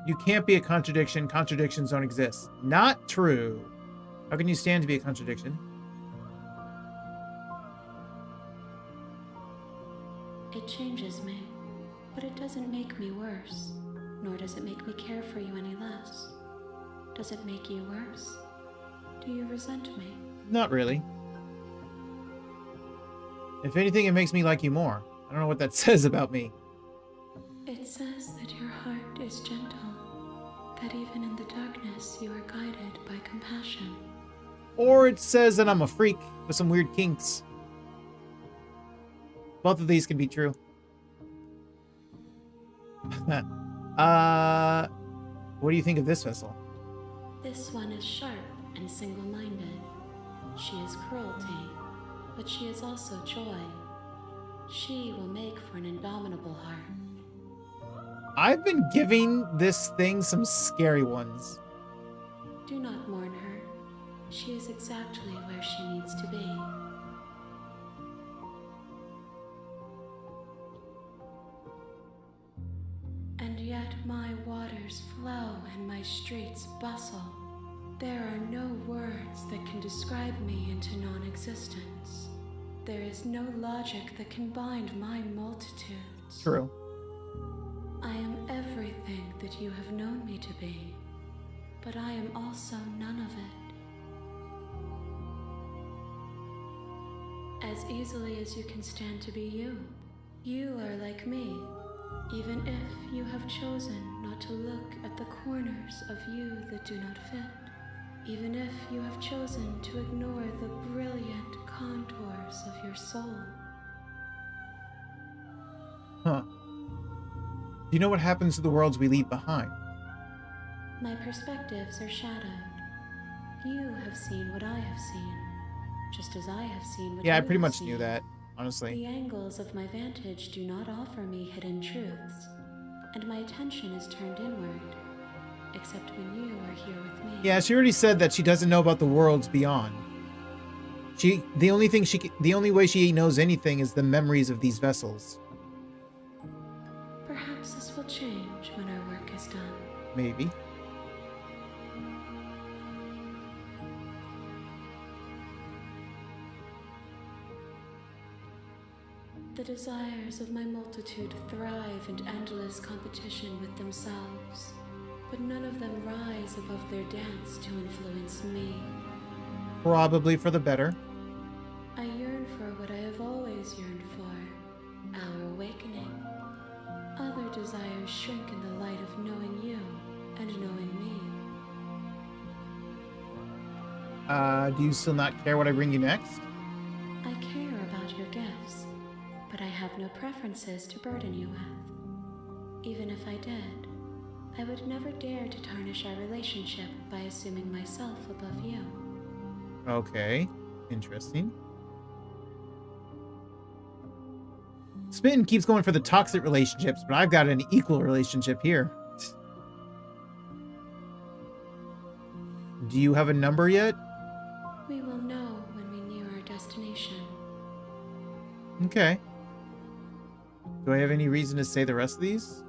You can't be a contradiction. Contradictions don't exist. Not true. How can you stand to be a contradiction? It changes me, but it doesn't make me worse, nor does it make me care for you any less. Does it make you worse? Do you resent me? Not really. If anything, it makes me like you more. I don't know what that says about me. It says that your heart is gentle, that even in the darkness you are guided by compassion. Or it says that I'm a freak with some weird kinks. Both of these can be true. What do you think of this vessel? This one is sharp and single-minded. She is cruelty, but she is also joy. She will make for an indomitable heart. I've been giving this thing some scary ones. Do not mourn her. She is exactly where she needs to be. And yet my waters flow and my streets bustle. There are no words that can describe me into non-existence. There is no logic that can bind my multitudes. True. I am everything that you have known me to be, but I am also none of it. As easily as you can stand to be you. You are like me, even if you have chosen not to look at the corners of you that do not fit. Even if you have chosen to ignore the brilliant contours of your soul. Huh. Do you know what happens to the worlds we leave behind? My perspectives are shadowed. You have seen what I have seen, just as I have seen what Yeah, I you pretty have much seen. knew that, honestly. The angles of my vantage do not offer me hidden truths, and my attention is turned inward, except when you are here with me. Yeah, she already said that she doesn't know about the worlds beyond. The only way she knows anything is the memories of these vessels. Perhaps this will change when our work is done. Maybe. The desires of my multitude thrive in endless competition with themselves, but none of them rise above their dance to influence me. Probably for the better. I yearn for what I have always yearned for, our awakening. Other desires shrink in the light of knowing you and knowing me. Do you still not care what I bring you next? I care about your gifts, but I have no preferences to burden you with. Even if I did, I would never dare to tarnish our relationship by assuming myself above you. Okay. Interesting. Spin keeps going for the toxic relationships, but I've got an equal relationship here. Do you have a number yet? We will know when we near our destination. Okay. Do I have any reason to say the rest of these?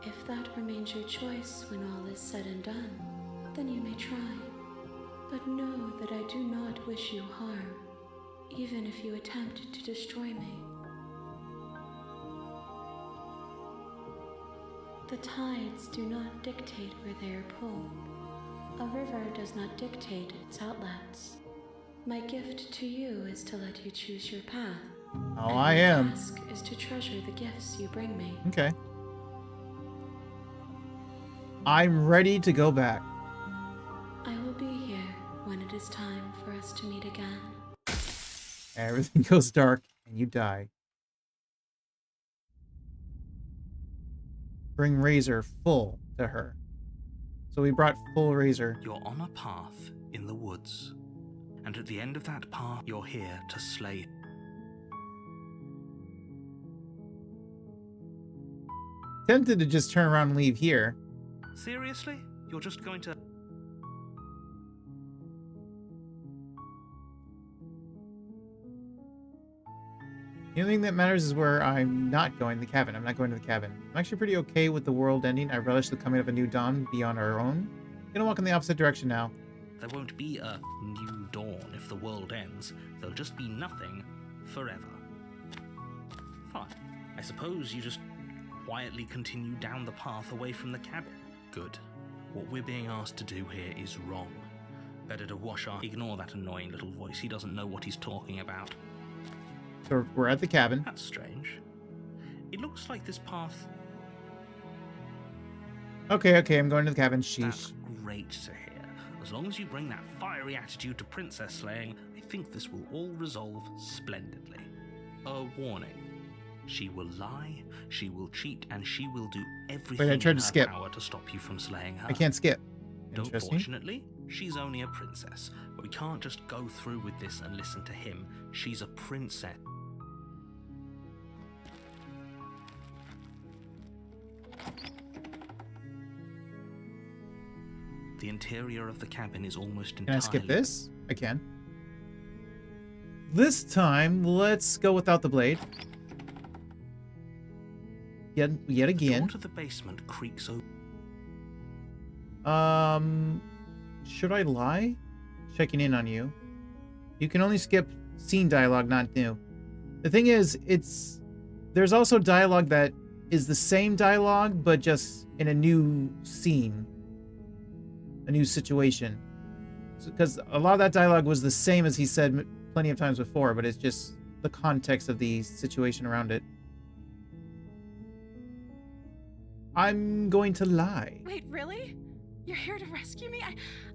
If that remains your choice when all is said and done, then you may try. But know that I do not wish you harm, even if you attempt to destroy me. The tides do not dictate where they are pulled. A river does not dictate its outlets. My gift to you is to let you choose your path, Oh, And I my am. task is to treasure the gifts you bring me. Okay. I'm ready to go back. I will be here when it is time for us to meet again. Everything goes dark and you die. Bring Razor full to her. So we brought full Razor. You're on a path in the woods, and at the end of that path, you're here to slay. Tempted to just turn around and leave here. Seriously? You're just going to... The only thing that matters is where I'm not going, the cabin. I'm not going to the cabin. I'm actually pretty okay with the world ending. I relish the coming of a new dawn beyond our own. Gonna walk in the opposite direction now. There won't be a new dawn if the world ends. There'll just be nothing forever. Fine. I suppose you just quietly continue down the path away from the cabin. Good. What we're being asked to do here is wrong. Better to wash our... Ignore that annoying little voice. He doesn't know what he's talking about. So we're at the cabin. That's strange. It looks like this path... Okay, I'm going to the cabin. Sheesh. That's great to hear. As long as you bring that fiery attitude to princess slaying, I think this will all resolve splendidly. A warning. She will lie, she will cheat, and she will do everything Wait, I tried in to her skip. power to stop you from slaying her. I can't skip. Interesting. Unfortunately, she's only a princess, but we can't just go through with this and listen to him. She's a princess. The interior of the cabin is almost entirely... Can I skip this? I can. This time, let's go without the blade. Yet The again. door to the basement creaks open. Should I lie? Checking in on you. You can only skip scene dialogue, not new. The thing is, there's also dialogue that is the same dialogue, but just in a new scene. A new situation. Because a lot of that dialogue was the same as he said plenty of times before, but it's just the context of the situation around it. I'm going to lie. Wait, really? You're here to rescue me?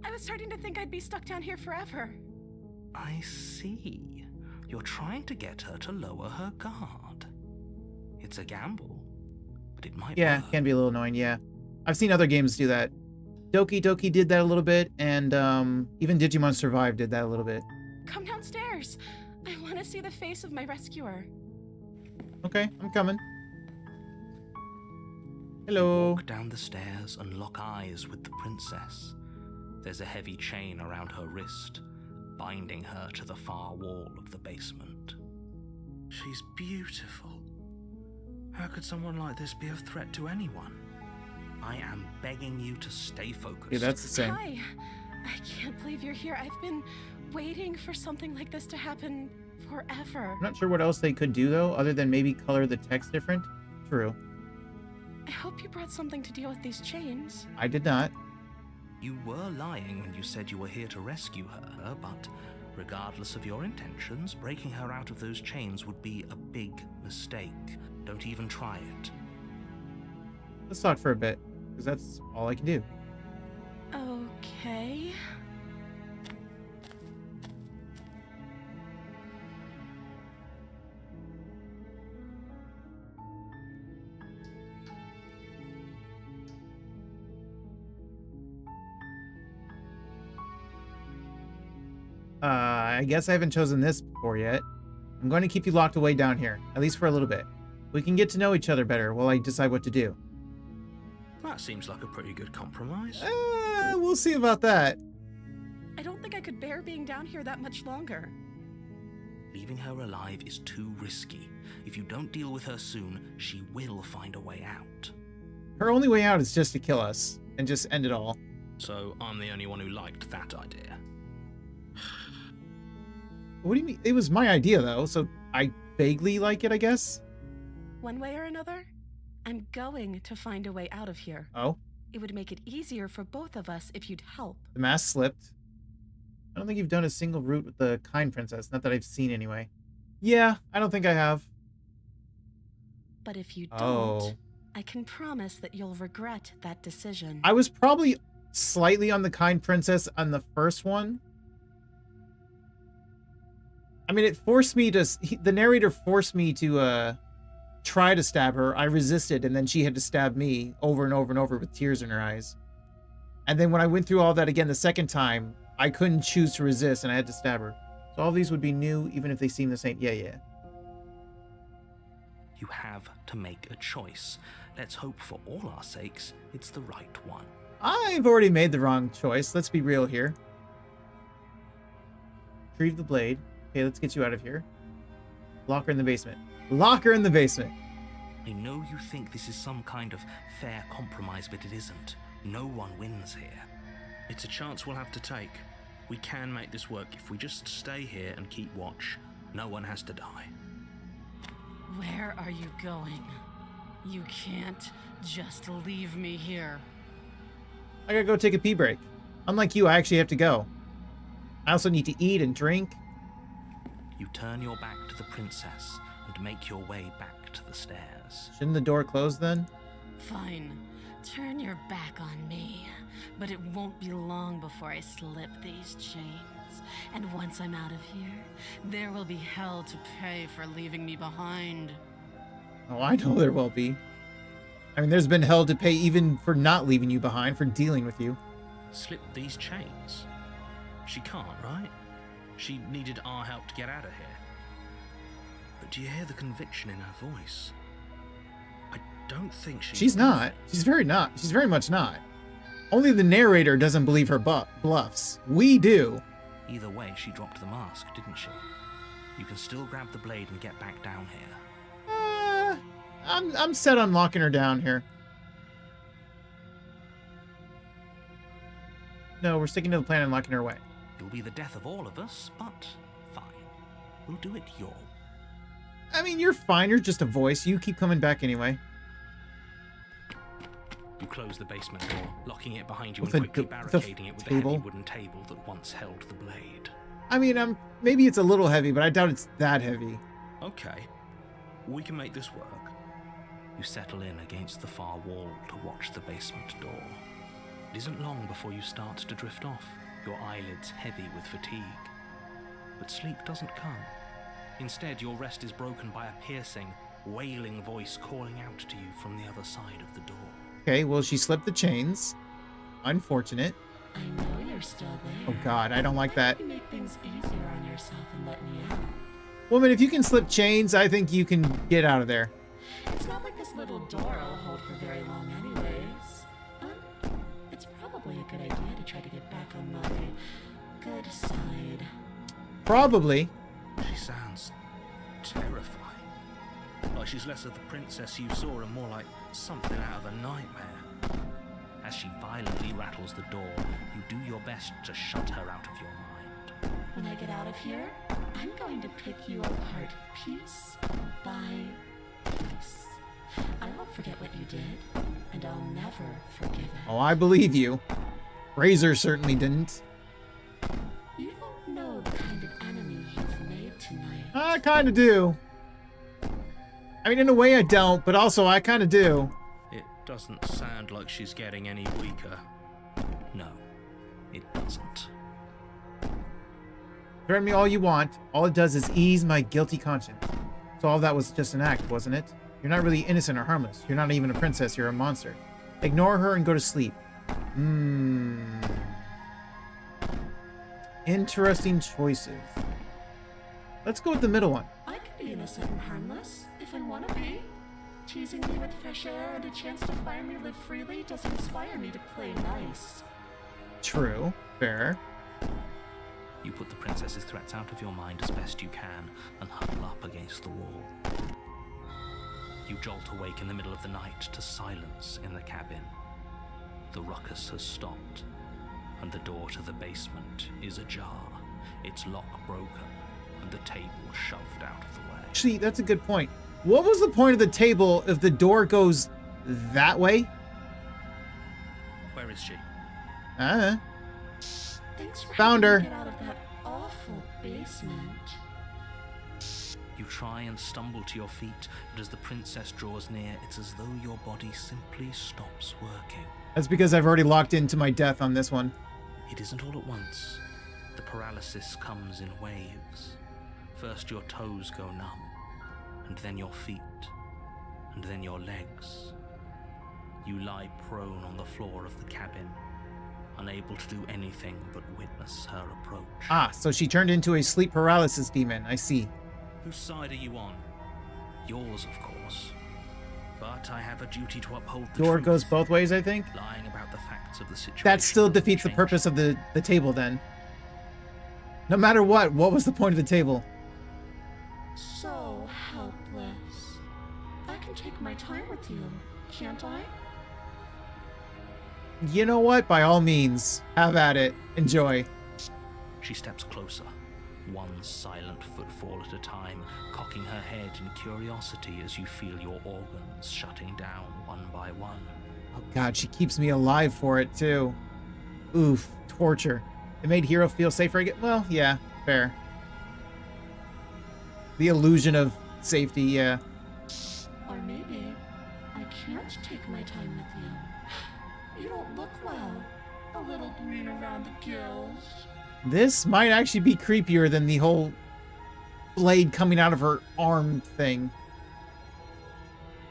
I was starting to think I'd be stuck down here forever. I see. You're trying to get her to lower her guard. It's a gamble, but it might Yeah, work. can be a little annoying, yeah. I've seen other games do that. Doki Doki did that a little bit, and even Digimon Survive did that a little bit. Come downstairs. I want to see the face of my rescuer. Okay, I'm coming. You Hello. walk down the stairs and lock eyes with the princess. There's a heavy chain around her wrist, binding her to the far wall of the basement. She's beautiful. How could someone like this be of threat to anyone? I am begging you to stay focused. Yeah, that's the same. Hi. I can't believe you're here. I've been waiting for something like this to happen forever. I'm not sure what else they could do, though, other than maybe color the text different. True. I hope you brought something to deal with these chains. I did not. You were lying when you said you were here to rescue her, but regardless of your intentions, breaking her out of those chains would be a big mistake. Don't even try it. Let's talk for a bit, because that's all I can do. Okay. I guess I haven't chosen this before yet. I'm going to keep you locked away down here, at least for a little bit. We can get to know each other better while I decide what to do. That seems like a pretty good compromise. We'll see about that. I don't think I could bear being down here that much longer. Leaving her alive is too risky. If you don't deal with her soon, she will find a way out. Her only way out is just to kill us and just end it all. So I'm the only one who liked that idea. What do you mean? It was my idea, though, so I vaguely like it, I guess. One way or another, I'm going to find a way out of here. Oh, It would make it easier for both of us if you'd help. the mask slipped. I don't think you've done a single route with the Kind Princess, not that I've seen anyway. Yeah, I don't think I have. But if you don't, Oh. I can promise that you'll regret that decision. I was probably slightly on the kind princess on the first one. I mean, it forced me to... The narrator forced me to try to stab her. I resisted, and then she had to stab me over and over and over with tears in her eyes. And then when I went through all that again the second time, I couldn't choose to resist, and I had to stab her. So all these would be new, even if they seem the same. Yeah. You have to make a choice. Let's hope for all our sakes it's the right one. I've already made the wrong choice. Let's be real here. Retrieve the blade. Okay, let's get you out of here. Lock her in the basement. Lock her in the basement. I know you think this is some kind of fair compromise, but it isn't. No one wins here. It's a chance we'll have to take. We can make this work if we just stay here and keep watch. No one has to die. Where are you going? You can't just leave me here. I gotta go take a pee break. Unlike you, I actually have to go. I also need to eat and drink. You turn your back to the princess and make your way back to the stairs. Shouldn't the door close then? Fine. Turn your back on me. But it won't be long before I slip these chains. And once I'm out of here, there will be hell to pay for leaving me behind. Oh, I know there will be. I mean, there's been hell to pay even for not leaving you behind, for dealing with you. Slip these chains? She can't, right? She needed our help to get out of here. But do you hear the conviction in her voice? I don't think She's not. She's very much not. Only the narrator doesn't believe her bluffs. We do. Either way, she dropped the mask, didn't she? You can still grab the blade and get back down here. I'm set on locking her down here. No, we're sticking to the plan and locking her away. It'll be the death of all of us, but fine. We'll do it your way. I mean, you're fine. You're just a voice. You keep coming back anyway. You close the basement door, locking it behind you With and the- quickly the barricading it with the heavy table? wooden table that once held the blade. I mean, maybe it's a little heavy, but I doubt it's that heavy. Okay, we can make this work. You settle in against the far wall to watch the basement door. It isn't long before you start to drift off, your eyelids heavy with fatigue. But sleep doesn't come. Instead, your rest is broken by a piercing, wailing voice calling out to you from the other side of the door. Okay, well, she slipped the chains. Unfortunate. I know you're still there. Oh god, I don't like that. You make things easier on yourself and let me out. Woman, if you can slip chains, I think you can get out of there. It's not like this little door will hold for very long anyways. But it's probably a good idea to try to get back on my good side. Probably. She sounds terrifying. Like she's less of the princess you saw and more like something out of a nightmare. As she violently rattles the door, you do your best to shut her out of your mind. When I get out of here, I'm going to pick you apart piece by piece. I won't forget what you did, and I'll never forgive it. Oh, I believe you. Razor certainly didn't. You don't know the kind of enemy you've made tonight. I kind of do. I mean, in a way I don't, but also I kind of do. It doesn't sound like she's getting any weaker. No, it doesn't. Threaten me all you want. All it does is ease my guilty conscience. So all that was just an act, wasn't it? You're not really innocent or harmless. You're not even a princess. You're a monster. Ignore her and go to sleep. Interesting choices. Let's go with the middle one. I could be innocent and harmless, if I want to be. Teasing me with fresh air and a chance to finally live freely doesn't inspire me to play nice. True. Fair. You put the princess's threats out of your mind as best you can and huddle up against the wall. You jolt awake in the middle of the night to silence in the cabin. The ruckus has stopped, and the door to the basement is ajar, its lock broken, and the table shoved out of the way. Actually, that's a good point. What was the point of the table if the door goes that way? Where is she? Thanks for Found helping me her. get out of that awful basement. You try and stumble to your feet, but as the princess draws near, it's as though your body simply stops working. That's because I've already locked into my death on this one. It isn't all at once. The paralysis comes in waves. First your toes go numb, and then your feet, and then your legs. You lie prone on the floor of the cabin, unable to do anything but witness her approach. Ah, so she turned into a sleep paralysis demon. I see. Whose side are you on? Yours, of course. But I have a duty to uphold the Door truth. goes both ways, I think. Lying about the facts of the situation. That still doesn't defeats the change purpose of the table then. No matter what was the point of the table? So helpless. I can take my time with you, can't I? You know what? By all means, have at it. Enjoy. She steps closer, one silent footfall at a time, cocking her head in curiosity as you feel your organs shutting down one by one. Oh god, she keeps me alive for it too. Oof, torture. It made Hero feel safer again. Well, yeah, fair. The illusion of safety, yeah. Or maybe I can't take my time with you. You don't look well. A little green around the gills. This might actually be creepier than the whole blade coming out of her arm thing.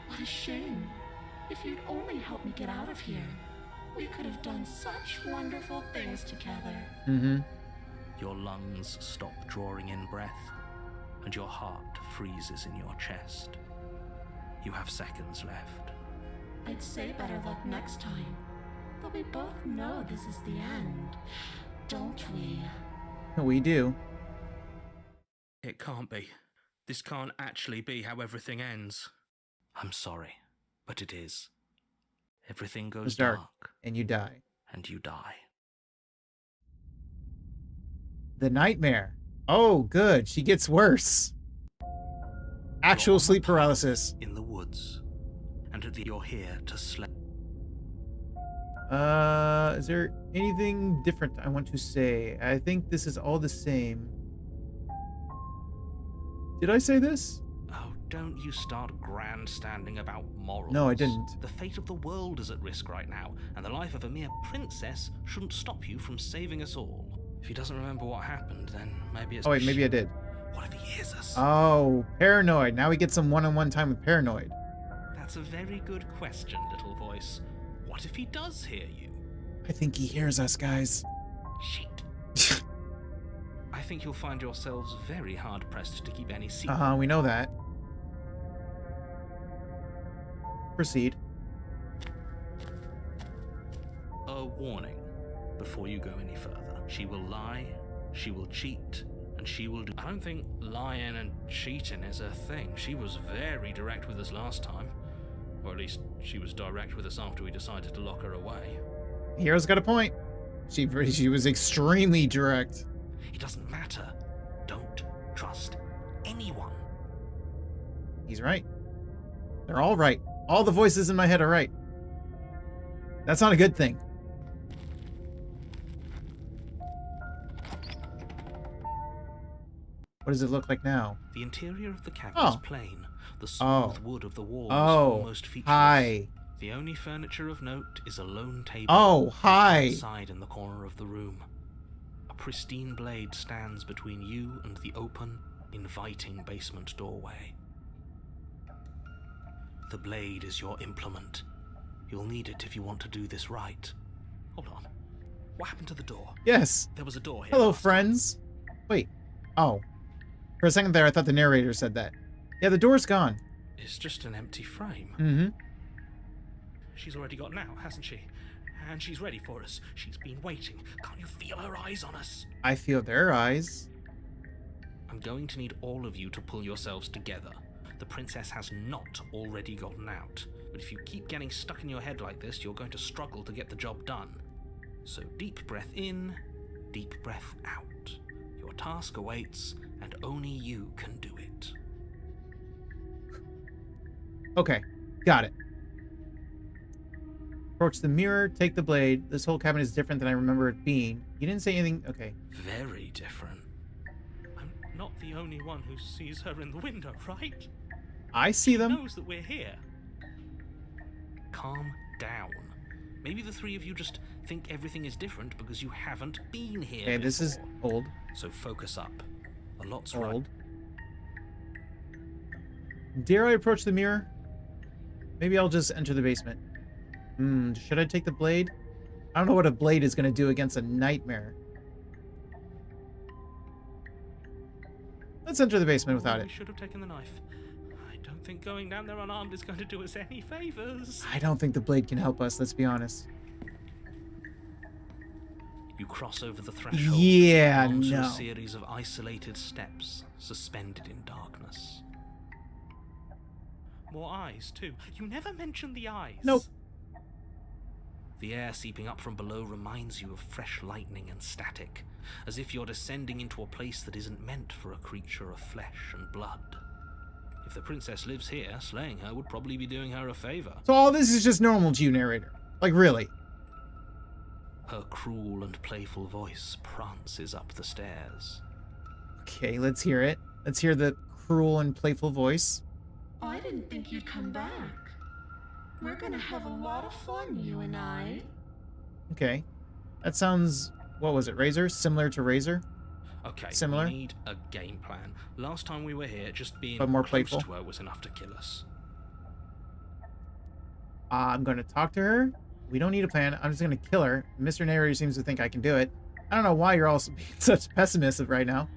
What a shame. If you'd only helped me get out of here, we could have done such wonderful things together. Mm-hmm. Your lungs stop drawing in breath, and your heart freezes in your chest. You have seconds left. I'd say better luck next time. But we both know this is the end, don't we? We do. It can't be. This can't actually be how everything ends. I'm sorry, but it is. Everything goes It's dark, dark, and you die. and you die. The nightmare. Oh, good. She gets worse. Actual You're on sleep the path paralysis. in the woods, and you're here to slay. Is there anything different I want to say? I think this is all the same. Did I say this? Oh, don't you start grandstanding about morals. No, I didn't. The fate of the world is at risk right now, and the life of a mere princess shouldn't stop you from saving us all. If he doesn't remember what happened, then maybe it's... Oh, wait, maybe I did. What if he hears us? Oh, Paranoid. Now we get some one-on-one time with Paranoid. That's a very good question, little voice. What if he does hear you? I think he hears us, guys. Shit. I think you'll find yourselves very hard-pressed to keep any secret. Uh-huh, we know that. Proceed. A warning before you go any further. She will lie, she will cheat, and she will do... I don't think lying and cheating is a thing. She was very direct with us last time. Or at least she was direct with us after we decided to lock her away. Hero's got a point. She was extremely direct. It doesn't matter. Don't trust anyone. He's right. They're all right. All the voices in my head are right. That's not a good thing. What does it look like now? The interior of the cabin Oh. is plain. The smooth wood of the walls Oh, almost featureless. hi. The only furniture of note is a lone table. Oh, hi. Outside in the corner of the room. A pristine blade stands between you and the open, inviting basement doorway. The blade is your implement. You'll need it if you want to do this right. Hold on. What happened to the door? Yes. There was a door here. Hello, last time. friends. Wait. Oh. For a second there, I thought the narrator said that. Yeah, the door's gone. It's just an empty frame. Mm-hmm. She's already got out, hasn't she? And she's ready for us. She's been waiting. Can't you feel her eyes on us? I feel their eyes. I'm going to need all of you to pull yourselves together. The princess has not already gotten out. But if you keep getting stuck in your head like this, you're going to struggle to get the job done. So deep breath in, deep breath out. Your task awaits, and only you can do it. Okay. Got it. Approach the mirror, take the blade. This whole cabin is different than I remember it being. You didn't say anything. Okay. Very different. I'm not the only one who sees her in the window, right? I see She them. knows that we're here. Calm down. Maybe the three of you just think everything is different because you haven't been here Okay, this is before. old. So focus up. A lot's right. Old. Dare I approach the mirror? Maybe I'll just enter the basement. Should I take the blade? I don't know what a blade is going to do against a nightmare. Let's enter the basement without it. We should have taken the knife. I don't think going down there unarmed is going to do us any favors. I don't think the blade can help us, let's be honest. You cross over the threshold. Yeah, onto no. a series of isolated steps, suspended in darkness. More eyes, too. You never mentioned the eyes. Nope. The air seeping up from below reminds you of fresh lightning and static, as if you're descending into a place that isn't meant for a creature of flesh and blood. If the princess lives here, slaying her would probably be doing her a favor. So all this is just normal to you, narrator. Like, really? Her cruel and playful voice prances up the stairs. Okay, let's hear it. Let's hear the cruel and playful voice. I didn't think you'd come back. We're gonna have a lot of fun, you and I. Okay. That sounds, what was it, Razor? Similar to Razor? Okay, Similar? we need a game plan. Last time we were here, just being But more close playful. to her was enough to kill us. I'm going to talk to her. We don't need a plan. I'm just going to kill her. Mr. Narrator seems to think I can do it. I don't know why you're all being such pessimistic right now.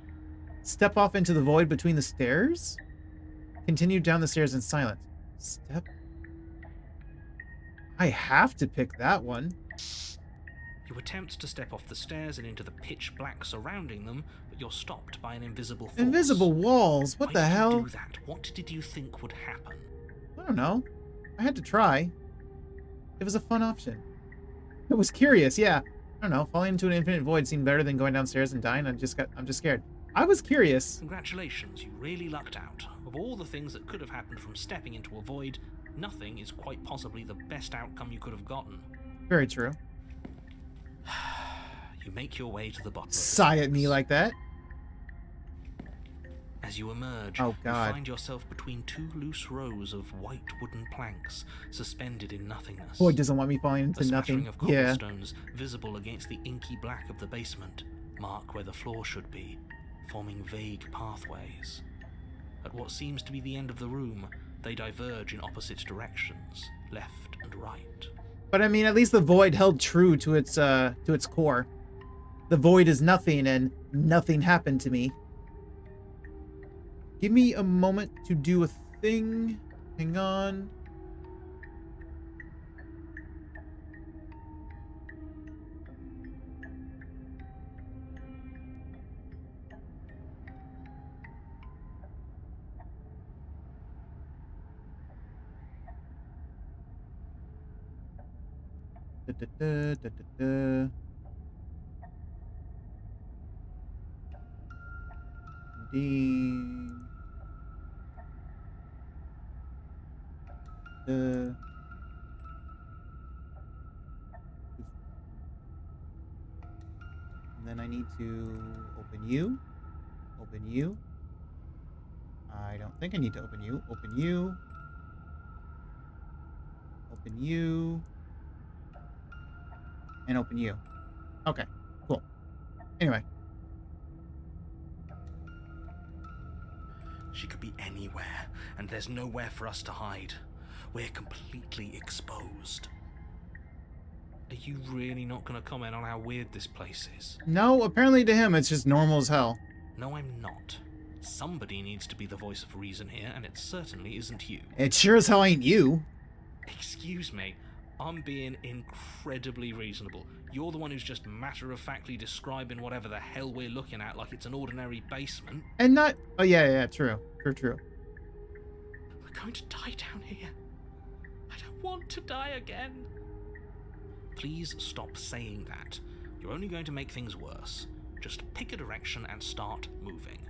Step off into the void between the stairs? Continue down the stairs in silence. Step. I have to pick that one. You attempt to step off the stairs and into the pitch black surrounding them, but you're stopped by an invisible force. Invisible walls. What Why the did hell? you do that? What did you think would happen? I don't know. I had to try. It was a fun option. I was curious, yeah. I don't know. Falling into an infinite void seemed better than going downstairs and dying. I'm just scared. I was curious. Congratulations, you really lucked out. Of all the things that could have happened from stepping into a void, nothing is quite possibly the best outcome you could have gotten. Very true. You make your way to the bottom. Sigh at me like that. As you emerge, Oh, God. you find yourself between two loose rows of white wooden planks suspended in nothingness. Boy, doesn't want me falling into The smattering nothing. of Yeah. cobblestones, visible against the inky black of the basement, mark where the floor should be, forming vague pathways. At what seems to be the end of the room, they diverge in opposite directions, left and right. But I mean, at least the void held true to its core. The void is nothing, and nothing happened to me. Give me a moment to do a thing. Hang on. Da, da, da, da, da, da. Indeed. And then I need to open you. Open you. I don't think I need to open you. Open you. Open you. And open you. Okay, cool. Anyway. She could be anywhere, and there's nowhere for us to hide. We're completely exposed. Are you really not going to comment on how weird this place is? No, apparently to him it's just normal as hell. No, I'm not. Somebody needs to be the voice of reason here, and it certainly isn't you. It sure as hell ain't you. Excuse me, I'm being incredibly reasonable. You're the one who's just matter-of-factly describing whatever the hell we're looking at like it's an ordinary basement. And not... Oh, yeah, true. True. We're going to die down here. I don't want to die again. Please stop saying that. You're only going to make things worse. Just pick a direction and start moving.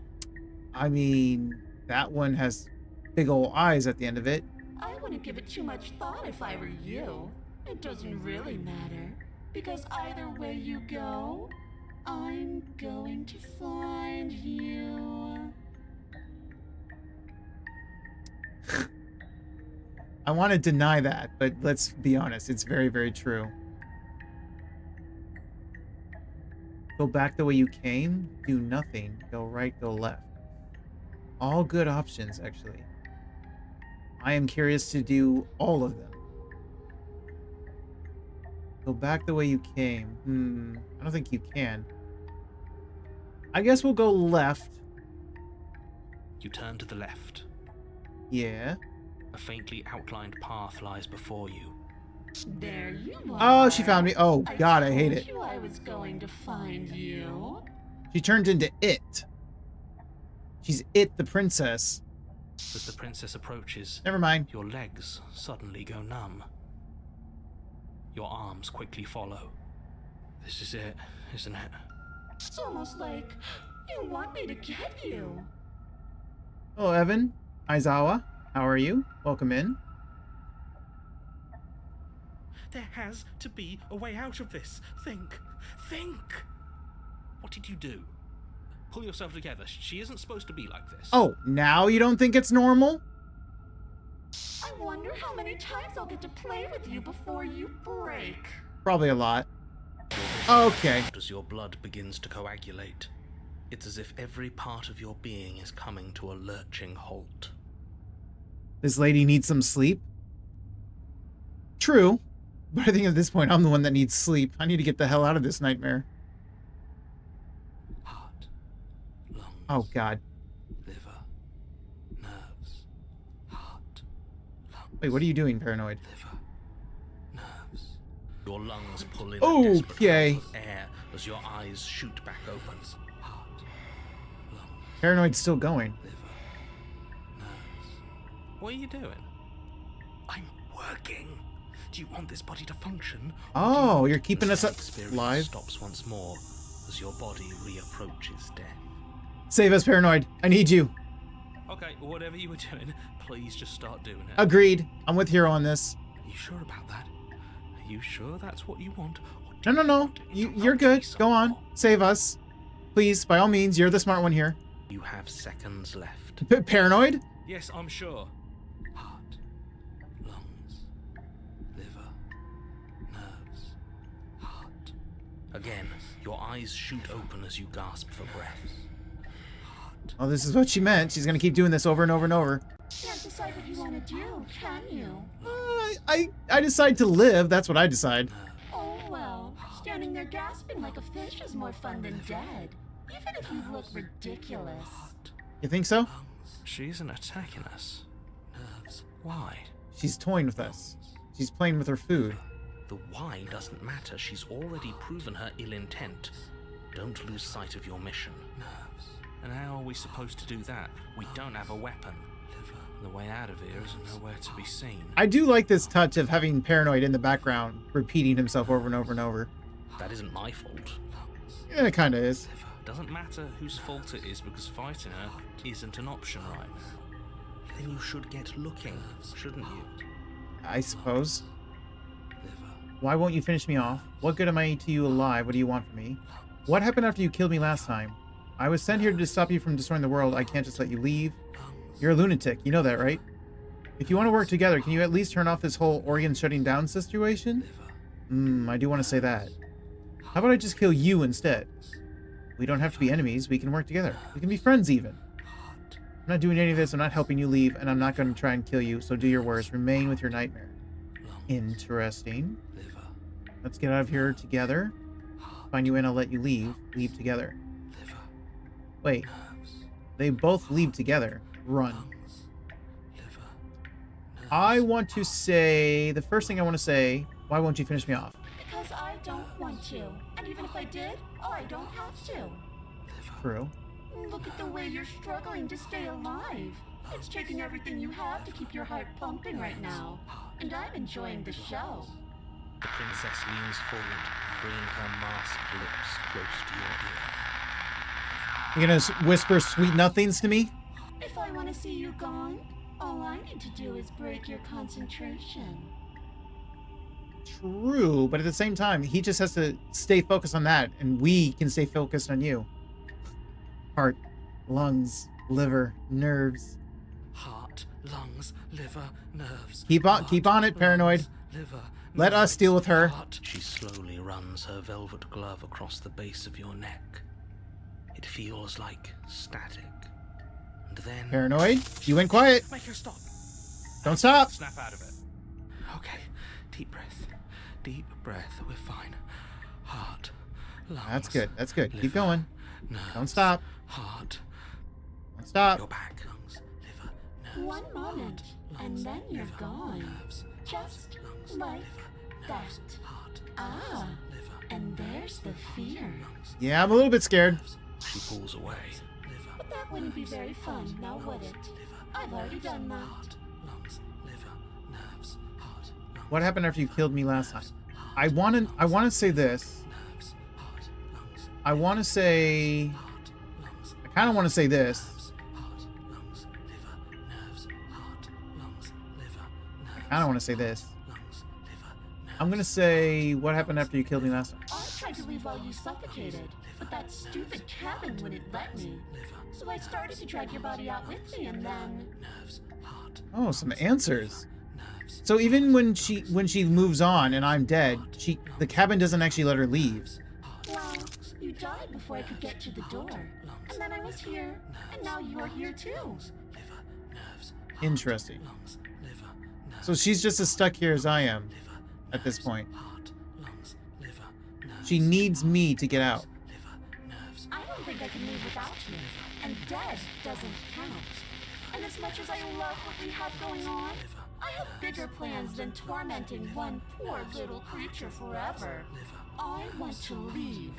I mean, that one has big ol' eyes at the end of it. I wouldn't give it too much thought if I were you. It doesn't really matter, because either way you go, I'm going to find you. I want to deny that, but let's be honest. It's very, very true. Go back the way you came. Do nothing. Go right, go left. All good options, actually. I am curious to do all of them. Go back the way you came. I don't think you can. I guess we'll go left. You turn to the left. Yeah. A faintly outlined path lies before you. There you are. Oh, she found me. Oh, God, I hate it. told you I was going to find you. She turned into it. She's it, the princess. As the princess approaches, Never mind. your legs suddenly go numb. Your arms quickly follow. This is it, isn't it? It's almost like you want me to get you. Hello, Evan. Aizawa. How are you? Welcome in. There has to be a way out of this. Think. What did you do? Pull yourself together. She isn't supposed to be like this. Oh, now you don't think it's normal? I wonder how many times I'll get to play with you before you break. Probably a lot. Okay. As your blood begins to coagulate, it's as if every part of your being is coming to a lurching halt. This lady needs some sleep. True. But I think at this point, I'm the one that needs sleep. I need to get the hell out of this nightmare. Heart, lungs, Oh, God. liver, nerves, heart, lungs. Wait, what are you doing, Paranoid? Liver, nerves. Your lungs pull in Okay. a desperate puff of air as your eyes shoot back open. Heart, lungs, Paranoid's still going. liver, nerves. What are you doing? I'm working. Do you want this body to function? Oh, you're keeping us up Experience live. stops once more as your body reapproaches death. Save us, Paranoid. I need you. Okay, whatever you were doing, please just start doing it. Agreed. I'm with Hero on this. Are you sure about that? Are you sure that's what you want? Or do No, no, you no. want it to You're want to be good. Go on. somehow? Save us. Please, by all means, you're the smart one here. You have seconds left. Paranoid? Yes, I'm sure. Heart, lungs, liver, nerves, heart. Again, your eyes shoot open as you gasp for breath. Heart. Oh, this is what she meant. She's gonna keep doing this over and over and over. Can't decide what you want to do, can you? I decide to live. That's what I decide. Oh well, standing there gasping like a fish is more fun than dead. Even if you look ridiculous. You think so? She isn't attacking us. Nerves. Why? She's toying with us. She's playing with her food. The why doesn't matter. She's already proven her ill intent. Don't lose sight of your mission. Nerves. And how are we supposed to do that? We don't have a weapon. The way out of here is nowhere to be seen. I do like this touch of having Paranoid in the background, repeating himself over and over and over. That isn't my fault. Yeah, it kind of is. Doesn't matter whose fault it is because fighting her isn't an option right now. Then you should get looking, shouldn't you? I suppose. Liver. Why won't you finish me off? What good am I to you alive? What do you want from me? What happened after you killed me last time? I was sent here to stop you from destroying the world. I can't just let you leave. You're a lunatic. You know that, right? If you want to work together, can you at least turn off this whole organ shutting down situation? I do want to say that. How about I just kill you instead? We don't have to be enemies. We can work together. We can be friends even. I'm not doing any of this. I'm not helping you leave, and I'm not going to try and kill you, so do your worst. Remain with your nightmare. Interesting. Let's get out of here together. Find you in, I'll let you leave. Leave together. Wait. They both leave together. Run. I want to say... The first thing I want to say... Why won't you finish me off? Because I don't want to. And even if I did, I don't have to. True. Look at the way you're struggling to stay alive. It's taking everything you have to keep your heart pumping right now. And I'm enjoying the show. The princess leans forward, bringing her masked lips close to your ear. You're gonna whisper sweet nothings to me? If I want to see you gone, all I need to do is break your concentration. true, but at the same time, he just has to stay focused on that, and we can stay focused on you. Heart, lungs, liver, nerves. Heart, lungs, liver, nerves. Keep on it, Paranoid. Liver, Let us deal with her. heart. She slowly runs her velvet glove across the base of your neck. It feels like static. And then... Paranoid, you went quiet. Make her stop. Don't stop. Snap out of it. Okay, deep breath. Deep breath. We're fine. Heart, lungs. That's good. That's good. Keep liver, going. nerves, Don't stop. Heart. Don't stop. Your back. Lungs, liver, nerves, One moment, and then you're liver, gone. nerves, Just lungs, like liver, that. nerves, heart, Ah, liver, and there's the fear. lungs, Yeah, I'm a little bit scared. she pulls away. Liver, But that wouldn't be very fun, now would it? I've already done that. heart, lungs, liver, nerves, heart, lungs, What happened after you killed me last time? I wanna say this. nerves, heart, lungs, I wanna say heart, lungs, I kinda wanna say this. heart, lungs, liver, nerves, heart, lungs, liver, nerves, I kinda wanna say this. lungs, liver, nerves. I'm gonna say what happened after you killed me last time. I tried to leave while you suffocated, but that stupid cabin wouldn't let me. So I started to drag your body out with me, and then... Oh, some answers. So even when she moves on and I'm dead, the cabin doesn't actually let her leave. Well, you died before I could get to the door. And then I was here, and now you are here too. Interesting. So she's just as stuck here as I am at this point. She needs me to get out. I don't think I can leave without you. And dead doesn't count. And as much as I love what we have going on, I have bigger plans than tormenting one poor little creature forever. I want to leave.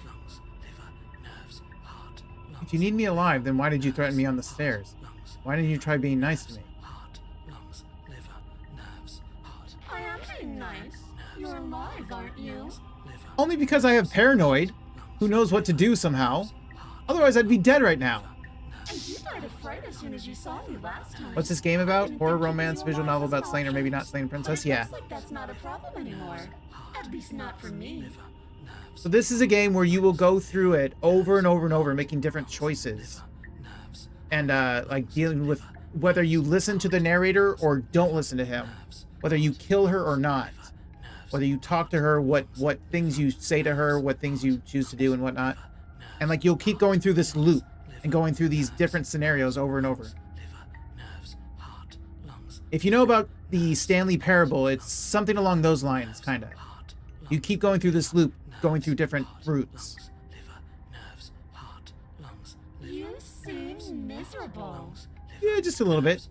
If you need me alive, then why did you threaten me on the stairs? Why didn't you try being nice to me? I am being nice. You're alive, aren't you? Only because I have Paranoid, who knows what to do somehow. Otherwise, I'd be dead right now. And you died afraid as soon as you saw me last time. What's this game about? Horror, romance, visual novel about slaying or maybe not slaying a But princess? it Yeah. looks like that's not a problem anymore. At least not for me. So this is a game where you will go through it over and over and over, making different choices. And like dealing with whether you listen to the narrator or don't listen to him. Whether you kill her or not. Whether you talk to her, what things you say to her, what things you choose to do and whatnot. And like you'll keep going through this loop and going through these different scenarios over and over. If you know about the Stanley Parable, it's something along those lines, kind of. You keep going through this loop, going through different routes. You seem miserable. Yeah, just a little bit.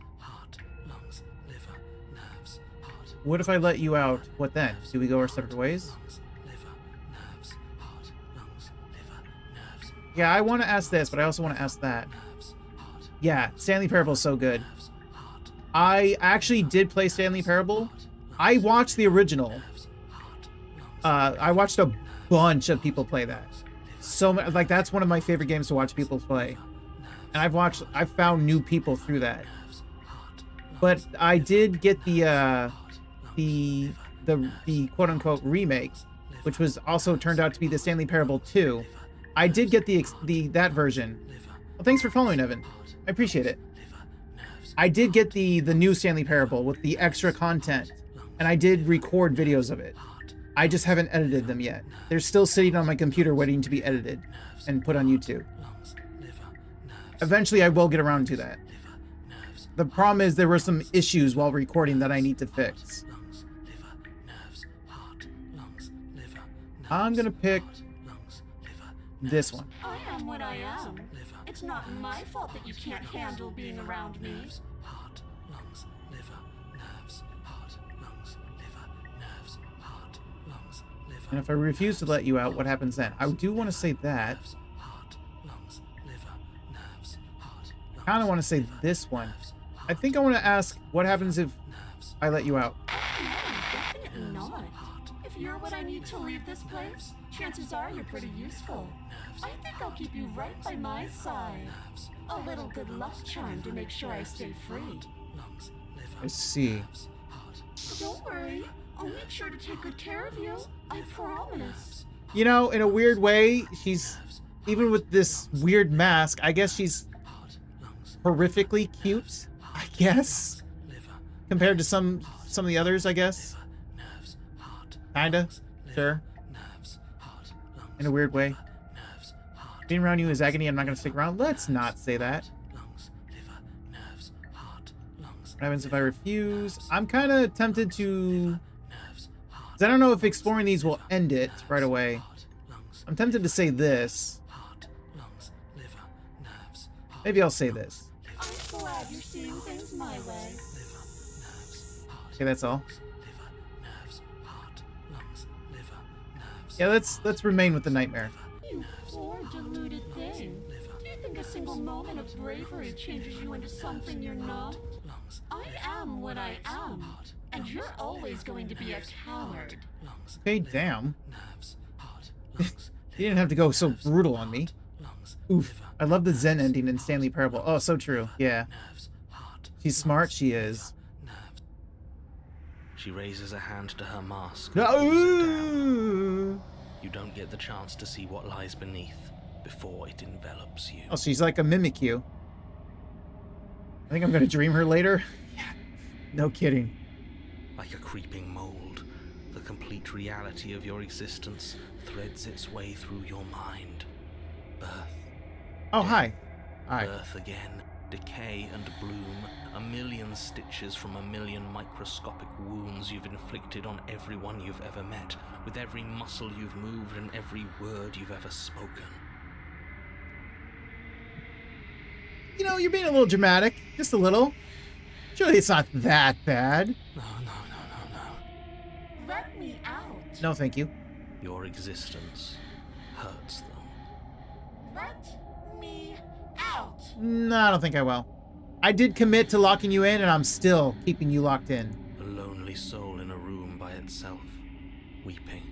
What if I let you out? What then? Do we go our separate ways? Yeah, I want to ask this, but I also want to ask that. Yeah, Stanley Parable is so good. I actually did play Stanley Parable. I watched the original. I watched a bunch of people play that. So like that's one of my favorite games to watch people play. And I've found new people through that. But I did get the quote unquote remake, which was also turned out to be the Stanley Parable 2. I did get that version. Well, thanks for following, Evan. I appreciate it. I did get the new Stanley Parable with the extra content, and I did record videos of it. I just haven't edited them yet. They're still sitting on my computer waiting to be edited and put on YouTube. Eventually, I will get around to that. The problem is there were some issues while recording that I need to fix. I'm gonna pick this one. I am what I am. It's not my fault that you can't handle being around me. And if I refuse to let you out, what happens then? I do want to say that. I kind of want to say this one. I think I want to ask what happens if I let you out. Definitely not. If you're what I need to leave this place, chances are you're pretty useful. I think I'll keep you right by my side. A little good luck charm to make sure I stay free. I see. Don't worry, I'll make sure to take good care of you. I promise. You know, in a weird way, she's, even with this weird mask, I guess she's horrifically cute, I guess, compared to some of the others, I guess. Kinda, sure. In a weird way. Being around you is agony, I'm not gonna stick around. Let's not say that. What happens if I refuse? I'm kind of tempted to... 'cause I don't know if exploring these will end it right away. I'm tempted to say this. Maybe I'll say this. I'm glad you're seeing things my way. Okay, that's all. Yeah, let's remain with the nightmare. You poor deluded thing. Do you think a single moment of bravery changes you into something you're not? I am what I am, and you're always going to be a coward. Okay, damn. You didn't have to go so brutal on me. Oof. I love the Zen ending in Stanley Parable. Oh, so true. Yeah. She's smart, she is. She raises a hand to her mask and pulls it down. Ooh. You don't get the chance to see what lies beneath before it envelops you. Oh, she's like a Mimikyu. I think I'm gonna dream her later. Yeah. No kidding. Like a creeping mold, the complete reality of your existence threads its way through your mind. Birth. Oh, hi. Hi. Birth again. Decay and bloom. A million stitches from a million microscopic wounds you've inflicted on everyone you've ever met, with every muscle you've moved and every word you've ever spoken. You know, you're being a little dramatic. Just a little. Surely it's not that bad. No. Let me out. No, thank you. Your existence hurts them. Let me out. No, I don't think I will. I did commit to locking you in, and I'm still keeping you locked in. A lonely soul in a room by itself, weeping.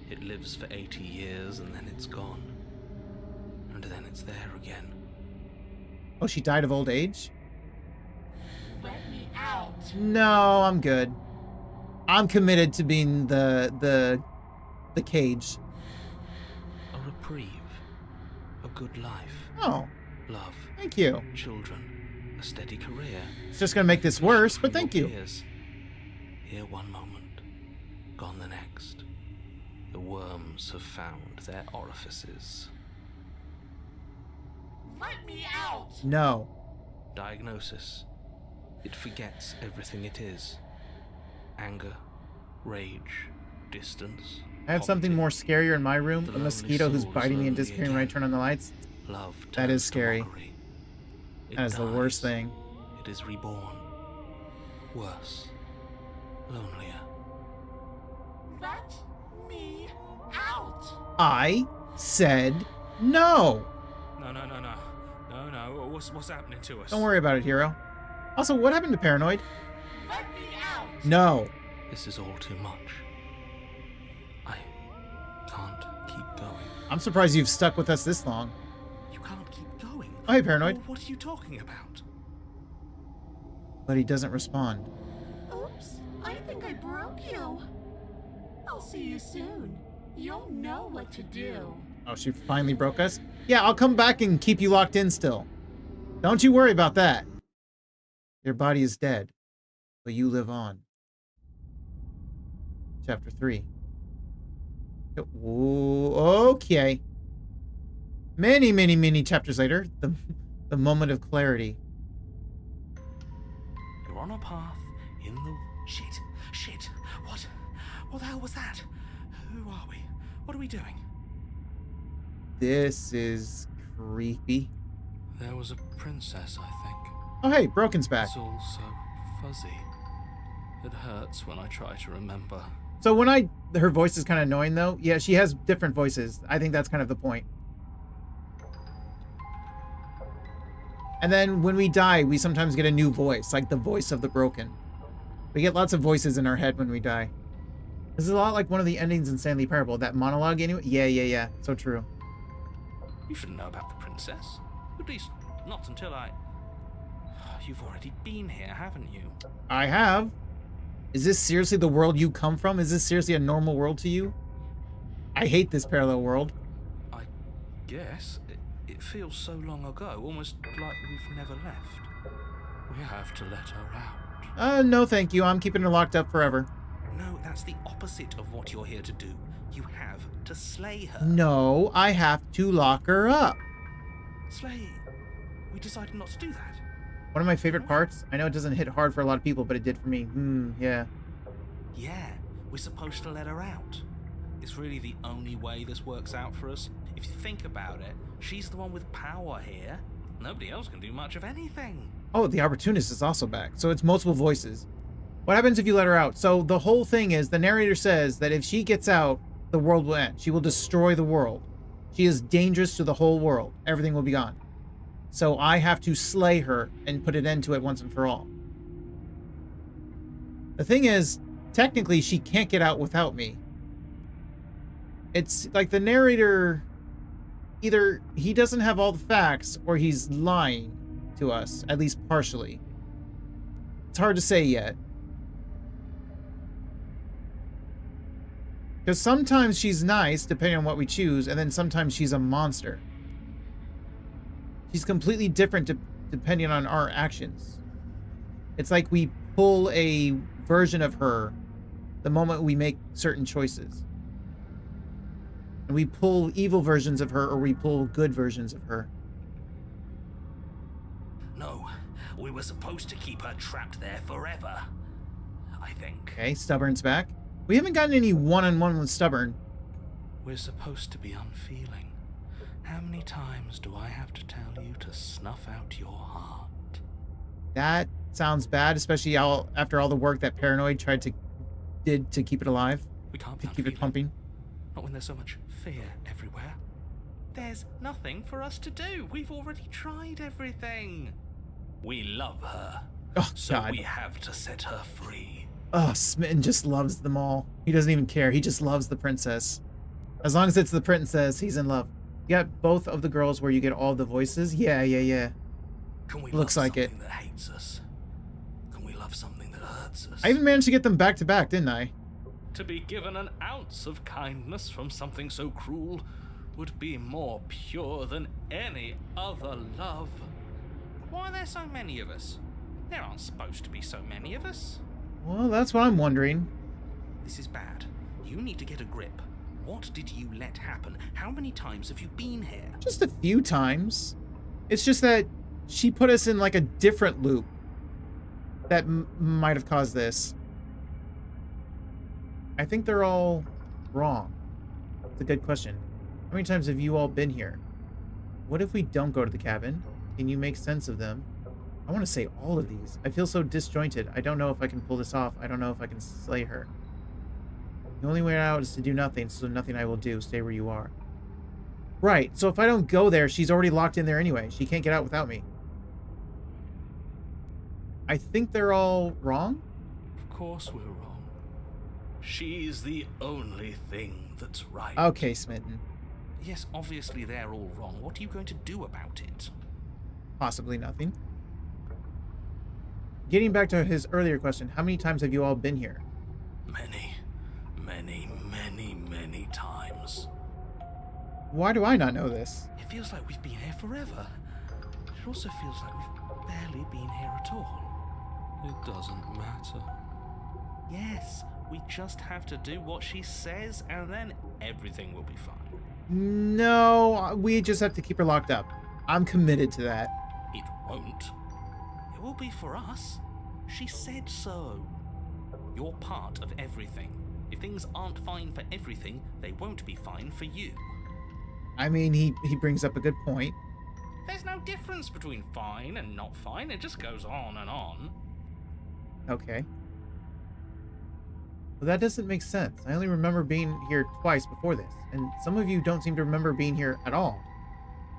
It lives for 80 years and then it's gone. And then it's there again. Oh, she died of old age? Let me out. No, I'm good. I'm committed to being the cage. A reprieve. A good life. Oh, Love. thank you. Children. A steady career. It's just gonna make this worse, but From thank your you. peers. Here one moment, gone the next. The worms have found their orifices. Let me out. No. Diagnosis. It forgets everything it is. Anger, rage, distance. I have something poverty. more scarier in my room. The A lonely mosquito who's soul's biting me and lonely disappearing when I again. turn on the lights. Love That is turns to scary. mockery. It That is the worst dies. thing. It is reborn. Worse. Lonelier. Let me out. I said no. No. What's happening to us? Don't worry about it, hero. Also, what happened to Paranoid? Let me out. No. This is all too much. I can't keep going. I'm surprised you've stuck with us this long. You can't keep going. Oh, hey, Paranoid. What are you talking about? But he doesn't respond. Oops, I think I broke you. I'll see you soon. You'll know what to do. Oh, she finally broke us? Yeah, I'll come back and keep you locked in still. Don't you worry about that. Your body is dead, but you live on. Chapter 3. Ooh, okay. Many chapters later, the moment of clarity. You're on a path in the... Shit. What the hell was that? Who are we? What are we doing? This is creepy. There was a princess, I think. Oh, hey, Broken's back. It's all so fuzzy. It hurts when I try to remember. So when her voice is kind of annoying though. Yeah, she has different voices. I think that's kind of the point. And then when we die, we sometimes get a new voice, like the voice of the broken. We get lots of voices in our head when we die. This is a lot like one of the endings in Stanley Parable. That monologue anyway. Yeah. So true. You shouldn't know about the princess. At least, not until I... You've already been here, haven't you? I have. Is this seriously the world you come from? Is this seriously a normal world to you? I hate this parallel world. I guess it feels so long ago, almost like we've never left. We have to let her out. No thank you. I'm keeping her locked up forever. No, that's the opposite of what you're here to do. You have to slay her. No, I have to lock her up. Slay? We decided not to do that. One of my favorite parts, I know it doesn't hit hard for a lot of people, but it did for me. Yeah. Yeah, we're supposed to let her out. It's really the only way this works out for us. If you think about it, she's the one with power here. Nobody else can do much of anything. Oh, the Opportunist is also back, so it's multiple voices. What happens if you let her out? So the whole thing is, the narrator says that if she gets out, the world will end. She will destroy the world. She is dangerous to the whole world. Everything will be gone. So I have to slay her and put an end to it once and for all. The thing is, technically, she can't get out without me. It's like the narrator, either he doesn't have all the facts or he's lying to us, at least partially. It's hard to say yet. Because sometimes she's nice, depending on what we choose, and then sometimes she's a monster. She's completely different depending on our actions. It's like we pull a version of her the moment we make certain choices. And we pull evil versions of her, or we pull good versions of her. No, we were supposed to keep her trapped there forever. I think. Okay, Stubborn's back. We haven't gotten any one-on-one with Stubborn. We're supposed to be unfeeling. How many times do I have to tell you to snuff out your heart? That sounds bad, especially after all the work that Paranoid did to keep it alive. We can't To be keep it unfeeling. pumping. Not when there's so much fear everywhere. There's nothing for us to do. We've already tried everything. We love her. Oh, So God. we have to set her free. Oh, Smitten just loves them all. He doesn't even care. He just loves the princess. As long as it's the princess, he's in love. You got both of the girls where you get all the voices? Yeah. Can we Looks love like it. something that hates us? Can we love something that hurts us? I even managed to get them back to back, didn't I? To be given an ounce of kindness from something so cruel would be more pure than any other love. Why are there so many of us? There aren't supposed to be so many of us. Well, that's what I'm wondering. This is bad. You need to get a grip. What did you let happen? How many times have you been here? Just a few times. It's just that she put us in like a different loop that might have caused this. I think they're all wrong. It's a good question. How many times have you all been here? What if we don't go to the cabin? Can you make sense of them? I want to say all of these. I feel so disjointed. I don't know if I can pull this off. I don't know if I can slay her. The only way out is to do nothing, so nothing I will do. Stay where you are. Right, so if I don't go there, she's already locked in there anyway. She can't get out without me. I think they're all wrong. Of course we're wrong. She's the only thing that's right. Okay, Smitten. Yes, obviously they're all wrong. What are you going to do about it? Possibly nothing. Getting back to his earlier question, how many times have you all been here? Many times. Why do I not know this? It feels like we've been here forever. It also feels like we've barely been here at all. It doesn't matter. Yes, we just have to do what she says and then everything will be fine. No, we just have to keep her locked up. I'm committed to that. It won't. It will be for us. She said so. You're part of everything. If things aren't fine for everything, they won't be fine for you. I mean, he brings up a good point. There's no difference between fine and not fine. It just goes on and on. Okay. Well, that doesn't make sense. I only remember being here twice before this, and some of you don't seem to remember being here at all.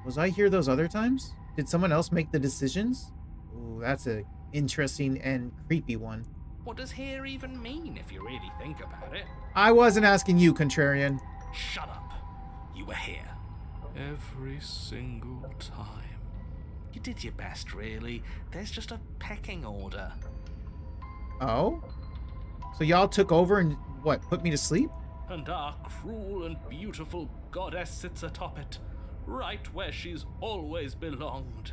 Was I here those other times? Did someone else make the decisions? Ooh, that's a interesting and creepy one. What does here even mean if you really think about it? I wasn't asking you, Contrarian. Shut up. You were here. Every single time. You did your best, really. There's just a pecking order. Oh? So y'all took over and, what, put me to sleep? And our cruel and beautiful goddess sits atop it, right where she's always belonged.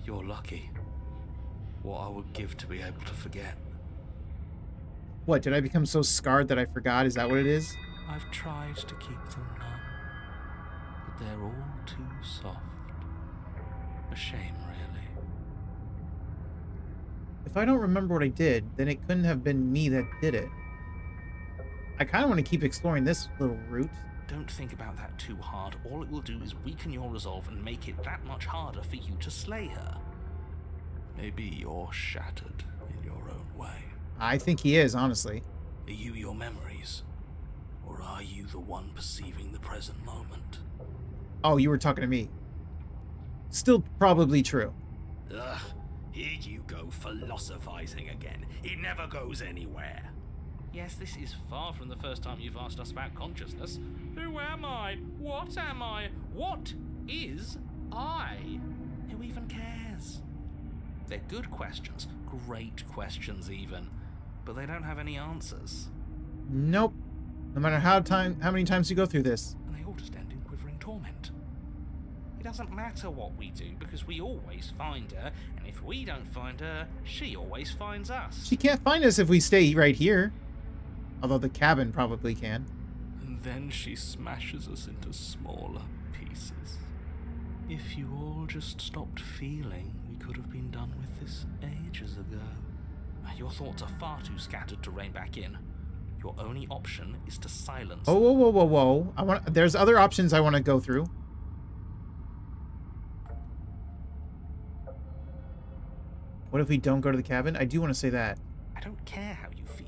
You're lucky. What I would give to be able to forget. What, did I become so scarred that I forgot? Is that what it is? I've tried to keep them numb, but they're all too soft. A shame, really. If I don't remember what I did, then it couldn't have been me that did it. I kind of want to keep exploring this little route. Don't think about that too hard. All it will do is weaken your resolve and make it that much harder for you to slay her. Maybe you're shattered in your own way. I think he is, honestly. Are you your memories? Or are you the one perceiving the present moment? Oh, you were talking to me. Still probably true. Ugh, here you go philosophizing again. It never goes anywhere. Yes, this is far from the first time you've asked us about consciousness. Who am I? What am I? What is I? Who even cares? They're good questions, great questions even, but they don't have any answers. Nope. No matter how many times you go through this. And they all just end in quivering torment. It doesn't matter what we do, because we always find her, and if we don't find her, she always finds us. She can't find us if we stay right here. Although the cabin probably can. And then she smashes us into smaller pieces. If you all just stopped feeling, we could have been done with this ages ago. Your thoughts are far too scattered to rein back in. Your only option is to silence Oh, them. whoa. There's other options I want to go through. What if we don't go to the cabin? I do want to say that. I don't care how you feel.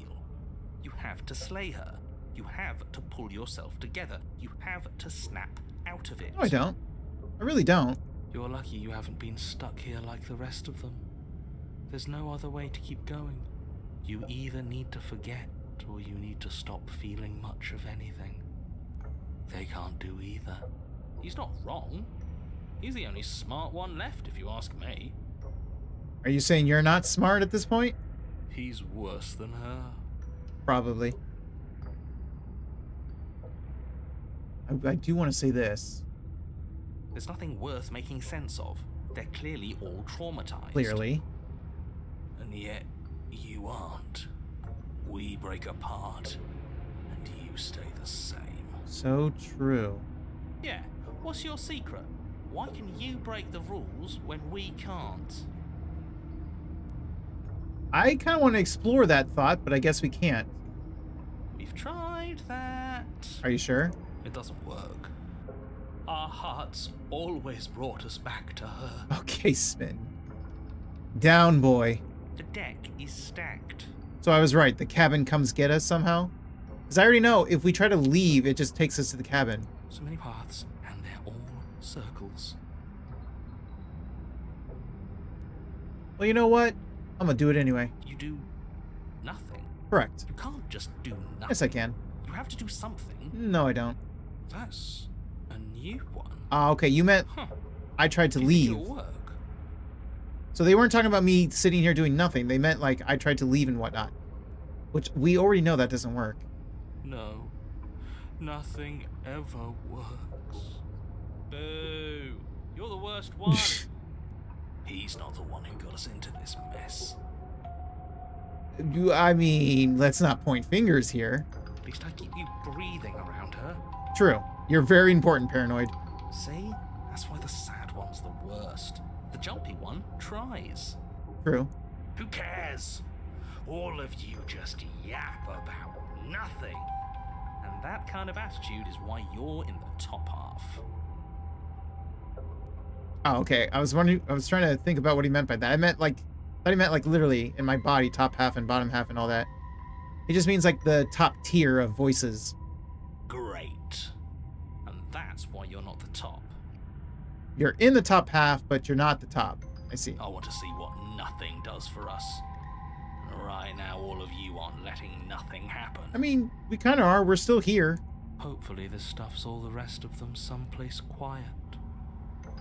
You have to slay her. You have to pull yourself together. You have to snap out of it. No, I don't. I really don't. You're lucky you haven't been stuck here like the rest of them. There's no other way to keep going. You either need to forget, or you need to stop feeling much of anything. They can't do either. He's not wrong. He's the only smart one left, if you ask me. Are you saying you're not smart at this point? He's worse than her. Probably. I do want to say this. There's nothing worth making sense of. They're clearly all traumatized. Clearly. And yet, you aren't. We break apart, and you stay the same. So true. Yeah, what's your secret? Why can you break the rules when we can't? I kind of want to explore that thought, but I guess we can't. We've tried that. Are you sure? It doesn't work. Our hearts always brought us back to her. Okay, Spin. Down, boy. The deck is stacked. So I was right. The cabin comes get us somehow? Because I already know if we try to leave, it just takes us to the cabin. So many paths, and they're all circles. Well, you know what? I'm going to do it anyway. You do nothing. Correct. You can't just do nothing. Yes, I can. You have to do something. No, I don't. That's a new one. Okay, you meant Huh. I tried to Do you think leave. it'll work? So they weren't talking about me sitting here doing nothing. They meant like I tried to leave and whatnot. Which we already know that doesn't work. No. Nothing ever works. Boo. You're the worst one. He's not the one who got us into this mess. I mean, let's not point fingers here. At least I keep you breathing around her. True. You're very important, Paranoid. See? That's why the sad one's the worst. The jumpy one tries. True. Who cares? All of you just yap about nothing. And that kind of attitude is why you're in the top half. Oh, okay. I was trying to think about what he meant by that. I thought he meant like literally in my body, top half and bottom half and all that. He just means like the top tier of voices. Great. And that's why you're not the top. You're in the top half, but you're not the top. I see. I want to see what nothing does for us. And right now, all of you aren't letting nothing happen. I mean, we kind of are. We're still here. Hopefully this stuff's all the rest of them someplace quiet.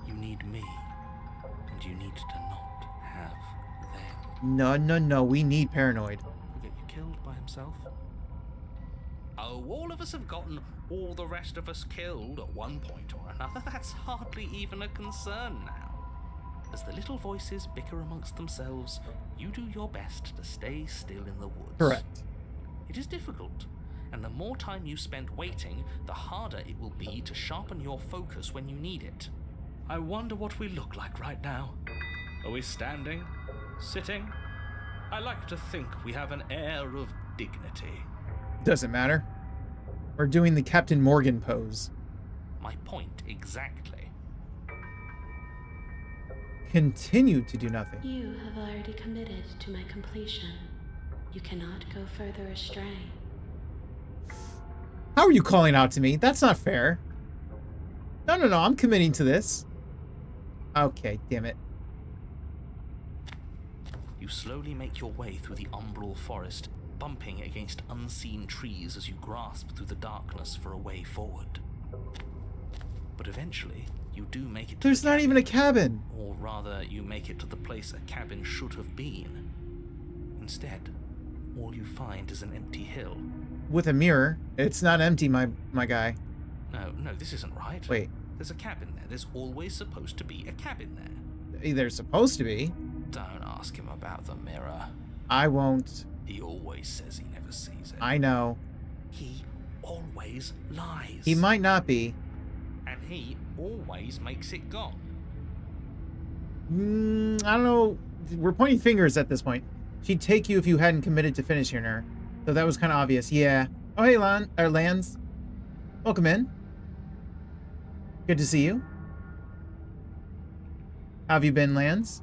You need me, and you need to not have them. No. We need Paranoid. Forget your killed by himself? Oh, all of us have gotten all the rest of us killed at one point or another. That's hardly even a concern now. As the little voices bicker amongst themselves, you do your best to stay still in the woods. Correct. It is difficult, and the more time you spend waiting, the harder it will be to sharpen your focus when you need it. I wonder what we look like right now. Are we standing? Sitting? I like to think we have an air of dignity. Doesn't matter. We're doing the Captain Morgan pose. My point exactly. Continue to do nothing. You have already committed to my completion. You cannot go further astray. How are you calling out to me? That's not fair. No, I'm committing to this. Okay, damn it. You slowly make your way through the umbral forest, bumping against unseen trees as you grasp through the darkness for a way forward. But eventually, you do make it to There's not even a cabin. Or rather, you make it to the place a cabin should have been. Instead, all you find is an empty hill. With a mirror. It's not empty, my guy. No, this isn't right. Wait. There's a cabin there. There's always supposed to be a cabin there. There's supposed to be. Don't ask him about the mirror. I won't. He always says he never sees it. I know. He always lies. He might not be. And he always makes it gone. I don't know. We're pointing fingers at this point. She'd take you if you hadn't committed to finishing her. So that was kind of obvious. Yeah. Oh, hey, Lance. Welcome in. Good to see you. How have you been, Lance?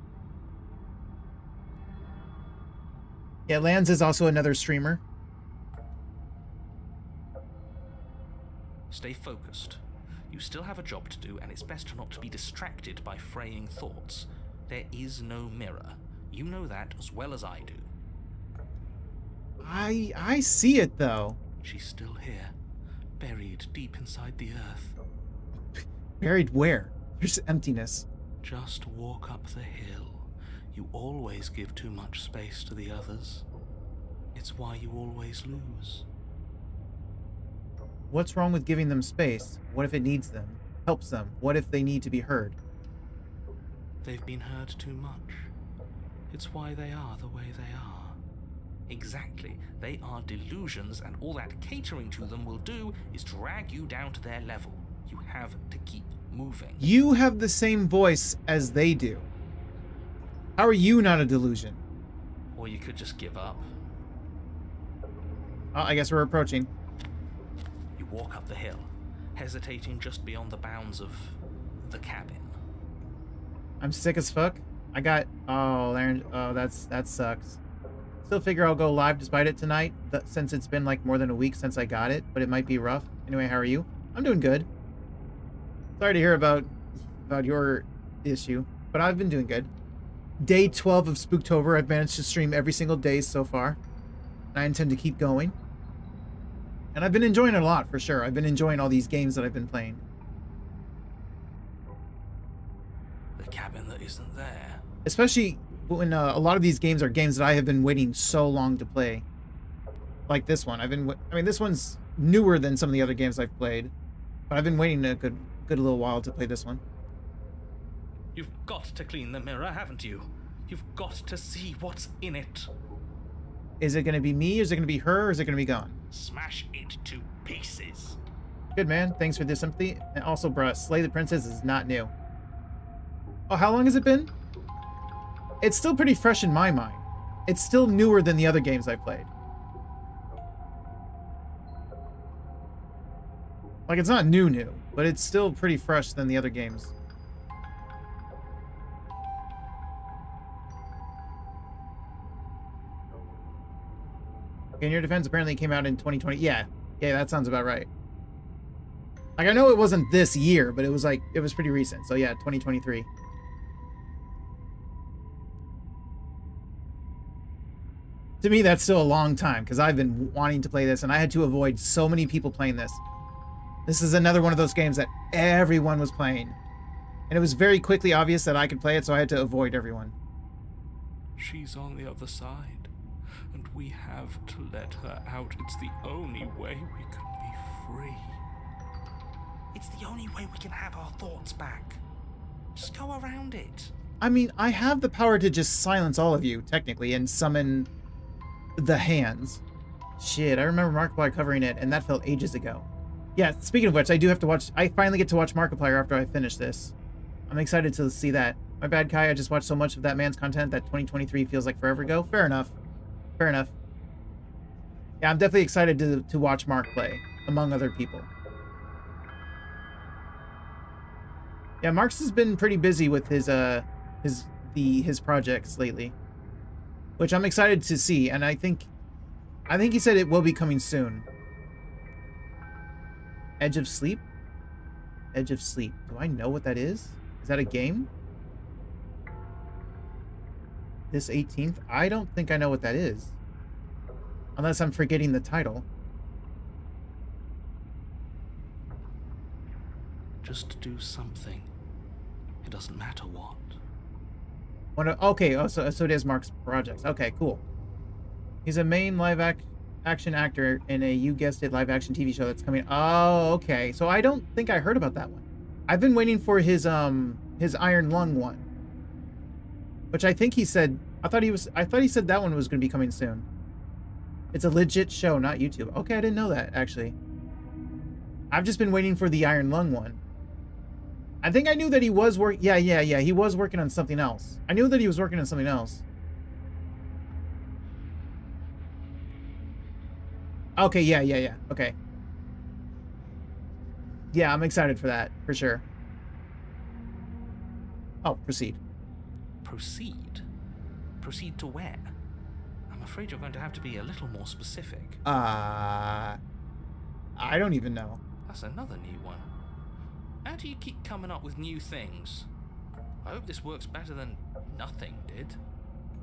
Yeah, Lance is also another streamer. Stay focused. You still have a job to do, and it's best not to be distracted by fraying thoughts. There is no mirror. You know that as well as I do. I see it, though. She's still here, buried deep inside the earth. Buried where? There's emptiness. Just walk up the hill. You always give too much space to the others. It's why you always lose. What's wrong with giving them space? What if it needs them? Helps them? What if they need to be heard? They've been heard too much. It's why they are the way they are. Exactly. They are delusions, and all that catering to them will do is drag you down to their level. You have to keep moving. You have the same voice as they do. How are you not a delusion? Or you could just give up. Oh, I guess we're approaching. You walk up the hill, hesitating just beyond the bounds of the cabin. I'm sick as fuck. I got... Oh, that sucks. Still figure I'll go live despite it tonight, since it's been like more than a week since I got it, but it might be rough. Anyway, how are you? I'm doing good. Sorry to hear about your issue, but I've been doing good. Day 12 of Spooktober, I've managed to stream every single day so far. I intend to keep going. And I've been enjoying it a lot, for sure. I've been enjoying all these games that I've been playing. The cabin that isn't there. Especially when a lot of these games are games that I have been waiting so long to play. Like this one. I mean, this one's newer than some of the other games I've played. But I've been waiting a good little while to play this one. You've got to clean the mirror, haven't you? You've got to see what's in it. Is it going to be me, or is it going to be her, or is it going to be gone? Smash it to pieces. Good, man. Thanks for the sympathy. And also, bruh, Slay the Princess is not new. Oh, how long has it been? It's still pretty fresh in my mind. It's still newer than the other games I've played. Like, it's not new, but it's still pretty fresh than the other games. In your defense, apparently it came out in 2020. Yeah, that sounds about right. Like, I know it wasn't this year, but it was pretty recent. So yeah, 2023. To me, that's still a long time, because I've been wanting to play this, and I had to avoid so many people playing this. This is another one of those games that everyone was playing. And it was very quickly obvious that I could play it, so I had to avoid everyone. She's on the other side. and we have to let her out. It's the only way we can be free. It's the only way we can have our thoughts back. Just go around it. I mean, I have the power to just silence all of you, technically, and summon the hands. Shit, I remember Markiplier covering it, and that felt ages ago. Yeah, speaking of which, I do have to watch... I finally get to watch Markiplier after I finish this. I'm excited to see that. My bad, Kai. I just watched so much of that man's content that 2023 feels like forever ago. Fair enough. Fair enough. Yeah, I'm definitely excited to watch Mark play, among other people. Yeah, Mark's has been pretty busy with his projects lately, which I'm excited to see, and I think he said it will be coming soon. Edge of Sleep? Edge of Sleep. Do I know what that is? Is that a game? This 18th? I don't think I know what that is. Unless I'm forgetting the title. Just do something. It doesn't matter what. Okay, so it is Mark's projects. Okay, cool. He's a main live-action actor in a, you guessed it, live-action TV show that's coming. Oh, okay. So I don't think I heard about that one. I've been waiting for his Iron Lung one, which I think he said. I thought he said that one was going to be coming soon. It's a legit show, not YouTube. Okay, I didn't know that actually. I've just been waiting for the Iron Lung one. I think I knew that he was Yeah. He was working on something else. I knew that he was working on something else. Okay, yeah. Okay. Yeah, I'm excited for that, for sure. Oh, proceed. Proceed? Proceed to where? I'm afraid you're going to have to be a little more specific. I don't even know. That's another new one. How do you keep coming up with new things? I hope this works better than nothing did.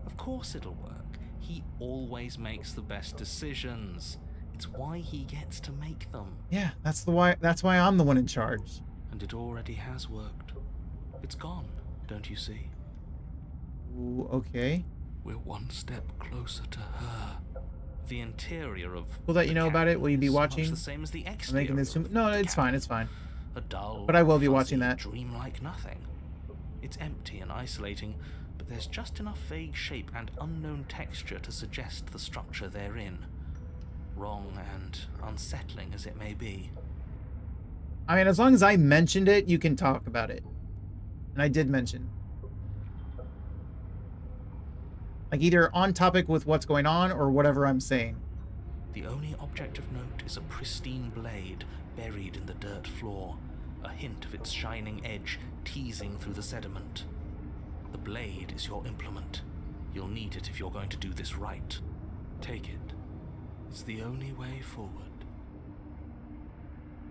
Of course it'll work. He always makes the best decisions. It's why he gets to make them. Yeah, that's why I'm the one in charge. And it already has worked. It's gone, don't you see? Ooh, okay. We're one step closer to her. The interior of Will that you know about it? Will you be watching? Much the same as the I'm exterior. making this too... No, it's fine. It's fine. A dull, but I will be fuzzy watching that. Dream like nothing. It's empty and isolating, but there's just enough vague shape and unknown texture to suggest the structure they're in. Wrong and unsettling as it may be. I mean, as long as I mentioned it, you can talk about it. And I did mention. Like either on topic with what's going on or whatever I'm saying. The only object of note is a pristine blade buried in the dirt floor, a hint of its shining edge teasing through the sediment. The blade is your implement. You'll need it if you're going to do this right. Take it. It's the only way forward.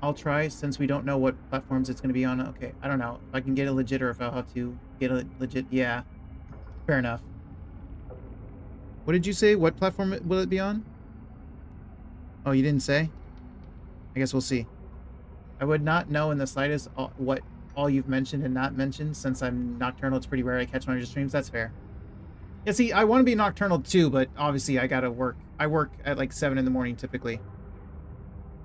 I'll try, since we don't know what platforms it's going to be on. Okay, I don't know if I can get it legit or if I'll have to get it legit. Yeah, fair enough. What did you say? What platform will it be on? Oh, you didn't say? I guess we'll see. I would not know in the slightest what all you've mentioned and not mentioned. Since I'm nocturnal, it's pretty rare I catch one of your streams. That's fair. Yeah, see, I want to be nocturnal too, but obviously I gotta work. I work at like 7 in the morning typically.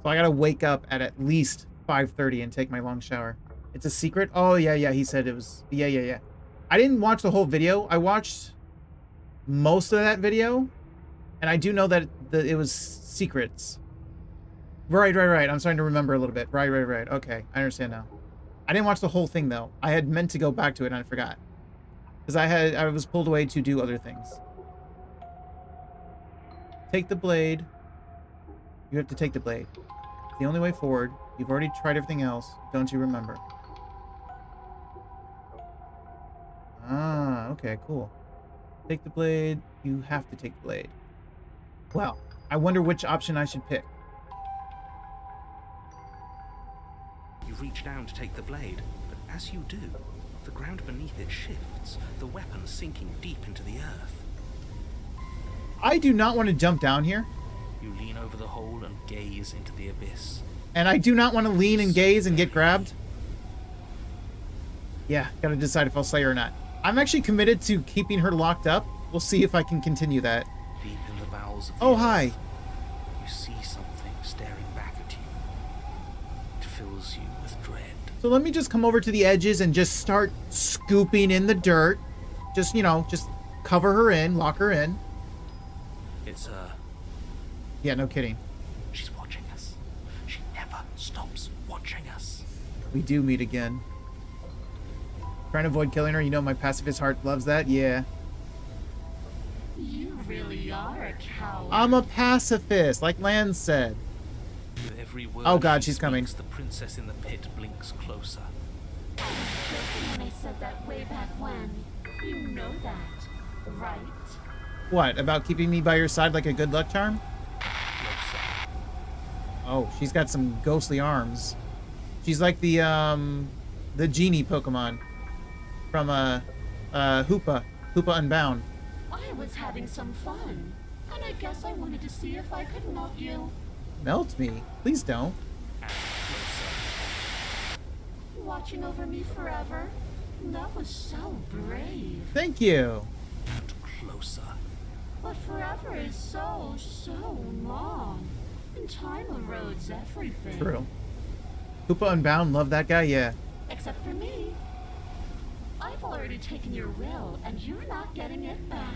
So I gotta wake up at least 5:30 and take my long shower. It's a secret? Oh, yeah, he said it was... Yeah. I didn't watch the whole video. I watched most of that video, and I do know that it was secrets. Right. I'm starting to remember a little bit. Right. Okay, I understand now. I didn't watch the whole thing, though. I had meant to go back to it, and I forgot. Because I was pulled away to do other things. Take the blade. You have to take the blade. It's the only way forward. You've already tried everything else. Don't you remember? Ah, okay, cool. Take the blade. You have to take the blade. Well, I wonder which option I should pick. You reach down to take the blade, but as you do, the ground beneath it shifts, the weapon sinking deep into the earth. I do not want to jump down here. You lean over the hole and gaze into the abyss. And I do not want to lean and gaze and get grabbed. Yeah, gotta decide if I'll slay her or not. I'm actually committed to keeping her locked up. We'll see if I can continue that. Deep in the bowels bowels of the Oh, earth. hi. You see something staring back at you. It fills you with dread. So let me just come over to the edges and just start scooping in the dirt. Just, you know, just cover her in, lock her in. It's Yeah, no kidding. she's watching us. She never stops watching us. We do meet again. Trying to avoid killing her. You know my pacifist heart loves that. Yeah. You really are a coward. I'm a pacifist, like Lance said. With every word Oh, God, she she's coming. speaks, the princess in the pit blinks closer. I was joking when I said that way back when. You know that, right? What, about keeping me by your side like a good luck charm? Closer. Oh, she's got some ghostly arms. She's like the genie Pokemon from Hoopa Unbound. I was having some fun, and I guess I wanted to see if I could melt you. Melt me? Please don't. And closer. Watching over me forever? That was so brave. Thank you. And closer. But forever is so long. And time erodes everything. True. Hoopa Unbound, love that guy, yeah. Except for me. I've already taken your will, and you're not getting it back.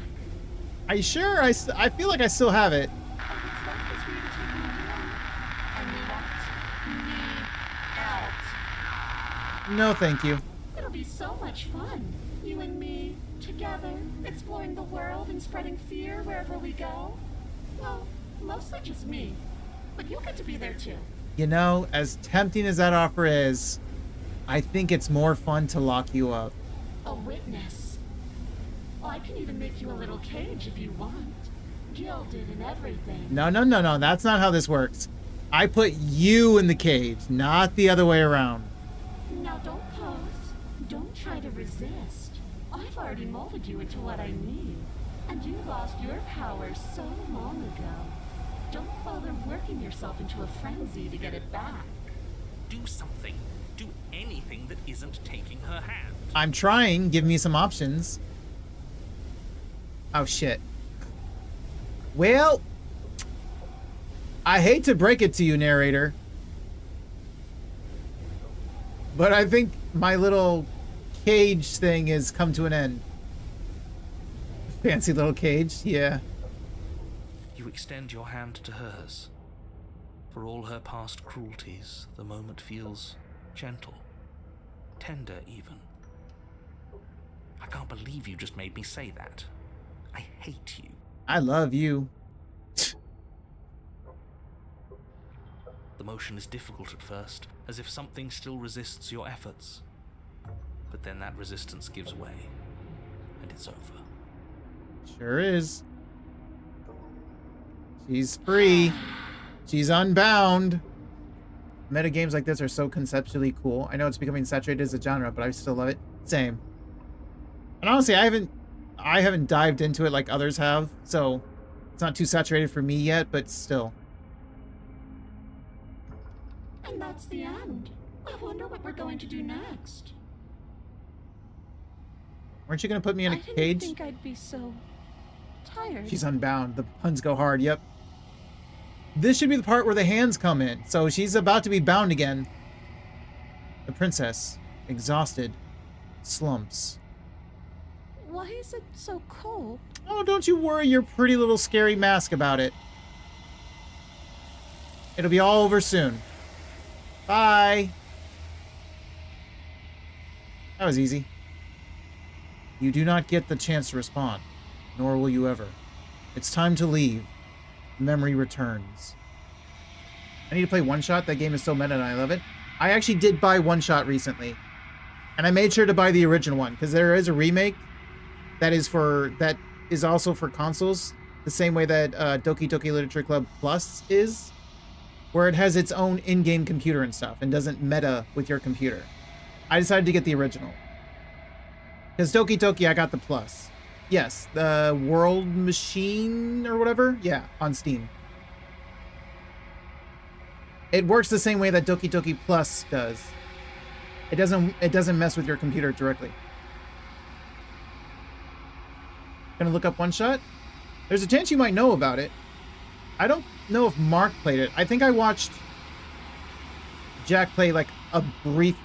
Are you sure? I feel like I still have it. And what's left is for you to take my will and let me out. No, thank you. It'll be so much fun. You and me, together, exploring the world and spreading fear wherever we go. Well, mostly just me. But you'll get to be there too. You know, as tempting as that offer is, I think it's more fun to lock you up. A witness. I can even make you a little cage if you want. Gilded and everything. No. That's not how this works. I put you in the cage, not the other way around. Now don't pose. Don't try to resist. I've already molded you into what I need. And you lost your power so long ago. Don't bother working yourself into a frenzy to get it back. Do something. Do anything that isn't taking her hand. I'm trying. Give me some options. Oh, shit. Well, I hate to break it to you, narrator, but I think my little cage thing has come to an end. Fancy little cage, yeah. You extend your hand to hers. For all her past cruelties, the moment feels gentle, tender even. I can't believe you just made me say that. I hate you. I love you. The motion is difficult at first, as if something still resists your efforts. But then that resistance gives way, and it's over. Sure is. She's free. She's unbound. Meta games like this are so conceptually cool. I know it's becoming saturated as a genre, but I still love it. Same. And honestly, I haven't dived into it like others have, so it's not too saturated for me yet, but still. And that's the end. I wonder what we're going to do next. Weren't you gonna put me in a I didn't cage? think I'd be so tired. She's unbound. The puns go hard, yep. This should be the part where the hands come in. So she's about to be bound again. The princess, exhausted, slumps. Why is it so cold? Oh, don't you worry your pretty little scary mask about it. It'll be all over soon. Bye. That was easy. You do not get the chance to respond, nor will you ever. It's time to leave. Memory returns. I need to play One Shot. That game is so meta and I love it. I actually did buy One Shot recently. And I made sure to buy the original one, because there is a remake that is also for consoles, the same way that Doki Doki Literature Club Plus is, where it has its own in-game computer and stuff and doesn't meta with your computer. I decided to get the original. Because Doki Doki, I got the Plus. Yes, the World Machine or whatever? Yeah, on Steam. It works the same way that Doki Doki Plus does. It doesn't mess with your computer directly. Gonna look up One Shot? There's a chance you might know about it. I don't know if Mark played it. I think I watched Jack play like a brief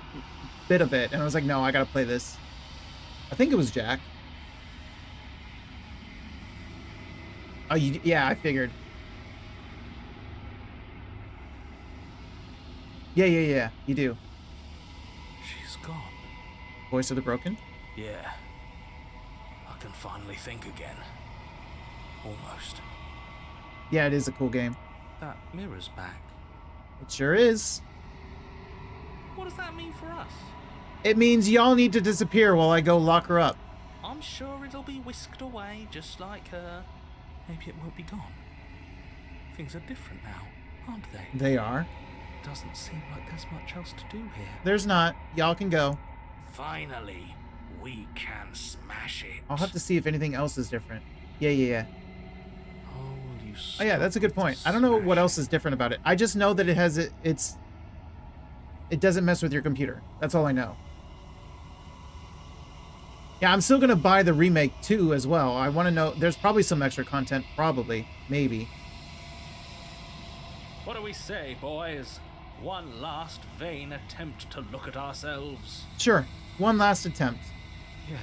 bit of it, and I was like, no, I gotta play this. I think it was Jack. Oh, yeah, I figured. Yeah, you do. She's gone. Voice of the Broken? Yeah. I can finally think again. Almost. Yeah, it is a cool game. That mirror's back. It sure is. What does that mean for us? It means y'all need to disappear while I go lock her up. I'm sure it'll be whisked away just like her. Maybe it won't be gone. Things are different now, aren't they? They are. Doesn't seem like there's much else to do here. There's not. Y'all can go. Finally, we can smash it. I'll have to see if anything else is different. Yeah. Oh, you Oh yeah, that's a good point. I don't know what else is different about it. I just know that it has it doesn't mess with your computer. That's all I know. Yeah, I'm still gonna buy the remake too as well. I want to know. There's probably some extra content. Probably, maybe. What do we say, boys? One last vain attempt to look at ourselves. Sure, one last attempt. Yeah.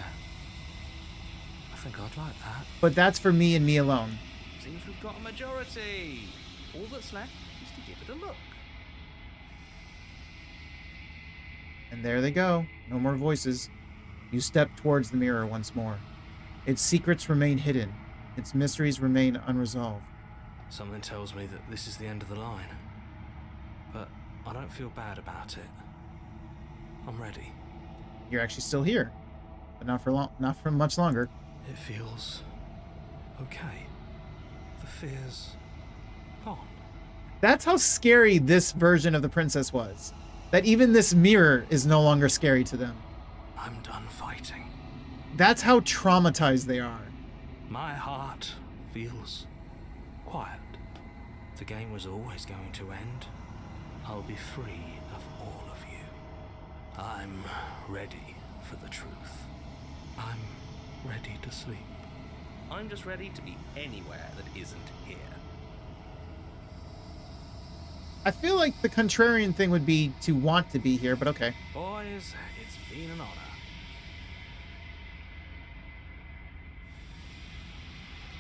I think I'd like that. But that's for me and me alone. Seems we've got a majority. All that's left is to give it a look. And there they go. No more voices. You step towards the mirror once more. Its secrets remain hidden. Its mysteries remain unresolved. Something tells me that this is the end of the line. But I don't feel bad about it. I'm ready. You're actually still here. But not for long, not for much longer. It feels okay. The fear's gone. That's how scary this version of the princess was. That even this mirror is no longer scary to them. I'm done fighting. That's how traumatized they are. My heart feels quiet. The game was always going to end. I'll be free of all of you. I'm ready for the truth. I'm ready to sleep. I'm just ready to be anywhere that isn't here. I feel like the contrarian thing would be to want to be here, but okay. Boys, it's been an honor.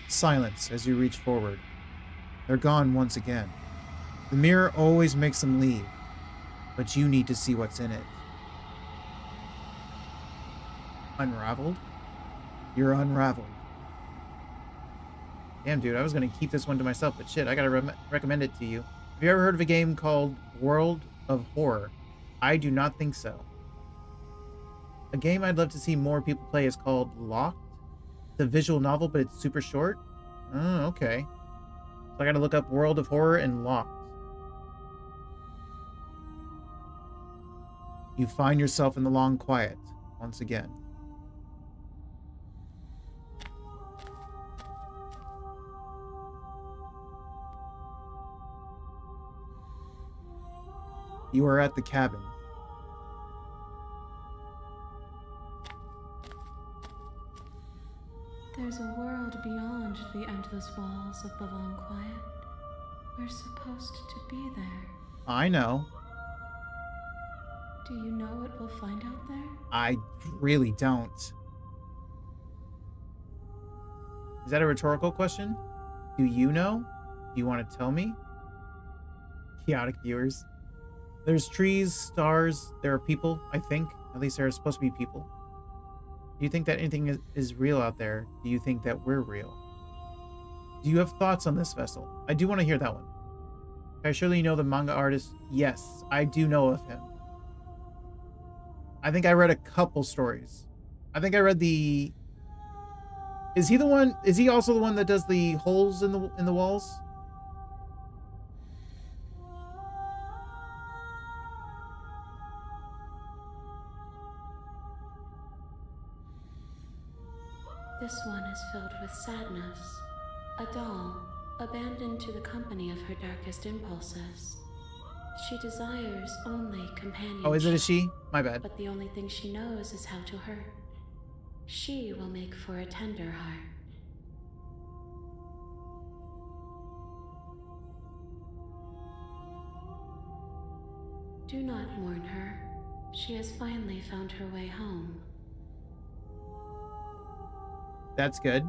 Silence as you reach forward. They're gone once again. The mirror always makes them leave, but you need to see what's in it. Unraveled? You're unraveled. Damn, dude, I was gonna keep this one to myself, but shit, I gotta recommend it to you. Have you ever heard of a game called World of Horror? I do not think so. A game I'd love to see more people play is called Locked. It's a visual novel, but it's super short. Oh, okay. So I gotta look up World of Horror and Locked. You find yourself in the long quiet once again. You are at the cabin. There's a world beyond the endless walls of the long quiet. We're supposed to be there. I know. Do you know what we'll find out there? I really don't. Is that a rhetorical question? Do you know? Do you want to tell me? Chaotic viewers. There's trees, stars, there are people, I think. At least there are supposed to be people. Do you think that anything is real out there? Do you think that we're real? Do you have thoughts on this vessel? I do want to hear that one. I surely know the manga artist. Yes, I do know of him. I think I read a couple stories. I think I read the... Is he the one? Is he also the one that does the holes in the walls? This one is filled with sadness. A doll, abandoned to the company of her darkest impulses. She desires only companionship. Oh, is it a she? My bad. But the only thing she knows is how to hurt. She will make for a tender heart. Do not mourn her. She has finally found her way home. That's good.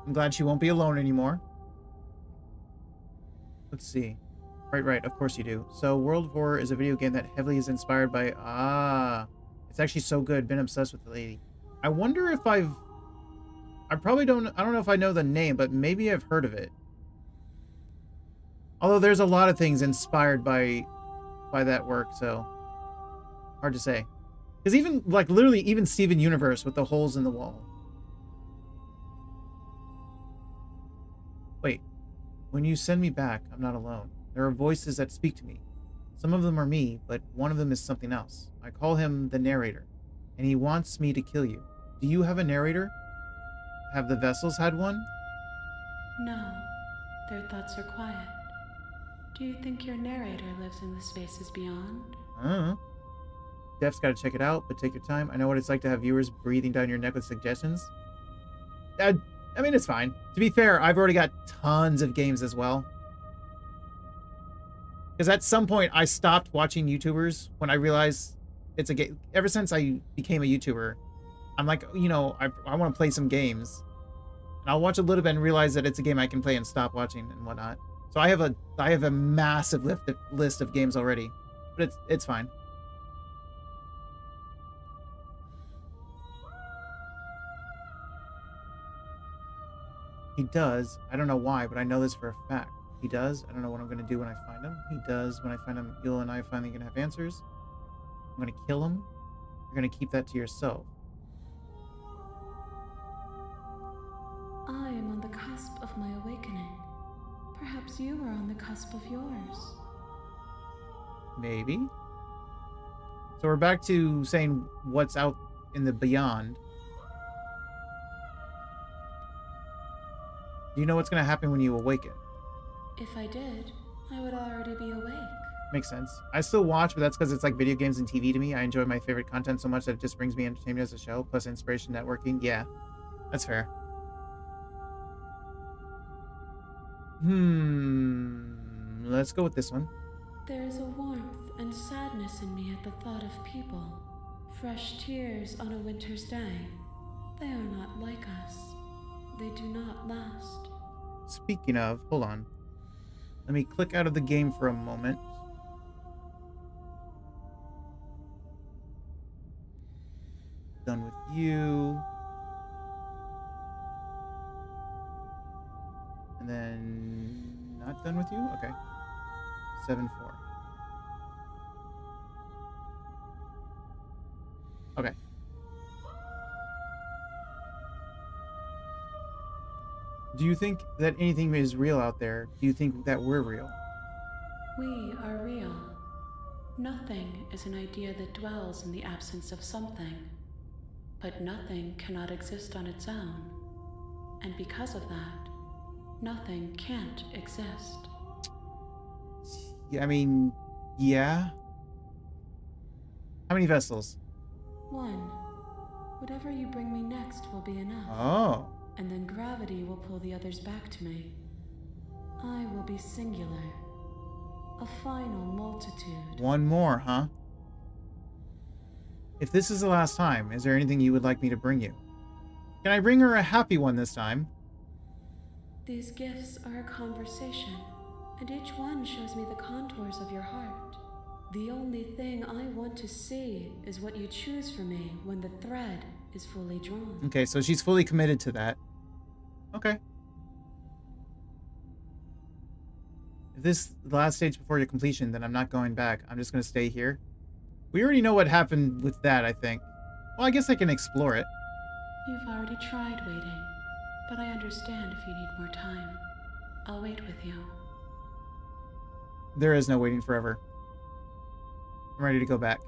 I'm glad she won't be alone anymore. Let's see. Right, of course you do. So, World of War is a video game that heavily is inspired by... It's actually so good. Been obsessed with the lady. I wonder if I don't know if I know the name, but maybe I've heard of it. Although there's a lot of things inspired by that work, so... Hard to say. Because even, like, literally, even Steven Universe with the holes in the wall. Wait. When you send me back, I'm not alone. There are voices that speak to me. Some of them are me, but one of them is something else. I call him the narrator, and he wants me to kill you. Do you have a narrator? Have the vessels had one? No, their thoughts are quiet. Do you think your narrator lives in the spaces beyond? I don't know. Def's got to check it out, but take your time. I know what it's like to have viewers breathing down your neck with suggestions. I mean, it's fine. To be fair, I've already got tons of games as well. Because at some point, I stopped watching YouTubers when I realized it's a game. Ever since I became a YouTuber, I'm like, you know, I want to play some games. And I'll watch a little bit and realize that it's a game I can play and stop watching and whatnot. So I have a massive list of games already. But it's fine. He does. I don't know why, but I know this for a fact. He does. I don't know what I'm going to do when I find him. He does. When I find him, you and I finally going to have answers. I'm going to kill him. You're going to keep that to yourself. I am on the cusp of my awakening. Perhaps you are on the cusp of yours. Maybe. So we're back to saying what's out in the beyond. Do you know what's going to happen when you awaken? If I did, I would already be awake. Makes sense. I still watch, but that's because it's like video games and TV to me. I enjoy my favorite content so much that it just brings me entertainment as a show, plus inspiration networking. Yeah, that's fair. Let's go with this one. There is a warmth and sadness in me at the thought of people. Fresh tears on a winter's day. They are not like us. They do not last. Speaking of, hold on. Let me click out of the game for a moment. Done with you. And then not done with you? Okay. 7-4. Okay. Do you think that anything is real out there? Do you think that we're real? We are real. Nothing is an idea that dwells in the absence of something. But nothing cannot exist on its own. And because of that, nothing can't exist. Yeah, I mean, yeah. How many vessels? One. Whatever you bring me next will be enough. Oh. And then gravity will pull the others back to me. I will be singular. A final multitude. One more, huh? If this is the last time, is there anything you would like me to bring you? Can I bring her a happy one this time? These gifts are a conversation, and each one shows me the contours of your heart. The only thing I want to see is what you choose for me when the thread is fully drawn. Okay, so she's fully committed to that. Okay. If this is the last stage before your completion, then I'm not going back. I'm just going to stay here. We already know what happened with that, I think. Well, I guess I can explore it. You've already tried waiting, but I understand if you need more time. I'll wait with you. There is no waiting forever. I'm ready to go back.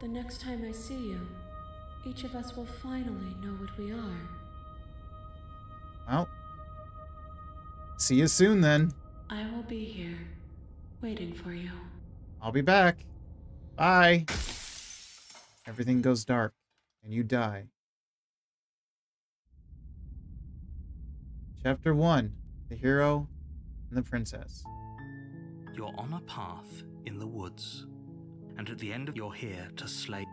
The next time I see you, each of us will finally know what we are. Well, see you soon then. I will be here, waiting for you. I'll be back. Bye. Everything goes dark, and you die. Chapter 1. The Hero and the Princess. You're on a path in the woods. And at the end of you're here to slay.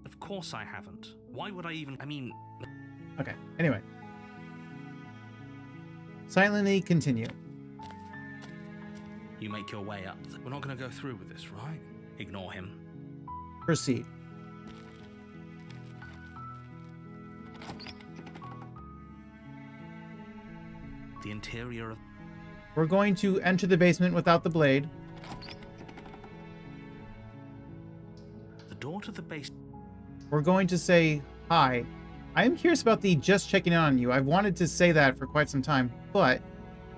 Of course I haven't. Why would I even... I mean... Okay, anyway. Silently continue. You make your way up. We're not going to go through with this, right? Ignore him. Proceed. The interior of... We're going to enter the basement without the blade. The door to the base... We're going to say hi. I am curious about the just checking in on you. I've wanted to say that for quite some time, but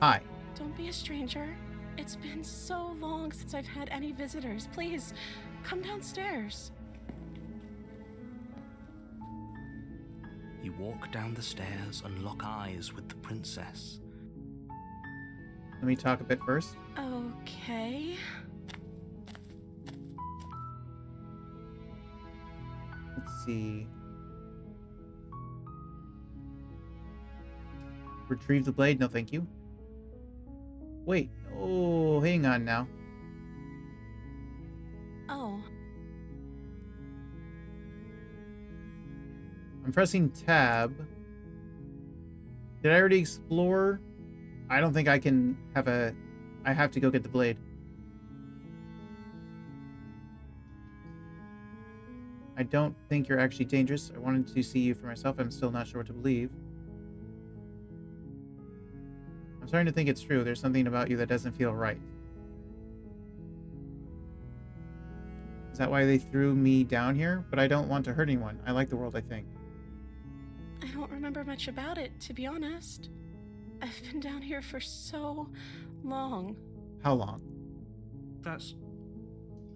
hi. Don't be a stranger. It's been so long since I've had any visitors. Please, come downstairs. You walk down the stairs and lock eyes with the princess. Let me talk a bit first. Okay. Let's see. Retrieve the blade. No, thank you. Wait. Oh, hang on now. Oh, I'm pressing tab. Did I already explore? I don't think I can have a... I have to go get the blade. I don't think you're actually dangerous. I wanted to see you for myself. I'm still not sure what to believe. I'm starting to think it's true. There's something about you that doesn't feel right. Is that why they threw me down here? But I don't want to hurt anyone. I like the world, I think. I don't remember much about it, to be honest. I've been down here for so long. How long? That's...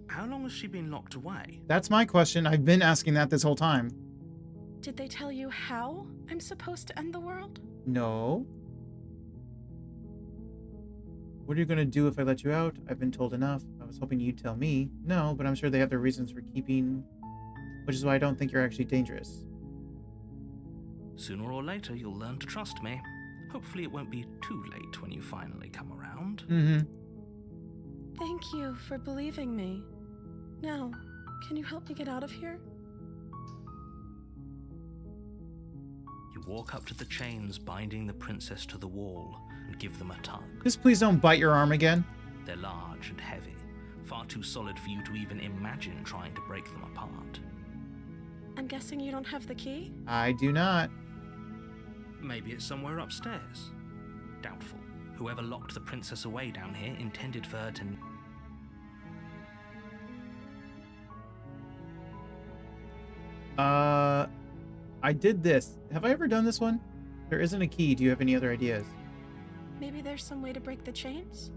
How long has she been locked away? That's my question. I've been asking that this whole time. Did they tell you how I'm supposed to end the world? No. What are you going to do if I let you out? I've been told enough. I was hoping you'd tell me. No, but I'm sure they have their reasons for keeping... Which is why I don't think you're actually dangerous. Sooner or later, you'll learn to trust me. Hopefully it won't be too late when you finally come around. Mm-hmm. Thank you for believing me. Now, can you help me get out of here? You walk up to the chains binding the princess to the wall and give them a tug. Just please don't bite your arm again. They're large and heavy, far too solid for you to even imagine trying to break them apart. I'm guessing you don't have the key? I do not. Maybe it's somewhere upstairs. Doubtful. Whoever locked the princess away down here intended for her to... I did this. Have I ever done this one? There isn't a key. Do you have any other ideas? Maybe there's some way to break the chains?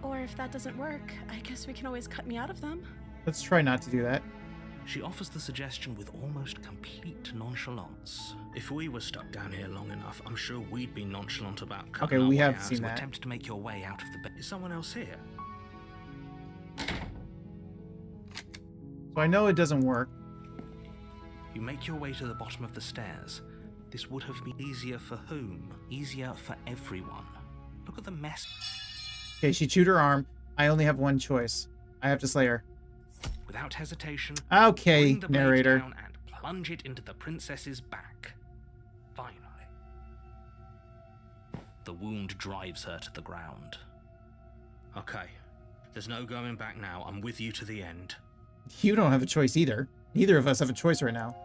Or if that doesn't work, I guess we can always cut me out of them. Let's try not to do that. She offers the suggestion with almost complete nonchalance. If we were stuck down here long enough, I'm sure we'd be nonchalant about cutting Okay, our we way have out, seen so that. attempt to make your way out of the bed. Is someone else here? So I know it doesn't work. You make your way to the bottom of the stairs. This would have been easier for whom? Easier for everyone. Look at the mess. Okay, she chewed her arm. I only have one choice. I have to slay her. Without hesitation, Okay, bring the blade narrator. down and plunge it into the princess's back. Finally. The wound drives her to the ground. Okay, there's no going back now. I'm with you to the end. You don't have a choice either. Neither of us have a choice right now.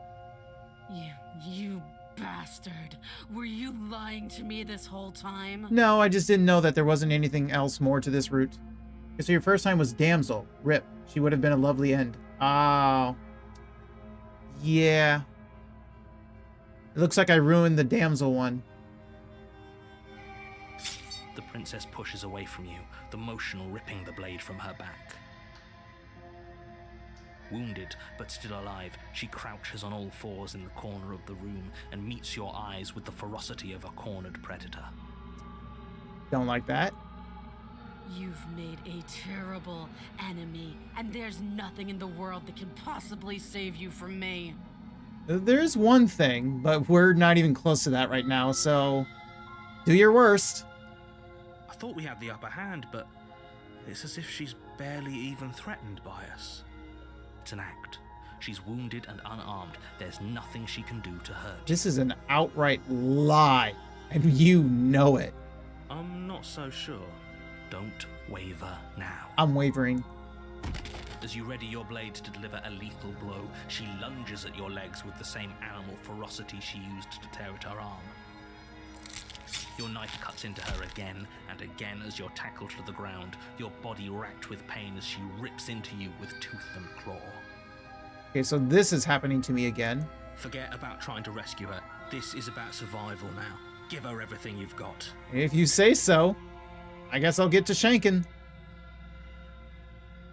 You bastard. Were you lying to me this whole time? No, I just didn't know that there wasn't anything else more to this route. Okay, so your first time was damsel. Rip. She would have been a lovely end. Oh. Yeah. It looks like I ruined the damsel one. The princess pushes away from you, the motion ripping the blade from her back. Wounded, but still alive, she crouches on all fours in the corner of the room and meets your eyes with the ferocity of a cornered predator. Don't like that. You've made a terrible enemy, and there's nothing in the world that can possibly save you from me. There's one thing, but we're not even close to that right now, so do your worst. I thought we had the upper hand, but it's as if she's barely even threatened by us. It's an act. She's wounded and unarmed. There's nothing she can do to hurt. This is an outright lie, and you know it. I'm not so sure. Don't waver now. I'm wavering. As you ready your blade to deliver a lethal blow, she lunges at your legs with the same animal ferocity she used to tear at her arm. Your knife cuts into her again and again as you're tackled to the ground, your body racked with pain as she rips into you with tooth and claw. Okay, so this is happening to me again. Forget about trying to rescue her. This is about survival now. Give her everything you've got. If you say so, I guess I'll get to shanking.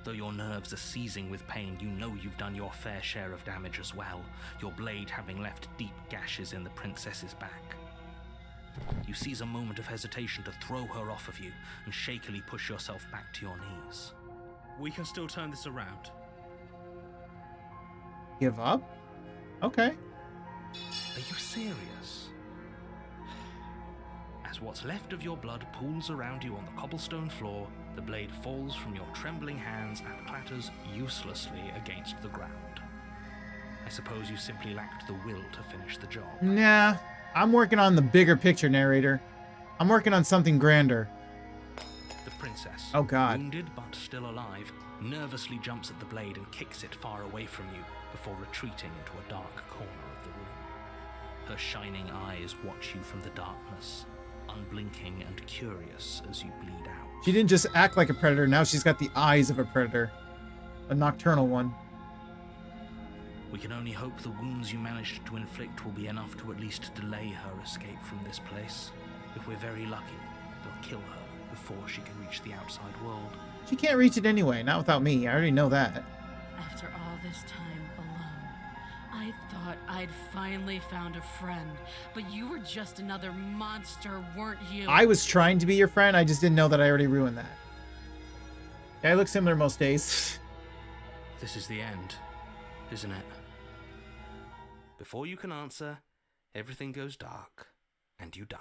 Though your nerves are seizing with pain, you know you've done your fair share of damage as well, your blade having left deep gashes in the princess's back. You seize a moment of hesitation to throw her off of you and shakily push yourself back to your knees. We can still turn this around. Give up? Okay. Are you serious? As what's left of your blood pools around you on the cobblestone floor, the blade falls from your trembling hands and clatters uselessly against the ground. I suppose you simply lacked the will to finish the job. Nah, I'm working on the bigger picture, narrator. I'm working on something grander. The princess, Oh God. wounded but still alive, nervously jumps at the blade and kicks it far away from you before retreating into a dark corner of the room. Her shining eyes watch you from the darkness, unblinking and curious as you bleed out. She didn't just act like a predator, now she's got the eyes of a predator. A nocturnal one. We can only hope the wounds you managed to inflict will be enough to at least delay her escape from this place. If we're very lucky, they'll kill her before she can reach the outside world. She can't reach it anyway, not without me. I already know that. After all this time alone, I thought I'd finally found a friend, but you were just another monster, weren't you? I was trying to be your friend, I just didn't know that I already ruined that. Yeah, I look similar most days. This is the end, isn't it? Before you can answer, everything goes dark, and you die.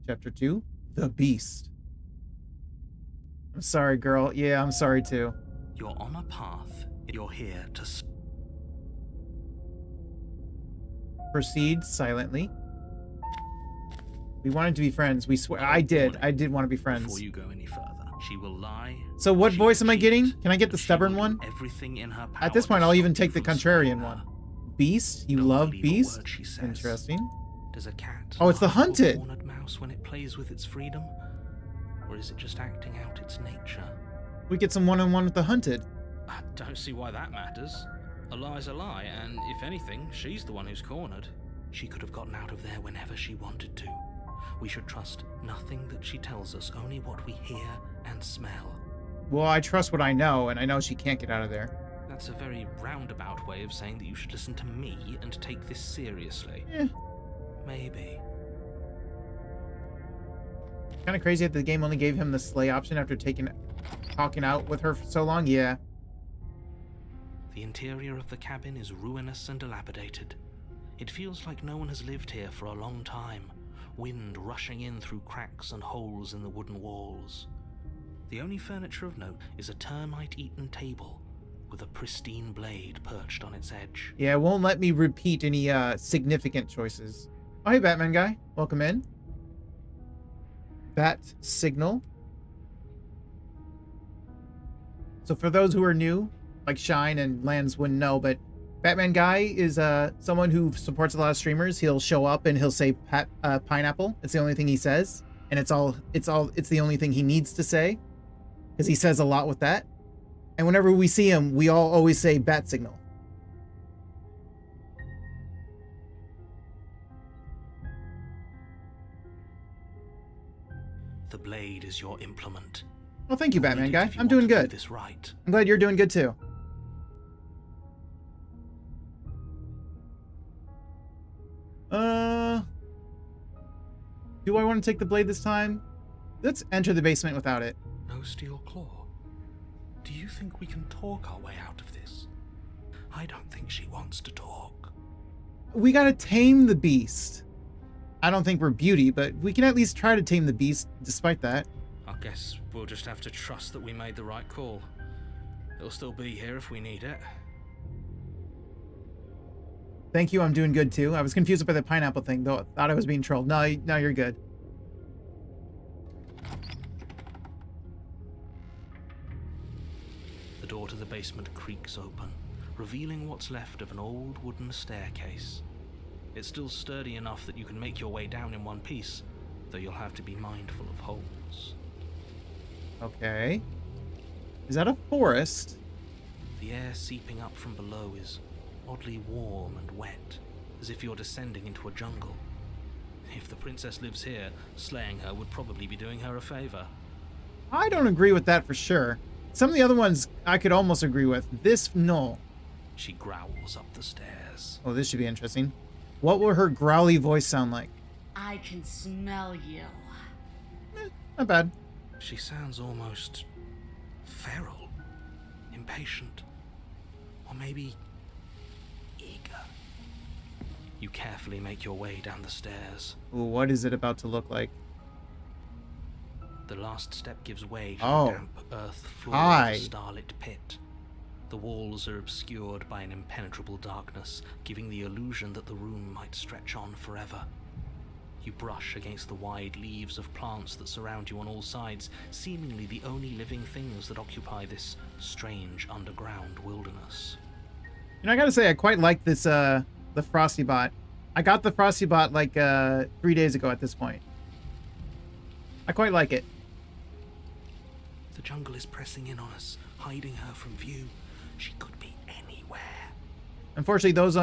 Chapter 2, The Beast. I'm sorry, girl. Yeah, I'm sorry too. You're on a path. You're here to Proceed silently. We wanted to be friends. We swear. I did want to be friends. Before you go any further, she will lie. So what she voice will am I cheat, getting? Can I get the and she stubborn will do one? Everything in her At this power point, to I'll even stop you take the from slaying contrarian her. one. Beast? You Don't love believe a Beast? word she says. Interesting. Does a cat Oh, it's the laugh or hunted. horned mouse when it plays with its freedom? Or is it just acting out its nature? We get some one-on-one with the hunted. I don't see why that matters. A lie's a lie, and if anything, she's the one who's cornered. She could have gotten out of there whenever she wanted to. We should trust nothing that she tells us, only what we hear and smell. Well, I trust what I know, and I know she can't get out of there. That's a very roundabout way of saying that you should listen to me and take this seriously. Eh. Maybe. Kind of crazy that the game only gave him the slay option after talking out with her for so long. Yeah. The interior of the cabin is ruinous and dilapidated. It feels like no one has lived here for a long time, wind rushing in through cracks and holes in the wooden walls. The only furniture of note is a termite-eaten table with a pristine blade perched on its edge. Yeah, it won't let me repeat any significant choices. Oh, hey, Batman guy. Welcome in. Bat signal. So for those who are new, like Shine and Lance wouldn't know, but Batman guy is someone who supports a lot of streamers. He'll show up and he'll say pineapple. It's the only thing he says, and it's the only thing he needs to say, because he says a lot with that. And whenever we see him, we all always say bat signal. The blade is your implement. Well, thank you, You'll Batman need it guy. if you I'm want doing to do good. this right. I'm glad you're doing good too. Do I want to take the blade this time? Let's enter the basement without it. No steel claw. Do you think we can talk our way out of this? I don't think she wants to talk. We gotta tame the beast. I don't think we're Beauty, but we can at least try to tame the beast despite that. I guess we'll just have to trust that we made the right call. It'll still be here if we need it. Thank you, I'm doing good too. I was confused by the pineapple thing, though. I thought I was being trolled. No, you're good. The door to the basement creaks open, revealing what's left of an old wooden staircase. It's still sturdy enough that you can make your way down in one piece, though you'll have to be mindful of holes. Okay. Is that a forest? The air seeping up from below is oddly warm and wet, as if you're descending into a jungle. If the princess lives here, slaying her would probably be doing her a favor. I don't agree with that for sure. Some of the other ones I could almost agree with. This, no. She growls up the stairs. Oh, this should be interesting. What will her growly voice sound like? I can smell you. Not bad. She sounds almost feral, impatient, or maybe eager. You carefully make your way down the stairs. Ooh, what is it about to look like? The last step gives way to Oh. the damp earth floor Hi. of a starlit pit. The walls are obscured by an impenetrable darkness, giving the illusion that the room might stretch on forever. You brush against the wide leaves of plants that surround you on all sides, seemingly the only living things that occupy this strange underground wilderness. You know, I gotta say, I quite like this, the Frosty Bot. I got the Frosty Bot like 3 days ago at this point. I quite like it. The jungle is pressing in on us, hiding her from view. She could be anywhere. Unfortunately, those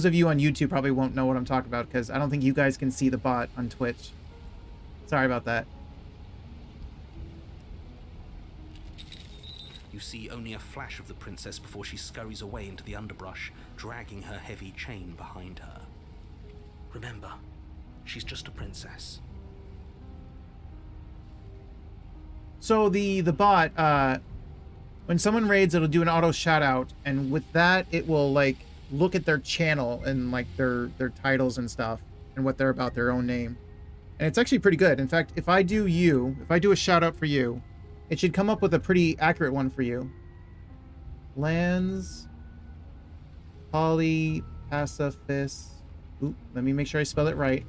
of you on YouTube probably won't know what I'm talking about because I don't think you guys can see the bot on Twitch. Sorry about that. You see only a flash of the princess before she scurries away into the underbrush, dragging her heavy chain behind her. Remember, she's just a princess. So the bot, when someone raids, it'll do an auto shout out, and with that, it will like look at their channel and like their titles and stuff and what they're about, their own name. And it's actually pretty good. In fact, if I do a shout out for you, it should come up with a pretty accurate one for you. Lands Poly Pacifist. Oop, let me make sure I spell it right.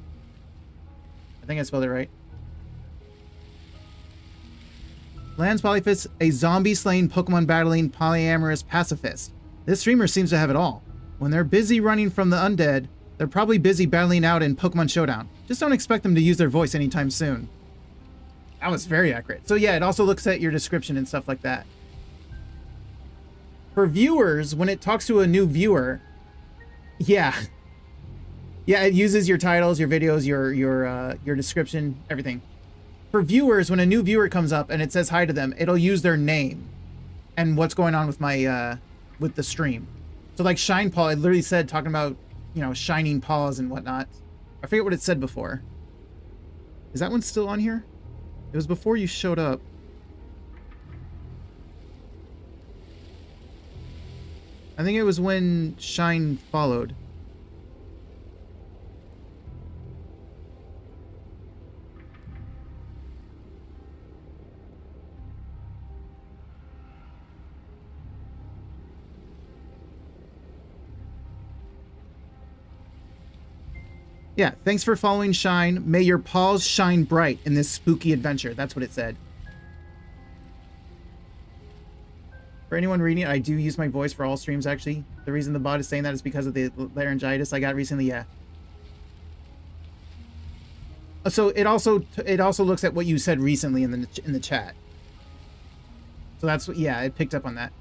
I think I spelled it right. Lance Polyphist, a zombie-slaying, Pokemon-battling, polyamorous pacifist. This streamer seems to have it all. When they're busy running from the undead, they're probably busy battling out in Pokemon Showdown. Just don't expect them to use their voice anytime soon. That was very accurate. So yeah, it also looks at your description and stuff like that. For viewers, when it talks to a new viewer, yeah, it uses your titles, your videos, your description, everything. For viewers, when a new viewer comes up and it says hi to them, it'll use their name and what's going on with my with the stream. So like Shine Paw, it literally said talking about, you know, shining paws and whatnot. I forget what it said before. Is that one still on here? It was before you showed up. I think it was when Shine followed. Yeah, thanks for following Shine. May your paws shine bright in this spooky adventure. That's what it said. For anyone reading it, I do use my voice for all streams, actually. The reason the bot is saying that is because of the laryngitis I got recently, yeah. So it also looks at what you said recently in the chat. So that's what, yeah, it picked up on that.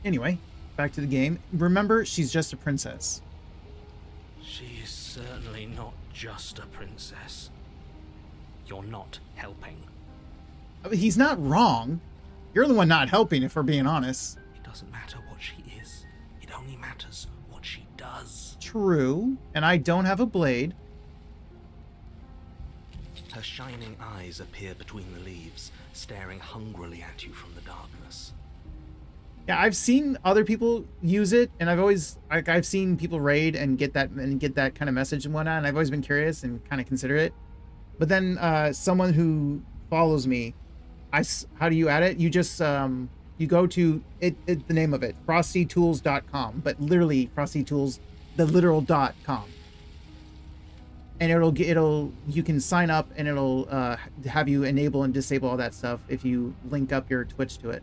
Anyway, back to the game. Remember, she's just a princess. She is certainly not just a princess. You're not helping. I mean, he's not wrong. You're the one not helping, if we're being honest. It doesn't matter what she is. It only matters what she does. True. And I don't have a blade. Her shining eyes appear between the leaves, staring hungrily at you from the darkness. Yeah, I've seen other people use it, and I've seen people raid and get that kind of message and whatnot, and I've always been curious and kind of consider it. But then someone who follows me, how do you add it? You just you go to the name of it, frostytools.com, but literally frostytools, the literal .com. And you can sign up, and it'll have you enable and disable all that stuff if you link up your Twitch to it.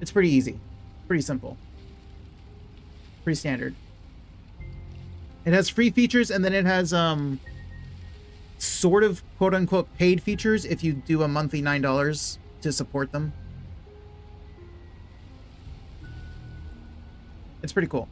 It's pretty easy, pretty simple, pretty standard. It has free features, and then it has sort of quote unquote paid features if you do a monthly $9 to support them. It's pretty cool.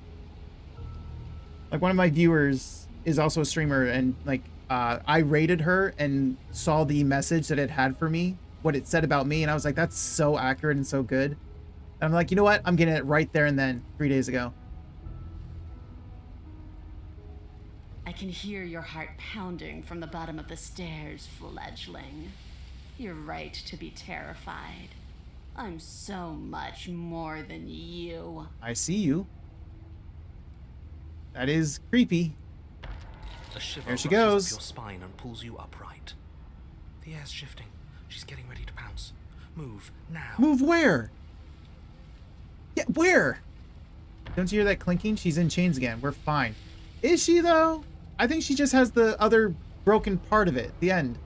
Like, one of my viewers is also a streamer, and like I rated her and saw the message that it had for me, what it said about me, and I was like, that's so accurate and so good. And I'm like, you know what? I'm getting it right there and then 3 days ago. I can hear your heart pounding from the bottom of the stairs, fledgling. You're right to be terrified. I'm so much more than you. I see you. That is creepy. A shiver There she rushes goes. up your spine and pulls you upright. The air's shifting. She's getting ready to pounce. Move now. Move where? Yeah, where? Don't you hear that clinking? She's in chains again. We're fine. Is she, though? I think she just has the other broken part of it. The end.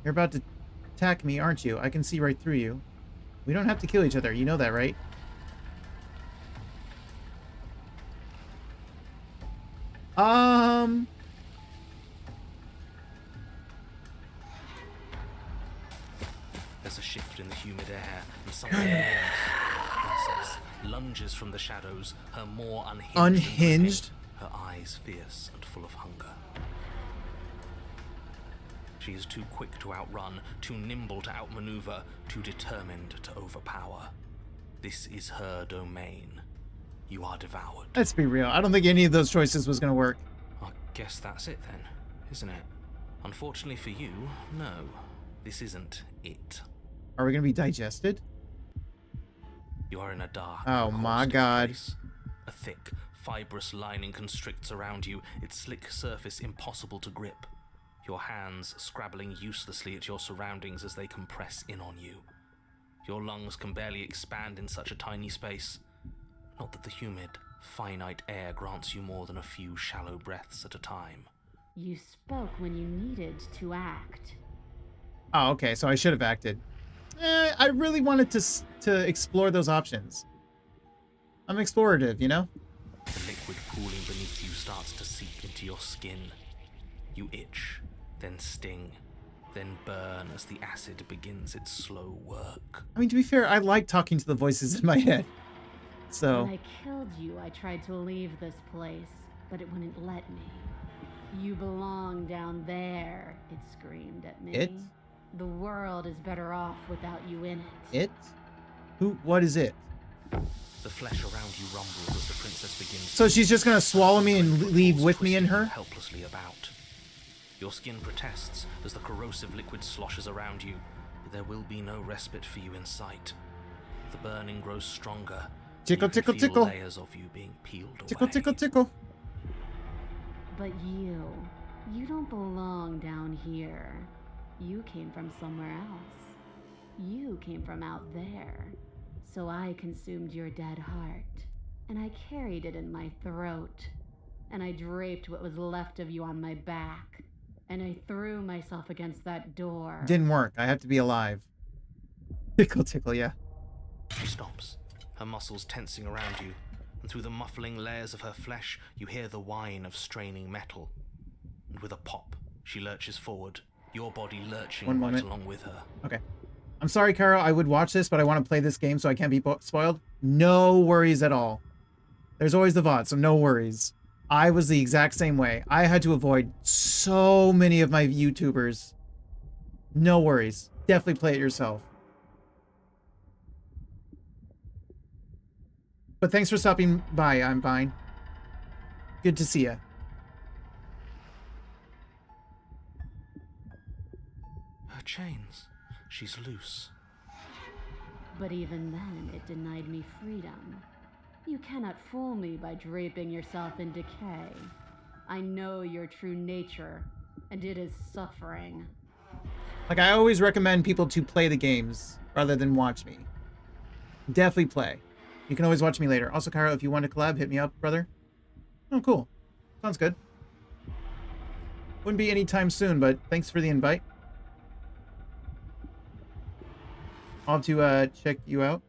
You're about to attack me, aren't you? I can see right through you. We don't have to kill each other. You know that, right? There's a shift in the humid air, and something warms. The princess lunges from the shadows, her more unhinged. Unhinged? Her eyes fierce and full of hunger. She is too quick to outrun, too nimble to outmaneuver, too determined to overpower. This is her domain. You are devoured. Let's be real. I don't think any of those choices was going to work. I guess that's it then, isn't it? Unfortunately for you, no. This isn't it. Are we going to be digested? You are in a dark, Oh my caustic God. place. A thick, fibrous lining constricts around you, its slick surface impossible to grip. Your hands scrabbling uselessly at your surroundings as they compress in on you. Your lungs can barely expand in such a tiny space. Not that the humid, finite air grants you more than a few shallow breaths at a time. You spoke when you needed to act. Oh, okay. So I should have acted. I really wanted to explore those options. I'm explorative, you know? The liquid pooling beneath you starts to seep into your skin. You itch, then sting, then burn as the acid begins its slow work. I mean, to be fair, I like talking to the voices in my head. So, When I killed you, I tried to leave this place, but it wouldn't let me. You belong down there, it screamed at me. It? The world is better off without you in it. it? What is it? The flesh around you rumbles as the princess begins. So she's just gonna swallow me and leave with me in her? Helplessly about. Your skin protests as the corrosive liquid sloshes around you, but there will be no respite for you in sight. The burning grows stronger. Tickle, You can tickle, feel tickle. layers of you being peeled away. Tickle, tickle, tickle. But you don't belong down here. You came from somewhere else. You came from out there. So I consumed your dead heart, and I carried it in my throat, and I draped what was left of you on my back, and I threw myself against that door. Didn't work. I have to be alive. Tickle, tickle, yeah. She stops, her muscles tensing around you, and through the muffling layers of her flesh, you hear the whine of straining metal. And with a pop, she lurches forward, your body lurching One right moment. along with her. Okay. I'm sorry, Kara. I would watch this, but I want to play this game so I can't be spoiled. No worries at all. There's always the VOD, so no worries. I was the exact same way. I had to avoid so many of my YouTubers. No worries. Definitely play it yourself. But thanks for stopping by. I'm fine. Good to see ya. chains. She's loose. But even then, it denied me freedom. You cannot fool me by draping yourself in decay. I know your true nature, and it is suffering. Like, I always recommend people to play the games rather than watch me. Definitely play. You can always watch me later. Also, Cairo, if you want to collab, hit me up, brother. Oh, cool. Sounds good. Wouldn't be anytime soon, but thanks for the invite. I'll have to check you out.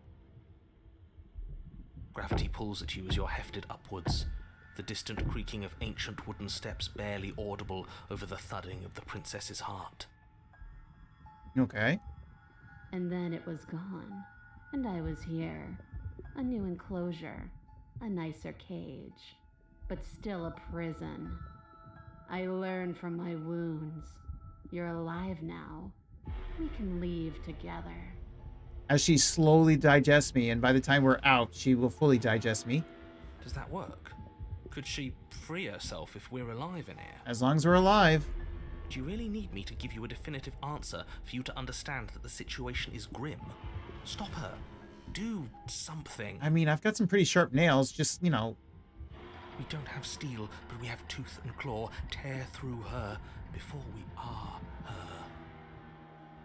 Gravity pulls at you as you're hefted upwards, the distant creaking of ancient wooden steps barely audible over the thudding of the princess's heart. Okay. And then it was gone, and I was here. A new enclosure, a nicer cage, but still a prison. I learned from my wounds. You're alive now. We can leave together. As she slowly digests me, and by the time we're out, she will fully digest me. Does that work? Could she free herself if we're alive in here? As long as we're alive. Do you really need me to give you a definitive answer for you to understand that the situation is grim? Stop her. Do something. I mean, I've got some pretty sharp nails, just, you know. We don't have steel, but we have tooth and claw. Tear through her before we are her.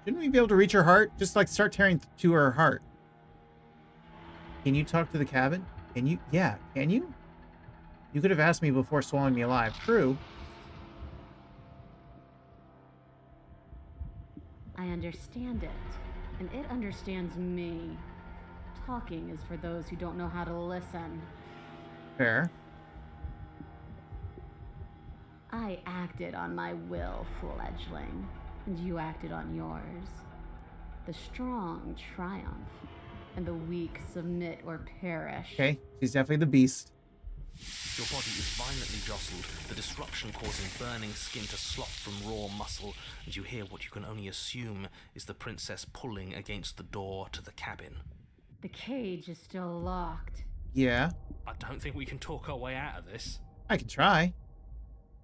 Shouldn't we be able to reach her heart? Just, like, start tearing to her heart. Can you talk to the cabin? Can you? Yeah, can you? You could have asked me before swallowing me alive. True. I understand it, and it understands me. Talking is for those who don't know how to listen. Fair. I acted on my will, fledgling, and you acted on yours. The strong triumph, and the weak submit or perish. Okay, she's definitely the beast. Your body is violently jostled, the disruption causing burning skin to slop from raw muscle, and you hear what you can only assume is the princess pulling against the door to the cabin. The cage is still locked. Yeah, I don't think we can talk our way out of this. I can try.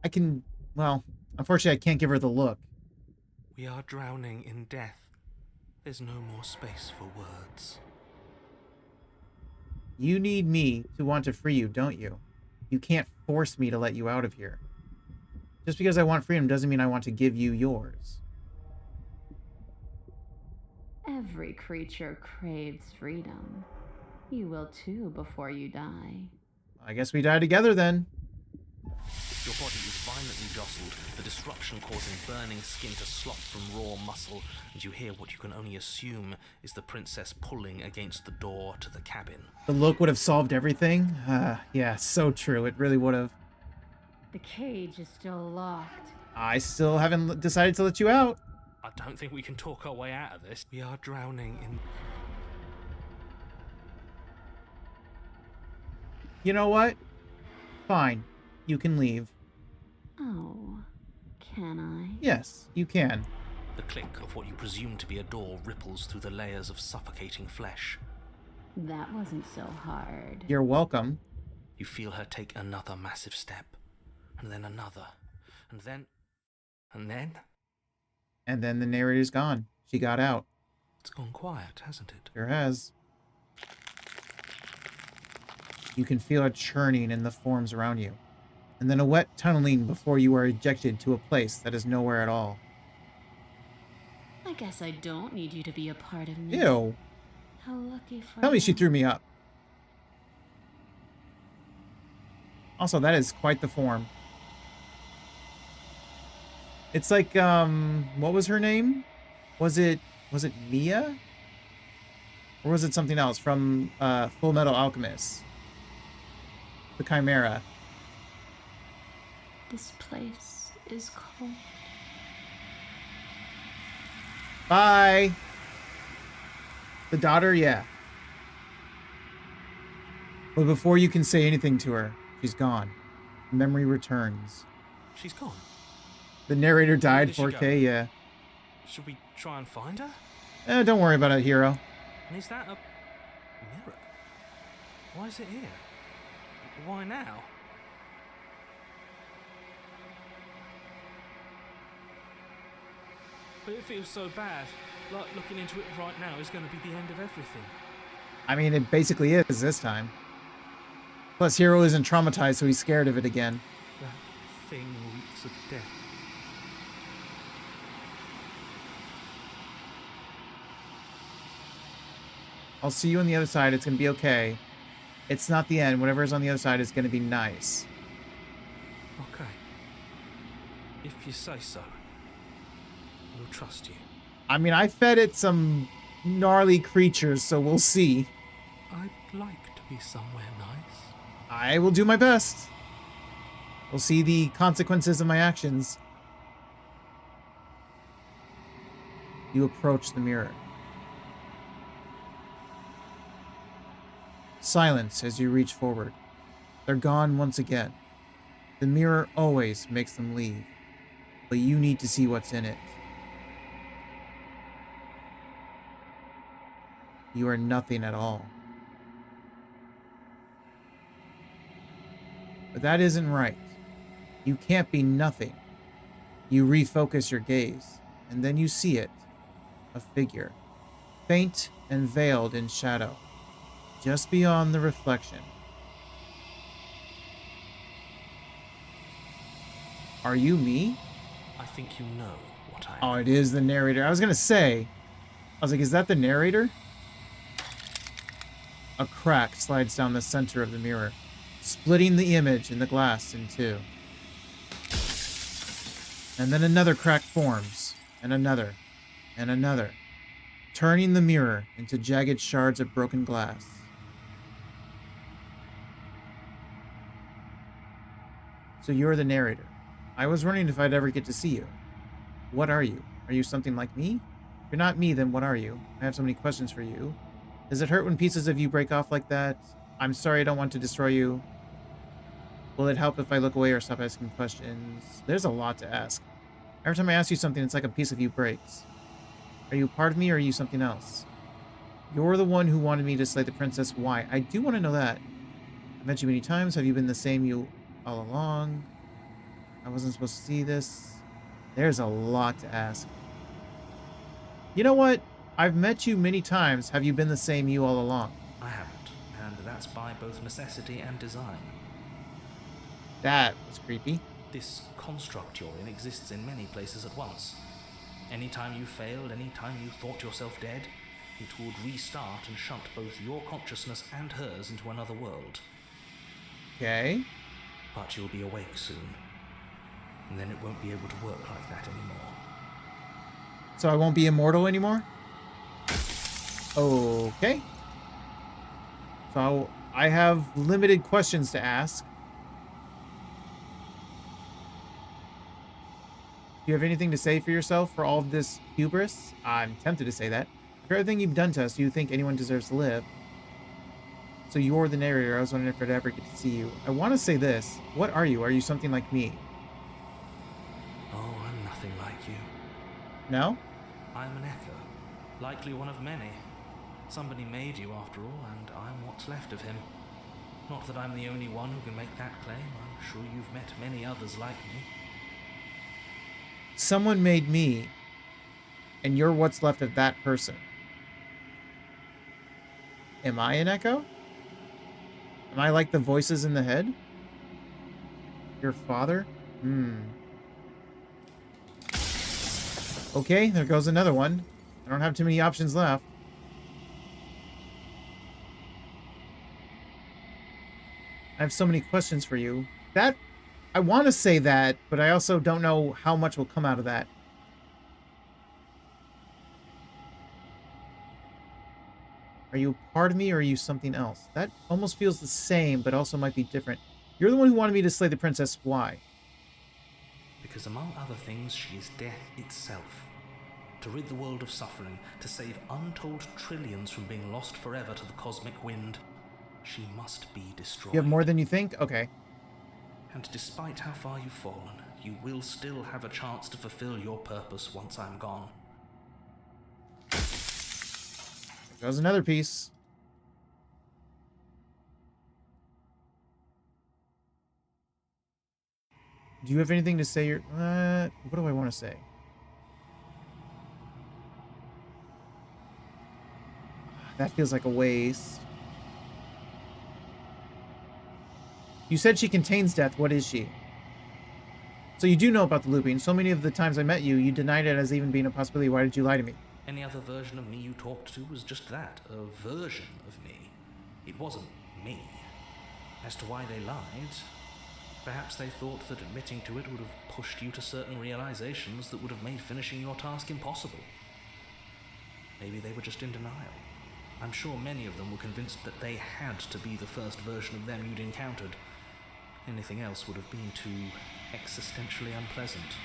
I can, well, unfortunately I can't give her the look. We are drowning in death. There's no more space for words. You need me to want to free you, don't you? You can't force me to let you out of here. Just because I want freedom doesn't mean I want to give you yours. Every creature craves freedom. You will too before you die. I guess we die together then. Your body is violently jostled, the disruption causing burning skin to slop from raw muscle, and you hear what you can only assume is the princess pulling against the door to the cabin. The look would have solved everything. Yeah, so true. It really would have. The cage is still locked. I still haven't decided to let you out. I don't think we can talk our way out of this. We are drowning in... You know what? Fine. You can leave. Oh, can I? Yes, you can. The click of what you presume to be a door ripples through the layers of suffocating flesh. That wasn't so hard. You're welcome. You feel her take another massive step, and then another, and then... And then the narrator's gone. She got out. It's gone quiet, hasn't it? Sure has. You can feel a churning in the forms around you, and then a wet tunneling before you are ejected to a place that is nowhere at all. I guess I don't need you to be a part of me. Ew. How lucky for Tell me she you. threw me up. Also, that is quite the form. It's like, what was her name? Was it Mia? Or was it something else from Full Metal Alchemist? The Chimera. This place is cold. Bye. The daughter, yeah. But before you can say anything to her, she's gone. Memory returns. She's gone. The narrator died, did she 4K, go? yeah. Should we try and find her? Don't worry about it, hero. And is that a mirror? Why is it here? Why now? It feels so bad. Like looking into it right now is going to be the end of everything. I mean, it basically is this time. Plus, Hero isn't traumatized, so he's scared of it again. That thing reeks of death. I'll see you on the other side. It's going to be okay. It's not the end. Whatever's on the other side is going to be nice. Okay. If you say so. We'll trust you. I mean, I fed it some gnarly creatures, so we'll see. I'd like to be somewhere nice. I will do my best. We'll see the consequences of my actions. You approach the mirror. Silence as you reach forward. They're gone once again. The mirror always makes them leave, but you need to see what's in it. You are nothing at all. But that isn't right. You can't be nothing. You refocus your gaze, and then you see it. A figure, faint and veiled in shadow, just beyond the reflection. Are you me? I think you know what I am. Oh, it is the narrator. I was gonna say, I was like, is that the narrator? A crack slides down the center of the mirror, splitting the image in the glass in two. And then another crack forms, and another, turning the mirror into jagged shards of broken glass. So you're the narrator. I was wondering if I'd ever get to see you. What are you? Are you something like me? If you're not me, then what are you? I have so many questions for you. Does it hurt when pieces of you break off like that? I'm sorry, I don't want to destroy you. Will it help if I look away or stop asking questions? There's a lot to ask. Every time I ask you something, it's like a piece of you breaks. Are you a part of me or are you something else? You're the one who wanted me to slay the princess. Why? I do want to know that. I've met you many times. Have you been the same you all along? I wasn't supposed to see this. There's a lot to ask. You know what? I've met you many times. Have you been the same you all along? I haven't, and that's by both necessity and design. That was creepy. This construct you're in exists in many places at once. Anytime you failed, anytime you thought yourself dead, it would restart and shunt both your consciousness and hers into another world. Okay. But you'll be awake soon, and then it won't be able to work like that anymore. So I won't be immortal anymore? Okay. So I have limited questions to ask. Do you have anything to say for yourself for all of this hubris? I'm tempted to say that. For everything you've done to us, do you think anyone deserves to live? So you're the narrator. I was wondering if I'd ever get to see you. I want to say this. What are you? Are you something like me? Oh, I'm nothing like you. No? I'm an echo, likely one of many. Somebody made you after all, and I'm what's left of him. Not that I'm the only one who can make that claim. I'm sure you've met many others like me. Someone made me, and you're what's left of that person. Am I an echo? Am I like the voices in the head? Your father? Okay, there goes another one. I don't have too many options left. I have so many questions for you. That, I want to say that, but I also don't know how much will come out of that. Are you a part of me or are you something else? That almost feels the same, but also might be different. You're the one who wanted me to slay the princess. Why? Because among other things, she is death itself. To rid the world of suffering, to save untold trillions from being lost forever to the cosmic wind, she must be destroyed. You have more than you think? Okay. And despite how far you've fallen, you will still have a chance to fulfill your purpose once I'm gone. There goes another piece. Do you have anything to say? What do I want to say? That feels like a waste. You said she contains death. What is she? So you do know about the looping. So many of the times I met you, you denied it as even being a possibility. Why did you lie to me? Any other version of me you talked to was just that, a version of me. It wasn't me. As to why they lied, perhaps they thought that admitting to it would have pushed you to certain realizations that would have made finishing your task impossible. Maybe they were just in denial. I'm sure many of them were convinced that they had to be the first version of them you'd encountered. Anything else would have been too existentially unpleasant.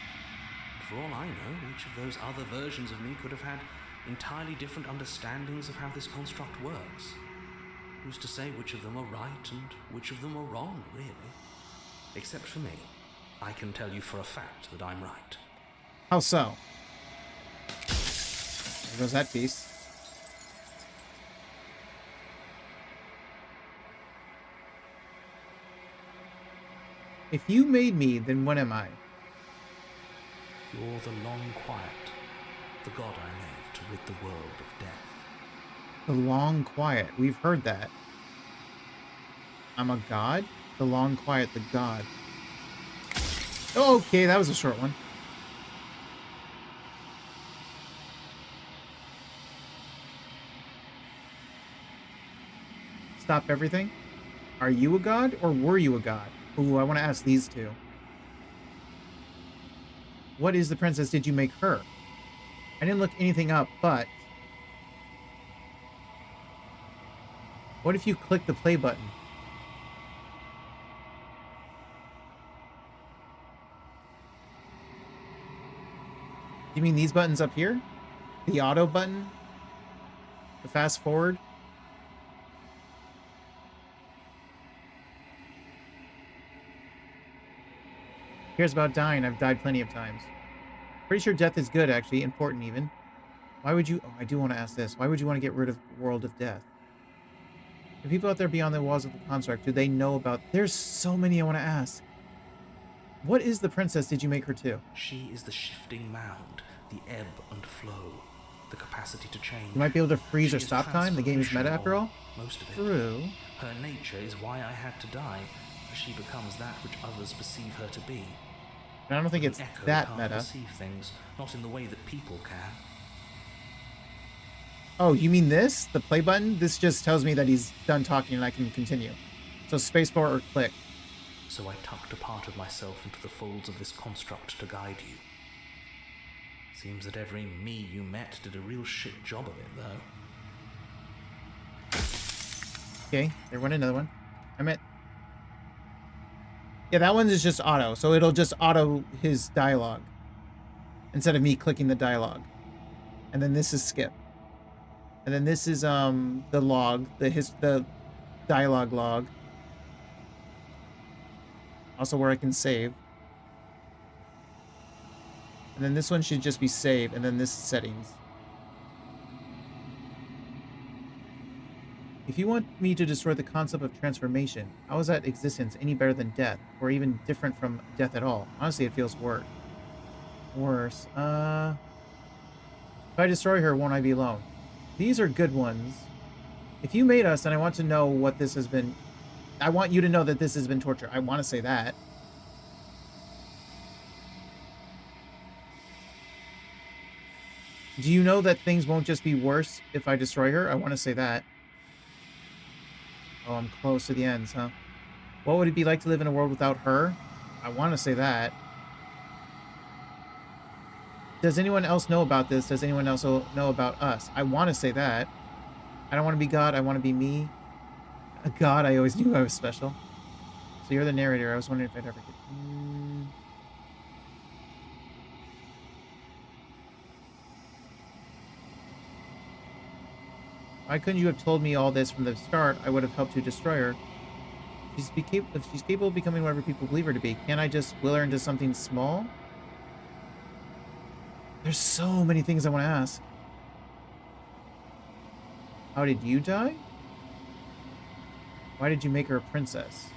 For all I know, each of those other versions of me could have had entirely different understandings of how this construct works. Who's to say which of them are right and which of them are wrong, really? Except for me. I can tell you for a fact that I'm right. How so? There goes that piece. If you made me, then what am I? You're the long quiet, the god I made to rid the world of death. The long quiet. We've heard that. I'm a god? The long quiet, the god. Oh, okay, that was a short one. Stop everything? Are you a god or were you a god? Ooh, I want to ask these two. What is the princess? Did you make her? I didn't look anything up, but... what if you click the play button? You mean these buttons up here? The auto button? The fast forward? Cares about dying. I've died plenty of times. Pretty sure death is good, actually. Important, even. Why would you... oh, I do want to ask this. Why would you want to get rid of the world of death? The people out there beyond the walls of the construct, do they know about... there's so many I want to ask. What is the princess? Did you make her too? She is the shifting mound, the ebb and flow, the capacity to change. You might be able to freeze She or is stop time. The game is meta after all. Most of it. True. Her nature is why I had to die, for she becomes that which others perceive her to be. And I don't think it's An echo that can't meta. perceive things, not in the way that people can. Oh, you mean this? The play button? This just tells me that he's done talking and I can continue. So spacebar or click. So I tucked a part of myself into the folds of this construct to guide you. Seems that every me you met did a real shit job of it, though. Okay, there went another one. I meant... yeah, that one is just auto. So it'll just auto his dialogue. Instead of me clicking the dialogue. And then this is skip. And then this is the log. The dialogue log. Also where I can save. And then this one should just be save. And then this is settings. If you want me to destroy the concept of transformation, how is that existence any better than death? Or even different from death at all? Honestly, it feels worse. Worse. If I destroy her, won't I be alone? These are good ones. If you made us, then I want to know what this has been... I want you to know that this has been torture. I want to say that. Do you know that things won't just be worse if I destroy her? I want to say that. Oh, I'm close to the ends, huh? What would it be like to live in a world without her? I want to say that. Does anyone else know about this? Does anyone else know about us? I want to say that. I don't want to be God. I want to be me. A God, I always knew I was special. So you're the narrator. I was wondering if I'd ever get... Why couldn't you have told me all this from the start? I would have helped you destroy her. If she's capable of becoming whatever people believe her to be, can't I just will her into something small? There's so many things I want to ask. How did you die? Why did you make her a princess?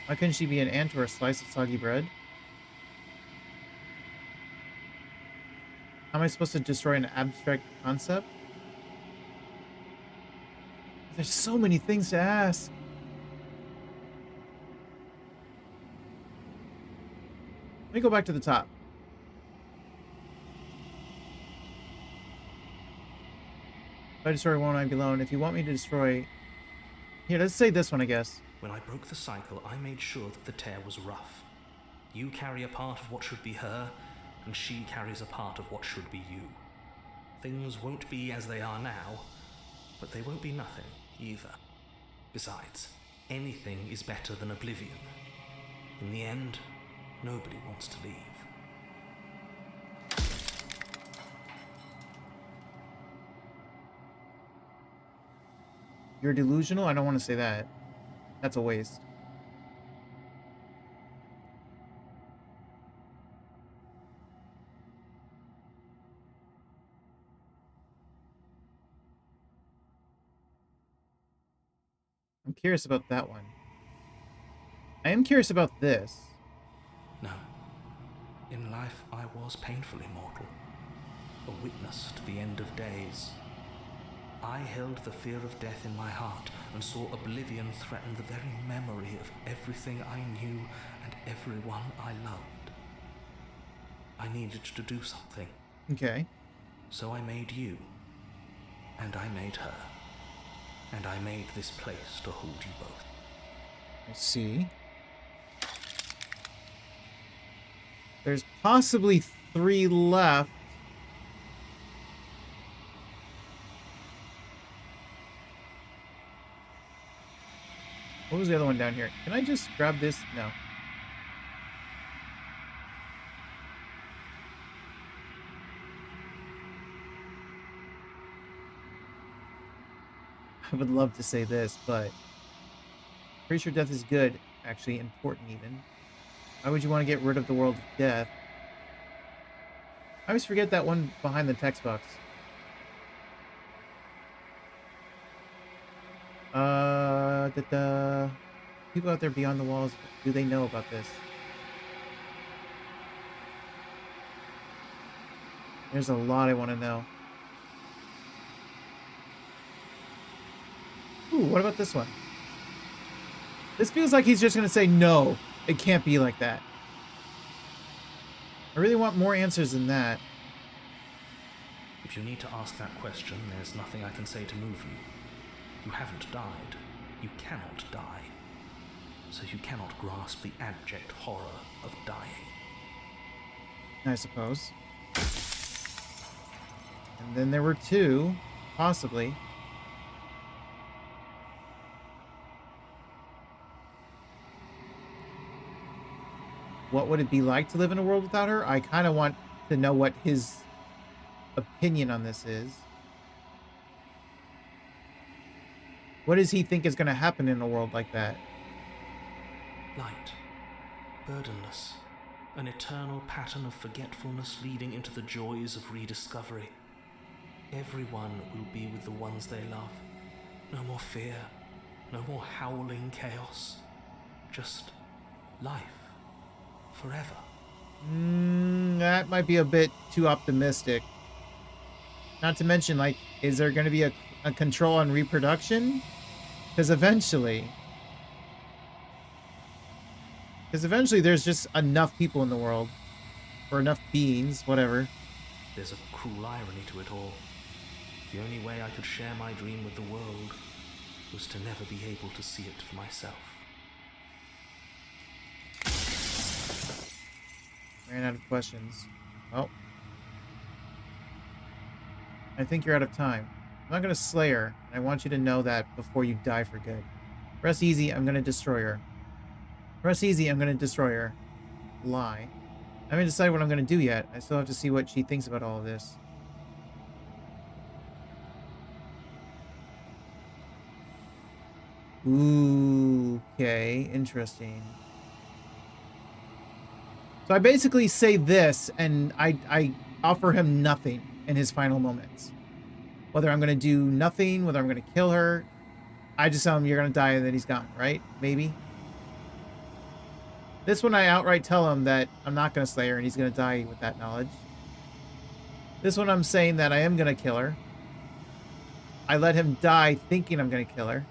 Why couldn't she be an ant or a slice of soggy bread? How am I supposed to destroy an abstract concept? There's so many things to ask. Let me go back to the top. If I destroy one, I be alone. If you want me to destroy... Here, let's say this one, I guess. When I broke the cycle, I made sure that the tear was rough. You carry a part of what should be her, and she carries a part of what should be you. Things won't be as they are now, but they won't be nothing either. Besides, anything is better than oblivion. In the end, nobody wants to leave. You're delusional? I don't want to say that. That's a waste. I'm curious about that one. I am curious about this. No. In life, I was painfully mortal. A witness to the end of days. I held the fear of death in my heart and saw oblivion threaten the very memory of everything I knew and everyone I loved. I needed to do something. Okay. So I made you. And I made her. And I made this place to hold you both. I see. There's possibly 3 left. What was the other one down here? Can I just grab this? No. I would love to say this, but pretty sure death is good. Actually, important even. Why would you want to get rid of the world of death? I always forget that one behind the text box. The people out there beyond the walls, do they know about this? There's a lot I want to know. Ooh, what about this one? This feels like he's just going to say, no, it can't be like that. I really want more answers than that. If you need to ask that question, there's nothing I can say to move you. You haven't died. You cannot die. So you cannot grasp the abject horror of dying. I suppose. And then there were 2, possibly. What would it be like to live in a world without her? I kind of want to know what his opinion on this is. What does he think is going to happen in a world like that? Light, burdenless, an eternal pattern of forgetfulness leading into the joys of rediscovery. Everyone will be with the ones they love. No more fear, no more howling chaos. Just life, forever. That might be a bit too optimistic. Not to mention, like, is there going to be a control on reproduction? Because eventually there's just enough people in the world. Or enough beings, whatever. There's a cruel irony to it all. The only way I could share my dream with the world was to never be able to see it for myself. Ran out of questions. Well, I think you're out of time. I'm not going to slay her. I want you to know that before you die for good. Rest easy, I'm going to destroy her. Rest easy, I'm going to destroy her. Lie. I haven't decided what I'm going to do yet. I still have to see what she thinks about all of this. Ooh, okay, interesting. So I basically say this, and I offer him nothing in his final moments. Whether I'm going to do nothing, whether I'm going to kill her, I just tell him you're going to die and then he's gone, right? Maybe. This one I outright tell him that I'm not going to slay her and he's going to die with that knowledge. This one I'm saying that I am going to kill her. I let him die thinking I'm going to kill her.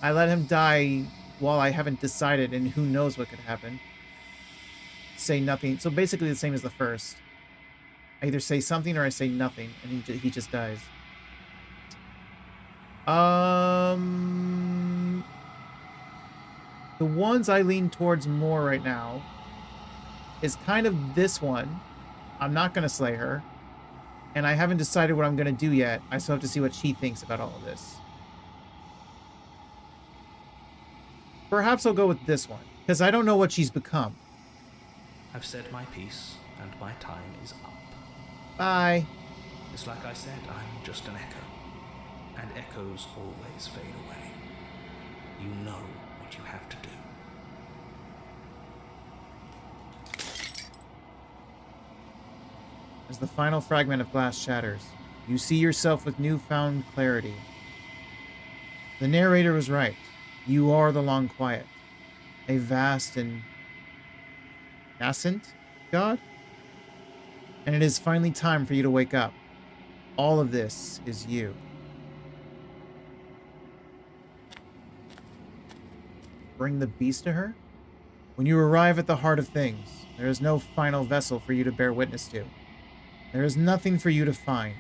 I let him die while I haven't decided, and who knows what could happen. Say nothing. So basically the same as the first. I either say something or I say nothing, and he just dies. The ones I lean towards more right now is kind of this one. I'm not going to slay her. And I haven't decided what I'm going to do yet. I still have to see what she thinks about all of this. Perhaps I'll go with this one, because I don't know what she's become. I've said my piece, and my time is up. Bye. It's like I said, I'm just an echo. And echoes always fade away. You know what you have to do. As the final fragment of glass shatters, you see yourself with newfound clarity. The narrator was right. You are the Long Quiet, a vast and nascent god. And it is finally time for you to wake up. All of this is you. Bring the beast to her? When you arrive at the heart of things, there is no final vessel for you to bear witness to. There is nothing for you to find.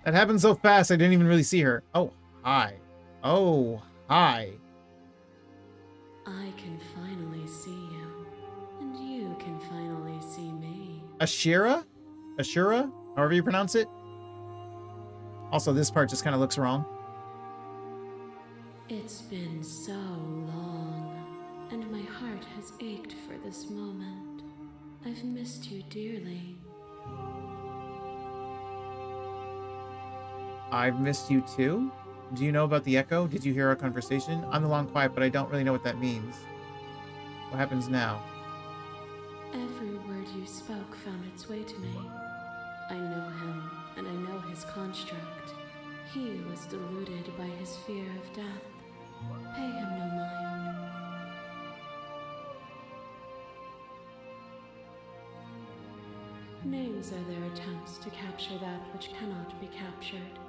That happened so fast I didn't even really see her. Oh, hi. Oh, hi. I can finally see you, and you can finally see me. Ashira? Ashura? However you pronounce it. Also, this part just kind of looks wrong. It's been so long, and my heart has ached for this moment. I've missed you dearly. I've missed you too? Do you know about the echo? Did you hear our conversation? I'm the Long Quiet, but I don't really know what that means. What happens now? Every word you spoke found its way to me. I know him, and I know his construct. He was deluded by his fear of death. Pay him no mind. Names are their attempts to capture that which cannot be captured.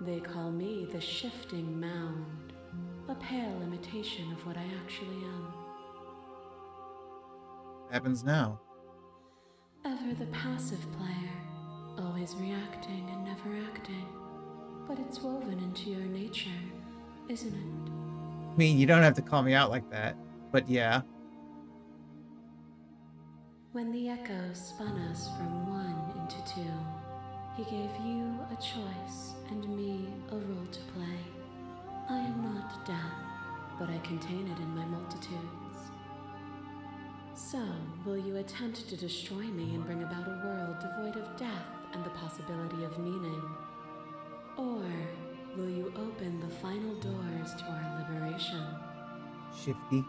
They call me the shifting mound, a pale imitation of what I actually am. What happens now? Ever the passive player, always reacting and never acting. But it's woven into your nature, isn't it? I mean, you don't have to call me out like that, but yeah. When the echo spun us from one into two, he gave you a choice and me a role to play. I am not death, but I contain it in my multitudes. So, will you attempt to destroy me and bring about a world devoid of death and the possibility of meaning? Or will you open the final doors to our liberation? Shifty.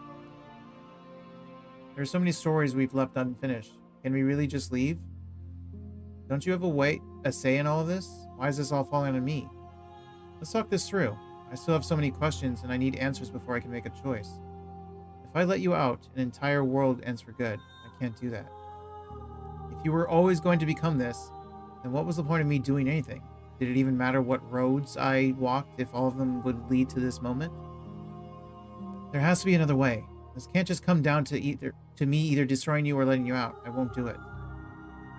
There's so many stories we've left unfinished. Can we really just leave? Don't you have a say in all of this? Why is this all falling on me? Let's talk this through. I still have so many questions and I need answers before I can make a choice. If I let you out, an entire world ends for good. I can't do that. If you were always going to become this, then what was the point of me doing anything? Did it even matter what roads I walked if all of them would lead to this moment? There has to be another way. This can't just come down to me either destroying you or letting you out. I won't do it.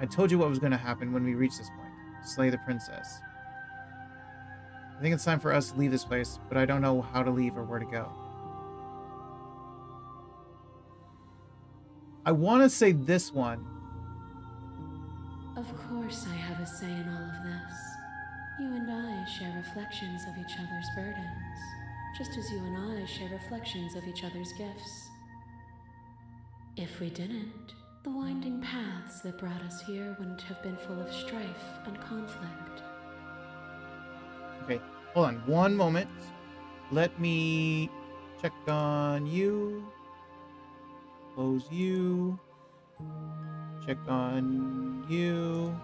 I told you what was going to happen when we reach this point. Slay the princess. I think it's time for us to leave this place, but I don't know how to leave or where to go. I want to say this one. Of course I have a say in all of this. You and I share reflections of each other's burdens, just as you and I share reflections of each other's gifts. If we didn't, the winding paths that brought us here wouldn't have been full of strife and conflict. Okay, hold on one moment. Let me check on you. Close you. Check on you.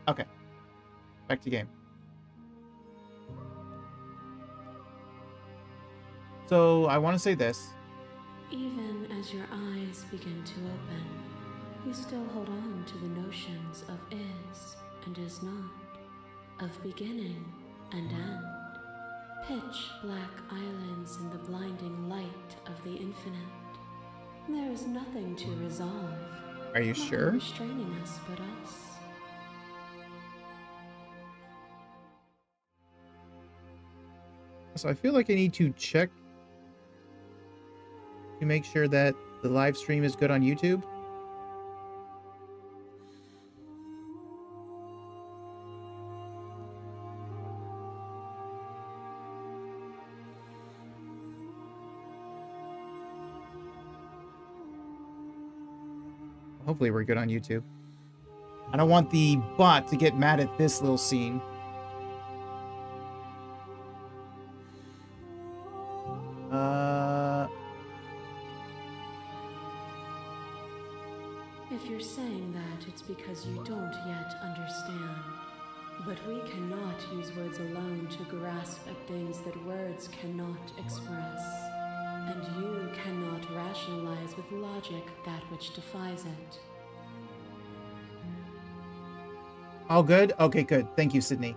Okay. Back to game. So, I want to say this. Even as your eyes begin to open, you still hold on to the notions of is and is not, of beginning and end, pitch black islands in the blinding light of the infinite. There is nothing to resolve. Are you nothing sure? restraining us but us. So I feel like I need to check to make sure that the live stream is good on YouTube. Hopefully we're good on YouTube. I don't want the bot to get mad at this little scene. If you're saying that, it's because you don't yet understand. But we cannot use words alone to grasp at things that words cannot express. And you cannot rationalize with logic that which defies it. All good? Okay, good. Thank you, Sydney.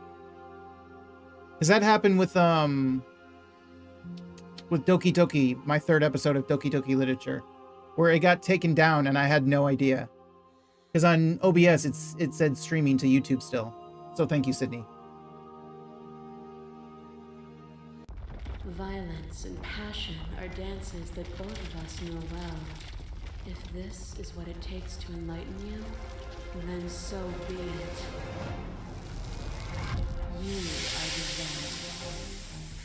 Does that happen with Doki Doki, my third episode of Doki Doki Literature, where it got taken down and I had no idea? Because on OBS, it said streaming to YouTube still. So thank you, Sydney. Violence and passion are dances that both of us know well. If this is what it takes to enlighten you, then so be it. You are designed.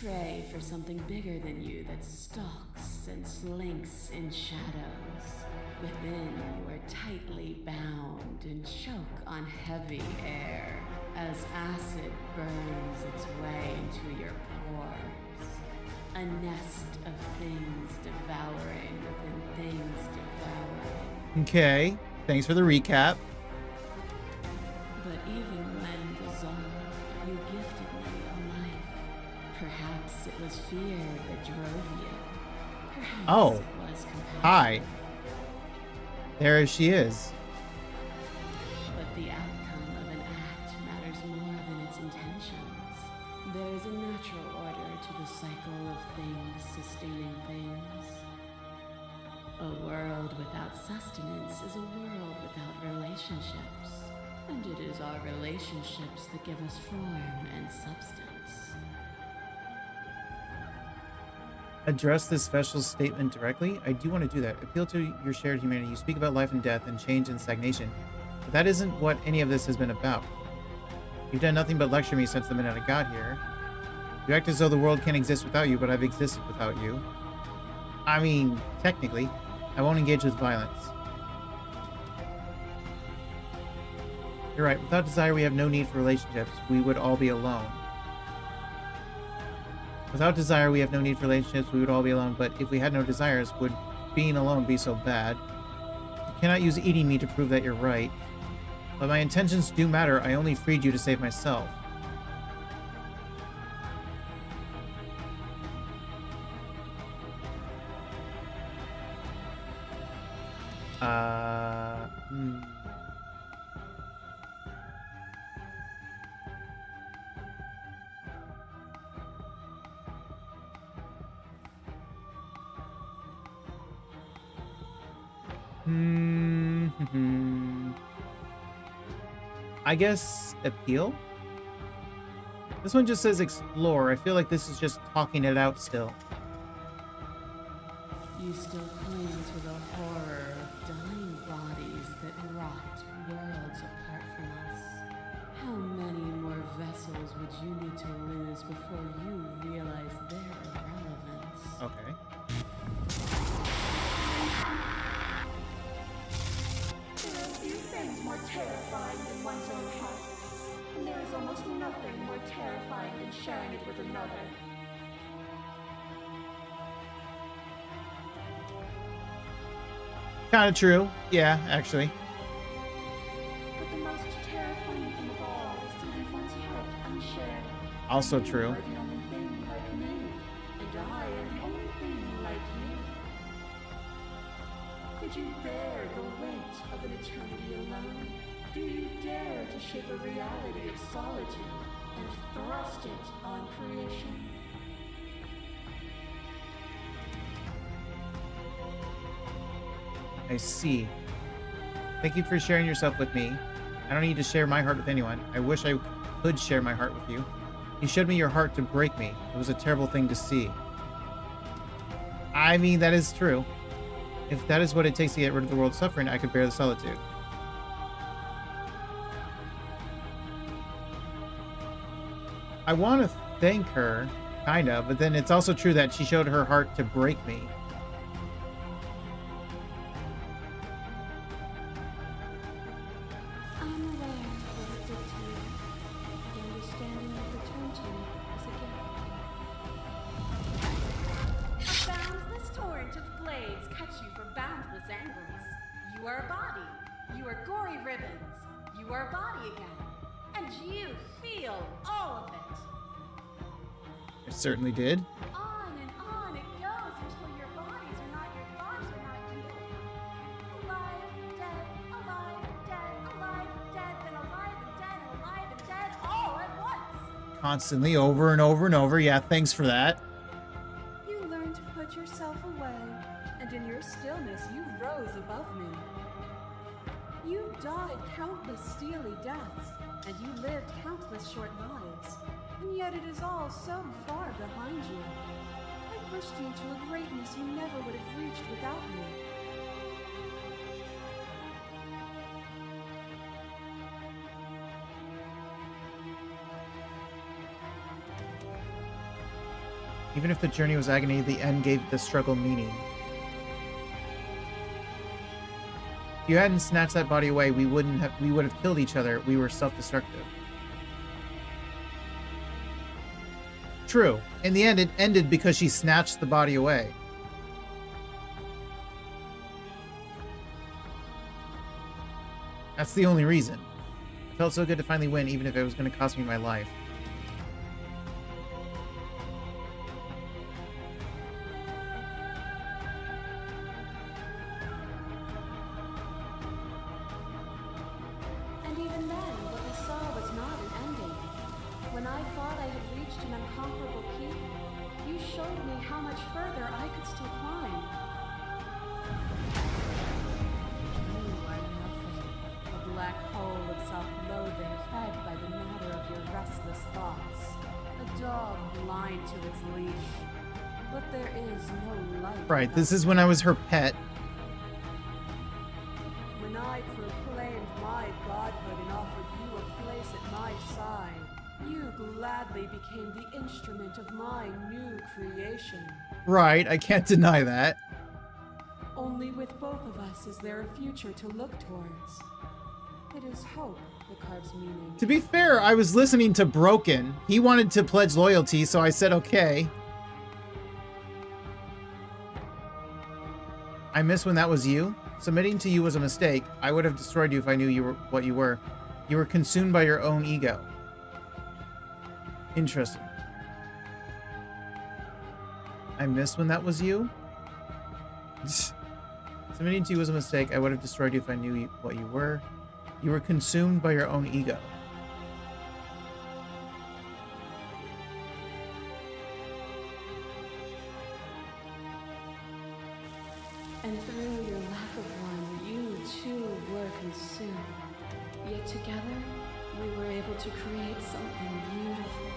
Pray for something bigger than you that stalks and slinks in shadows. Within, you are tightly bound and choke on heavy air as acid burns its way into your pores. A nest of things devouring within things devouring. Okay, thanks for the recap. But even when dissolved, you gifted me a life. Perhaps it was fear that drove you. Perhaps Oh, it was compassion. hi. There she is. But the outcome of an act matters more than its intentions. There is a natural order to the cycle of things sustaining things. A world without sustenance is a world without relationships. And it is our relationships that give us form and substance. Address this special statement directly? I do want to do that. Appeal to your shared humanity. You speak about life and death and change and stagnation. But that isn't what any of this has been about. You've done nothing but lecture me since the minute I got here. You act as though the world can't exist without you, but I've existed without you. I mean, technically. I won't engage with violence. You're right. Without desire, we have no need for relationships. We would all be alone. Without desire, we have no need for relationships. We would all be alone. But if we had no desires, would being alone be so bad? You cannot use eating me to prove that you're right. But my intentions do matter. I only freed you to save myself. I guess appeal? This one just says explore. I feel like this is just talking it out still. You still cling to the horror of dying bodies that rot worlds apart from us. How many more vessels would you need to lose before you realize their irrelevance? Okay. There are few things more terrifying than one's own heart, and there is almost nothing more terrifying than sharing it with another. Kind of true. Yeah, actually. But the most terrifying thing of all Also true. You are the only thing like me, and I am the only thing like you. Could you bear the weight of an eternity alone? Do you dare to shape a reality of solitude and thrust it on creation? I see. Thank you for sharing yourself with me. I don't need to share my heart with anyone. I wish I could share my heart with you. You showed me your heart to break me. It was a terrible thing to see. I mean, that is true. If that is what it takes to get rid of the world's suffering, I could bear the solitude. I want to thank her, kind of, but then it's also true that she showed her heart to break me. I'm aware of what it did to you. The understanding of return to me is a gift. A boundless torrent of blades cut you from boundless angles. You are a body. You are gory ribbons. You are a body again. And you feel all of it. I certainly did. On it goes until your bodies are not your thoughts, are not you. Alive, dead, alive, dead, then alive and dead, all at once. Constantly, over and over and over. Yeah, thanks for that. You learn to put yourself away, and in your stillness you rose above me. You died countless steely deaths, and you lived countless short lives, and yet it is all so far behind you. I pushed you to a greatness you never would have reached without me. Even if the journey was agony, the end gave the struggle meaning. If you hadn't snatched that body away, we would have killed each other. We were self-destructive. True. In the end, it ended because she snatched the body away. That's the only reason. It felt so good to finally win, even if it was going to cost me my life. And even then, what we saw was not an ending. When I thought I had reached an unconquerable peak, you showed me how much further I could still climb. You are nothing. A black hole of self-loathing fed by the matter of your restless thoughts. A dog blind to its leash. But there is no light. Right, this is when I was her pet. When I proclaimed my godhood and offered you a place at my side, you gladly became the instrument of my new creation. Right, I can't deny that. Only with both of us is there a future to look towards. It is hope that carves meaning. To be fair, I was listening to Broken. He wanted to pledge loyalty, so I said okay. I miss when that was you. Submitting to you was a mistake. I would have destroyed you if I knew you were what you were. You were consumed by your own ego. Interesting. I miss when that was you. Submitting to you was a mistake. I would have destroyed you if I knew what you were. You were consumed by your own ego. And through your lack of one, you too were consumed. Yet together, we were able to create something beautiful.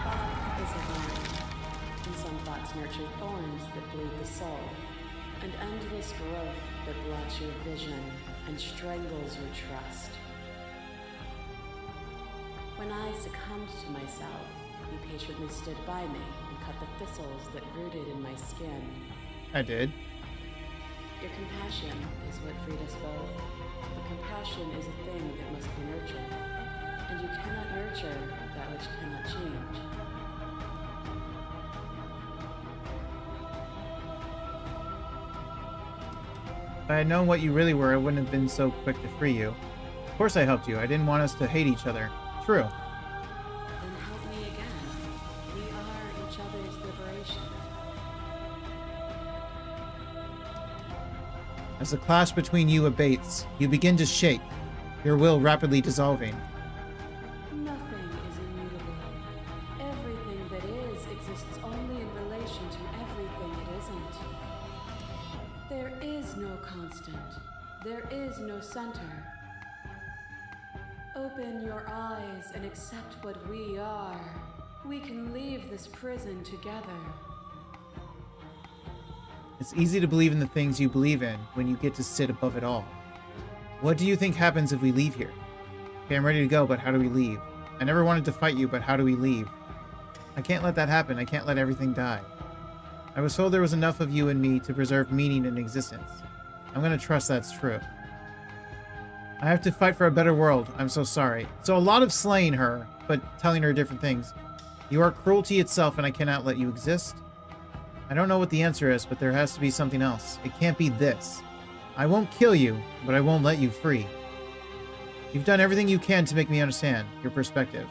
Thought is a vine, and some thoughts nurture thorns that bleed the soul, and endless growth that blots your vision and strangles your trust. When I succumbed to myself, you patiently stood by me and cut the thistles that rooted in my skin. I did. Your compassion is what freed us both. But compassion is a thing that must be nurtured. And you cannot nurture that which cannot change. If I had known what you really were, I wouldn't have been so quick to free you. Of course I helped you. I didn't want us to hate each other. True. Then help me again. We are each other's liberation. As the clash between you abates, you begin to shake, your will rapidly dissolving. Nothing is immutable. Everything that is exists only in relation to everything it isn't. There is no constant. There is no center. Open your eyes and accept what we are. We can leave this prison together. It's easy to believe in the things you believe in when you get to sit above it all. What do you think happens if we leave here? Okay, I'm ready to go, but how do we leave? I never wanted to fight you, but how do we leave? I can't let that happen. I can't let everything die. I was told there was enough of you and me to preserve meaning in existence. I'm gonna trust that's true. I have to fight for a better world. I'm so sorry. So a lot of slaying her, but telling her different things. You are cruelty itself, and I cannot let you exist. I don't know what the answer is, but there has to be something else. It can't be this. I won't kill you, but I won't let you free. You've done everything you can to make me understand your perspective,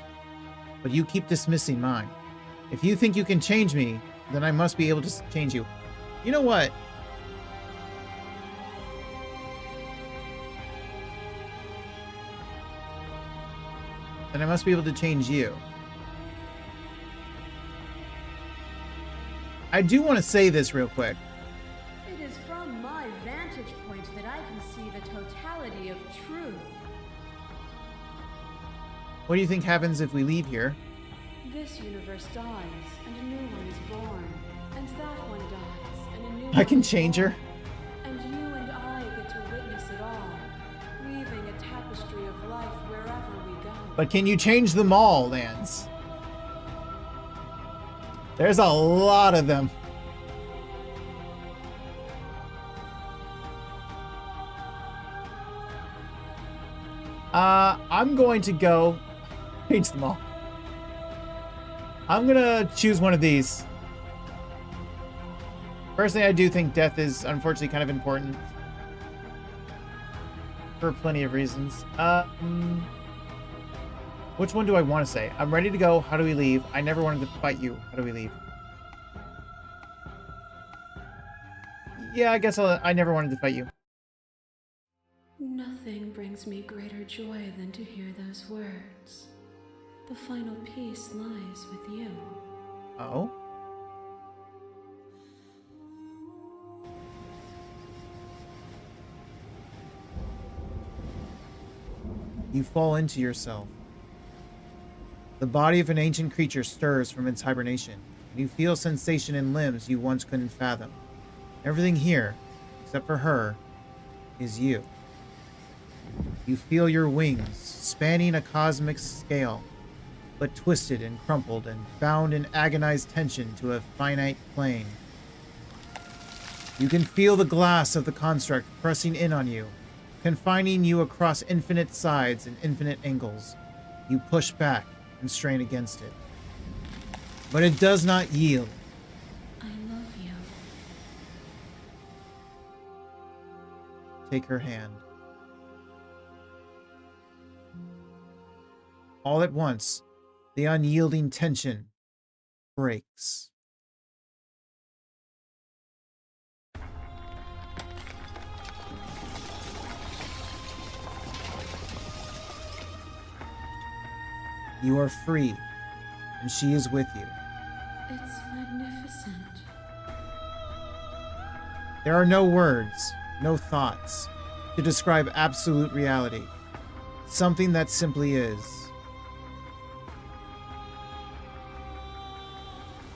but you keep dismissing mine. If you think you can change me, then I must be able to change you. You know what? Then I must be able to change you. I do want to say this real quick. It is from my vantage point that I can see the totality of truth. What do you think happens if we leave here? This universe dies, and a new one is born. And that one dies, and a new I can one is change born. her. And you and I get to witness it all, weaving a tapestry of life wherever we go. But can you change them all, Lance? There's a lot of them. I'm going to go change them all. I'm gonna choose one of these. Personally, I do think death is unfortunately kind of important for plenty of reasons. Which one do I want to say? I'm ready to go. How do we leave? I never wanted to fight you. How do we leave? Yeah, I guess I never wanted to fight you. Nothing brings me greater joy than to hear those words. The final peace lies with you. Oh? You fall into yourself. The body of an ancient creature stirs from its hibernation, and you feel sensation in limbs you once couldn't fathom. Everything here, except for her, is you. You feel your wings spanning a cosmic scale, but twisted and crumpled and bound in agonized tension to a finite plane. You can feel the glass of the construct pressing in on you, confining you across infinite sides and infinite angles. You push back and strain against it. But it does not yield. I love you. Take her hand. All at once, the unyielding tension breaks. You are free, and she is with you. It's magnificent. There are no words, no thoughts, to describe absolute reality. Something that simply is.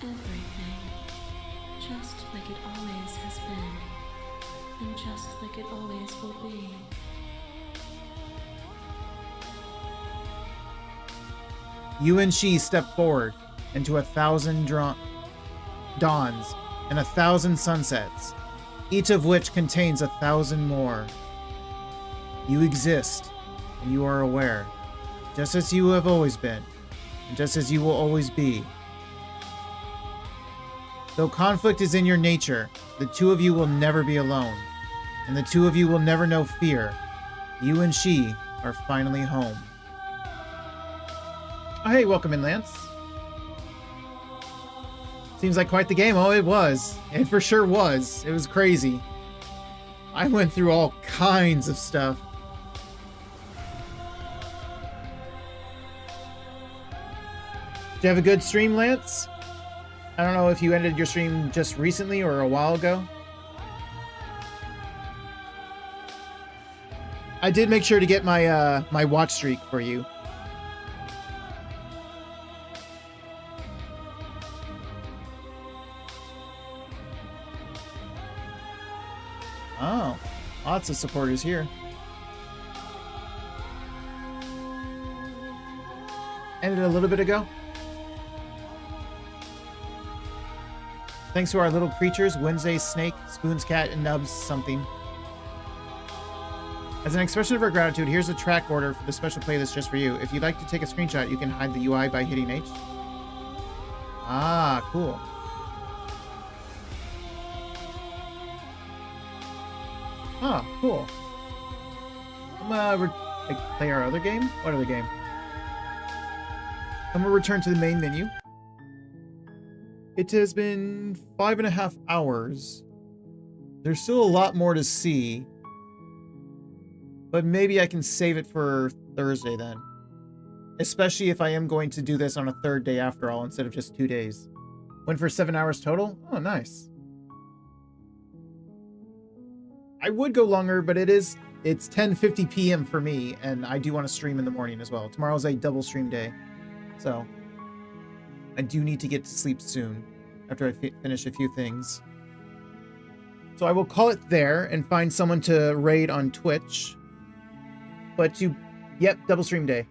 Everything. Just like it always has been. And just like it always will be. You and she step forward into 1,000 dawns and 1,000 sunsets, each of which contains 1,000 more. You exist, and you are aware, just as you have always been, and just as you will always be. Though conflict is in your nature, the two of you will never be alone, and the two of you will never know fear. You and she are finally home. Oh, hey, welcome in, Lance. Seems like quite the game. Oh, it was. It for sure was. It was crazy. I went through all kinds of stuff. Did you have a good stream, Lance? I don't know if you ended your stream just recently or a while ago. I did make sure to get my my watch streak for you. Oh, lots of supporters here. Ended a little bit ago. Thanks to our little creatures, Wednesday, Snake, Spoon's Cat, and Nubs something. As an expression of our gratitude, here's a track order for the special playlist just for you. If you'd like to take a screenshot, you can hide the UI by hitting H. Ah, cool. Ah, cool. I'm gonna play our other game? What other game? I'm gonna return to the main menu. It has been 5.5 hours. There's still a lot more to see. But maybe I can save it for Thursday then. Especially if I am going to do this on a third day after all, instead of just 2 days. Went for 7 hours total? Oh, nice. I would go longer, but it's 10:50 p.m. for me, and I do want to stream in the morning as well. Tomorrow's a double stream day. So, I do need to get to sleep soon, after I finish a few things. So I will call it there, and find someone to raid on Twitch. Yep, double stream day.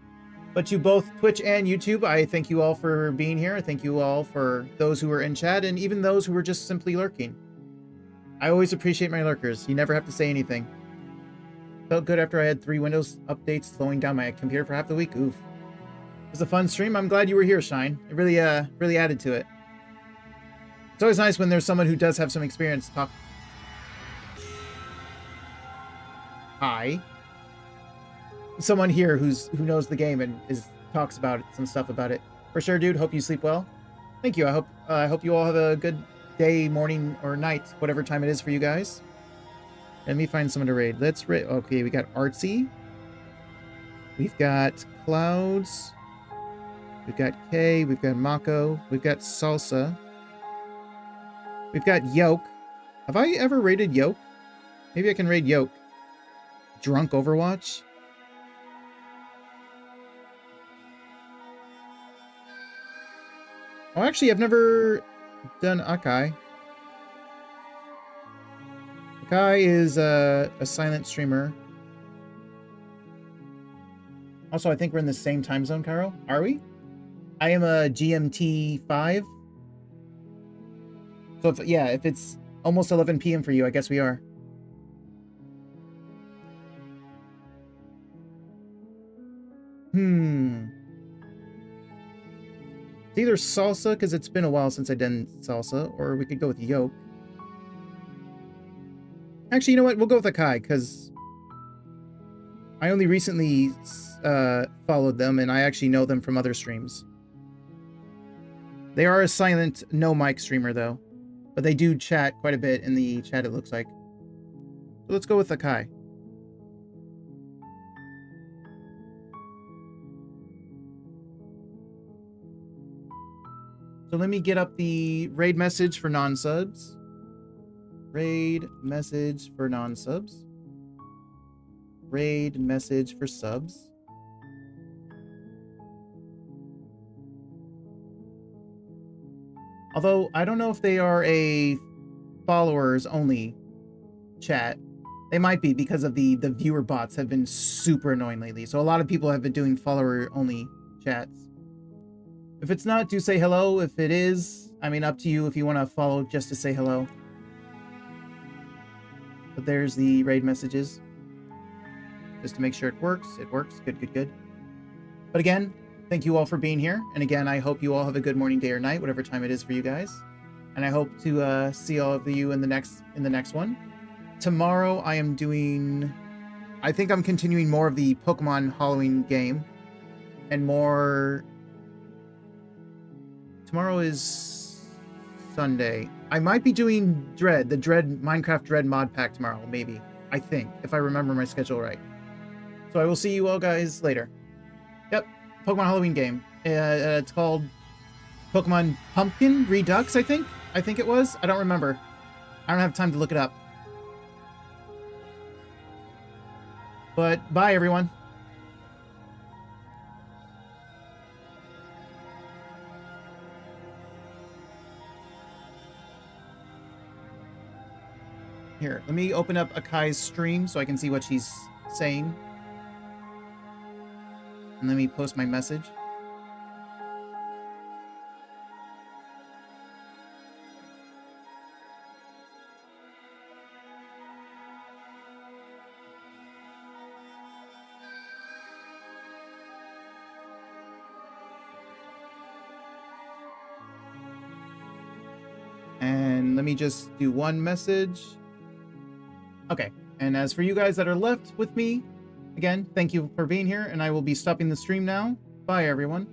But to both Twitch and YouTube, I thank you all for being here. I thank you all for those who were in chat, and even those who were just simply lurking. I always appreciate my lurkers. You never have to say anything. Felt good after I had 3 Windows updates slowing down my computer for half the week. Oof. It was a fun stream. I'm glad you were here, Shine. It really added to it. It's always nice when there's someone who does have some experience to talk. Hi. Someone here who knows the game and talks about it, some stuff about it. For sure, dude. Hope you sleep well. Thank you. I hope you all have a good day, morning, or night, whatever time it is for you guys. Let me find someone to raid. Let's raid. Okay, we got Artsy. We've got Clouds. We've got Kay. We've got Mako. We've got Salsa. We've got Yoke. Have I ever raided Yoke? Maybe I can raid Yoke. Drunk Overwatch. Oh, actually, I've never done Akai. Akai is a silent streamer. Also, I think we're in the same time zone, Cairo. Are we? I am a GMT 5. So, if it's almost 11 p.m. for you, I guess we are. It's either Salsa, because it's been a while since I done Salsa, or we could go with Yoke. Actually, you know what? We'll go with Akai, because I only recently followed them, and I actually know them from other streams. They are a silent, no mic streamer, though. But they do chat quite a bit in the chat, it looks like. So let's go with Akai. So let me get up the raid message for non-subs. Raid message for non-subs. Raid message for subs. Although, I don't know if they are a followers only chat. They might be, because of the viewer bots have been super annoying lately. So a lot of people have been doing follower only chats. If it's not, do say hello. If it is, I mean, up to you if you want to follow just to say hello. But there's the raid messages. Just to make sure it works. It works. Good, good, good. But again, thank you all for being here. And again, I hope you all have a good morning, day, or night, whatever time it is for you guys. And I hope to see all of you in the next one. Tomorrow I am doing... I think I'm continuing more of the Pokemon Halloween game. And more tomorrow is Sunday. I might be doing Minecraft Dread mod pack tomorrow, maybe. I think, if I remember my schedule right. So I will see you all guys later. Yep, Pokemon Halloween game. It's called Pokemon Pumpkin Redux, I think. I think it was. I don't remember. I don't have time to look it up. But bye, everyone. Here, let me open up Akai's stream so I can see what she's saying. And let me post my message. And let me just do one message. Okay, and as for you guys that are left with me, again, thank you for being here, and I will be stopping the stream now. Bye, everyone.